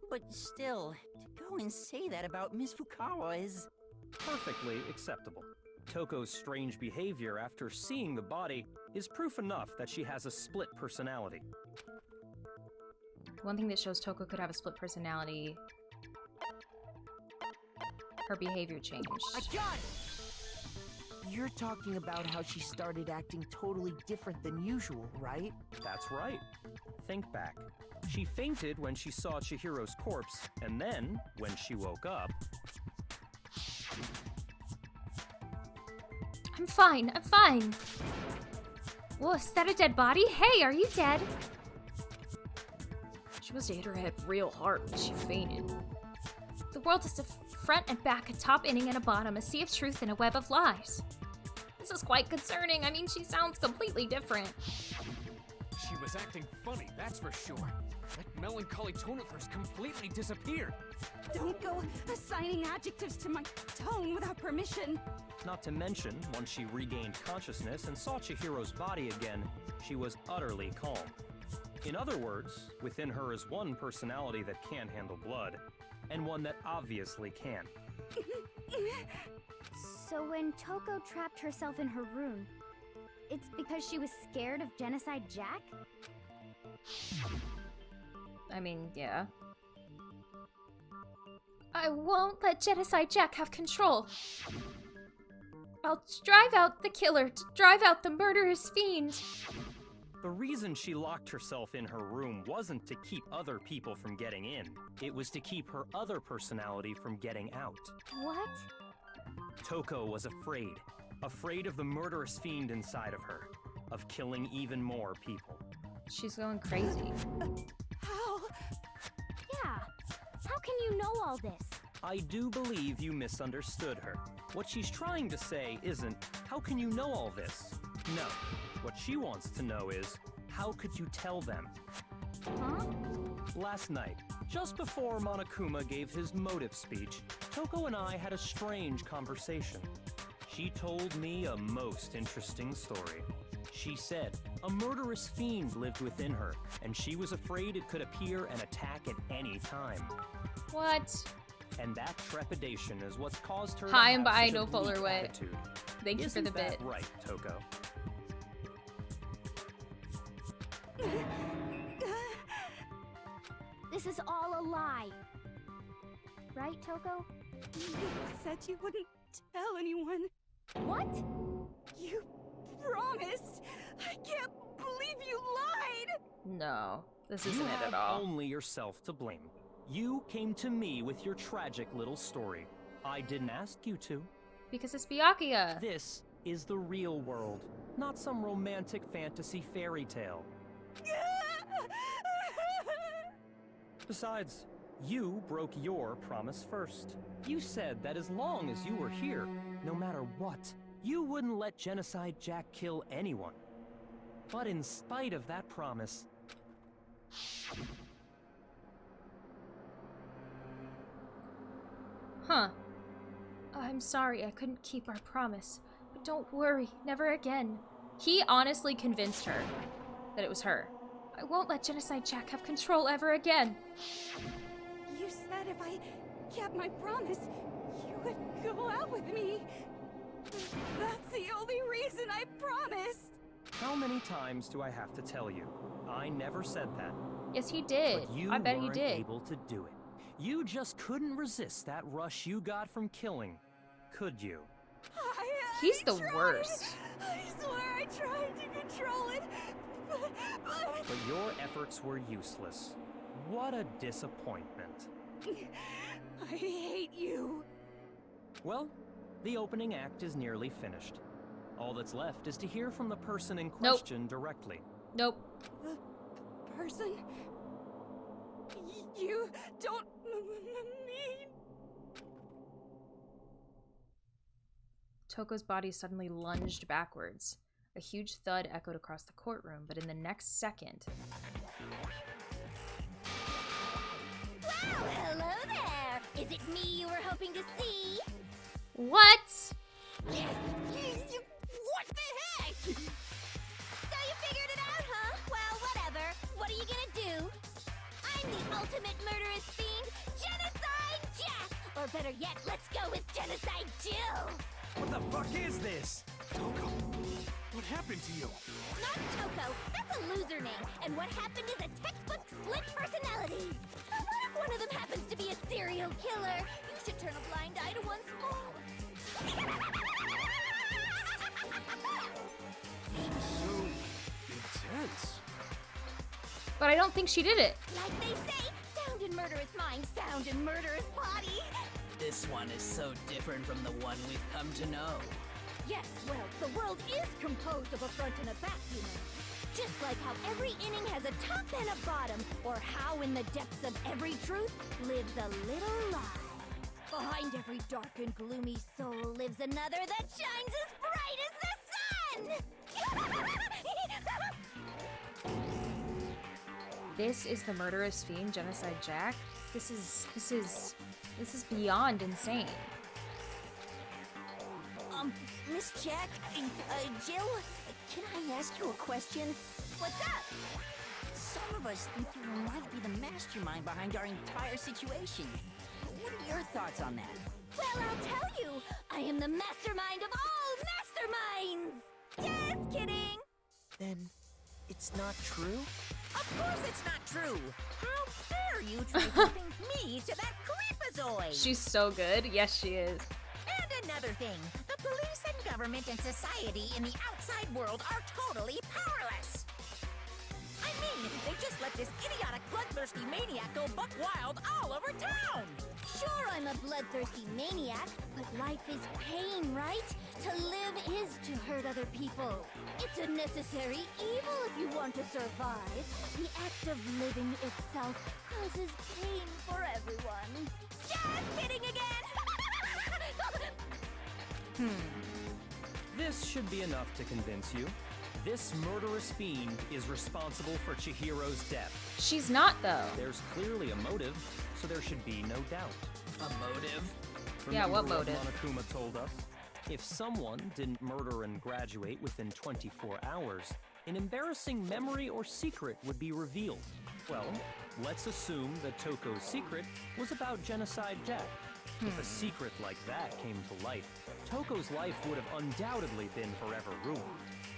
But still, to go and say that about Miss Fukawa is... Perfectly acceptable. Toko's strange behavior after seeing the body is proof enough that she has a split personality. One thing that shows Toko could have a split personality, her behavior changed. I got it! You're talking about how she started acting totally different than usual, right? That's right. Think back. She fainted when she saw Chihiro's corpse, and then, when she woke up... I'm fine, I'm fine. Whoa, is that a dead body? Hey, are you dead? She must have hit her head real hard when she fainted. The world is a front and back, a top inning and a bottom, a sea of truth and a web of lies. This is quite concerning. I mean, she sounds completely different. She was acting funny, that's for sure. That melancholy tone of hers completely disappeared. Don't go assigning adjectives to my tone without permission. Not to mention, once she regained consciousness and saw Chihiro's body again, she was utterly calm. In other words, within her is one personality that can't handle blood, and one that obviously can. So when Toko trapped herself in her room, it's because she was scared of Genocide Jack? I mean, yeah. I won't let Genocide Jack have control. I'll drive out the killer, to drive out the murderous fiend. The reason she locked herself in her room wasn't to keep other people from getting in. It was to keep her other personality from getting out. What? Toko was afraid. Afraid of the murderous fiend inside of her. Of killing even more people. She's going crazy. How? Yeah. How can you know all this? I do believe you misunderstood her. What she's trying to say isn't, how can you know all this? No. What she wants to know is, how could you tell them? Huh? Last night, just before Monokuma gave his motive speech, Toko and I had a strange conversation. She told me a most interesting story. She said a murderous fiend lived within her, and she was afraid it could appear and attack at any time. What? And that trepidation is what's caused her Hi, to I'm have by such a no polar weak way. attitude. Thank you for the Isn't that bit. right, Toko? This is all a lie. Right, Toko? You said you wouldn't tell anyone. What? You promised. I can't believe you lied. No, this You isn't it have at all. only yourself to blame. You came to me with your tragic little story. I didn't ask you to. Because it's Byakuya. This is the real world, not some romantic fantasy fairy tale. Besides, you broke your promise first. You said that as long as you were here, no matter what, you wouldn't let Genocide Jack kill anyone. But in spite of that promise... Huh. I'm sorry I couldn't keep our promise. But don't worry, never again. He honestly convinced her that it was her. I won't let Genocide Jack have control ever again. You said if I kept my promise, you would go out with me. That's the only reason I promised. How many times do I have to tell you? I never said that. Yes, he did. But you I bet he weren't did. able to do it. You just couldn't resist that rush you got from killing, could you? He's the worst. I swear I tried to control it, But your efforts were useless. What a disappointment. I hate you. Well, the opening act is nearly finished. All that's left is to hear from the person in question directly. Nope. The person? You don't mean... Toko's body suddenly lunged backwards. A huge thud echoed across the courtroom, but in the next second... Well, hello there! Is it me you were hoping to see? What? What the heck? So you figured it out, huh? Well, whatever. What are you gonna do? I'm the ultimate murderous fiend, Genocide Jack! Or better yet, let's go with Genocide Jill! What the fuck is this? Toko, what happened to you? Not Toko, that's a loser name. And what happened is a textbook split personality. So what if one of them happens to be a serial killer? You should turn a blind eye to one's faults. But I don't think she did it. Like they say, sound in murderous mind, sound in murderous body. This one is so different from the one we've come to know. Yes, well, the world is composed of a front and a back, you know. Just like how every inning has a top and a bottom, or how in the depths of every truth lives a little lie. Behind every dark and gloomy soul lives another that shines as bright as the sun! This is the murderous fiend, Genocide Jack? This is beyond insane. Miss Jack, Jill, can I ask you a question? What's up? Some of us think you might be the mastermind behind our entire situation. What are your thoughts on that? Well, I'll tell you, I am the mastermind of all masterminds! Just kidding! Then, it's not true? Of course it's not true! How dare you try to link me to that creepazoid? She's so good. Yes, she is. And another thing, the police and government and society in the outside world are totally powerless. I mean, they just let this idiotic bloodthirsty maniac go buck wild all over town. Sure, I'm a bloodthirsty maniac, but life is pain, right? To live is to hurt other people. It's a necessary evil if you want to survive. The act of living itself causes pain for everyone. Just kidding again! This should be enough to convince you. This murderous fiend is responsible for Chihiro's death. She's not, though. There's clearly a motive, so there should be no doubt. A motive? Yeah, what Remember motive? Monokuma told us? If someone didn't murder and graduate within 24 hours, an embarrassing memory or secret would be revealed. Well, let's assume that Toko's secret was about Genocide Jack. If a secret like that came to light, Toko's life would have undoubtedly been forever ruined.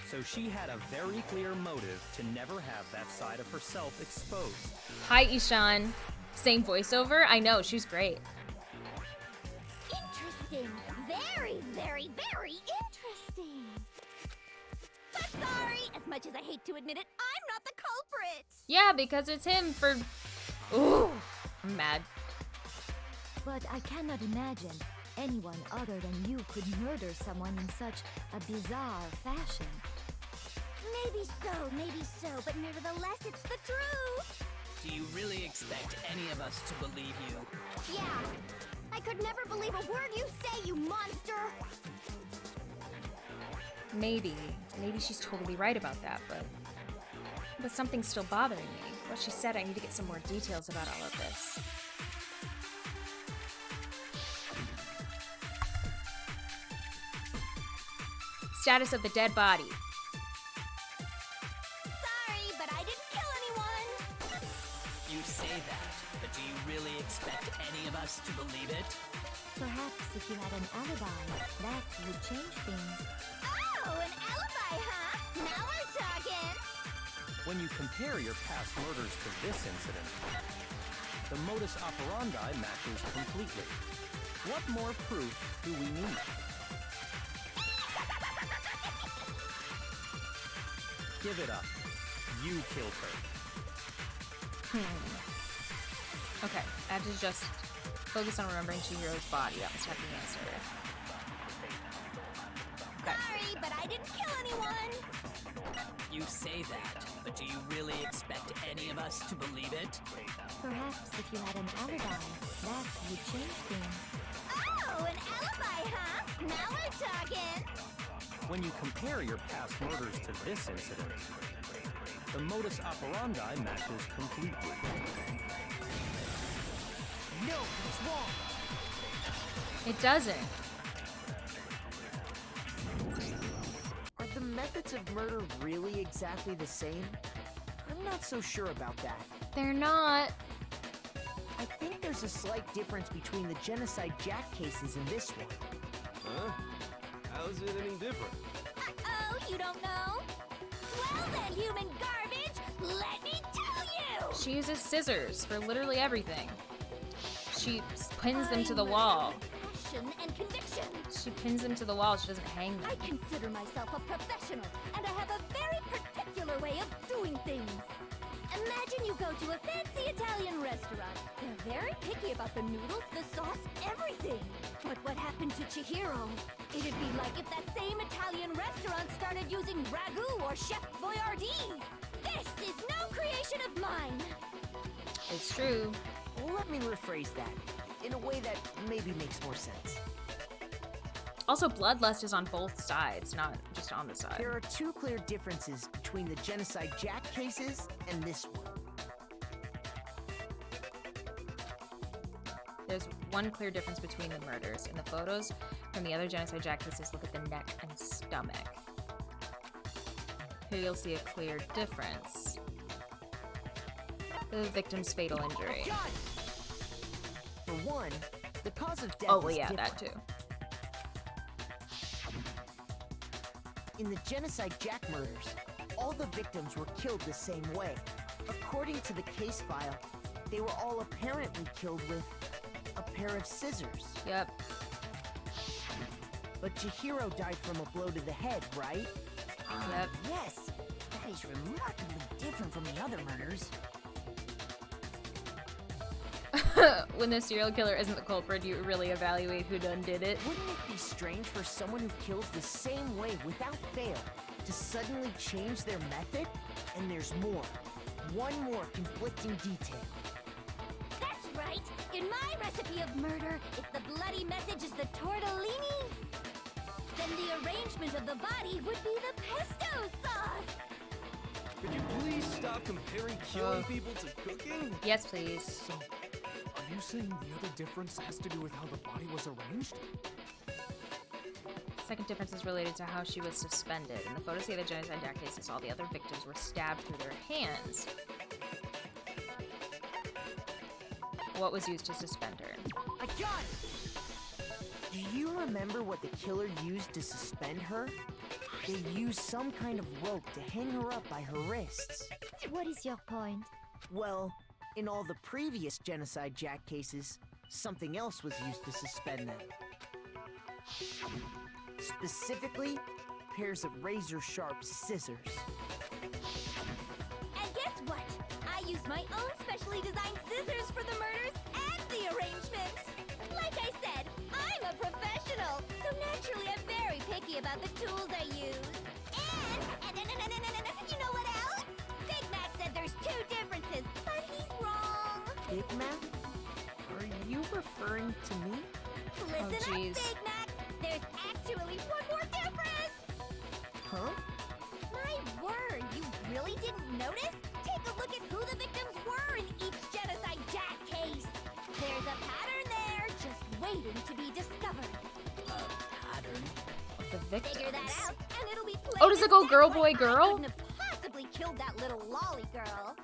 So she had a very clear motive to never have that side of herself exposed. Hi, Ishan. Same voiceover? I know, she's great. Interesting. Very, very, very interesting. But sorry, as much as I hate to admit it, I'm not the culprit. Yeah, because it's him for... Ooh, I'm mad. But I cannot imagine anyone other than you could murder someone in such a bizarre fashion. Maybe so, but nevertheless, it's the truth. Do you really expect any of us to believe you? Yeah, I could never believe a word you say, you monster. Maybe she's totally right about that, but something's still bothering me. What she said, I need to get some more details about all of this. Status of the dead body. Sorry, but I didn't kill anyone. You say that, but do you really expect any of us to believe it? Perhaps if you had an alibi, that would change things. Oh, an alibi, huh? Now we're talking. When you compare your past murders to this incident, the modus operandi matches completely. What more proof do we need? Give it up. You killed her. Okay, I have to just focus on remembering Chihiro's body. That must have the answer. Sorry, but I didn't kill anyone. You say that, but do you really expect any of us to believe it? Perhaps if you had an alibi, that would change things. Oh, an alibi, huh? Now we're talking. When you compare your past murders to this incident, the modus operandi matches completely. No, it's wrong. It doesn't. Are the methods of murder really exactly the same? I'm not so sure about that. They're not. I think there's a slight difference between the Genocide Jack cases and this one. Huh? How's it any different? Uh-oh, you don't know? Well then, human garbage, let me tell you! She uses scissors for literally everything. She pins them to the wall. Passion and conviction. She pins them to the wall. She doesn't hang them. I consider myself a professional, and I have a very particular way of doing things. Imagine you go to a fancy Italian restaurant. They're very picky about the noodles, the sauce, everything. But what happened to Chihiro? It'd be like if that same Italian restaurant started using ragu or Chef Boyardee. This is no creation of mine. It's true. Let me rephrase that in a way that maybe makes more sense. Also, bloodlust is on both sides, not just on the side. There are two clear differences between the Genocide Jack cases and this one. There's one clear difference between the murders. In the photos from the other Genocide Jack cases, look at the neck and stomach. Here you'll see a clear difference. The victim's fatal injury. Oh, for one, the cause of death Oh, well, is yeah, different. that too. In the Genocide Jack murders, all the victims were killed the same way. According to the case file, they were all apparently killed with a pair of scissors. Yep. But Chihiro died from a blow to the head, right? Yep. Yes, that is remarkably different from the other murders. When the serial killer isn't the culprit, you really evaluate who done did it. Wouldn't it be strange for someone who kills the same way without fail to suddenly change their method? And there's more. One more conflicting detail. That's right. In my recipe of murder, if the bloody message is the tortellini, then the arrangement of the body would be the pesto sauce. Could you please stop comparing killing people to cooking? Yes, please. So, are you saying the other difference has to do with how the body was arranged? Second difference is related to how she was suspended. In the photos of the other Genocide Jack cases, all the other victims were stabbed through their hands. What was used to suspend her? I got it! Do you remember what the killer used to suspend her? They used some kind of rope to hang her up by her wrists. What is your point? Well, in all the previous Genocide Jack cases, something else was used to suspend them. Specifically, pairs of razor-sharp scissors. And guess what? I used my own specially designed scissors for the murders and the arrangement. Like I said, I'm a professional, so naturally I'm very picky about the tools I use. And you know what else? Big Mac said there's two differences, but he's wrong. Big Mac? Are you referring to me? Listen jeez. up, Big Mac. There's actually one more difference. Huh? My word, you really didn't notice? Take a look at who the victims were in each Genocide Jack case. There's a pattern there, just waiting to be discovered. Pattern. The victims. Figure that out, and it'll be plain Oh, does it go as girl, day boy, why girl? I couldn't have possibly killed that little lolly girl.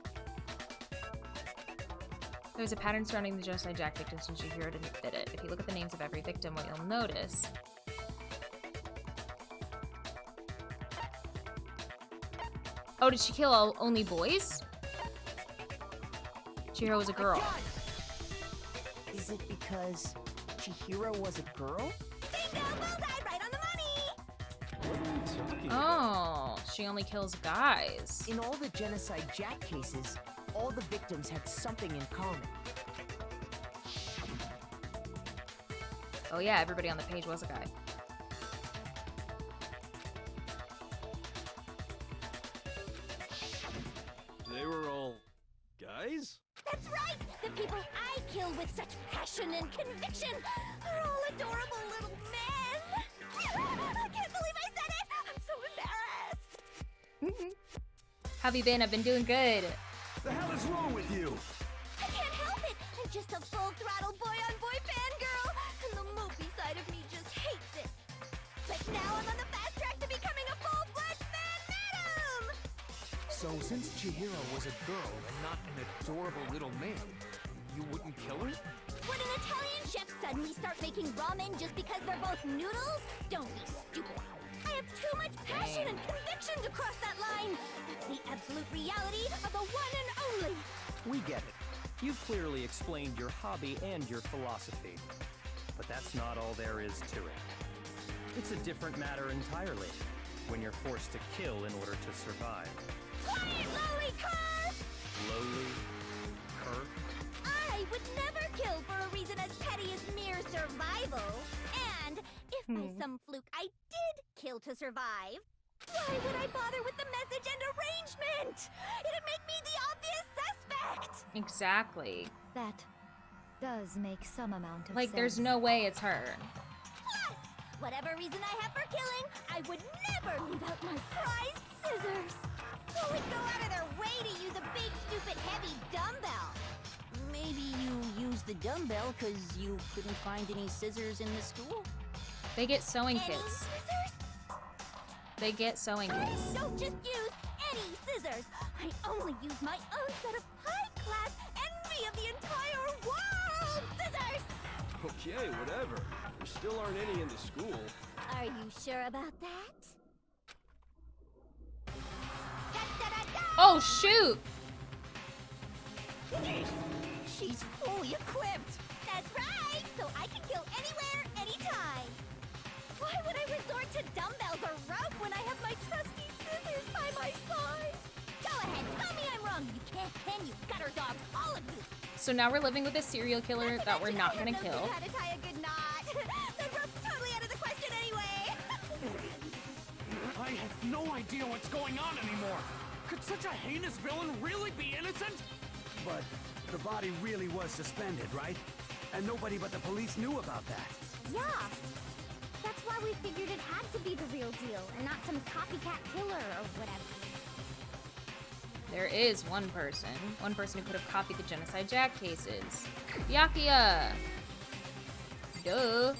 There's a pattern surrounding the Genocide Jack victims since Chihiro didn't fit it. If you look at the names of every victim, what you'll notice... Oh, did she kill only boys? Chihiro was a girl. Is it because Chihiro was a girl? Bingo! Bullseye, right on the money! What are you talking about? Oh, she only kills guys. In all the Genocide Jack cases, all the victims had something in common. Oh yeah, everybody on the page was a guy. They were all guys? That's right! The people I kill with such passion and conviction are all adorable little men! I can't believe I said it! I'm so embarrassed! How have you been? I've been doing good. The hell is wrong with you? I can't help it! I'm just a full-throttle boy-on-boy fangirl, and the movie side of me just hates it. But now I'm on the fast track to becoming a full-fledged fan madam! So since Chihiro was a girl and not an adorable little man, you wouldn't kill her? Would an Italian chef suddenly start making ramen just because they're both noodles? Don't be stupid. I have too much passion and conviction to cross that line. That's the absolute reality of the one and only. We get it. You've clearly explained your hobby and your philosophy. But that's not all there is to it. It's a different matter entirely, when you're forced to kill in order to survive. Quiet, lolly car! lowly, curt. I would never kill for a reason as petty as mere survival. And if by some fluke I did kill to survive, why would I bother with the message and arrangement? It'd make me the obvious suspect. Exactly. That does make some amount of Like, sense. there's no way it's her. Plus, whatever reason I have for killing, I would never leave out my prized scissors. Who would go out of their way to use a big, stupid, heavy dumbbell? Maybe you used the dumbbell because you couldn't find any scissors in the school? They get sewing Any kits. scissors? They get sewing kits. Don't just use any scissors. I only use my own set of high-class envy of the entire world scissors. Okay, whatever. There still aren't any in the school. Are you sure about that? Oh, shoot! She's fully equipped. That's right. So I can kill anywhere, anytime. Why would I resort to dumbbells or rope when I have my trusty scissors by my side? Go ahead, tell me I'm wrong. You can't, can you? Gutter dogs, all of you. So now we're living with a serial killer that we're not gonna kill. How to tie a good knot. That rope's totally out of the question anyway. I have no idea what's going on anymore. Could such a heinous villain really be innocent? But the body really was suspended, right? And nobody but the police knew about that. Yeah. That's why we figured it had to be the real deal and not some copycat killer or whatever. There is one person who could have copied the Genocide Jack cases. Byakuya! Duh.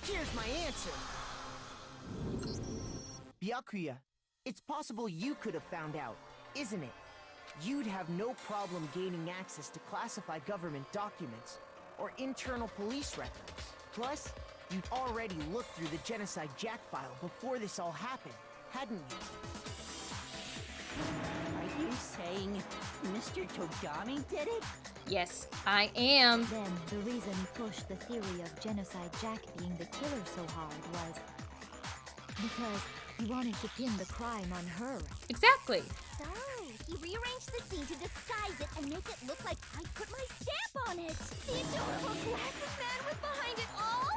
Here's my answer. Byakuya, it's possible you could have found out, isn't it? You'd have no problem gaining access to classified government documents or internal police records. Plus, you'd already looked through the Genocide Jack file before this all happened, hadn't you? Are you saying Mr. Togami did it? Yes, I am. Then the reason he pushed the theory of Genocide Jack being the killer so hard was because he wanted to pin the crime on her. Exactly. So, he rearranged the scene to disguise it and make it look like I put my stamp on it. The adorable glasses man was behind it all.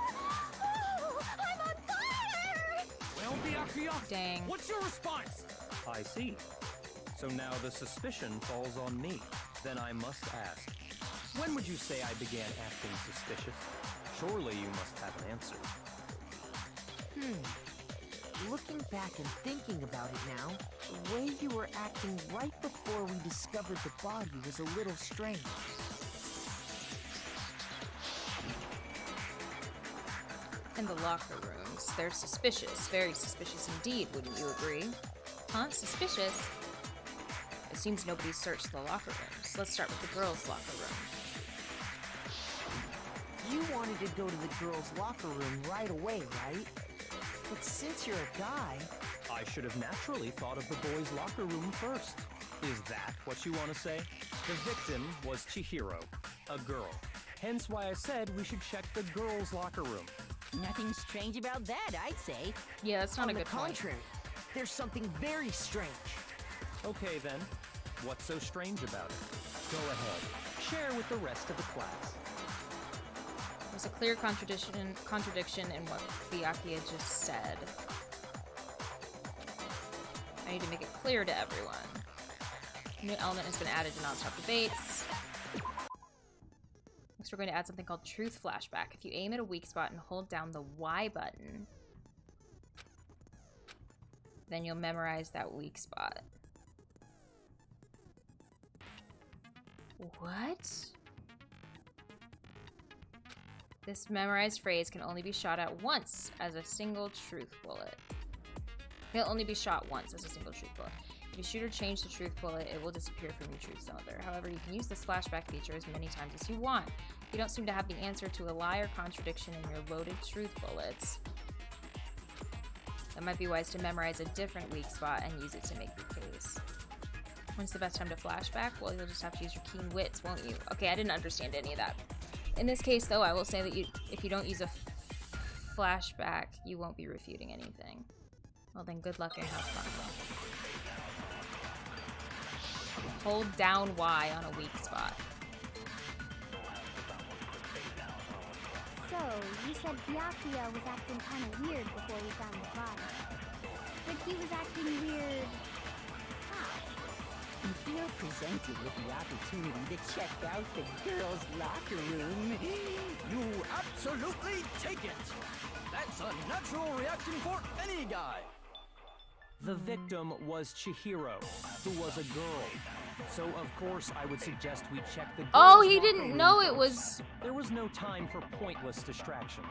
Oh, I'm on fire! Well, Byakuya, dang. What's your response? I see. So now the suspicion falls on me. Then I must ask, when would you say I began acting suspicious? Surely you must have an answer. Looking back and thinking about it now, the way you were acting right before we discovered the body was a little strange. In the locker rooms, they're suspicious. Very suspicious indeed, wouldn't you agree? Huh? Suspicious? It seems nobody searched the locker rooms. Let's start with the girls' locker room. You wanted to go to the girls' locker room right away, right? But since you're a guy... I should have naturally thought of the boys' locker room first. Is that what you want to say? The victim was Chihiro, a girl. Hence why I said we should check the girls' locker room. Nothing strange about that, I'd say. Yeah, that's not a good point. On the contrary, there's something very strange. Okay then, what's so strange about it? Go ahead, share with the rest of the class. There's a clear contradiction in what Byakuya just said. I need to make it clear to everyone. A new element has been added to non-stop debates. Next, we're going to add something called Truth Flashback. If you aim at a weak spot and hold down the Y button, then you'll memorize that weak spot. What? This memorized phrase can only be shot at once as a single truth bullet. It'll only be shot once as a single truth bullet. If you shoot or change the truth bullet, it will disappear from your truth cylinder. However, you can use this flashback feature as many times as you want. If you don't seem to have the answer to a lie or contradiction in your loaded truth bullets, it might be wise to memorize a different weak spot and use it to make your case. When's the best time to flashback? Well, you'll just have to use your keen wits, won't you? Okay, I didn't understand any of that. In this case, though, I will say that if you don't use a flashback, you won't be refuting anything. Well then, good luck and have fun. Hold down Y on a weak spot. So, you said Byakuya was acting kind of weird before we found the body. But he was acting weird... how? If you're presented with the opportunity to check out the girls' locker room, You absolutely take it! That's a natural reaction for any guy! The victim was Chihiro, who was a girl. So, of course, I would suggest we check the girls' Oh, he locker didn't room know it first. was... There was no time for pointless distractions.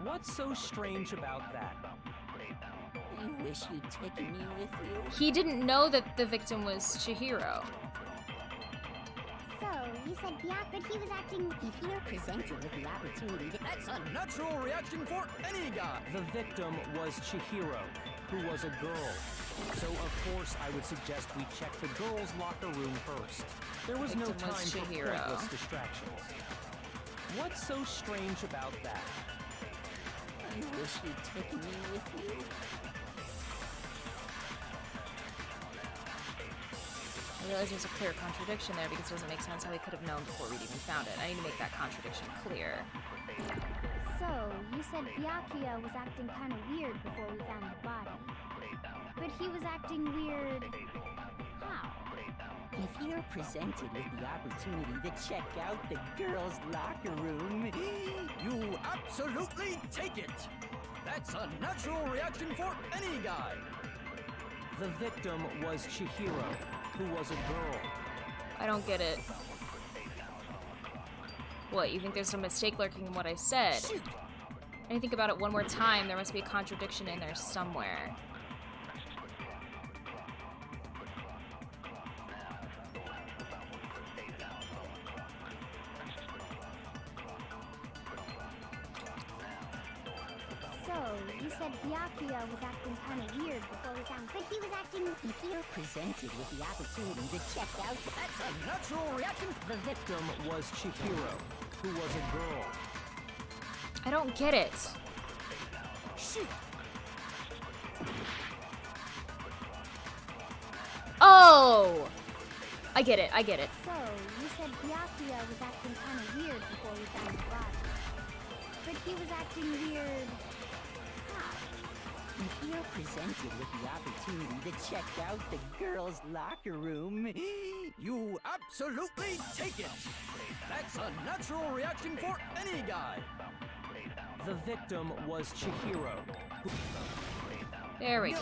What's so strange about that? you wish you'd taken me with you. He didn't know that the victim was Chihiro. So, you said but he was acting... If you're presented with the opportunity to... That's a natural reaction for any guy! The victim was Chihiro, who was a girl. So, of course, I would suggest we check the girls' locker room first. There was no Victim was time for Chihiro. pointless distractions. What's so strange about that? You wish you'd taken me with you. I realize there's a clear contradiction there because it doesn't make sense how he could have known before we'd even found it. I need to make that contradiction clear. So, you said Byakuya was acting kind of weird before we found the body. But he was acting weird... how? If you're presented with the opportunity to check out the girls' locker room, You absolutely take it! That's a natural reaction for any guy! The victim was Chihiro, who was a girl. I don't get it. What, you think there's some mistake lurking in what I said? And I think about it one more time, there must be a contradiction in there somewhere. So, you said Byakuya was acting kind of weird before we found... But he was acting... if you're presented with the opportunity to check out... That's a natural reaction! The victim was Chihiro, who was a girl. I don't get it. Shoot! Oh! I get it, I get it. So, you said Byakuya was acting kind of weird before we found the body. But he was acting weird... how? If you're presented with the opportunity to check out the girls' locker room, You absolutely take it! That's a natural reaction for any guy! The victim was Chihiro. There we go.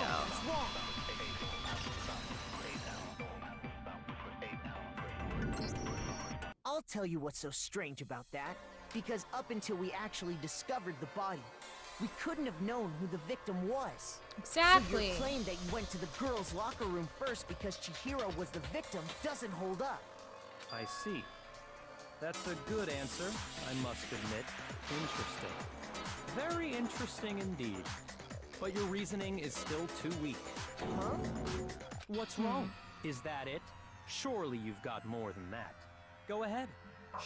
I'll tell you what's so strange about that. Because up until we actually discovered the body, we couldn't have known who the victim was. Exactly. So your claim that you went to the girls' locker room first because Chihiro was the victim doesn't hold up. I see. That's a good answer, I must admit. Interesting. Very interesting indeed. But your reasoning is still too weak. Huh? What's wrong? Is that it? Surely you've got more than that. Go ahead.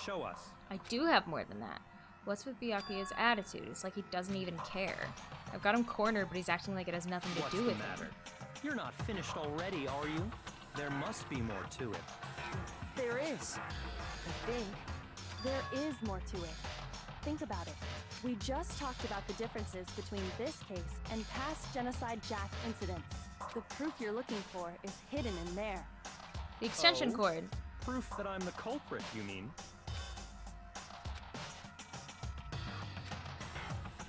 Show us. I do have more than that. What's with Byakuya's attitude? It's like he doesn't even care. I've got him cornered, but he's acting like it has nothing to What's do the with matter? it. You're not finished already, are you? There must be more to it. There is. I think. There is more to it. Think about it. We just talked about the differences between this case and past Genocide Jack incidents. The proof you're looking for is hidden in there. The extension cord. Proof that I'm the culprit, you mean?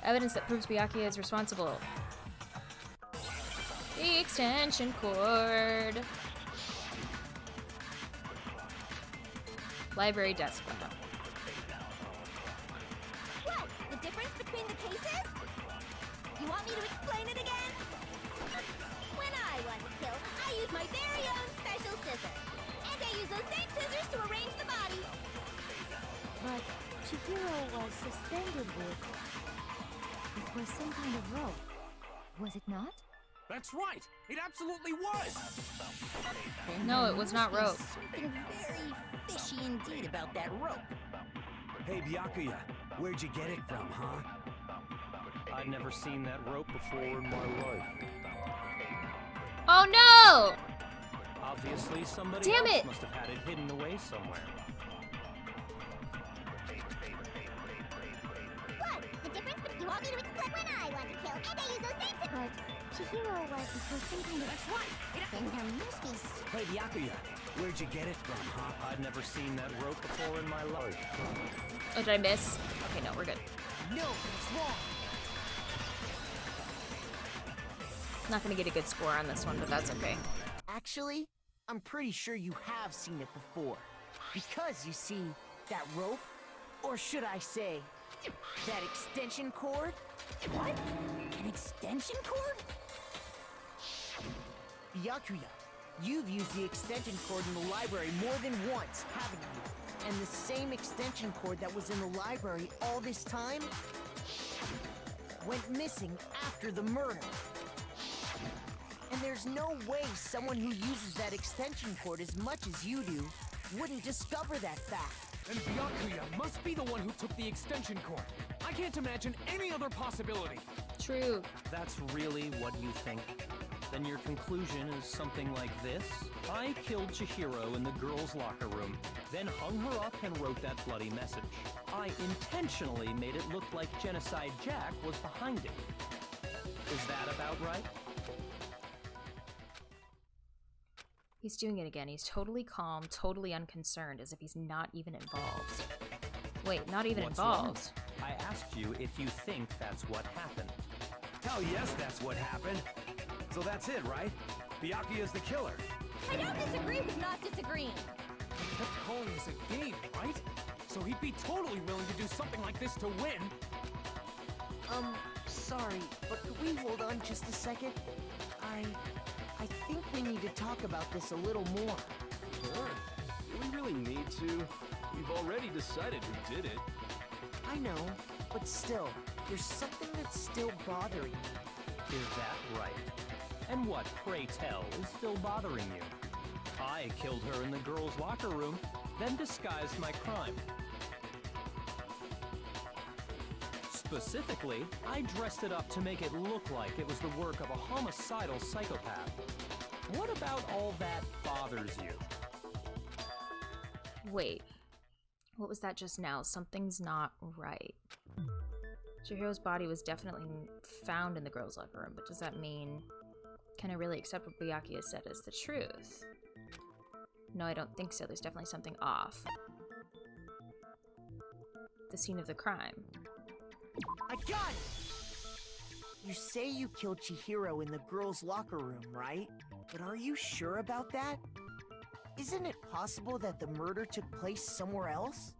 Evidence that proves Byakuya is responsible. The extension cord. Library desk window. What? The difference between the cases? You want me to explain it again? When I want to kill, I use my very own special scissors. And I use those same scissors to arrange the body. But Chihiro was suspended with... it was some kind of rope. Was it not? That's right! It absolutely was! then No, there it was must not be rope. Something very fishy indeed about that rope. Hey, Byakuya, where'd you get it from, huh? I'd never seen that rope before in my life. Oh no! Obviously, somebody Damn else it! must have had it hidden away somewhere. What? The difference between you want me to explain when I want to kill, and I use those same. But Chihiro was some kind of. That's right. Then there must be. Hey, Byakuya, where'd you get it from, huh? I'd never seen that rope before in my life. Oh, did I miss? Okay, no, we're good. No, it's wrong. Not gonna get a good score on this one, but that's okay. Actually, I'm pretty sure you have seen it before. Because, you see, that rope, or should I say, that extension cord? What? An extension cord? Byakuya, you've used the extension cord in the library more than once, haven't you? And the same extension cord that was in the library all this time went missing after the murder. And there's no way someone who uses that extension cord as much as you do wouldn't discover that fact. And Byakuya must be the one who took the extension cord. I can't imagine any other possibility. True. That's really what you think? Then your conclusion is something like this? I killed Chihiro in the girls' locker room, then hung her up and wrote that bloody message. I intentionally made it look like Genocide Jack was behind it. Is that about right? He's doing it again. He's totally calm, totally unconcerned, as if he's not even involved. Wait, not even What's involved? wrong? I asked you if you think that's what happened. Hell yes, that's what happened. So that's it, right? Byakuya's the killer. I don't disagree with not disagreeing. He kept calling this a game, right? So he'd be totally willing to do something like this to win. Sorry, but could we hold on just a second? I think we need to talk about this a little more. Sure. Do we really need to? We've already decided who did it. I know, but still, there's something that's still bothering me. Is that right? And what, pray tell, is still bothering you? I killed her in the girls' locker room, then disguised my crime. Specifically, I dressed it up to make it look like it was the work of a homicidal psychopath. What about all that bothers you? Wait. What was that just now? Something's not right. Chihiro's body was definitely found in the girls' locker room, but does that mean... Can I really accept what Byakuya said as the truth? No, I don't think so. There's definitely something off. The scene of the crime. I got it! You say you killed Chihiro in the girls' locker room, right? But are you sure about that? Isn't it possible that the murder took place somewhere else?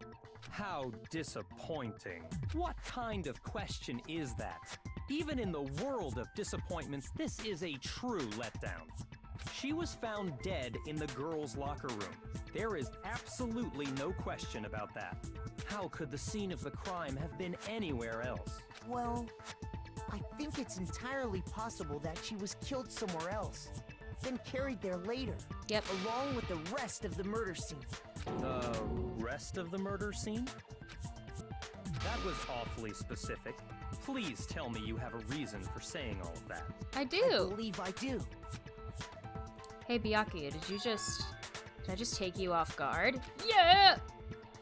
How disappointing. What kind of question is that? Even in the world of disappointments, this is a true letdown. She was found dead in the girls' locker room. There is absolutely no question about that. How could the scene of the crime have been anywhere else? Well, I think it's entirely possible that she was killed somewhere else, then carried there later. Yep. Along with the rest of the murder scene. The rest of the murder scene? That was awfully specific. Please tell me you have a reason for saying all of that. I do. I believe I do. Hey Byakuya, did I just take you off guard? Yeah!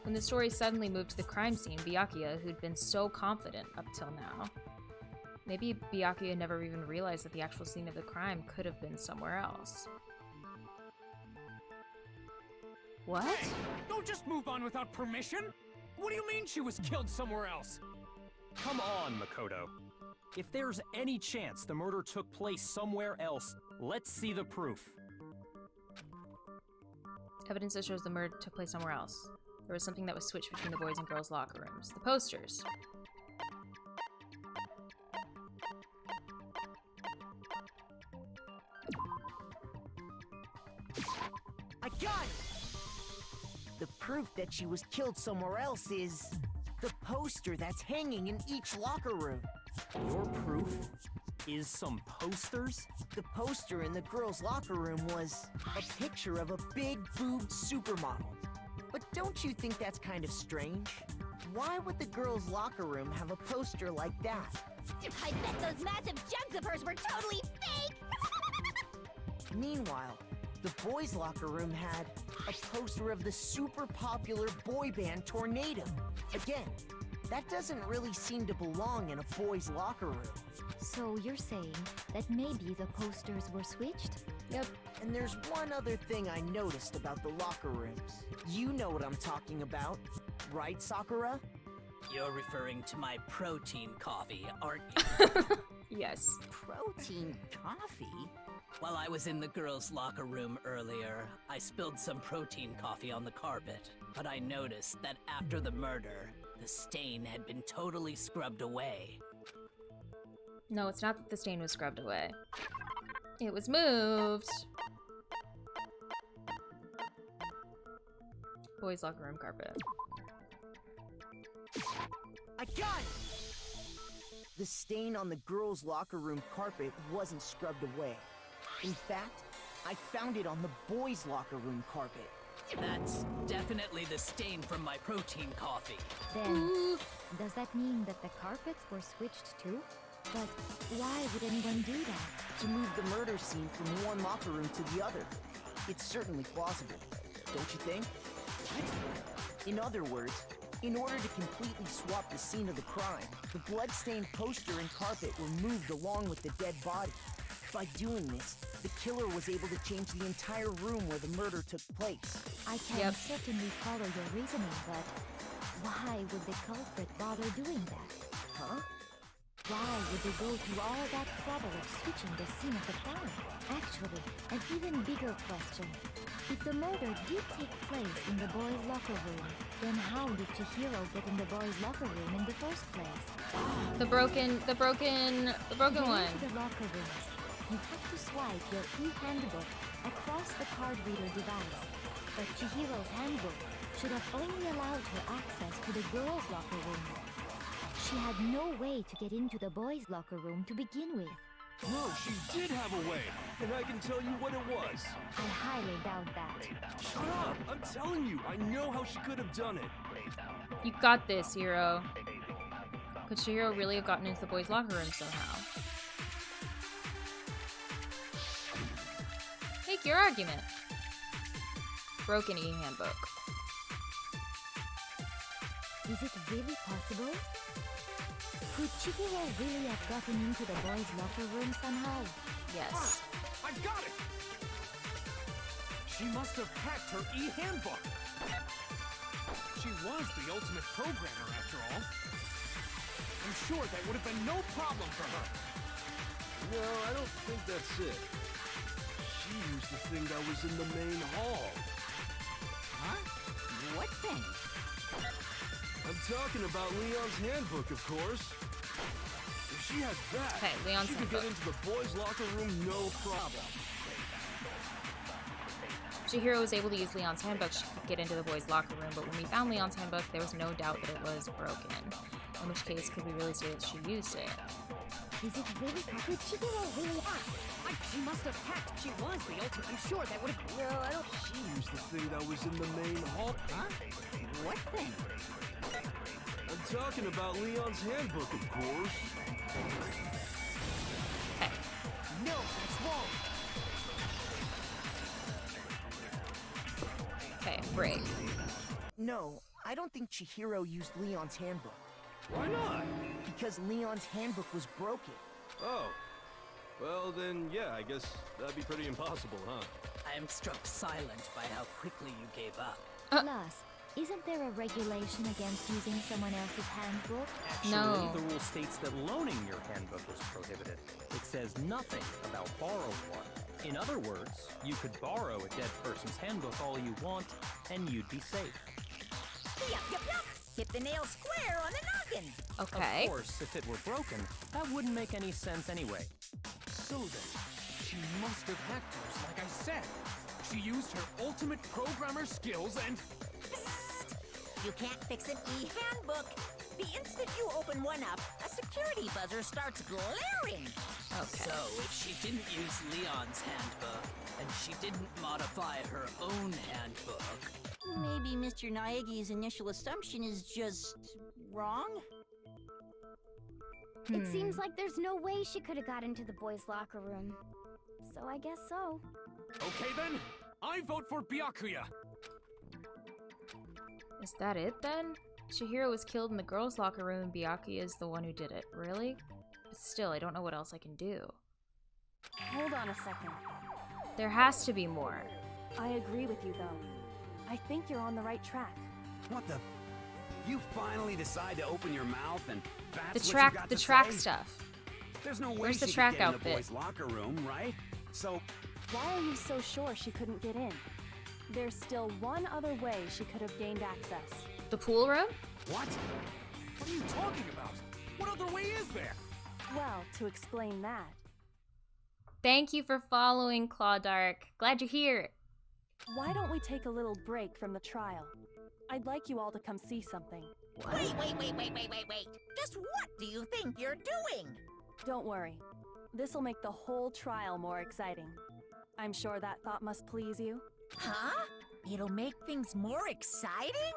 When the story suddenly moved to the crime scene, Byakuya, who'd been so confident up till now, maybe Byakuya never even realized that the actual scene of the crime could have been somewhere else. What? Hey, don't just move on without permission! What do you mean she was killed somewhere else? Come on, Makoto. If there's any chance the murder took place somewhere else, let's see the proof. Evidence that shows the murder took place somewhere else. There was something that was switched between the boys' and girls' locker rooms. The posters. I got it! The proof that she was killed somewhere else is the poster that's hanging in each locker room. Your proof is some posters? The poster in the girls' locker room was a picture of a big-boobed supermodel. But don't you think that's kind of strange? Why would the girls' locker room have a poster like that? I bet those massive jugs of hers were totally fake! Meanwhile, the boys' locker room had a poster of the super popular boy band Tornado. Again, that doesn't really seem to belong in a boys' locker room. So you're saying that maybe the posters were switched? Yep. And there's one other thing I noticed about the locker rooms. You know what I'm talking about, right, Sakura? You're referring to my protein coffee, aren't you? Yes. Protein coffee? While I was in the girls' locker room earlier, I spilled some protein coffee on the carpet. But I noticed that after the murder, the stain had been totally scrubbed away. No, it's not that the stain was scrubbed away. It was moved. Boys' locker room carpet. I got it! The stain on the girls' locker room carpet wasn't scrubbed away. In fact, I found it on the boys' locker room carpet. That's definitely the stain from my protein coffee. Then, does that mean that the carpets were switched too? But why would anyone do that? To move the murder scene from one locker room to the other. It's certainly plausible, don't you think? What? In other words, in order to completely swap the scene of the crime, the blood-stained poster and carpet were moved along with the dead body. By doing this, the killer was able to change the entire room where the murder took place. I can certainly follow your reasoning, but why would the culprit bother doing that? Huh? Why would they go through all that trouble of switching the scene of the crime? Actually, an even bigger question. If the murder did take place in the boys' locker room, then how did Chihiro get in the boys' locker room in the first place? The broken one. To the locker rooms, you have to swipe your e-handbook across the card reader device. But Chihiro's handbook should have only allowed her access to the girls' locker room. She had no way to get into the boys' locker room to begin with. No, she did have a way, and I can tell you what it was. I highly doubt that. Shut up! I'm telling you, I know how she could have done it. You got this, Hiro. Could Chihiro really have gotten into the boys' locker room somehow? Make your argument. Broken e-handbook. Is it really possible? Could Chihiro really have gotten into the boys' locker room somehow? Yes. I got it! She must have hacked her e-handbook. She was the ultimate programmer, after all. I'm sure that would have been no problem for her. No, I don't think that's it. She used the thing that was in the main hall. Huh? What thing? I'm talking about Leon's handbook, of course. If she had that, Okay, Leon's she could handbook. get into the boys' locker room no problem. Chihiro was able to use Leon's handbook to get into the boys' locker room, but when we found Leon's handbook, there was no doubt that it was broken. In which case, could we really say that she used it? Is it really? Could Chihiro really hack? She must have hacked. She was the ultimate. I'm sure that would have... No, I don't. She used the thing that was in the main hall. Huh? What thing? I'm talking about Leon's handbook, of course. No, it's wrong. Okay, break. No, I don't think Chihiro used Leon's handbook. Why not? Because Leon's handbook was broken. Oh. Well, then, yeah, I guess that'd be pretty impossible, huh? I am struck silent by how quickly you gave up. Plus, isn't there a regulation against using someone else's handbook? Actually, No. the rule states that loaning your handbook is prohibited. It says nothing about borrowing one. In other words, you could borrow a dead person's handbook all you want, and you'd be safe. Yup, yup, yup! Hit the nail square on the noggin! Okay. Of course, if it were broken, that wouldn't make any sense anyway. So then, she must have hacked hers, like I said. She used her ultimate programmer skills and... You can't fix an e-handbook. The instant you open one up, a security buzzer starts blaring. Okay. So, if she didn't use Leon's handbook, and she didn't modify her own handbook... Maybe Mr. Naegi's initial assumption is just wrong? It seems like there's no way she could have got into the boys' locker room. So I guess so. Okay then, I vote for Byakuya. Is that it then? Chihiro was killed in the girls' locker room and Byakuya is the one who did it. Really? But still, I don't know what else I can do. Hold on a second. There has to be more. I agree with you, though. I think you're on the right track. What the? You finally decide to open your mouth and that's The what you got to track say? stuff. There's no way Where's the she track could get in outfit? the boys' locker room, right? So, Why are you so sure she couldn't get in? There's still one other way she could have gained access. The pool room? What? What are you talking about? What other way is there? Well, to explain that, Thank you for following, Claw Dark. Glad you're here. why don't we take a little break from the trial? I'd like you all to come see something. Wait. Just what do you think you're doing? Don't worry. This'll make the whole trial more exciting. I'm sure that thought must please you. Huh? It'll make things more exciting?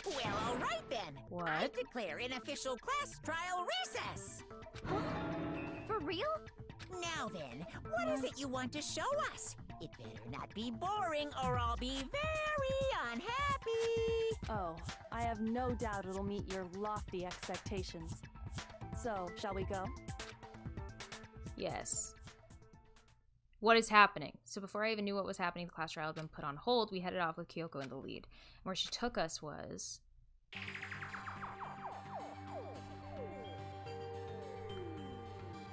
Well, all right then. What? I declare an official class trial recess. For real? Now then, what is it you want to show us? It better not be boring or I'll be very unhappy. Oh, I have no doubt it'll meet your lofty expectations. So, shall we go? Yes. What is happening? So before I even knew what was happening, the class trial had been put on hold. We headed off with Kyoko in the lead. Where she took us was...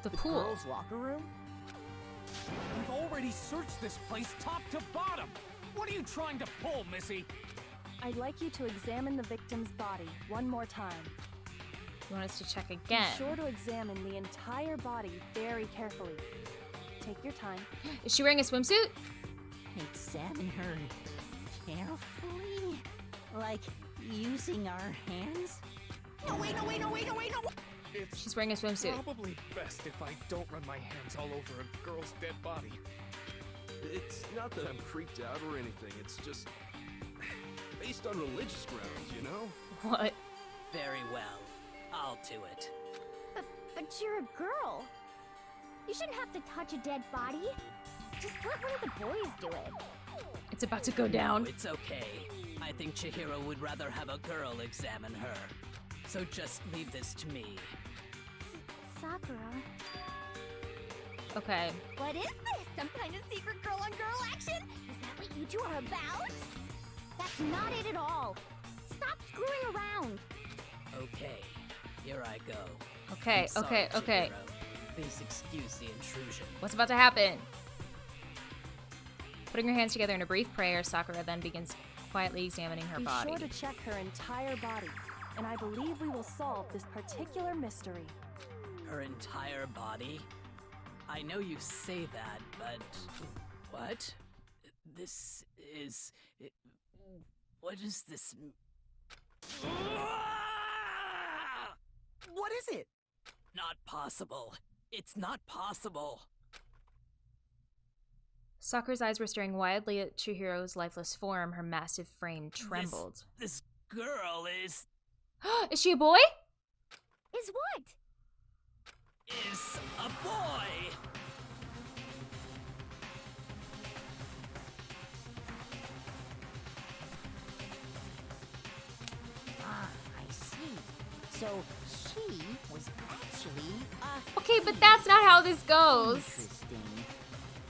the pool. Girls' locker room? We've already searched this place top to bottom. What are you trying to pull, Missy? I'd like you to examine the victim's body one more time. You want us to check again? Be sure to examine the entire body very carefully. Take your time. Is she wearing a swimsuit? Examine her carefully? Like using our hands? No, wait. She's wearing a swimsuit. Probably best if I don't run my hands all over a girl's dead body. It's not that I'm creeped out or anything, it's just based on religious grounds, you know? What? Very well. I'll do it. But you're a girl. You shouldn't have to touch a dead body. Just let one of the boys do it. It's about to go down. Oh, it's okay. I think Chihiro would rather have a girl examine her. So just leave this to me. Sakura. Okay. What is this? Some kind of secret girl-on-girl action? Is that what you two are about? That's not it at all. Stop screwing around. Okay, here I go. Okay, I'm sorry, okay. Chihiro. Please excuse the intrusion. What's about to happen? Putting her hands together in a brief prayer, Sakura then begins quietly examining her Be body. sure to check her entire body, and I believe we will solve this particular mystery. Her entire body? I know you say that, but... What? This is... What is this... What is it? Not possible. It's not possible. Sakura's eyes were staring wildly at Chihiro's lifeless form. Her massive frame trembled. This girl is... Is she a boy? Is what? Is a boy! Ah, I see. So she was actually Okay, but that's not how this goes. Interesting.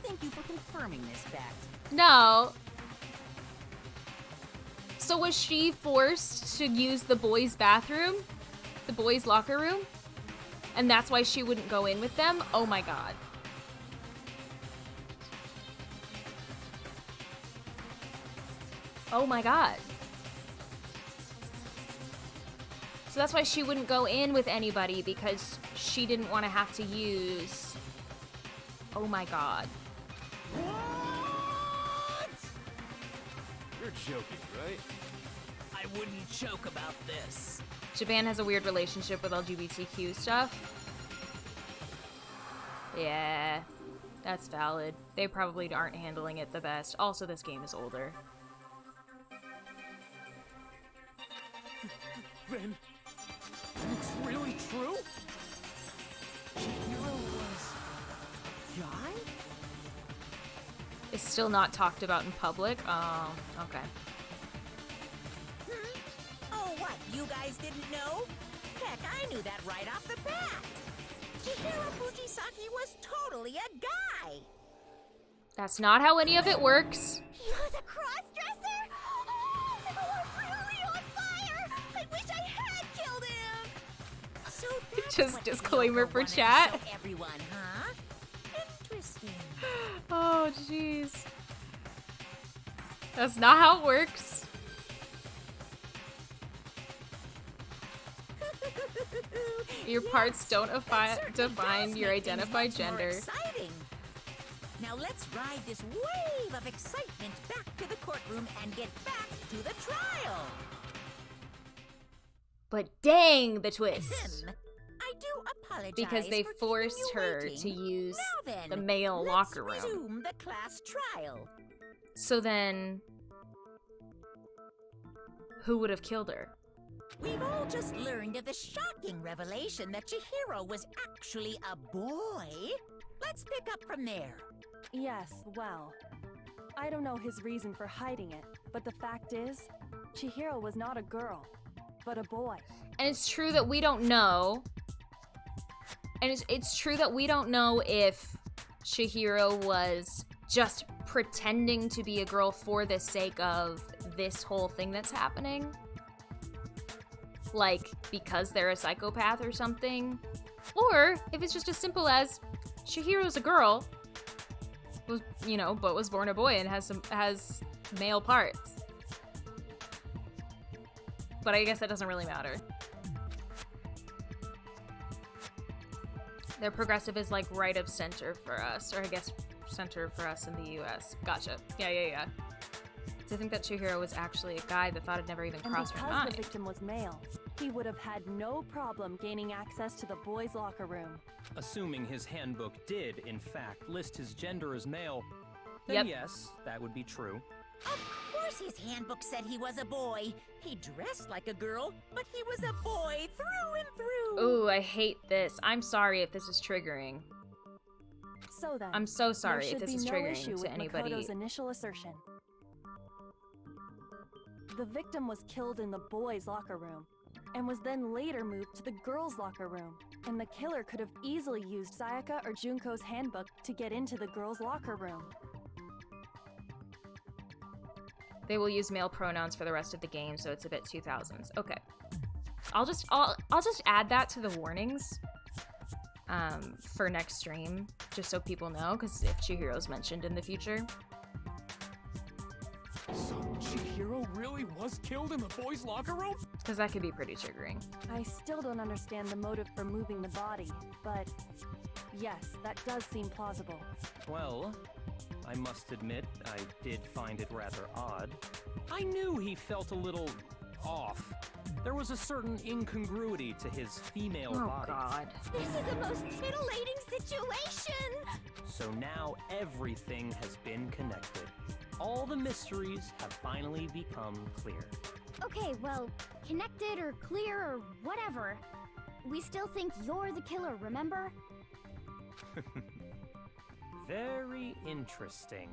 Thank you for confirming this fact. No. So was she forced to use the boys' bathroom? The boys' locker room? And that's why she wouldn't go in with them? Oh my god. Oh my god. So that's why she wouldn't go in with anybody, because she didn't want to have to use... Oh my god. You're joking, right? I wouldn't joke about this. Japan has a weird relationship with LGBTQ stuff. Yeah, that's valid. They probably aren't handling it the best. Also, this game is older. It's still not talked about in public? Oh, okay. Oh, what? You guys didn't know? Heck, I knew that right off the bat. Chihiro Fujisaki was totally a guy. That's not how any of it works. He was a cross-dresser? Oh, I'm really on fire! I wish I had killed him! So that's Just what disclaimer Kyoko for wanted to chat. show everyone, huh? Interesting. Oh, jeez. That's not how it works. Your parts don't define your identified gender. Exciting. Now let's ride this wave of excitement back to the courtroom and get back to the trial. But dang the twist. I do apologize Because they for forced keeping you her waiting. to use Now then, the male locker let's room. resume the class trial. So then, who would have killed her? We've all just learned of the shocking revelation that Chihiro was actually a boy. Let's pick up from there. Yes, well, I don't know his reason for hiding it, but the fact is, Chihiro was not a girl, but a boy. And it's true that we don't know. And it's true that we don't know if Chihiro was just pretending to be a girl for the sake of this whole thing that's happening. Like, because they're a psychopath or something. Or if it's just as simple as Chihiro's a girl, was, you know, but was born a boy and has male parts. But I guess that doesn't really matter. Their progressive is like right of center for us, or I guess center for us in the US. Gotcha. Yeah. So I think that Chihiro was actually a guy. The thought had never even crossed my And mind. because the victim was male, he would have had no problem gaining access to the boys' locker room. Assuming his handbook did, in fact, list his gender as male, then yes, that would be true. Of course his handbook said he was a boy. He dressed like a girl, but he was a boy through and through. Ooh, I hate this. I'm sorry if this is triggering. So then, I'm so sorry there if this should is be no triggering issue to with anybody. Makoto's initial assertion. The victim was killed in the boys' locker room, and was then later moved to the girls' locker room. And the killer could have easily used Sayaka or Junko's handbook to get into the girls' locker room. They will use male pronouns for the rest of the game, so it's a bit 2000s. Okay. I'll just add that to the warnings for next stream, just so people know, because if Chihiro's mentioned in the future. So Chihiro really was killed in the boys' locker room? Because that could be pretty triggering. I still don't understand the motive for moving the body, but yes, that does seem plausible. Well, I must admit, I did find it rather odd. I knew he felt a little off. There was a certain incongruity to his female body. God. This is the most titillating situation! So now everything has been connected. All the mysteries have finally become clear. Okay, well, connected or clear or whatever. We still think you're the killer, remember? Very interesting.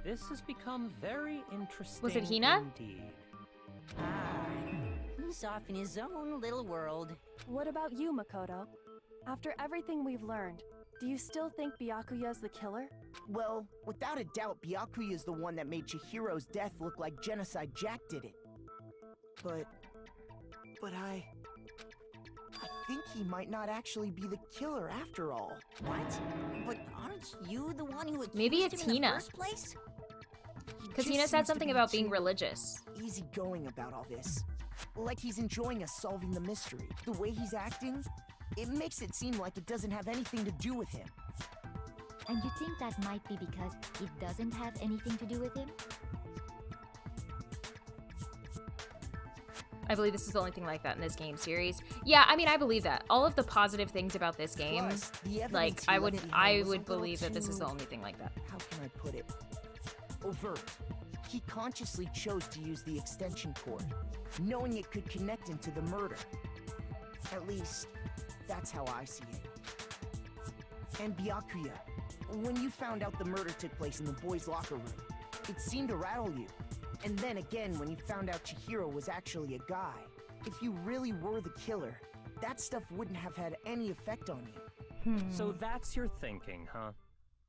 This has become very interesting. Was it Hina? Indeed. He's off in his own little world. What about you, Makoto? After everything we've learned, do you still think Byakuya's the killer? Well, without a doubt, Byakuya is the one that made Chihiro's death look like Genocide Jack did it. But I think he might not actually be the killer after all. What? But aren't you the one who accused Maybe it's him in the Hina. first place? Because Just Hina said seems to something be about being too religious. Easygoing about all this. Like he's enjoying us solving the mystery. The way he's acting, it makes it seem like it doesn't have anything to do with him. And you think that might be because it doesn't have anything to do with him? I believe this is the only thing like that in this game series. Yeah, I mean, I believe that. All of the positive things about this game, Plus, the evidence like, he I left would behind was a believe little that this is the too- only thing like that. How can I put it? Overt. He consciously chose to use the extension cord, knowing it could connect him to the murder. At least, that's how I see it. And Byakuya, When you found out the murder took place in the boys' locker room, it seemed to rattle you. And then again, when you found out Chihiro was actually a guy, if you really were the killer, that stuff wouldn't have had any effect on you. So that's your thinking, huh?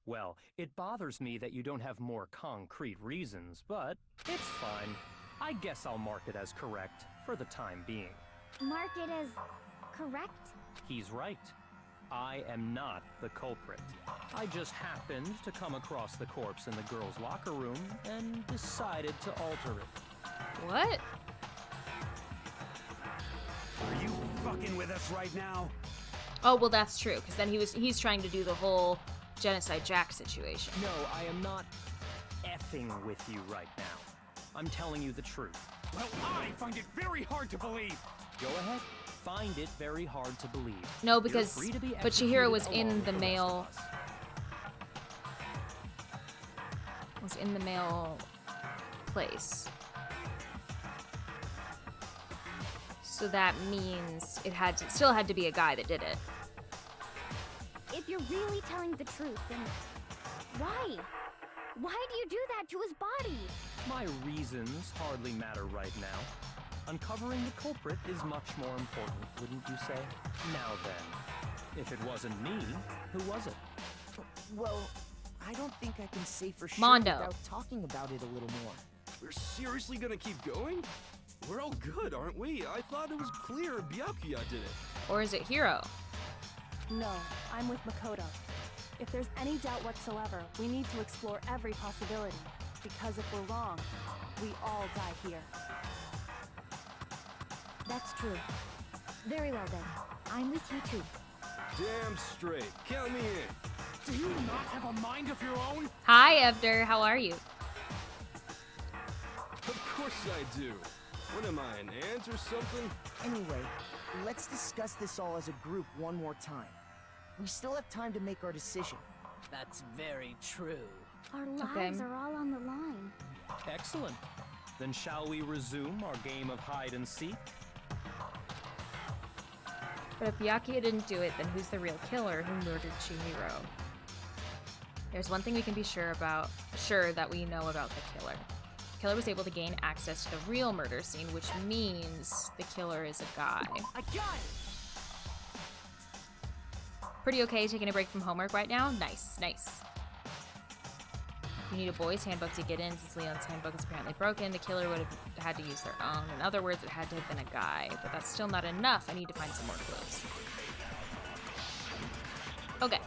Well, it bothers me that you don't have more concrete reasons, but it's fine. I guess I'll mark it as correct for the time being. Mark it as correct? He's right. I am not the culprit. I just happened to come across the corpse in the girls' locker room and decided to alter it. What? Are you fucking with us right now? Oh, well, that's true, because then he's trying to do the whole Genocide Jack situation. No, I am not effing with you right now. I'm telling you the truth. Well, I find it very hard to believe. Go ahead. Find it very hard to believe. No, because You're free to be but Chihiro was executed along in the with rest male of us. was in the male place. So that means it still had to be a guy that did it. If you're really telling the truth, then why? Why do you do that to his body? My reasons hardly matter right now. Uncovering the culprit is much more important, wouldn't you say? Now then, if it wasn't me, who was it? Well, I don't think I can say for sure Mondo. without talking about it a little more. We're seriously gonna keep going? We're all good, aren't we? I thought it was clear Byakuya did it. Or is it Hiro? No, I'm with Makoto. If there's any doubt whatsoever, we need to explore every possibility. Because if we're wrong, we all die here. That's true. Very well then. I'm with you too. Damn straight. Count me in. Do you not have a mind of your own? Hi, Evder. How are you? Of course I do. What am I, an ant or something? Anyway, let's discuss this all as a group one more time. We still have time to make our decision. That's very true. Our lives are all on the line. Excellent. Then shall we resume our game of hide and seek? But if Byakuya didn't do it, then who's the real killer who murdered Chihiro? There's one thing we can be sure that we know about the killer. The killer was able to gain access to the real murder scene, which means the killer is a guy. I got it! Pretty okay taking a break from homework right now? Nice, nice. You need a boy's handbook to get in. Since Leon's handbook is apparently broken, the killer would have had to use their own. In other words, it had to have been a guy, but that's still not enough. I need to find some more clues. Okay.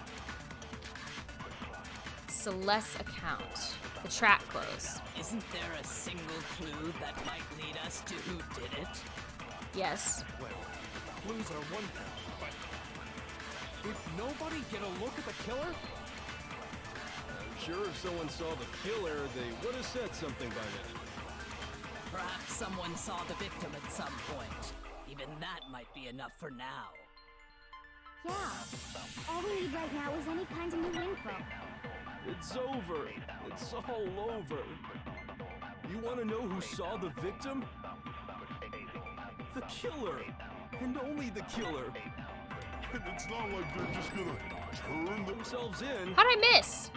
Celeste's account. The track clothes. Isn't there a single clue that might lead us to who did it? Yes. Well, clues are one thing, but did nobody get a look at the killer? I'm sure if someone saw the killer, they would have said something by then. Perhaps someone saw the victim at some point. Even that might be enough for now. Yeah. All we need right now is any kind of new info. It's over. It's all over. You want to know who saw the victim? The killer. And only the killer. And it's not like they're just gonna turn themselves in. How'd I miss?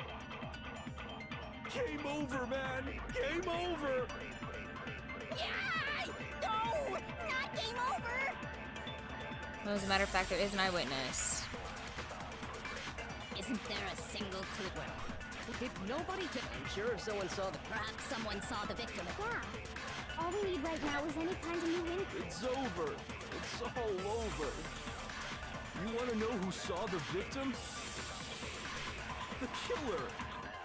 Game over, man. Game over. Yeah! No! Not game over! Well, as a matter of fact, there is an eyewitness. Isn't there a single clue? Did nobody get... I'm sure if someone saw the... Perhaps someone saw the victim. Yeah. All we need right now is any kind of new info. It's over. It's all over. You want to know who saw the victim? The killer.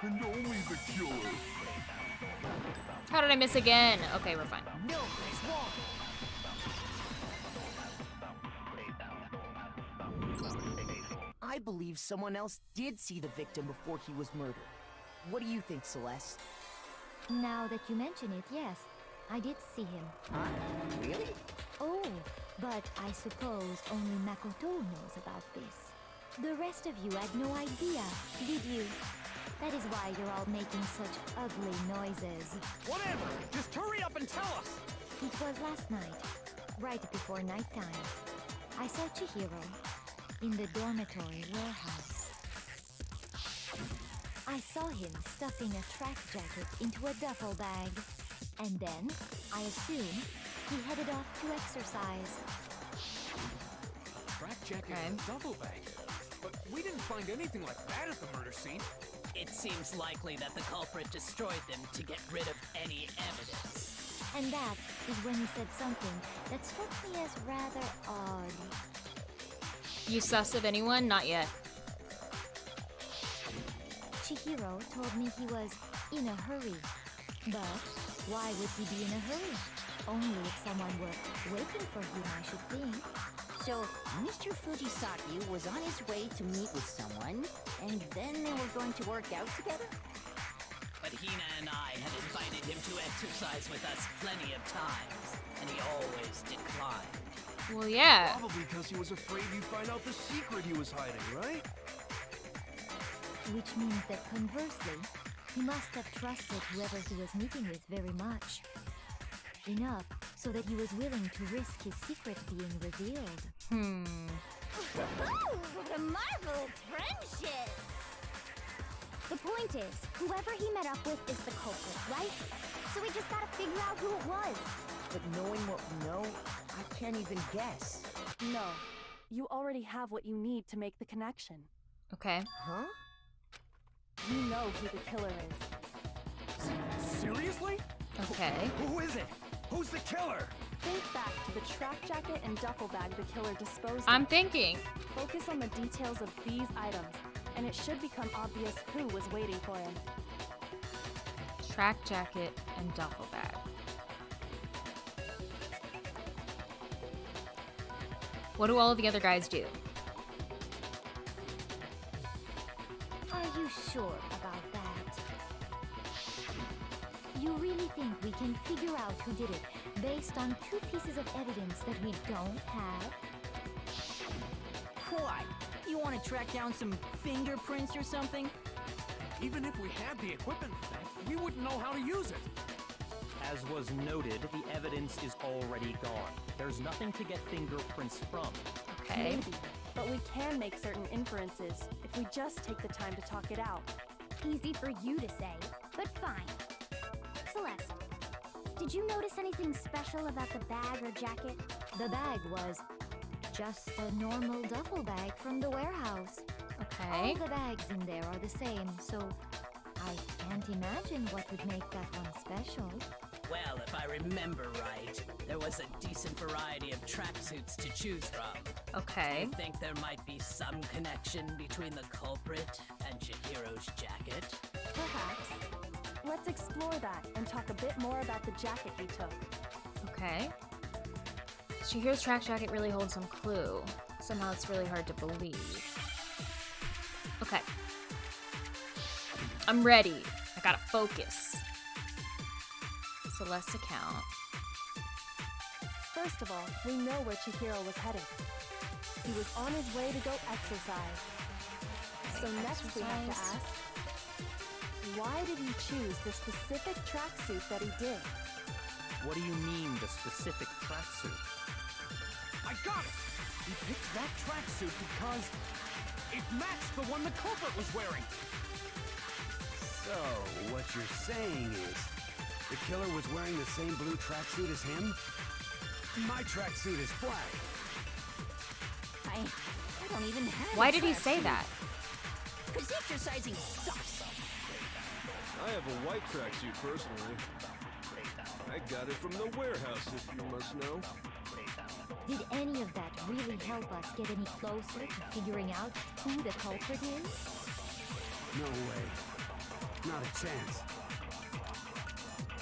And only the killer. How did I miss again? Okay, we're fine. No, it's wrong. I believe someone else did see the victim before he was murdered. What do you think, Celeste? Now that you mention it, yes. I did see him. Huh? Really? Oh, but I suppose only Makoto knows about this. The rest of you had no idea, did you? That is why you're all making such ugly noises. Whatever! Just hurry up and tell us! It was last night, right before nighttime. I saw Chihiro in the dormitory warehouse. I saw him stuffing a track jacket into a duffel bag. And then, I assume, he headed off to exercise. Track jacket and duffel bag. But we didn't find anything like that at the murder scene. It seems likely that the culprit destroyed them to get rid of any evidence. And that is when he said something that struck me as rather odd. You sus of anyone? Not yet. Chihiro told me he was in a hurry. But why would he be in a hurry? Only if someone were waiting for him, I should think. So, Mr. Fujisaki was on his way to meet with someone, and then they were going to work out together? But Hina and I had invited him to exercise with us plenty of times, and he always declined. Well, yeah. Probably because he was afraid you'd find out the secret he was hiding, right? Which means that conversely, he must have trusted whoever he was meeting with very much. Enough so that he was willing to risk his secret being revealed. What a marvelous friendship! The point is, whoever he met up with is the culprit, right? So we just gotta figure out who it was. But knowing what we know, I can't even guess. No. You already have what you need to make the connection. Okay. Huh? You know who the killer is. Seriously? Okay. Who is it? Who's the killer? Think back to the track jacket and duffel bag the killer disposed of. I'm thinking. Focus on the details of these items, and it should become obvious who was waiting for him. Track jacket and duffel bag. What do all of the other guys do? Are you sure about that? You really think we can figure out who did it based on two pieces of evidence that we don't have? Why? You want to track down some fingerprints or something? Even if we had the equipment for that, we wouldn't know how to use it. As was noted, the evidence is already gone. There's nothing to get fingerprints from. Okay. Maybe, but we can make certain inferences if we just take the time to talk it out. Easy for you to say, but fine. Celeste, did you notice anything special about the bag or jacket? The bag was just a normal duffel bag from the warehouse. Okay. All the bags in there are the same, so I can't imagine what would make that one special. Well, if I remember right, there was a decent variety of tracksuits to choose from. Okay. I think there might be some connection between the culprit and Chihiro's jacket. Perhaps. Let's explore that and talk a bit more about the jacket he took. Okay. Chihiro's track jacket really holds some clue. Somehow it's really hard to believe. Okay. I'm ready. I gotta focus. Celeste's account. First of all, we know where Chihiro was headed. He was on his way to go exercise. So next we have to ask, why did he choose the specific tracksuit that he did? What do you mean, the specific tracksuit? I got it! He picked that tracksuit because it matched the one the culprit was wearing. So, what you're saying is, the killer was wearing the same blue tracksuit as him? My tracksuit is black. I don't even have Why a did he say tracksuit. that? Because exercising sucks. I have a white tracksuit personally. I got it from the warehouse, if you must know. Did any of that really help us get any closer to figuring out who the culprit is? No way. Not a chance.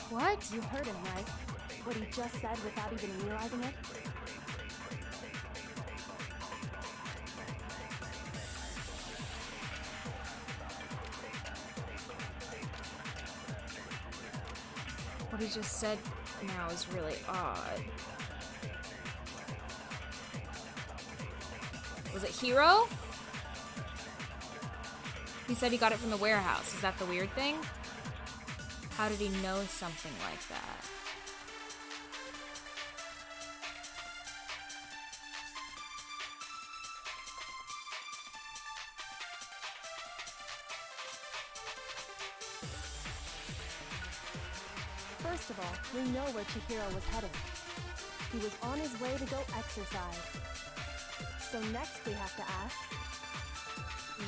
What? You heard him, right? What he just said without even realizing it? What he just said now is really odd. Was it Hiro? He said he got it from the warehouse. Is that the weird thing? How did he know something like that? First of all, we know where Chihiro was headed. He was on his way to go exercise. So next we have to ask,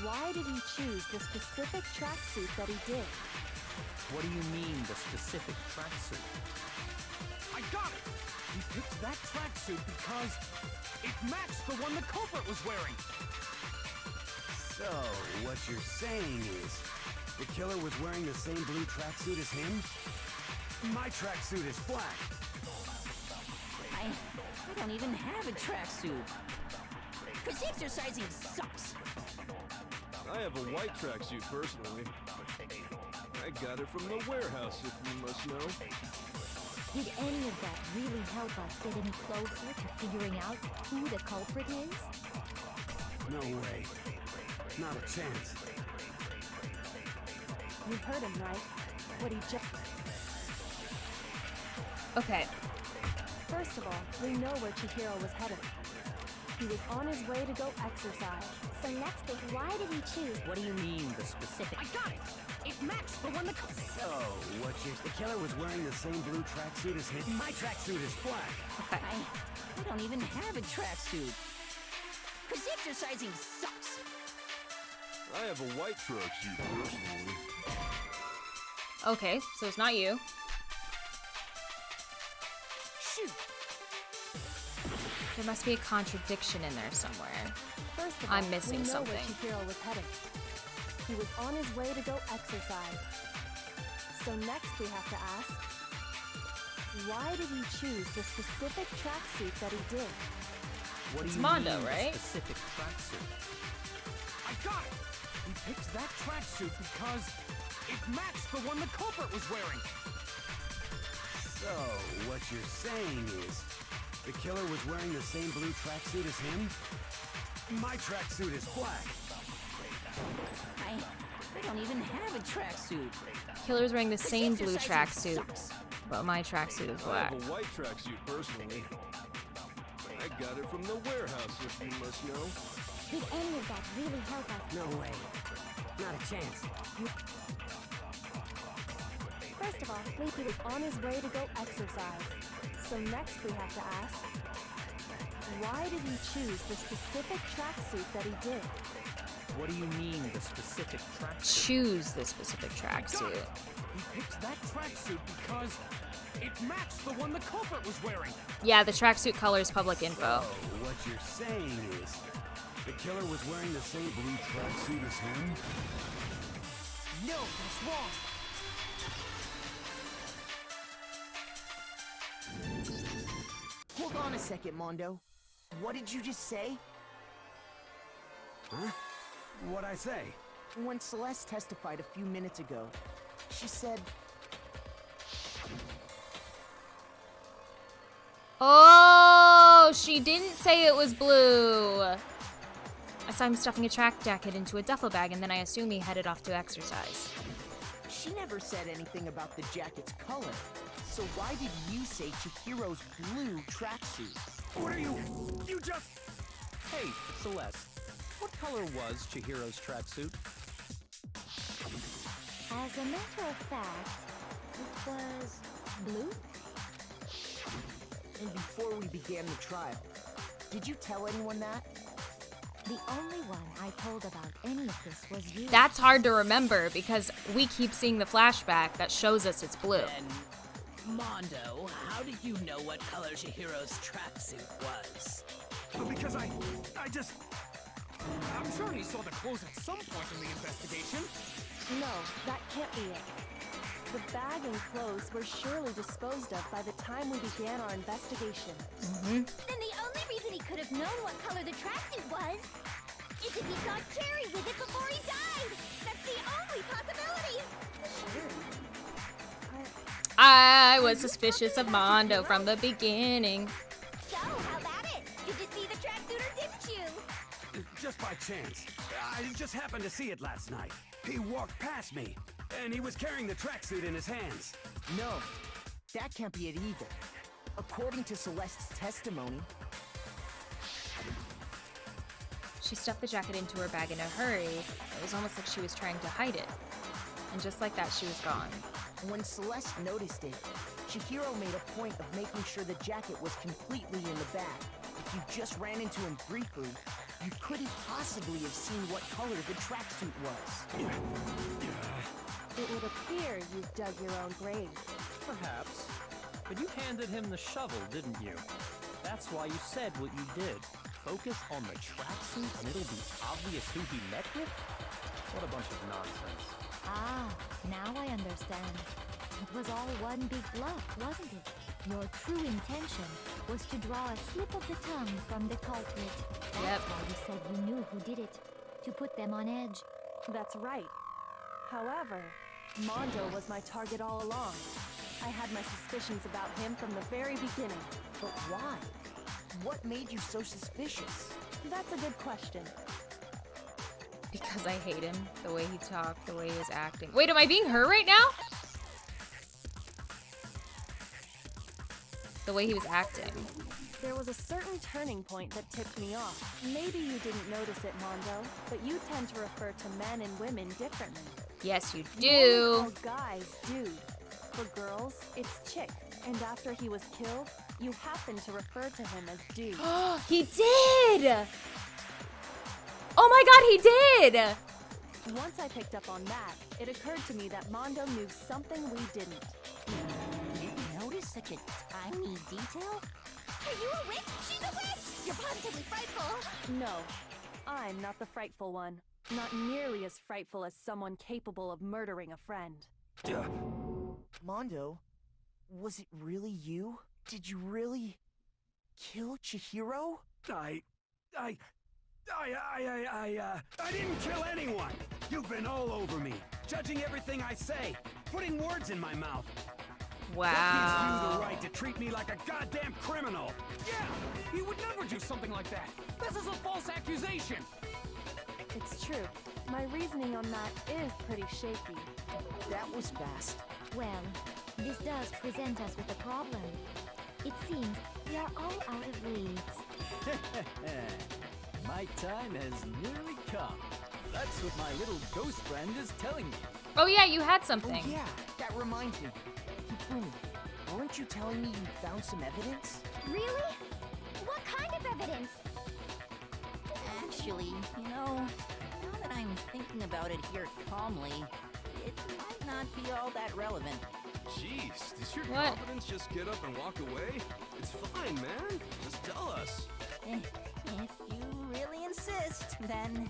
why did he choose the specific tracksuit that he did? What do you mean, the specific tracksuit? I got it! He picked that tracksuit because it matched the one the culprit was wearing. So, what you're saying is, the killer was wearing the same blue tracksuit as him? My tracksuit is black. I don't even have a tracksuit. Cause exercising sucks. I have a white tracksuit personally. I got it from the warehouse, if you must know. Did any of that really help us get any closer to figuring out who the culprit is? No way. Not a chance. You heard him, right? What he just... Okay. First of all, we know where Chihiro was headed. He was on his way to go exercise. So next is, why did he choose? What do you mean, the specific? I got it! It matched the one the So, what the killer was wearing the same blue tracksuit as him? My tracksuit is black. Okay. I don't even have a tracksuit. Cause exercising sucks. I have a white tracksuit personally. Okay, so it's not you. Shoot. There must be a contradiction in there somewhere. First of all, I'm missing we know something. where Chihiro was headed. He was on his way to go exercise. So next we have to ask, why did he choose the specific tracksuit that he did? What It's do you Mondo, mean, right? the specific tracksuit? I got it! He picked that tracksuit because it matched the one the culprit was wearing. So, what you're saying is, the killer was wearing the same blue tracksuit as him? My tracksuit is black. I don't even have a tracksuit. Killer's wearing the same blue tracksuit, but my tracksuit is I black. have a white tracksuit personally. I got it from the warehouse, if you must know. Did any of that really help us? No way. Not a chance. First of all, he was on his way to go exercise. So next we have to ask, why did he choose the specific tracksuit that he did? What do you mean, the specific tracksuit? Choose the specific tracksuit. He picked that tracksuit because it matched the one the culprit was wearing. Yeah, the tracksuit color is public info. So, what you're saying is, the killer was wearing the same blue tracksuit as him? No, that's wrong. Hold on a second, Mondo. What did you just say? Huh? What'd I say? When Celeste testified a few minutes ago, she said... Oh, she didn't say it was blue. I saw him stuffing a track jacket into a duffel bag, and then I assume he headed off to exercise. She never said anything about the jacket's color. So why did you say Chihiro's blue tracksuit? What are you just... Hey, Celeste. What color was Chihiro's tracksuit? As a matter of fact, it was blue? And before we began the trial, did you tell anyone that? The only one I told about any of this was you. That's hard to remember because we keep seeing the flashback that shows us it's blue. And Mondo, how did you know what color Chihiro's tracksuit was? Because I just... I'm sure he saw the clothes at some point in the investigation. No, that can't be it. The bag and clothes were surely disposed of by the time we began our investigation. Then the only reason he could have known what color the tracksuit was is if he saw Cherry with it before he died. That's the only possibility. I was suspicious of Mondo from the beginning. So, how about it? Did you see the tracksuit or didn't you? Just by chance. I just happened to see it last night. He walked past me, and he was carrying the tracksuit in his hands. No, that can't be it either. According to Celeste's testimony, She stuffed the jacket into her bag in a hurry. It was almost like she was trying to hide it. And just like that, she was gone. when Celeste noticed it, Chihiro made a point of making sure the jacket was completely in the bag. If you just ran into him briefly, you couldn't possibly have seen what color the tracksuit was. It would appear you've dug your own grave. Perhaps. But you handed him the shovel, didn't you? That's why you said what you did. Focus on the tracksuit and it'll be obvious who he met with? What a bunch of nonsense. Ah, now I understand. It was all one big bluff, wasn't it? Your true intention was to draw a slip of the tongue from the culprit. That's why you said you knew who did it. To put them on edge. That's right. However, Mondo was my target all along. I had my suspicions about him from the very beginning. But why? What made you so suspicious? That's a good question. Because I hate him. The way he talked, the way he was acting. Wait, am I being her right now? The way he was acting. There was a certain turning point that tipped me off. Maybe you didn't notice it, Mondo, but you tend to refer to men and women differently. Yes, you You do. only call guys dude. For girls, it's chick. And after he was killed, you happen to refer to him as dude. He did! Oh my god, he did! Once I picked up on that, it occurred to me that Mondo knew something we didn't. You notice such a tiny detail? Are you a witch? She's a witch! You're positively frightful! No, I'm not the frightful one. Not nearly as frightful as someone capable of murdering a friend. Mondo, was it really you? Did you really kill Chihiro? I didn't kill anyone! You've been all over me, judging everything I say, putting words in my mouth. What gives you the right to treat me like a goddamn criminal? Yeah! He would never do something like that! This is a false accusation! It's true. My reasoning on that is pretty shaky. That was fast. Well, this does present us with a problem. It seems we are all out of leads. My time has nearly come. That's what my little ghost friend is telling me. Oh yeah, you had something. Oh yeah, that reminds me. Hifumi, weren't you telling me you found some evidence? Really? What kind of evidence? Actually, now that I'm thinking about it here calmly, it might not be all that relevant. Jeez, does your What? confidence just get up and walk away? It's fine, man. Just tell us. If you really insist, then,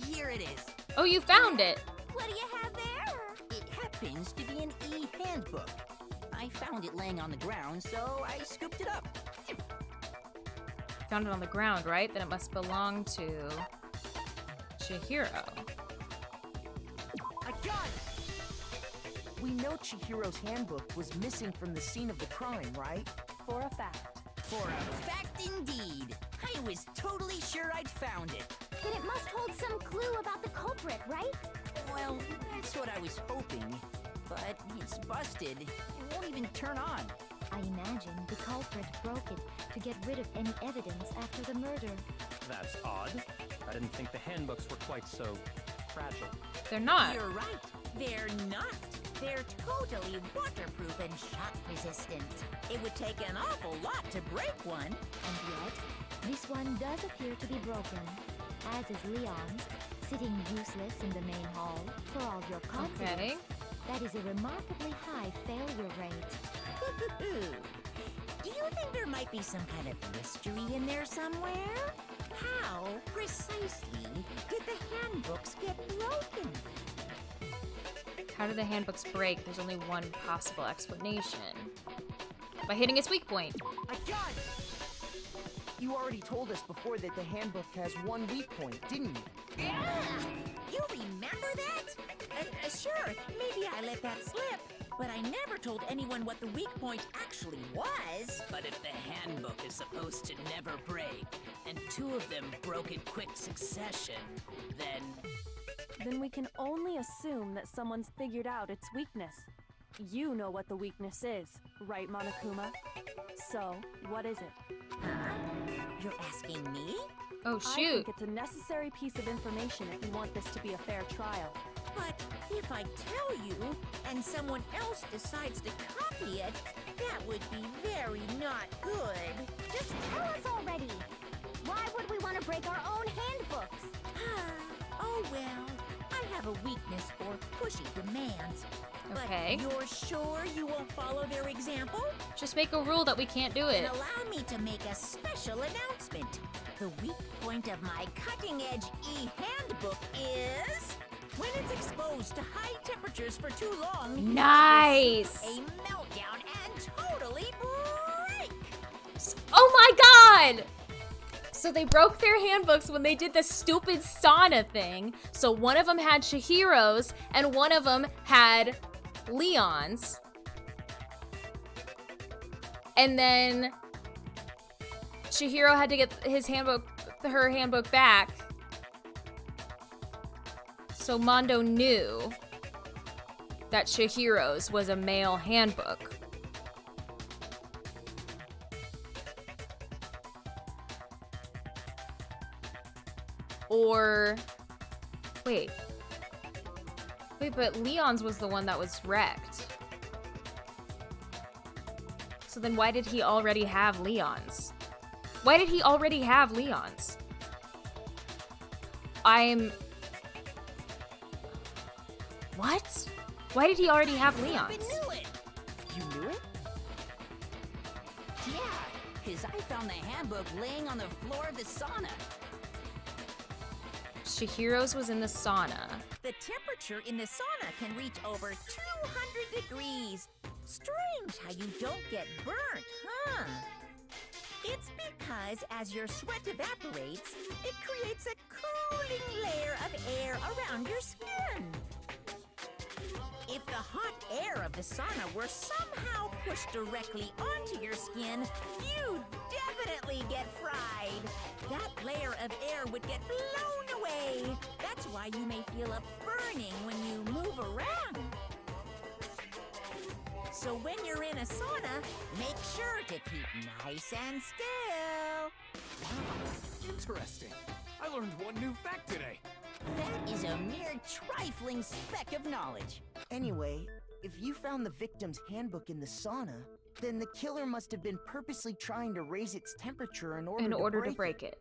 here it is. Oh, you found it. What do you have there? It happens to be an e-handbook. I found it laying on the ground, so I scooped it up. Found it on the ground, right? Then it must belong to Chihiro. I got it! We know Chihiro's handbook was missing from the scene of the crime, right? For a fact. For a fact indeed. I was totally sure I'd found it. Then it must hold some clue about the culprit, right? Well, that's what I was hoping. But it's busted. It won't even turn on. I imagine the culprit broke it to get rid of any evidence after the murder. That's odd. I didn't think the handbooks were quite so fragile. They're not. You're right. They're not. They're totally waterproof and shock resistant. It would take an awful lot to break one. And yet, this one does appear to be broken, as is Leon's, sitting useless in the main hall. For all your confidence, Okay. that is a remarkably high failure rate. Do you think there might be some kind of mystery in there somewhere? How precisely did the handbooks get broken? How do the handbooks break? There's only one possible explanation. By hitting its weak point. I got it! You already told us before that the handbook has one weak point, didn't you? Yeah! You remember that? Sure, maybe I let that slip. But I never told anyone what the weak point actually was. But if the handbook is supposed to never break, and two of them broke in quick succession, Then we can only assume that someone's figured out its weakness. You know what the weakness is, right, Monokuma? So, what is it? Huh? You're asking me? Oh, I shoot. think it's a necessary piece of information if you want this to be a fair trial. But if I tell you, and someone else decides to copy it, that would be very not good. Just tell us already. Why would we want to break our own handbooks? Oh well, I have a weakness for pushy demands. Okay. But you're sure you won't follow their example? Just make a rule that we can't do it. Then allow me to make a special announcement. The weak point of my cutting-edge e-handbook is when it's exposed to high temperatures for too long. Nice. A meltdown and totally break. Oh my god! So they broke their handbooks when they did the stupid sauna thing. So one of them had Chihiro's and one of them had Leon's. And then Chihiro had to get her handbook back. So Mondo knew that Chihiro's was a male handbook. Or, wait, but Leon's was the one that was wrecked. So then why did he already have Leon's? Why did he already have Leon's? What? Why did he already have Leon's? You knew it? Yeah, because I found the handbook laying on the floor of the sauna. Chihiro's was in the sauna. The temperature in the sauna can reach over 200 degrees. Strange how you don't get burnt, huh? It's because as your sweat evaporates, it creates a cooling layer of air around your skin. If the hot air of the sauna were somehow pushed directly onto your skin, you'd definitely get fried. That layer of air would get blown away. That's why you may feel a burning when you move around. So when you're in a sauna, make sure to keep nice and still. Wow, interesting. I learned one new fact today. That is a mere trifling speck of knowledge. Anyway, if you found the victim's handbook in the sauna, then the killer must have been purposely trying to raise its temperature in order to break it.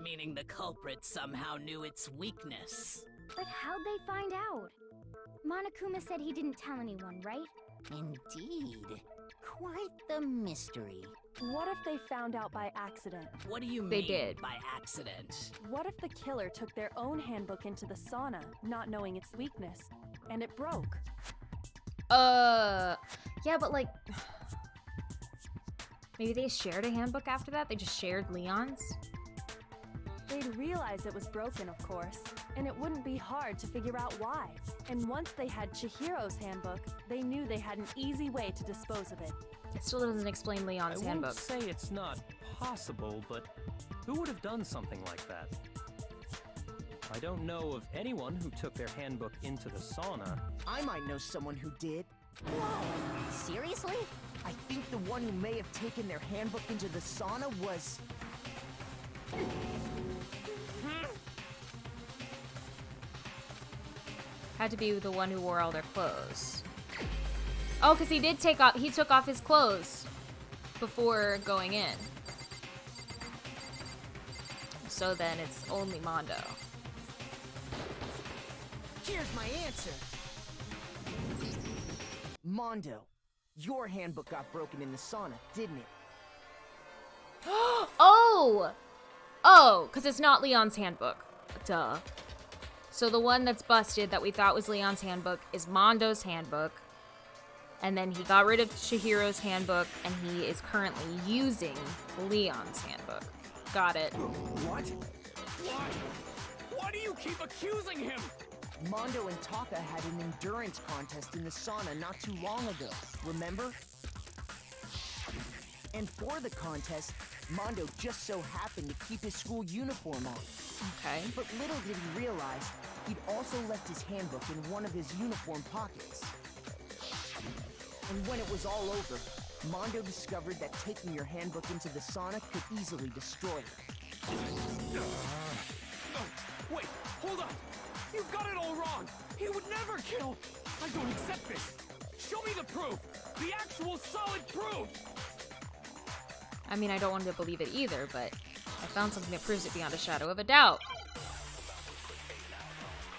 Meaning the culprit somehow knew its weakness. But how'd they find out? Monokuma said he didn't tell anyone, right? Indeed. Quite the mystery. What if they found out by accident? What do you mean They did. by accident? What if the killer took their own handbook into the sauna, not knowing its weakness, and it broke? Yeah, but like, maybe they shared a handbook after that? They just shared Leon's? They'd realize it was broken, of course, and it wouldn't be hard to figure out why. And once they had Chihiro's handbook, they knew they had an easy way to dispose of it. It still doesn't explain Leon's I handbook. won't say it's not possible, but who would have done something like that? I don't know of anyone who took their handbook into the sauna. I might know someone who did. Whoa, seriously? I think the one who may have taken their handbook into the sauna was... Had to be the one who wore all their clothes. Oh, because he took off his clothes before going in. So then it's only Mondo. Here's my answer. Mondo, your handbook got broken in the sauna, didn't it? Oh, because it's not Leon's handbook. Duh. So the one that's busted that we thought was Leon's handbook is Mondo's handbook. And then he got rid of Chihiro's handbook, and he is currently using Leon's handbook. Got it. What? Why? Why do you keep accusing him? Mondo and Taka had an endurance contest in the sauna not too long ago, remember? And for the contest, Mondo just so happened to keep his school uniform on. Okay. But little did he realize, he'd also left his handbook in one of his uniform pockets. And when it was all over, Mondo discovered that taking your handbook into the sauna could easily destroy it. Wait, hold up! You've got it all wrong! He would never kill! I don't accept this! Show me the proof! The actual solid proof! I mean, I don't want to believe it either, but I found something that proves it beyond a shadow of a doubt.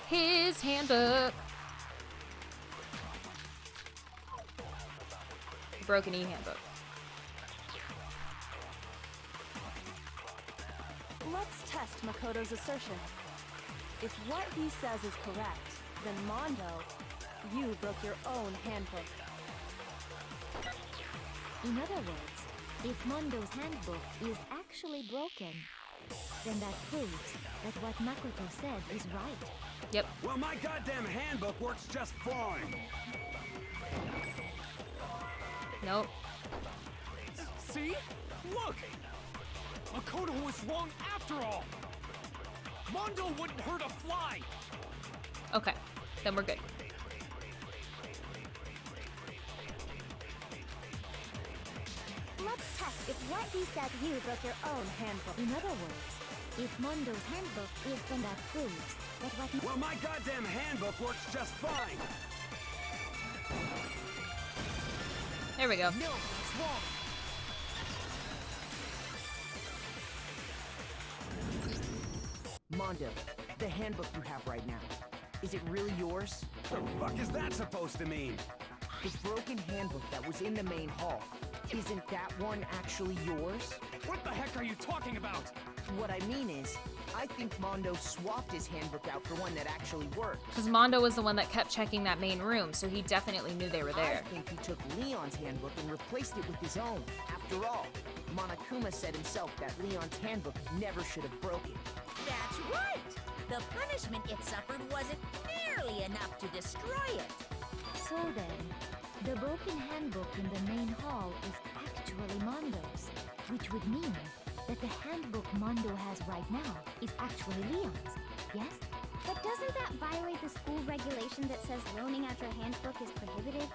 His handbook. Broken E handbook. Let's test Makoto's assertion. If what he says is correct, then Mondo, you broke your own handbook. In other words, if Mondo's handbook is actually broken, then that proves that what Makoto said is right. Yep. Well, my goddamn handbook works just fine. Nope. See? Look! Makoto was wrong after all! Mondo wouldn't hurt a fly! Okay, then we're good. Let's test if what he said you broke your own handbook. In other words, if Mondo's handbook is then that proves that what... Well, my goddamn handbook works just fine. There we go. No, that's wrong. Mondo, the handbook you have right now, is it really yours? The fuck is that supposed to mean? The broken handbook that was in the main hall, isn't that one actually yours? What the heck are you talking about? What I mean is, I think Mondo swapped his handbook out for one that actually worked. Because Mondo was the one that kept checking that main room, so he definitely knew they were there. I think he took Leon's handbook and replaced it with his own. After all, Monokuma said himself that Leon's handbook never should have broken. That's right! The punishment it suffered wasn't nearly enough to destroy it. So then, the broken handbook in the main hall is actually Mondo's, which would mean that the handbook Mondo has right now is actually Leon's, yes? But doesn't that violate the school regulation that says loaning out your handbook is prohibited?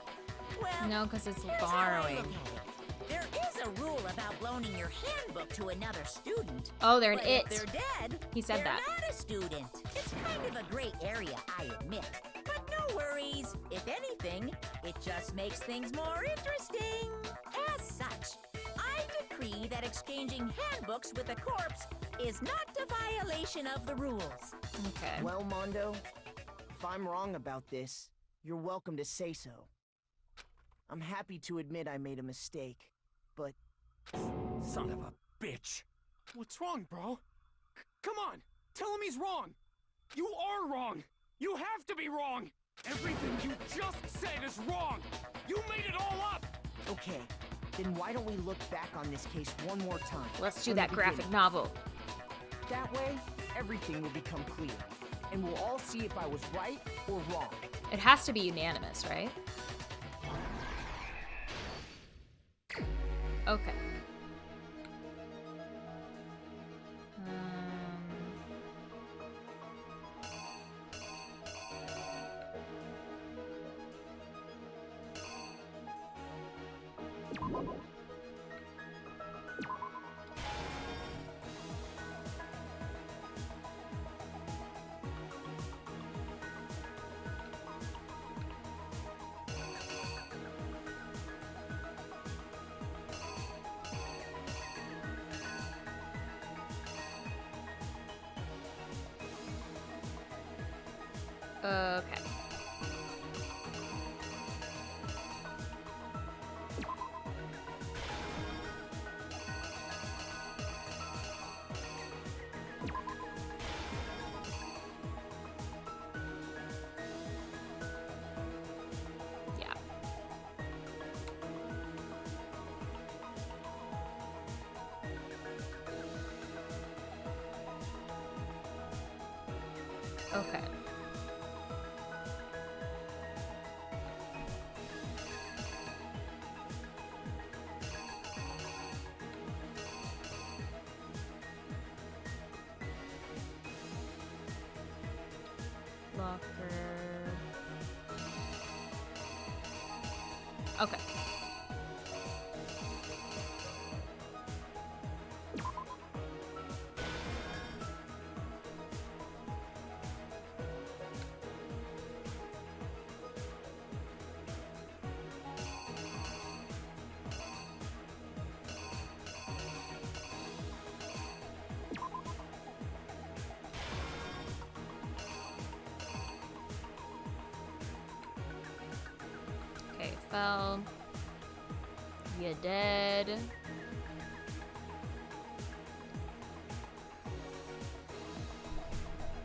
Well, No, because it's here's how I borrowing. look at it. There is a rule about loaning your handbook to another student. Oh, they're an but it. If they're dead, He said they're that. not a student. It's kind of a gray area, I admit. But no worries. If anything, it just makes things more interesting. As such, I decree that exchanging handbooks with a corpse is not a violation of the rules. Okay. Well, Mondo, if I'm wrong about this, you're welcome to say so. I'm happy to admit I made a mistake, but... Son of a bitch. What's wrong, bro? Come on! Tell him he's wrong! You are wrong! You have to be wrong! Everything you just said is wrong! You made it all up! Okay, then why don't we look back on this case one more time? Let's do from that the graphic beginning. novel. That way, everything will become clear, and we'll all see if I was right or wrong. It has to be unanimous, right? Okay. Okay. Yeah. Okay. Locker. Okay. Well, you're dead.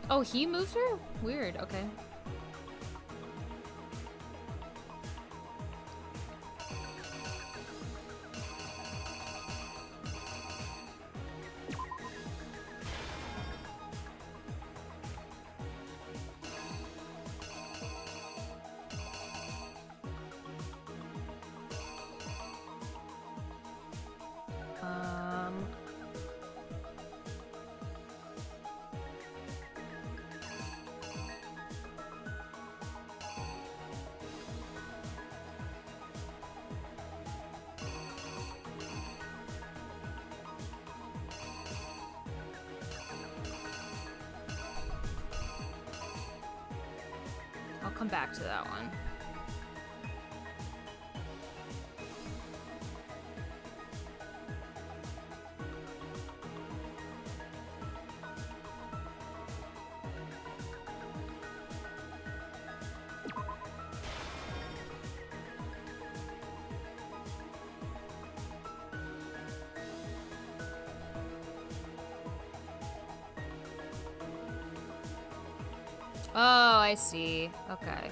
Oh, he moved her? Weird, okay. I'll come back to that one. Oh, I see. Okay.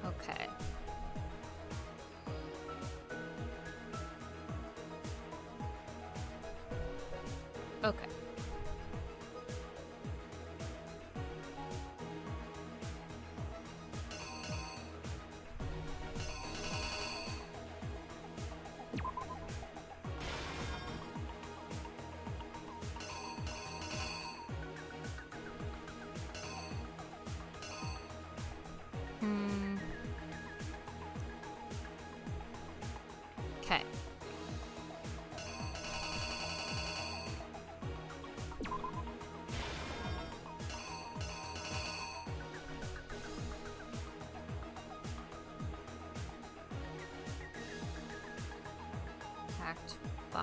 Okay. Okay. Okay. Act 5.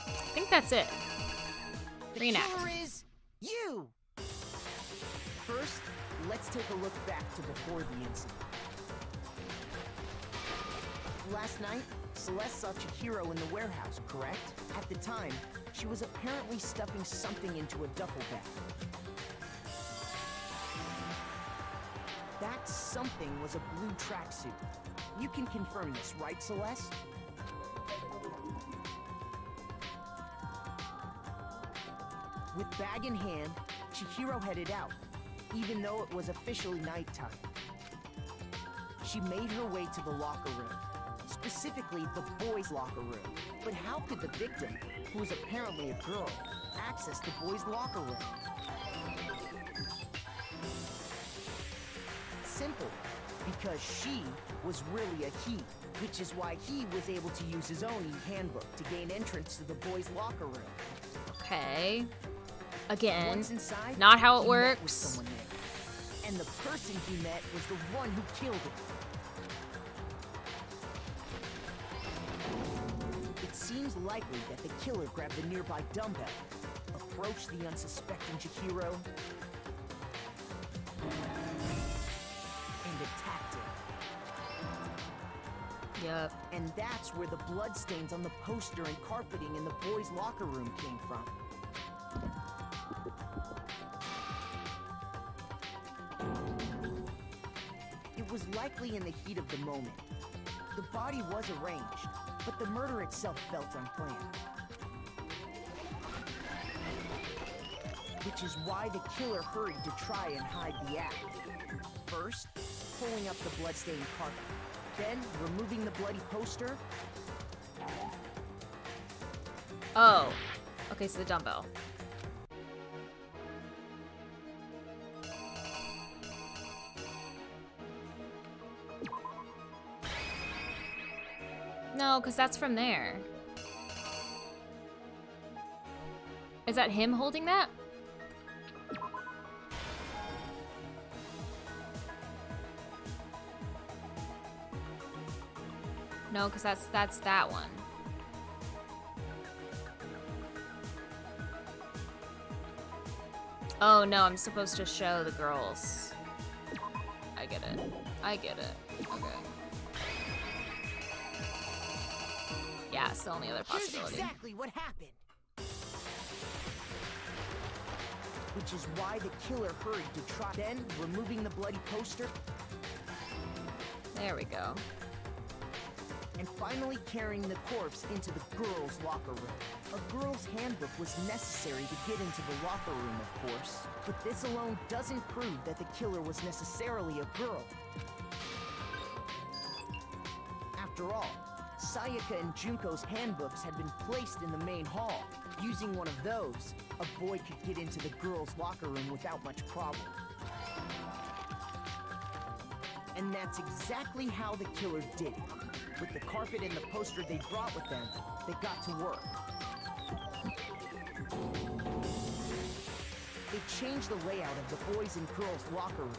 I think that's it. Reenact. The killer is you! First, let's take a look back to before the incident. Last night, Celeste saw Chihiro in the warehouse, correct? At the time, she was apparently stuffing something into a duffel bag. That something was a blue tracksuit. You can confirm this, right, Celeste? With bag in hand, Chihiro headed out, even though it was officially nighttime. She made her way to the locker room, specifically the boys' locker room. But how could the victim, who was apparently a girl, access the boys' locker room? Simple, because she was really a he, which is why he was able to use his own e-handbook to gain entrance to the boys' locker room. Okay. Again, Once inside, not how it he met with works. someone there. And the person he met was the one who killed him. It seems likely that the killer grabbed the nearby dumbbell, approached the unsuspecting Chihiro, and attacked him. Yep. And that's where the bloodstains on the poster and carpeting in the boys' locker room came from. It was likely in the heat of the moment. The body was arranged, but the murder itself felt unplanned. Which is why the killer hurried to try and hide the act. First, pulling up the bloodstained carpet, then removing the bloody poster, Oh. Okay, so the dumbbell. No, because that's from there. Is that him holding that? No, because that's that one. Oh no, I'm supposed to show the girls. I get it. I get it. Okay. Yeah, it's the only other possibility. Here's exactly what happened. Which is why the killer hurried to try. Then, removing the bloody poster. There we go. And finally carrying the corpse into the girls' locker room. A girl's handbook was necessary to get into the locker room, of course. But this alone doesn't prove that the killer was necessarily a girl. After all, Sayaka and Junko's handbooks had been placed in the main hall. Using one of those, a boy could get into the girls' locker room without much problem. And that's exactly how the killer did it. With the carpet and the poster they brought with them, they got to work. They changed the layout of the boys' and girls' locker room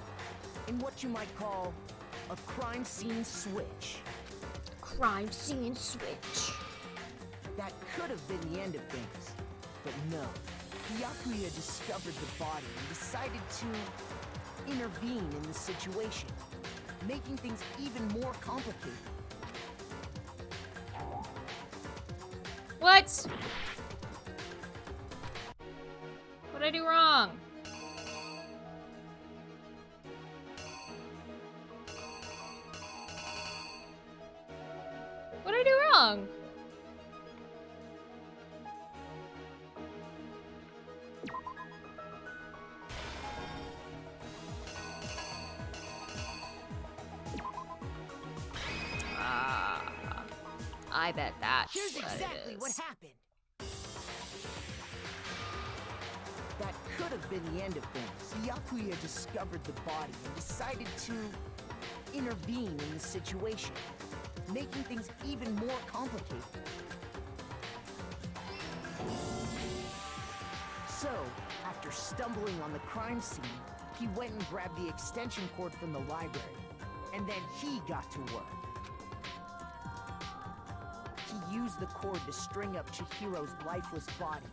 in what you might call a crime scene switch. Crime scene switch. That could have been the end of things, but no. Byakuya discovered the body and decided to intervene in the situation, making things even more complicated. What? What did I do wrong? What did I do wrong? I bet that's Here's what exactly it is. what happened. That could have been the end of things. Byakuya discovered the body and decided to intervene in the situation, making things even more complicated. So, after stumbling on the crime scene, he went and grabbed the extension cord from the library, and then he got to work. He used the cord to string up Chihiro's lifeless body.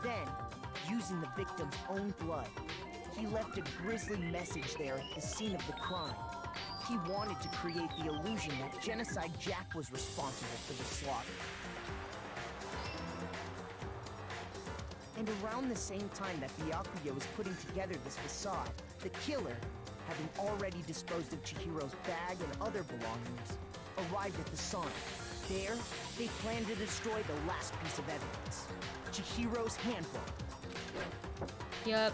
Then, using the victim's own blood, he left a grisly message there at the scene of the crime. He wanted to create the illusion that Genocide Jack was responsible for the slaughter. And around the same time that Byakuya was putting together this facade, the killer, having already disposed of Chihiro's bag and other belongings, arrived at the sauna. There, they planned to destroy the last piece of evidence, Chihiro's handbook. Yep.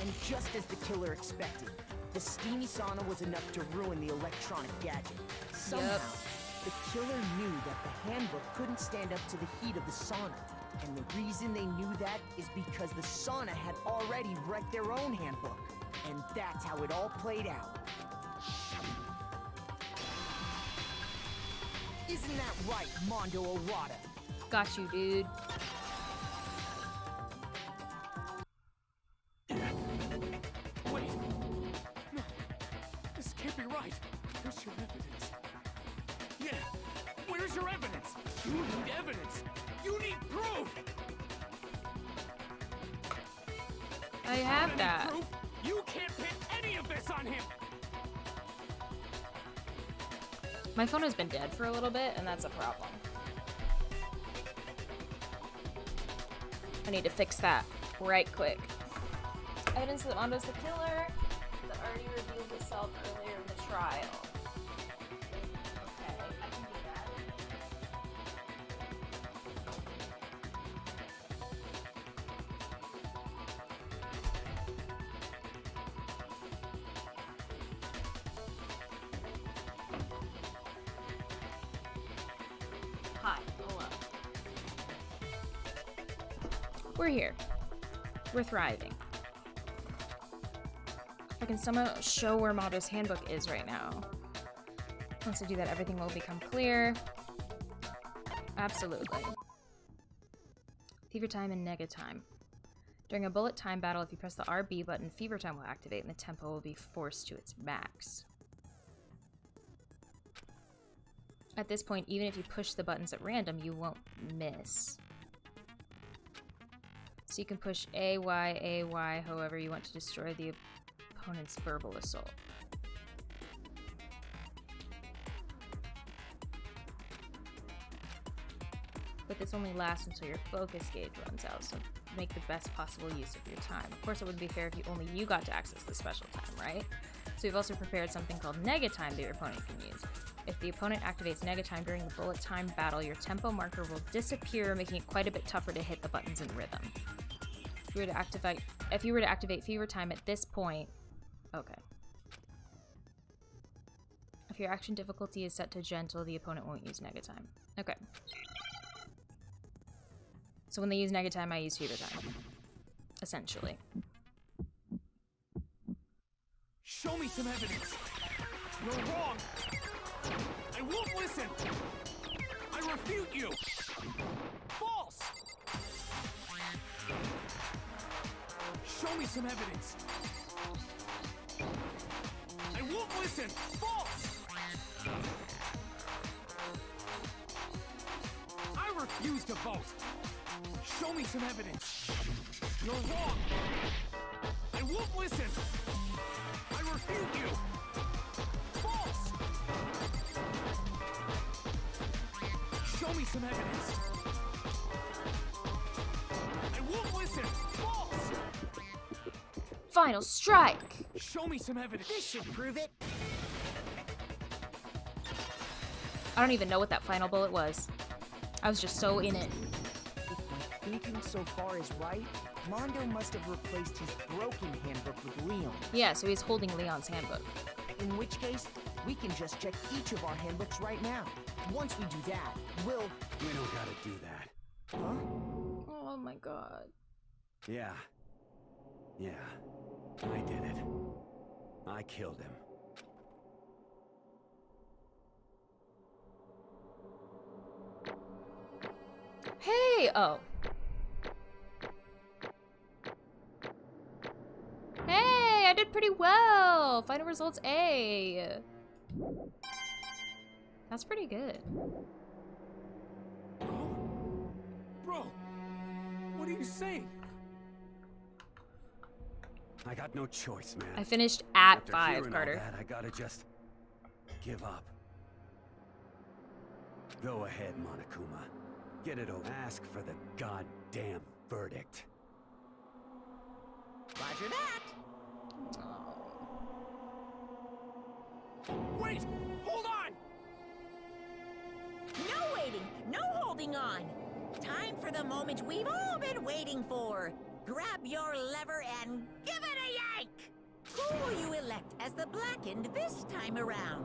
And just as the killer expected, the steamy sauna was enough to ruin the electronic gadget. Somehow, the killer knew that the handbook couldn't stand up to the heat of the sauna. And the reason they knew that is because the sauna had already wrecked their own handbook. And that's how it all played out. Isn't that right, Mondo Arata? Got you, dude. Wait. No. This can't be right. Where's your evidence? Yeah. Where's your evidence? You need evidence. You need proof. I have that. Proof? You can't pin any of this on him. My phone has been dead for a little bit, and that's a problem. I need to fix that right quick. Evidence that Mondo's the killer that already revealed itself earlier in the trial. Okay, I can do that. Hi, hello. We're here. We're thriving. I can somehow show where Mondo's handbook is right now. Once I do that, everything will become clear. Absolutely. Fever time and nega time. During a bullet time battle, if you press the RB button, fever time will activate and the tempo will be forced to its max. At this point, even if you push the buttons at random, you won't miss. So you can push A, Y, however you want to destroy the opponent's verbal assault. But this only lasts until your focus gauge runs out, so make the best possible use of your time. Of course, it wouldn't be fair if only you got to access the special time, right? So we've also prepared something called nega time that your opponent can use. If the opponent activates nega time during the bullet time battle, your tempo marker will disappear, making it quite a bit tougher to hit the buttons in rhythm. If you were to activate fever time at this point, okay. If your action difficulty is set to gentle, the opponent won't use nega time. Okay. So when they use nega time, I use fever time. Essentially. Show me some evidence. You're wrong. I won't listen. I refute you. False. Show me some evidence. I won't listen. False. I refuse to vote. Show me some evidence. You're wrong. I won't listen. I refute you. False. Show me some evidence. I won't listen. False. Final strike. Show me some evidence. This should prove it. I don't even know what that final bullet was. I was just so in it. If my thinking so far is right, Mondo must have replaced his broken handbook with Leon. Yeah, so he's holding Leon's handbook. In which case, we can just check each of our handbooks right now. Once we do that, We don't gotta do that. Huh? Oh my god. Yeah. Yeah. I did it. I killed him. Hey! Oh. Hey! I did pretty well! Final results A. That's pretty good. Bro, what are you saying? I got no choice, man. I finished at After 5, hearing all Carter. that, I gotta just give up. Go ahead, Monokuma. Get it over. Ask for the goddamn verdict. Roger that. Wait! Hold on! No waiting, no holding on. Time for the moment we've all been waiting for. Grab your lever and give it a yank! Who will you elect as the Blackened this time around?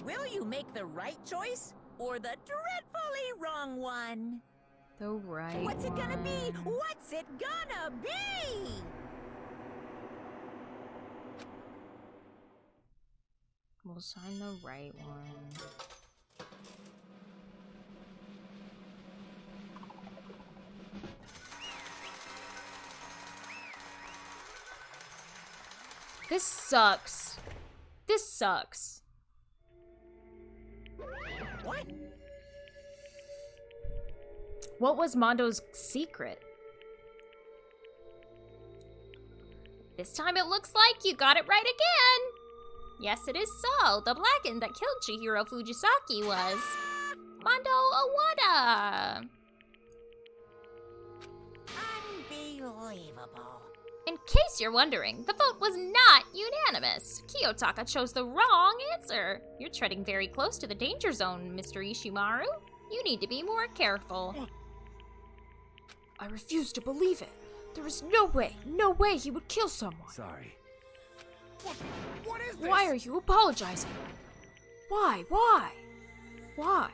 Will you make the right choice or the dreadfully wrong one? The right What's it gonna be? one. What's it gonna be? We'll sign the right one. This sucks. This sucks. What? What was Mondo's secret? This time it looks like you got it right again. Yes, it is so. The Blackened that killed Chihiro Fujisaki was Mondo Owada. Unbelievable. In case you're wondering, the vote was not unanimous. Kiyotaka chose the wrong answer. You're treading very close to the danger zone, Mr. Ishimaru. You need to be more careful. I refuse to believe it. There is no way he would kill someone. Sorry. What is this? Why are you apologizing? Why? Why?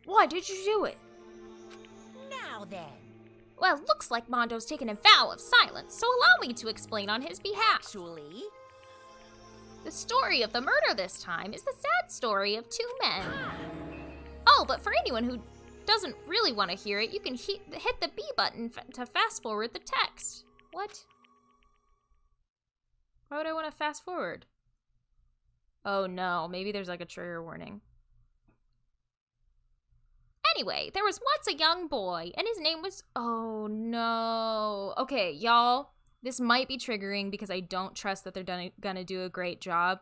Why did you do it? Now then. Well, looks like Mondo's taken a vow of silence, so allow me to explain on his behalf. Actually, the story of the murder this time is the sad story of two men. Oh, but for anyone who doesn't really want to hear it, you can hit the B button to fast forward the text. What? Why would I want to fast forward? Oh no, maybe there's like a trigger warning. Anyway, there was once a young boy, and his name was... Oh no. Okay, y'all, this might be triggering because I don't trust that they're gonna do a great job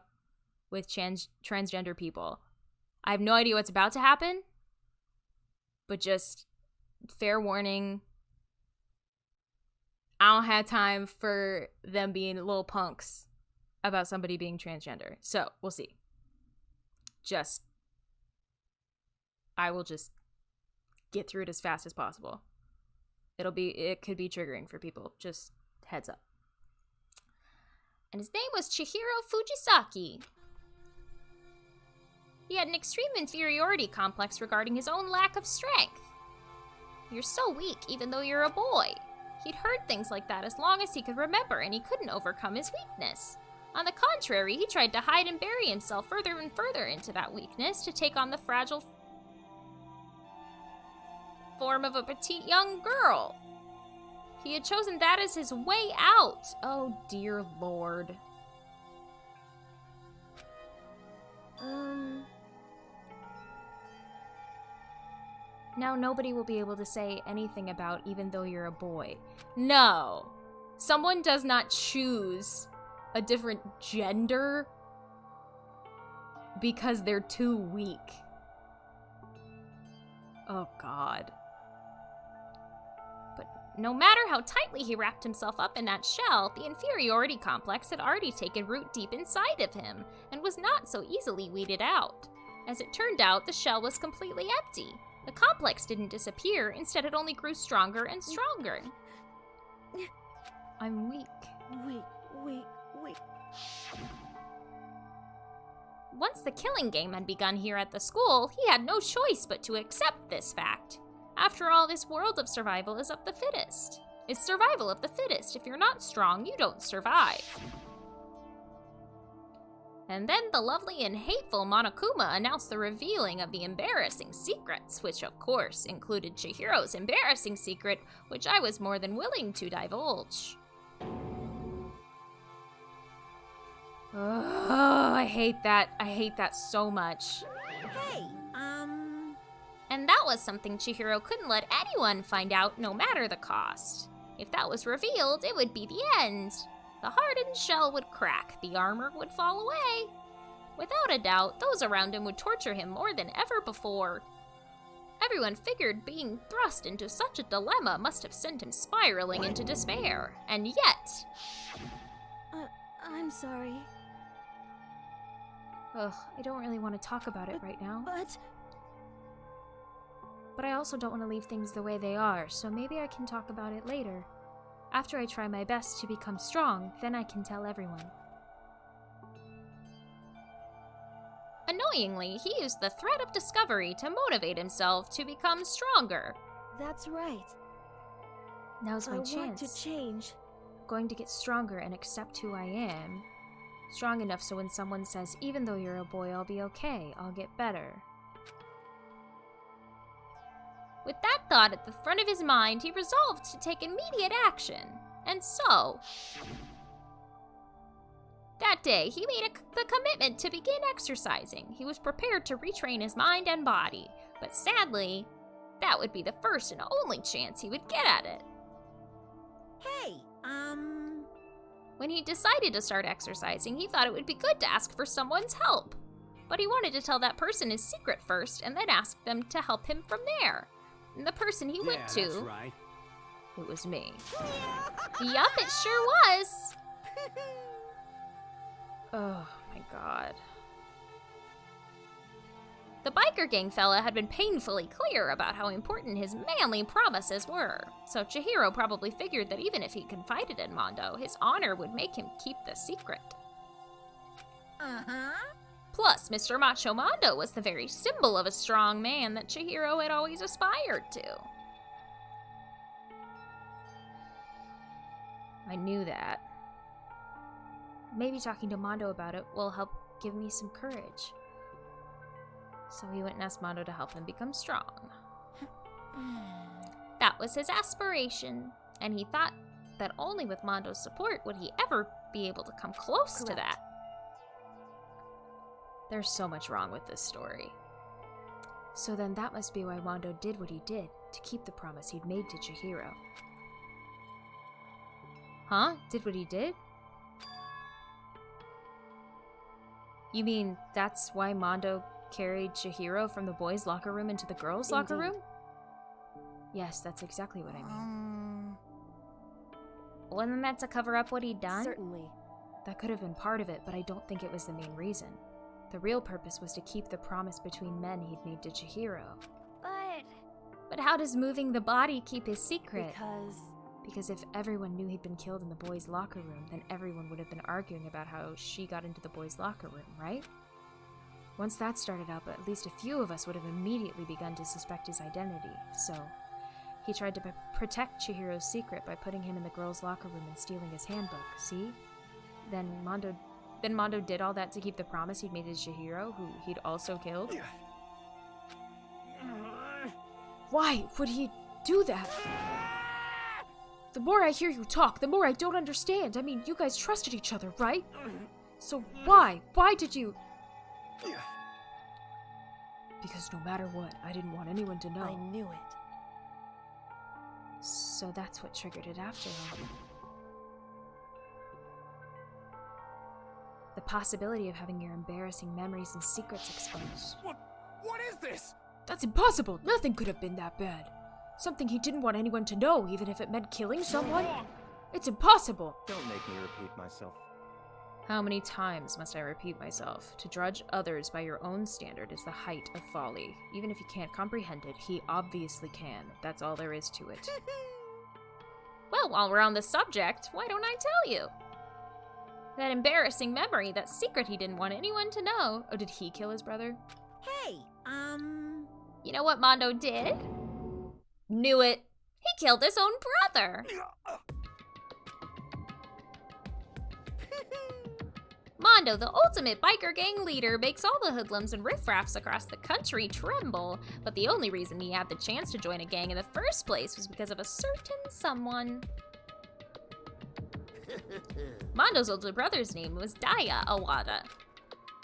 with transgender people. I have no idea what's about to happen, but just fair warning, I don't have time for them being little punks about somebody being transgender. So, we'll see. I will just get through it as fast as possible. It could be triggering for people. Just heads up. And his name was Chihiro Fujisaki. He had an extreme inferiority complex regarding his own lack of strength. You're so weak even though you're a boy. He'd heard things like that as long as he could remember, and he couldn't overcome his weakness. On the contrary, he tried to hide and bury himself further and further into that weakness to take on the fragile form of a petite young girl. He had chosen that as his way out. Oh dear Lord. Now nobody will be able to say anything about even though you're a boy. No. Someone does not choose a different gender because they're too weak. Oh God. But no matter how tightly he wrapped himself up in that shell, the inferiority complex had already taken root deep inside of him and was not so easily weeded out. As it turned out, the shell was completely empty. The complex didn't disappear, instead it only grew stronger and stronger. I'm weak. Weak. Once the killing game had begun here at the school, he had no choice but to accept this fact. After all, this world of survival is of the fittest. It's survival of the fittest. If you're not strong, you don't survive. And then the lovely and hateful Monokuma announced the revealing of the embarrassing secrets, which of course included Chihiro's embarrassing secret, which I was more than willing to divulge. Oh, I hate that. I hate that so much. Hey, And that was something Chihiro couldn't let anyone find out, no matter the cost. If that was revealed, it would be the end. The hardened shell would crack, the armor would fall away. Without a doubt, those around him would torture him more than ever before. Everyone figured being thrust into such a dilemma must have sent him spiraling into despair. And yet... I'm sorry. Ugh, I don't really want to talk about it right now. But I also don't want to leave things the way they are, so maybe I can talk about it later. After I try my best to become strong, then I can tell everyone. Annoyingly, he used the threat of discovery to motivate himself to become stronger. That's right. Now's my chance. I want to change. I'm going to get stronger and accept who I am. Strong enough so when someone says, even though you're a boy, I'll be okay, I'll get better. With that thought at the front of his mind, he resolved to take immediate action. And so, that day, he made the commitment to begin exercising. He was prepared to retrain his mind and body, but sadly, that would be the first and only chance he would get at it. Hey, When he decided to start exercising, he thought it would be good to ask for someone's help. But he wanted to tell that person his secret first and then ask them to help him from there. And the person he went to... That's right. It was me. Yup, it sure was! Oh my god. The biker gang fella had been painfully clear about how important his manly promises were, so Chihiro probably figured that even if he confided in Mondo, his honor would make him keep the secret. Plus, Mr. Macho Mondo was the very symbol of a strong man that Chihiro had always aspired to. I knew that. Maybe talking to Mondo about it will help give me some courage. So he went and asked Mondo to help him become strong. That was his aspiration, and he thought that only with Mondo's support would he ever be able to come close to that. There's so much wrong with this story. So then that must be why Mondo did what he did, to keep the promise he'd made to Chihiro. Huh? Did what he did? You mean that's why Mondo carried Chihiro from the boys' locker room into the girls' locker room? Yes, that's exactly what I mean. Wasn't that to cover up what he'd done? Certainly. That could have been part of it, but I don't think it was the main reason. The real purpose was to keep the promise between men he'd made to Chihiro. But how does moving the body keep his secret? Because if everyone knew he'd been killed in the boys' locker room, then everyone would have been arguing about how she got into the boys' locker room, right? Once that started up, at least a few of us would have immediately begun to suspect his identity, so he tried to protect Chihiro's secret by putting him in the girls' locker room and stealing his handbook, see? Then Mondo did all that to keep the promise he'd made to Chihiro, who he'd also killed? Why would he do that? The more I hear you talk, the more I don't understand. I mean, you guys trusted each other, right? So why? Why did you... Because no matter what, I didn't want anyone to know. I knew it. So that's what triggered it after all. The possibility of having your embarrassing memories and secrets exposed. What is this? That's impossible! Nothing could have been that bad. Something he didn't want anyone to know, even if it meant killing someone? It's impossible! Don't make me repeat myself. How many times must I repeat myself? To judge others by your own standard is the height of folly. Even if you can't comprehend it, he obviously can. That's all there is to it. Well, while we're on the subject, why don't I tell you? That embarrassing memory, that secret he didn't want anyone to know. Oh, did he kill his brother? Hey, You know what Mondo did? Knew it. He killed his own brother. Mondo, the ultimate biker gang leader, makes all the hoodlums and riffraffs across the country tremble, but the only reason he had the chance to join a gang in the first place was because of a certain someone. Mondo's older brother's name was Daya Awada.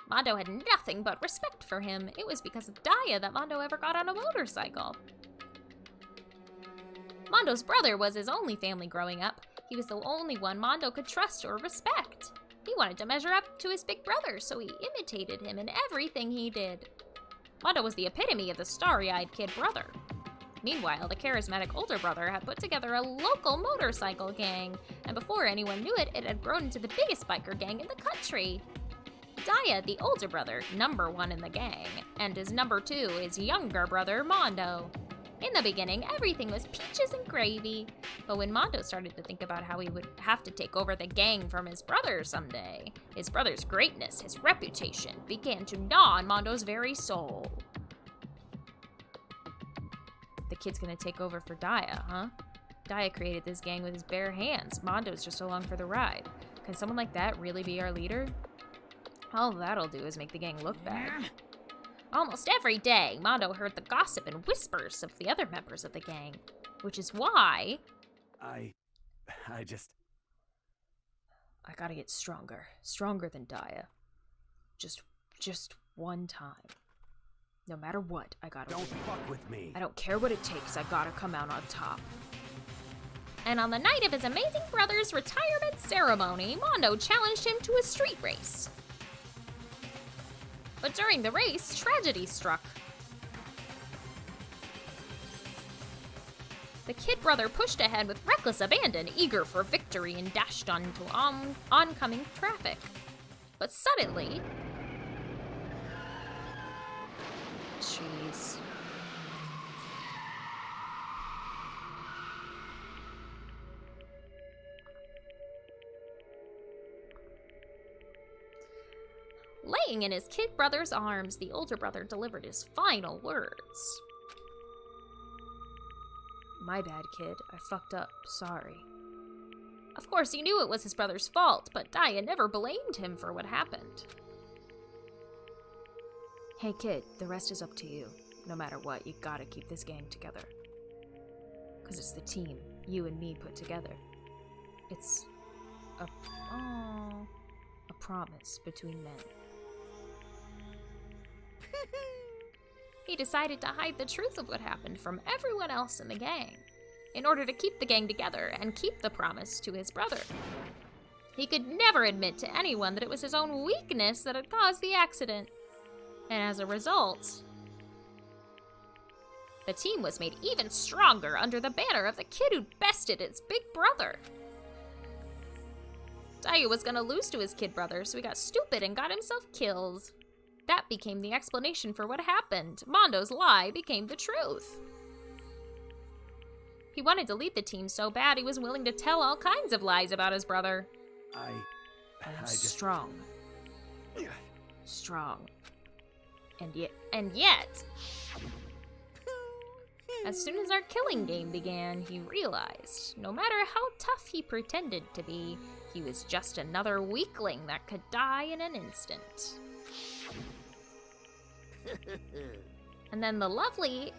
Mondo had nothing but respect for him. It was because of Daya that Mondo ever got on a motorcycle. Mondo's brother was his only family growing up. He was the only one Mondo could trust or respect. He wanted to measure up to his big brother, so he imitated him in everything he did. Mondo was the epitome of the starry-eyed kid brother. Meanwhile, the charismatic older brother had put together a local motorcycle gang, and before anyone knew it, it had grown into the biggest biker gang in the country. Daya, the older brother, #1 in the gang, and his #2 is younger brother, Mondo. In the beginning, everything was peaches and gravy, but when Mondo started to think about how he would have to take over the gang from his brother someday, his brother's greatness, his reputation, began to gnaw on Mondo's very soul. The kid's gonna take over for Daya, huh? Daya created this gang with his bare hands. Mondo's just along for the ride. Can someone like that really be our leader? All that'll do is make the gang look bad. Almost every day, Mondo heard the gossip and whispers of the other members of the gang, which is why... I gotta get stronger. Stronger than Daya. Just one time. No matter what, I gotta Don't win. fuck with me. I don't care what it takes, I gotta come out on top. And on the night of his amazing brother's retirement ceremony, Mondo challenged him to a street race. But during the race, tragedy struck. The kid brother pushed ahead with reckless abandon, eager for victory, and dashed onto oncoming traffic. But suddenly... Jeez. Laying in his kid brother's arms, the older brother delivered his final words. My bad, kid. I fucked up. Sorry. Of course, he knew it was his brother's fault, but Daya never blamed him for what happened. Hey, kid, the rest is up to you. No matter what, you gotta keep this gang together. Because it's the team you and me put together. It's a promise between men. He decided to hide the truth of what happened from everyone else in the gang, in order to keep the gang together and keep the promise to his brother. He could never admit to anyone that it was his own weakness that had caused the accident. And as a result, the team was made even stronger under the banner of the kid who bested its big brother. Daya was gonna lose to his kid brother, so he got stupid and got himself killed. That became the explanation for what happened. Mondo's lie became the truth. He wanted to lead the team so bad he was willing to tell all kinds of lies about his brother. I'm strong. Strong. And yet, as soon as our killing game began, he realized, no matter how tough he pretended to be, he was just another weakling that could die in an instant. And then the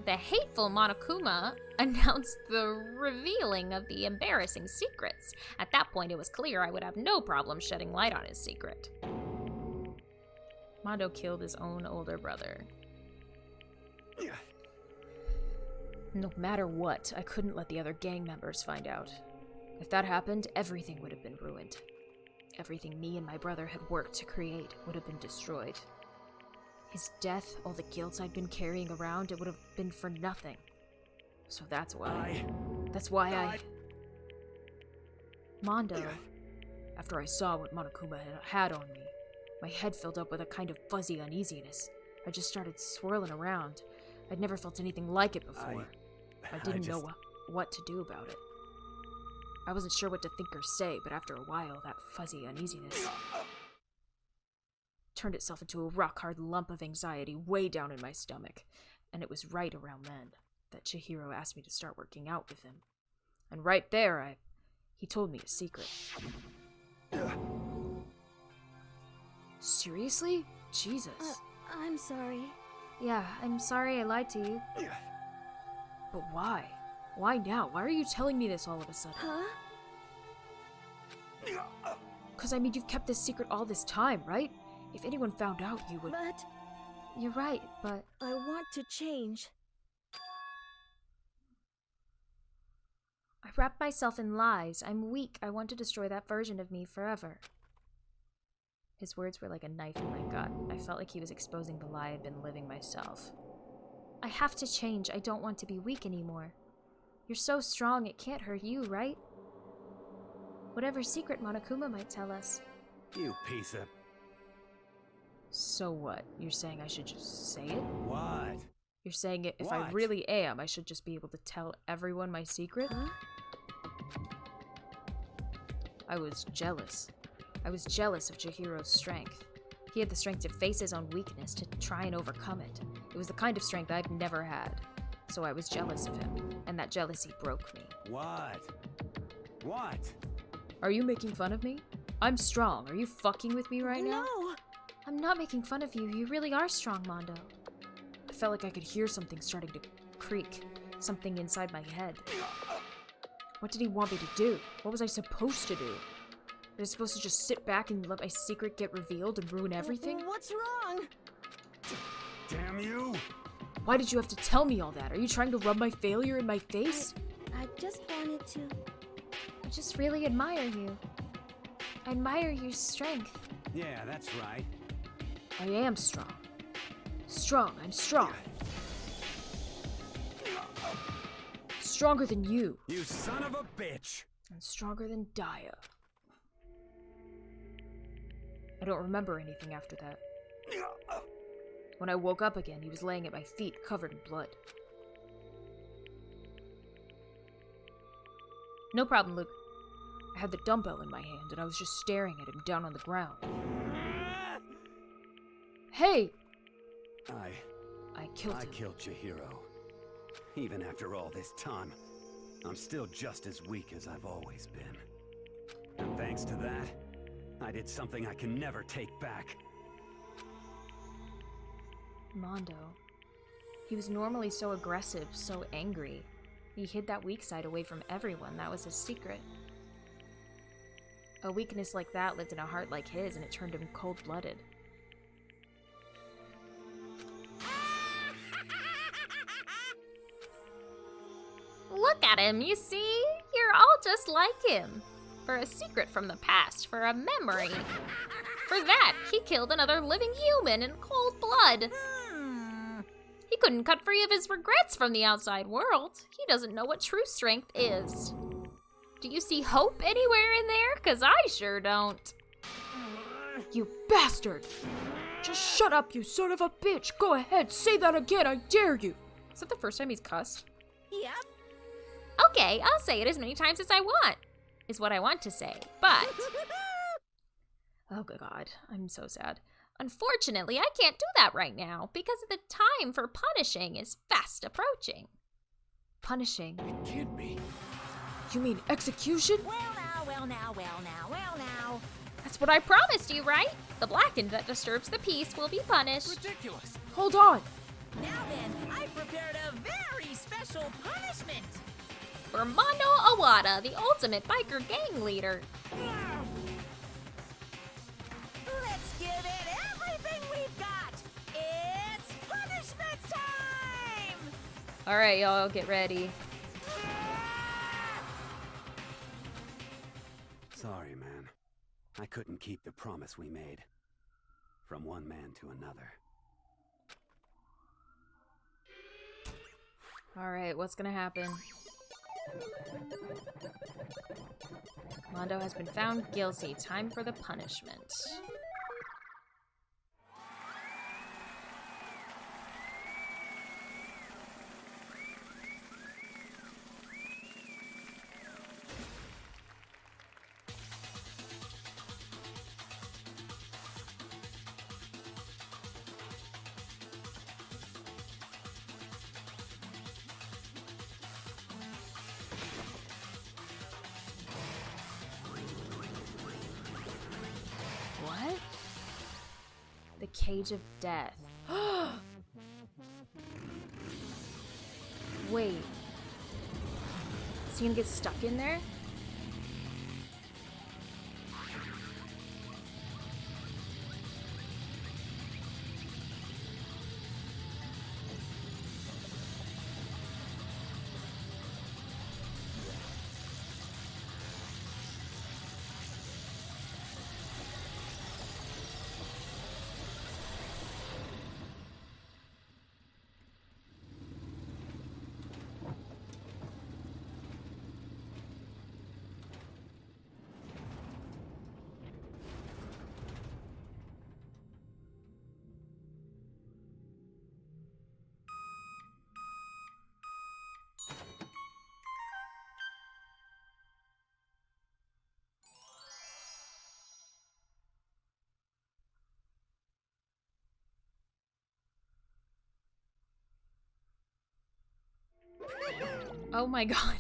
hateful Monokuma announced the revealing of the embarrassing secrets. At that point, it was clear I would have no problem shedding light on his secret. Mondo killed his own older brother. No matter what, I couldn't let the other gang members find out. If that happened, everything would have been ruined. Everything me and my brother had worked to create would have been destroyed. His death, all the guilt I'd been carrying around, it would have been for nothing. So that's why I... Mondo, after I saw what Monokuma had on me, my head filled up with a kind of fuzzy uneasiness. I just started swirling around. I'd never felt anything like it before. I didn't know what to do about it. I wasn't sure what to think or say, but after a while, that fuzzy uneasiness turned itself into a rock-hard lump of anxiety way down in my stomach. And it was right around then that Chihiro asked me to start working out with him. And right there, he told me a secret. Seriously? Jesus. I'm sorry. Yeah, I'm sorry I lied to you. But why? Why now? Why are you telling me this all of a sudden? Huh? 'Cause I mean, you've kept this secret all this time, right? If anyone found out, you would... But... You're right, but... I want to change. I wrapped myself in lies. I'm weak. I want to destroy that version of me forever. His words were like a knife in my gut. I felt like he was exposing the lie I'd been living myself. I have to change. I don't want to be weak anymore. You're so strong, it can't hurt you, right? Whatever secret Monokuma might tell us. You piece of... So what? You're saying I should just say it? What? You're saying if I really am, I should just be able to tell everyone my secret? Huh? I was jealous. I was jealous of Chihiro's strength. He had the strength to face his own weakness, to try and overcome it. It was the kind of strength I'd never had. So I was jealous of him, and that jealousy broke me. What? What? Are you making fun of me? I'm strong. Are you fucking with me right now? No! I'm not making fun of you. You really are strong, Mondo. I felt like I could hear something starting to creak. Something inside my head. What did he want me to do? What was I supposed to do? Was I supposed to just sit back and let my secret get revealed and ruin everything? What's wrong? Damn you! Why did you have to tell me all that? Are you trying to rub my failure in my face? I just wanted to... I just really admire you. I admire your strength. Yeah, that's right. I am strong. Strong, I'm strong. Stronger than you. You son of a bitch! And stronger than Daya. I don't remember anything after that. When I woke up again, he was laying at my feet, covered in blood. No problem, Luke. I had the dumbbell in my hand, and I was just staring at him down on the ground. Hey! I killed him. I killed Chihiro. Even after all this time, I'm still just as weak as I've always been. And thanks to that, I did something I can never take back. Mondo. He was normally so aggressive, so angry. He hid that weak side away from everyone. That was his secret. A weakness like that lived in a heart like his, and it turned him cold-blooded. Look at him, you see? You're all just like him. For a secret from the past, for a memory. For that, he killed another living human in cold blood. He couldn't cut free of his regrets from the outside world. He doesn't know what true strength is. Do you see hope anywhere in there? 'Cause I sure don't. You bastard! Just shut up, you son of a bitch! Go ahead, say that again, I dare you! Is that the first time he's cussed? Yep. Okay, I'll say it as many times as I want, is what I want to say, but... Oh god, I'm so sad. Unfortunately, I can't do that right now, because the time for punishing is fast approaching. Punishing? It can't be. You mean execution? Well now. That's what I promised you, right? The blackened that disturbs the peace will be punished. Ridiculous. Hold on! Now then, I prepared a very special punishment. For Mondo Awada, the ultimate biker gang leader. Let's give it everything we've got. It's punishment time! Alright, y'all, get ready. Sorry, man. I couldn't keep the promise we made. From one man to another. Alright, what's gonna happen? Mondo has been found guilty. Time for the punishment. What? The Cage of Death. Wait. Is he gonna get stuck in there? Oh my god.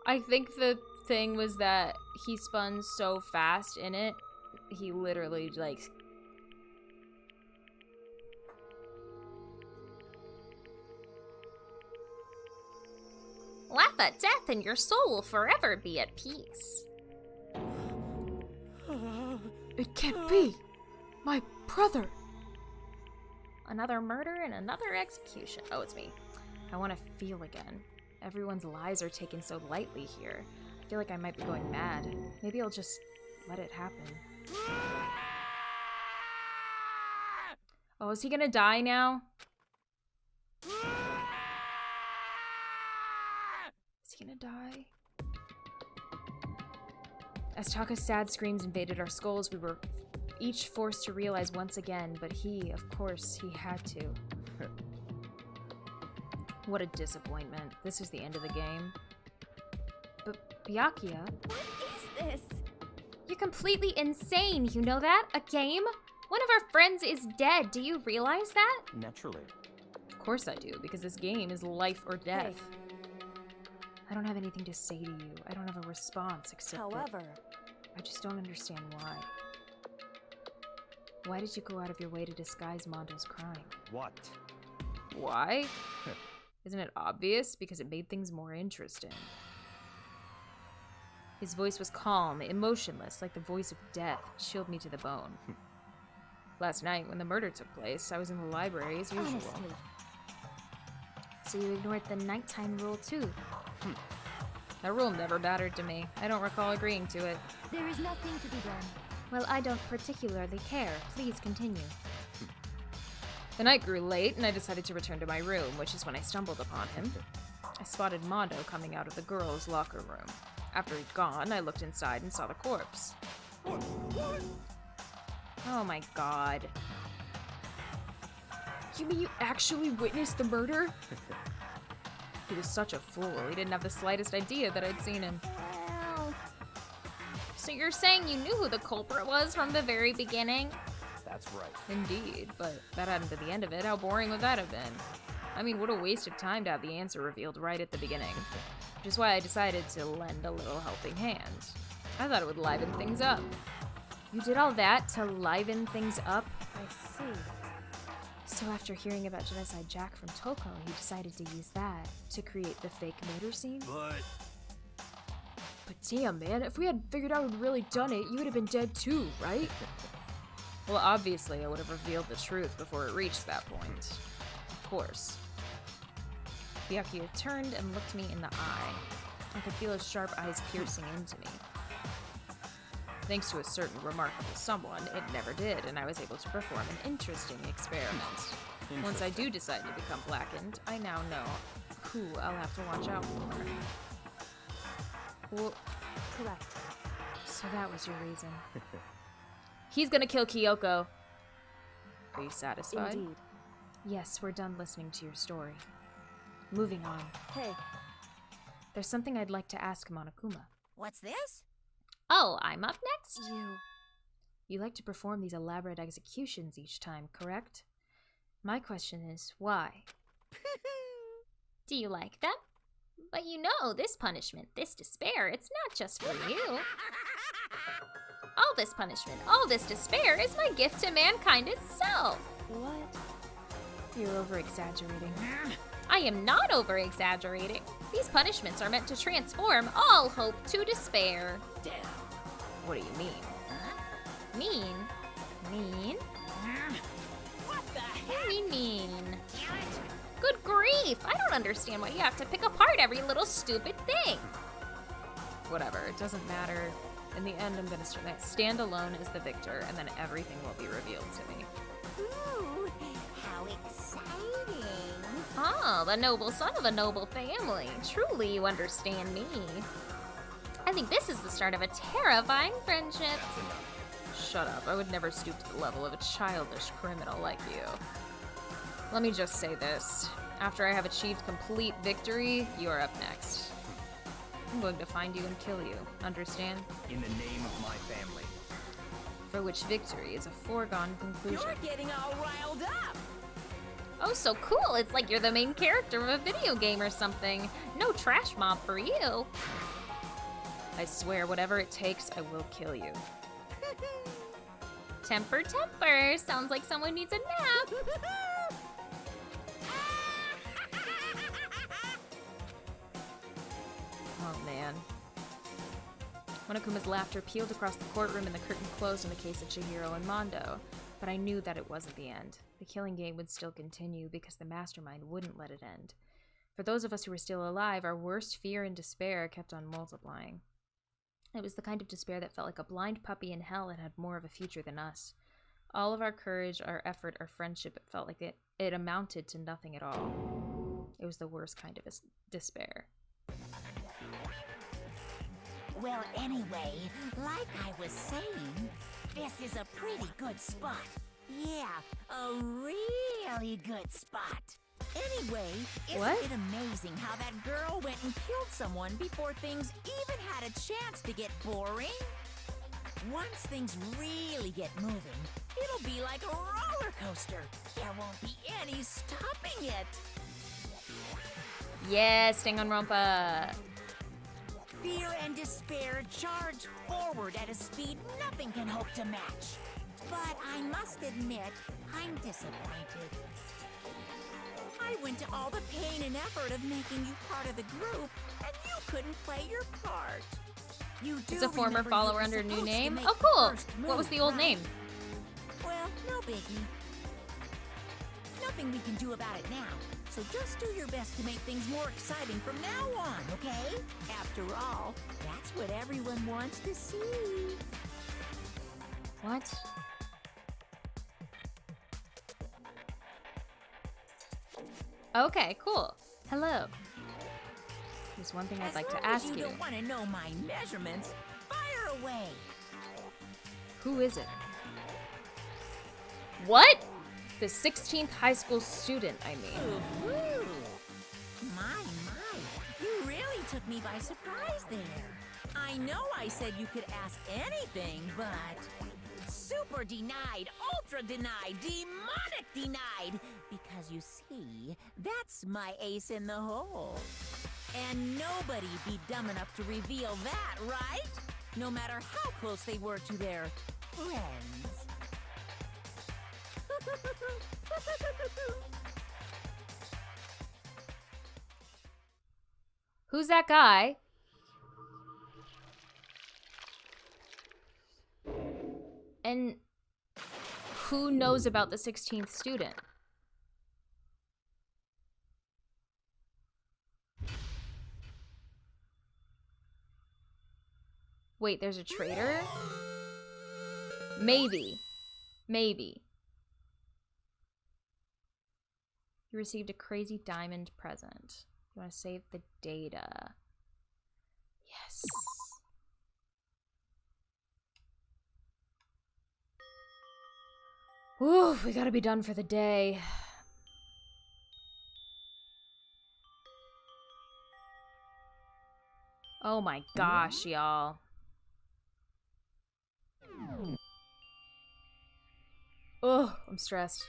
I think the thing was that he spun so fast in it, he literally, like... Laugh at death and your soul will forever be at peace. It can't be! My brother! Another murder and another execution. Oh, it's me. I want to feel again. Everyone's lives are taken so lightly here. I feel like I might be going mad. Maybe I'll just let it happen. Oh, is he gonna die now? Is he gonna die? As Taka's sad screams invaded our skulls, we were each forced to realize once again, but he, of course, he had to. What a disappointment. This is the end of the game. But Byakuya? What is this? You're completely insane, you know that? A game? One of our friends is dead, do you realize that? Naturally. Of course I do, because this game is life or death. I don't have anything to say to you. I don't have a response except However, I just don't understand why. Why did you go out of your way to disguise Mondo's crime? What? Why? Isn't it obvious? Because it made things more interesting. His voice was calm, emotionless, like the voice of death. It chilled me to the bone. Last night, when the murder took place, I was in the library as usual. Honestly. So you ignored the nighttime rule too? That rule never mattered to me. I don't recall agreeing to it. There is nothing to be done. Well, I don't particularly care. Please continue. The night grew late, and I decided to return to my room, which is when I stumbled upon him. I spotted Mondo coming out of the girls' locker room. After he'd gone, I looked inside and saw the corpse. Oh my god. You mean you actually witnessed the murder? He was such a fool. He didn't have the slightest idea that I'd seen him. Well... So you're saying you knew who the culprit was from the very beginning? That's right. Indeed, but that hadn't been the end of it. How boring would that have been? I mean, what a waste of time to have the answer revealed right at the beginning. Which is why I decided to lend a little helping hand. I thought it would liven things up. You did all that to liven things up? I see. So after hearing about Genocide Jack from Toko, he decided to use that to create the fake murder scene? But damn, man, if we had figured out who'd really done it, you would have been dead too, right? Well, obviously, I would have revealed the truth before it reached that point. Of course. Byakuya turned and looked me in the eye. I could feel his sharp eyes piercing into me. Thanks to a certain remarkable someone, it never did, and I was able to perform an interesting experiment. Once I do decide to become blackened, I now know who I'll have to watch out for. Well, correct. So that was your reason. He's gonna kill Kyoko. Are you satisfied? Indeed. Yes, we're done listening to your story. Moving on. Hey. There's something I'd like to ask Monokuma. What's this? Oh, I'm up next? You like to perform these elaborate executions each time, correct? My question is, why? Do you like them? But you know, this punishment, this despair, it's not just for you. All this punishment, all this despair is my gift to mankind itself. What? You're over-exaggerating. I am not over-exaggerating. These punishments are meant to transform all hope to despair. Damn. What do you mean? Mean? Mean? What the heck? Mean. Good grief! I don't understand why you have to pick apart every little stupid thing. Whatever, it doesn't matter. In the end, I'm gonna stand alone as the victor, and then everything will be revealed to me. Ooh, how exciting. Oh, the noble son of a noble family. Truly, you understand me. I think this is the start of a terrifying friendship. Shut up. I would never stoop to the level of a childish criminal like you. Let me just say this. After I have achieved complete victory, you are up next. I'm going to find you and kill you. Understand? In the name of my family. For which victory is a foregone conclusion. You're getting all riled up. Oh, so cool. It's like you're the main character of a video game or something. No trash mob for you. I swear, whatever it takes, I will kill you. Temper, temper. Sounds like someone needs a nap. Oh, man. Monokuma's laughter peeled across the courtroom and the curtain closed in the case of Chihiro and Mondo. But I knew that it wasn't the end. The killing game would still continue because the mastermind wouldn't let it end. For those of us who were still alive, our worst fear and despair kept on multiplying. It was the kind of despair that felt like a blind puppy in hell and had more of a future than us. All of our courage, our effort, our friendship, it felt like it amounted to nothing at all. It was the worst kind of despair. Well, anyway, like I was saying, this is a pretty good spot. Yeah, a really good spot. Anyway, isn't What? it amazing how that girl went and killed someone before things even had a chance to get boring? Once things really get moving, it'll be like a roller coaster. There won't be any stopping it. Yes, Danganronpa. Fear and despair charge forward at a speed nothing can hope to match. But I must admit, I'm disappointed. I went to all the pain and effort of making you part of the group, and you couldn't play your part. You do It's a former remember you follower were under a new supposed to name. make Oh, the cool. first What was move, the old right? name? Well, no biggie. Nothing we can do about it now. So just do your best to make things more exciting from now on, okay? After all, that's what everyone wants to see. What? Okay, cool. Hello. There's one thing I'd like to ask you you. don't want to know my measurements, fire away. Who is it? What? The 16th high school student, I mean. Ooh. My, you really took me by surprise there. I know I said you could ask anything, but super denied, ultra denied, demonic denied. Because you see, that's my ace in the hole. And nobody be dumb enough to reveal that, right? No matter how close they were to their friends. Who's that guy? And who knows about the 16th student? Wait, there's a traitor? Maybe. Maybe. You received a crazy diamond present. You want to save the data. Yes. Ooh, we gotta be done for the day. Oh my gosh, y'all. Oh, I'm stressed.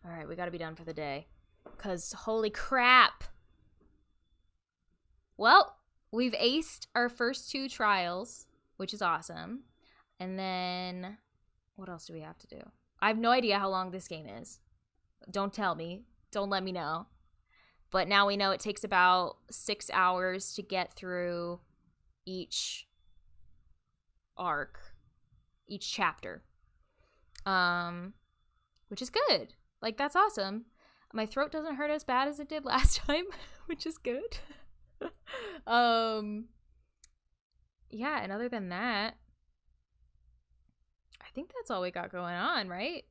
All right, we gotta be done for the day. Because holy crap. Well, we've aced our first 2 trials, which is awesome. And then, what else do we have to do? I have no idea how long this game is. Don't tell me. Don't let me know. But now we know it takes about 6 hours to get through each arc, each chapter. Which is good. Like, that's awesome. My throat doesn't hurt as bad as it did last time, which is good. Yeah, and other than that, I think that's all we got going on, right?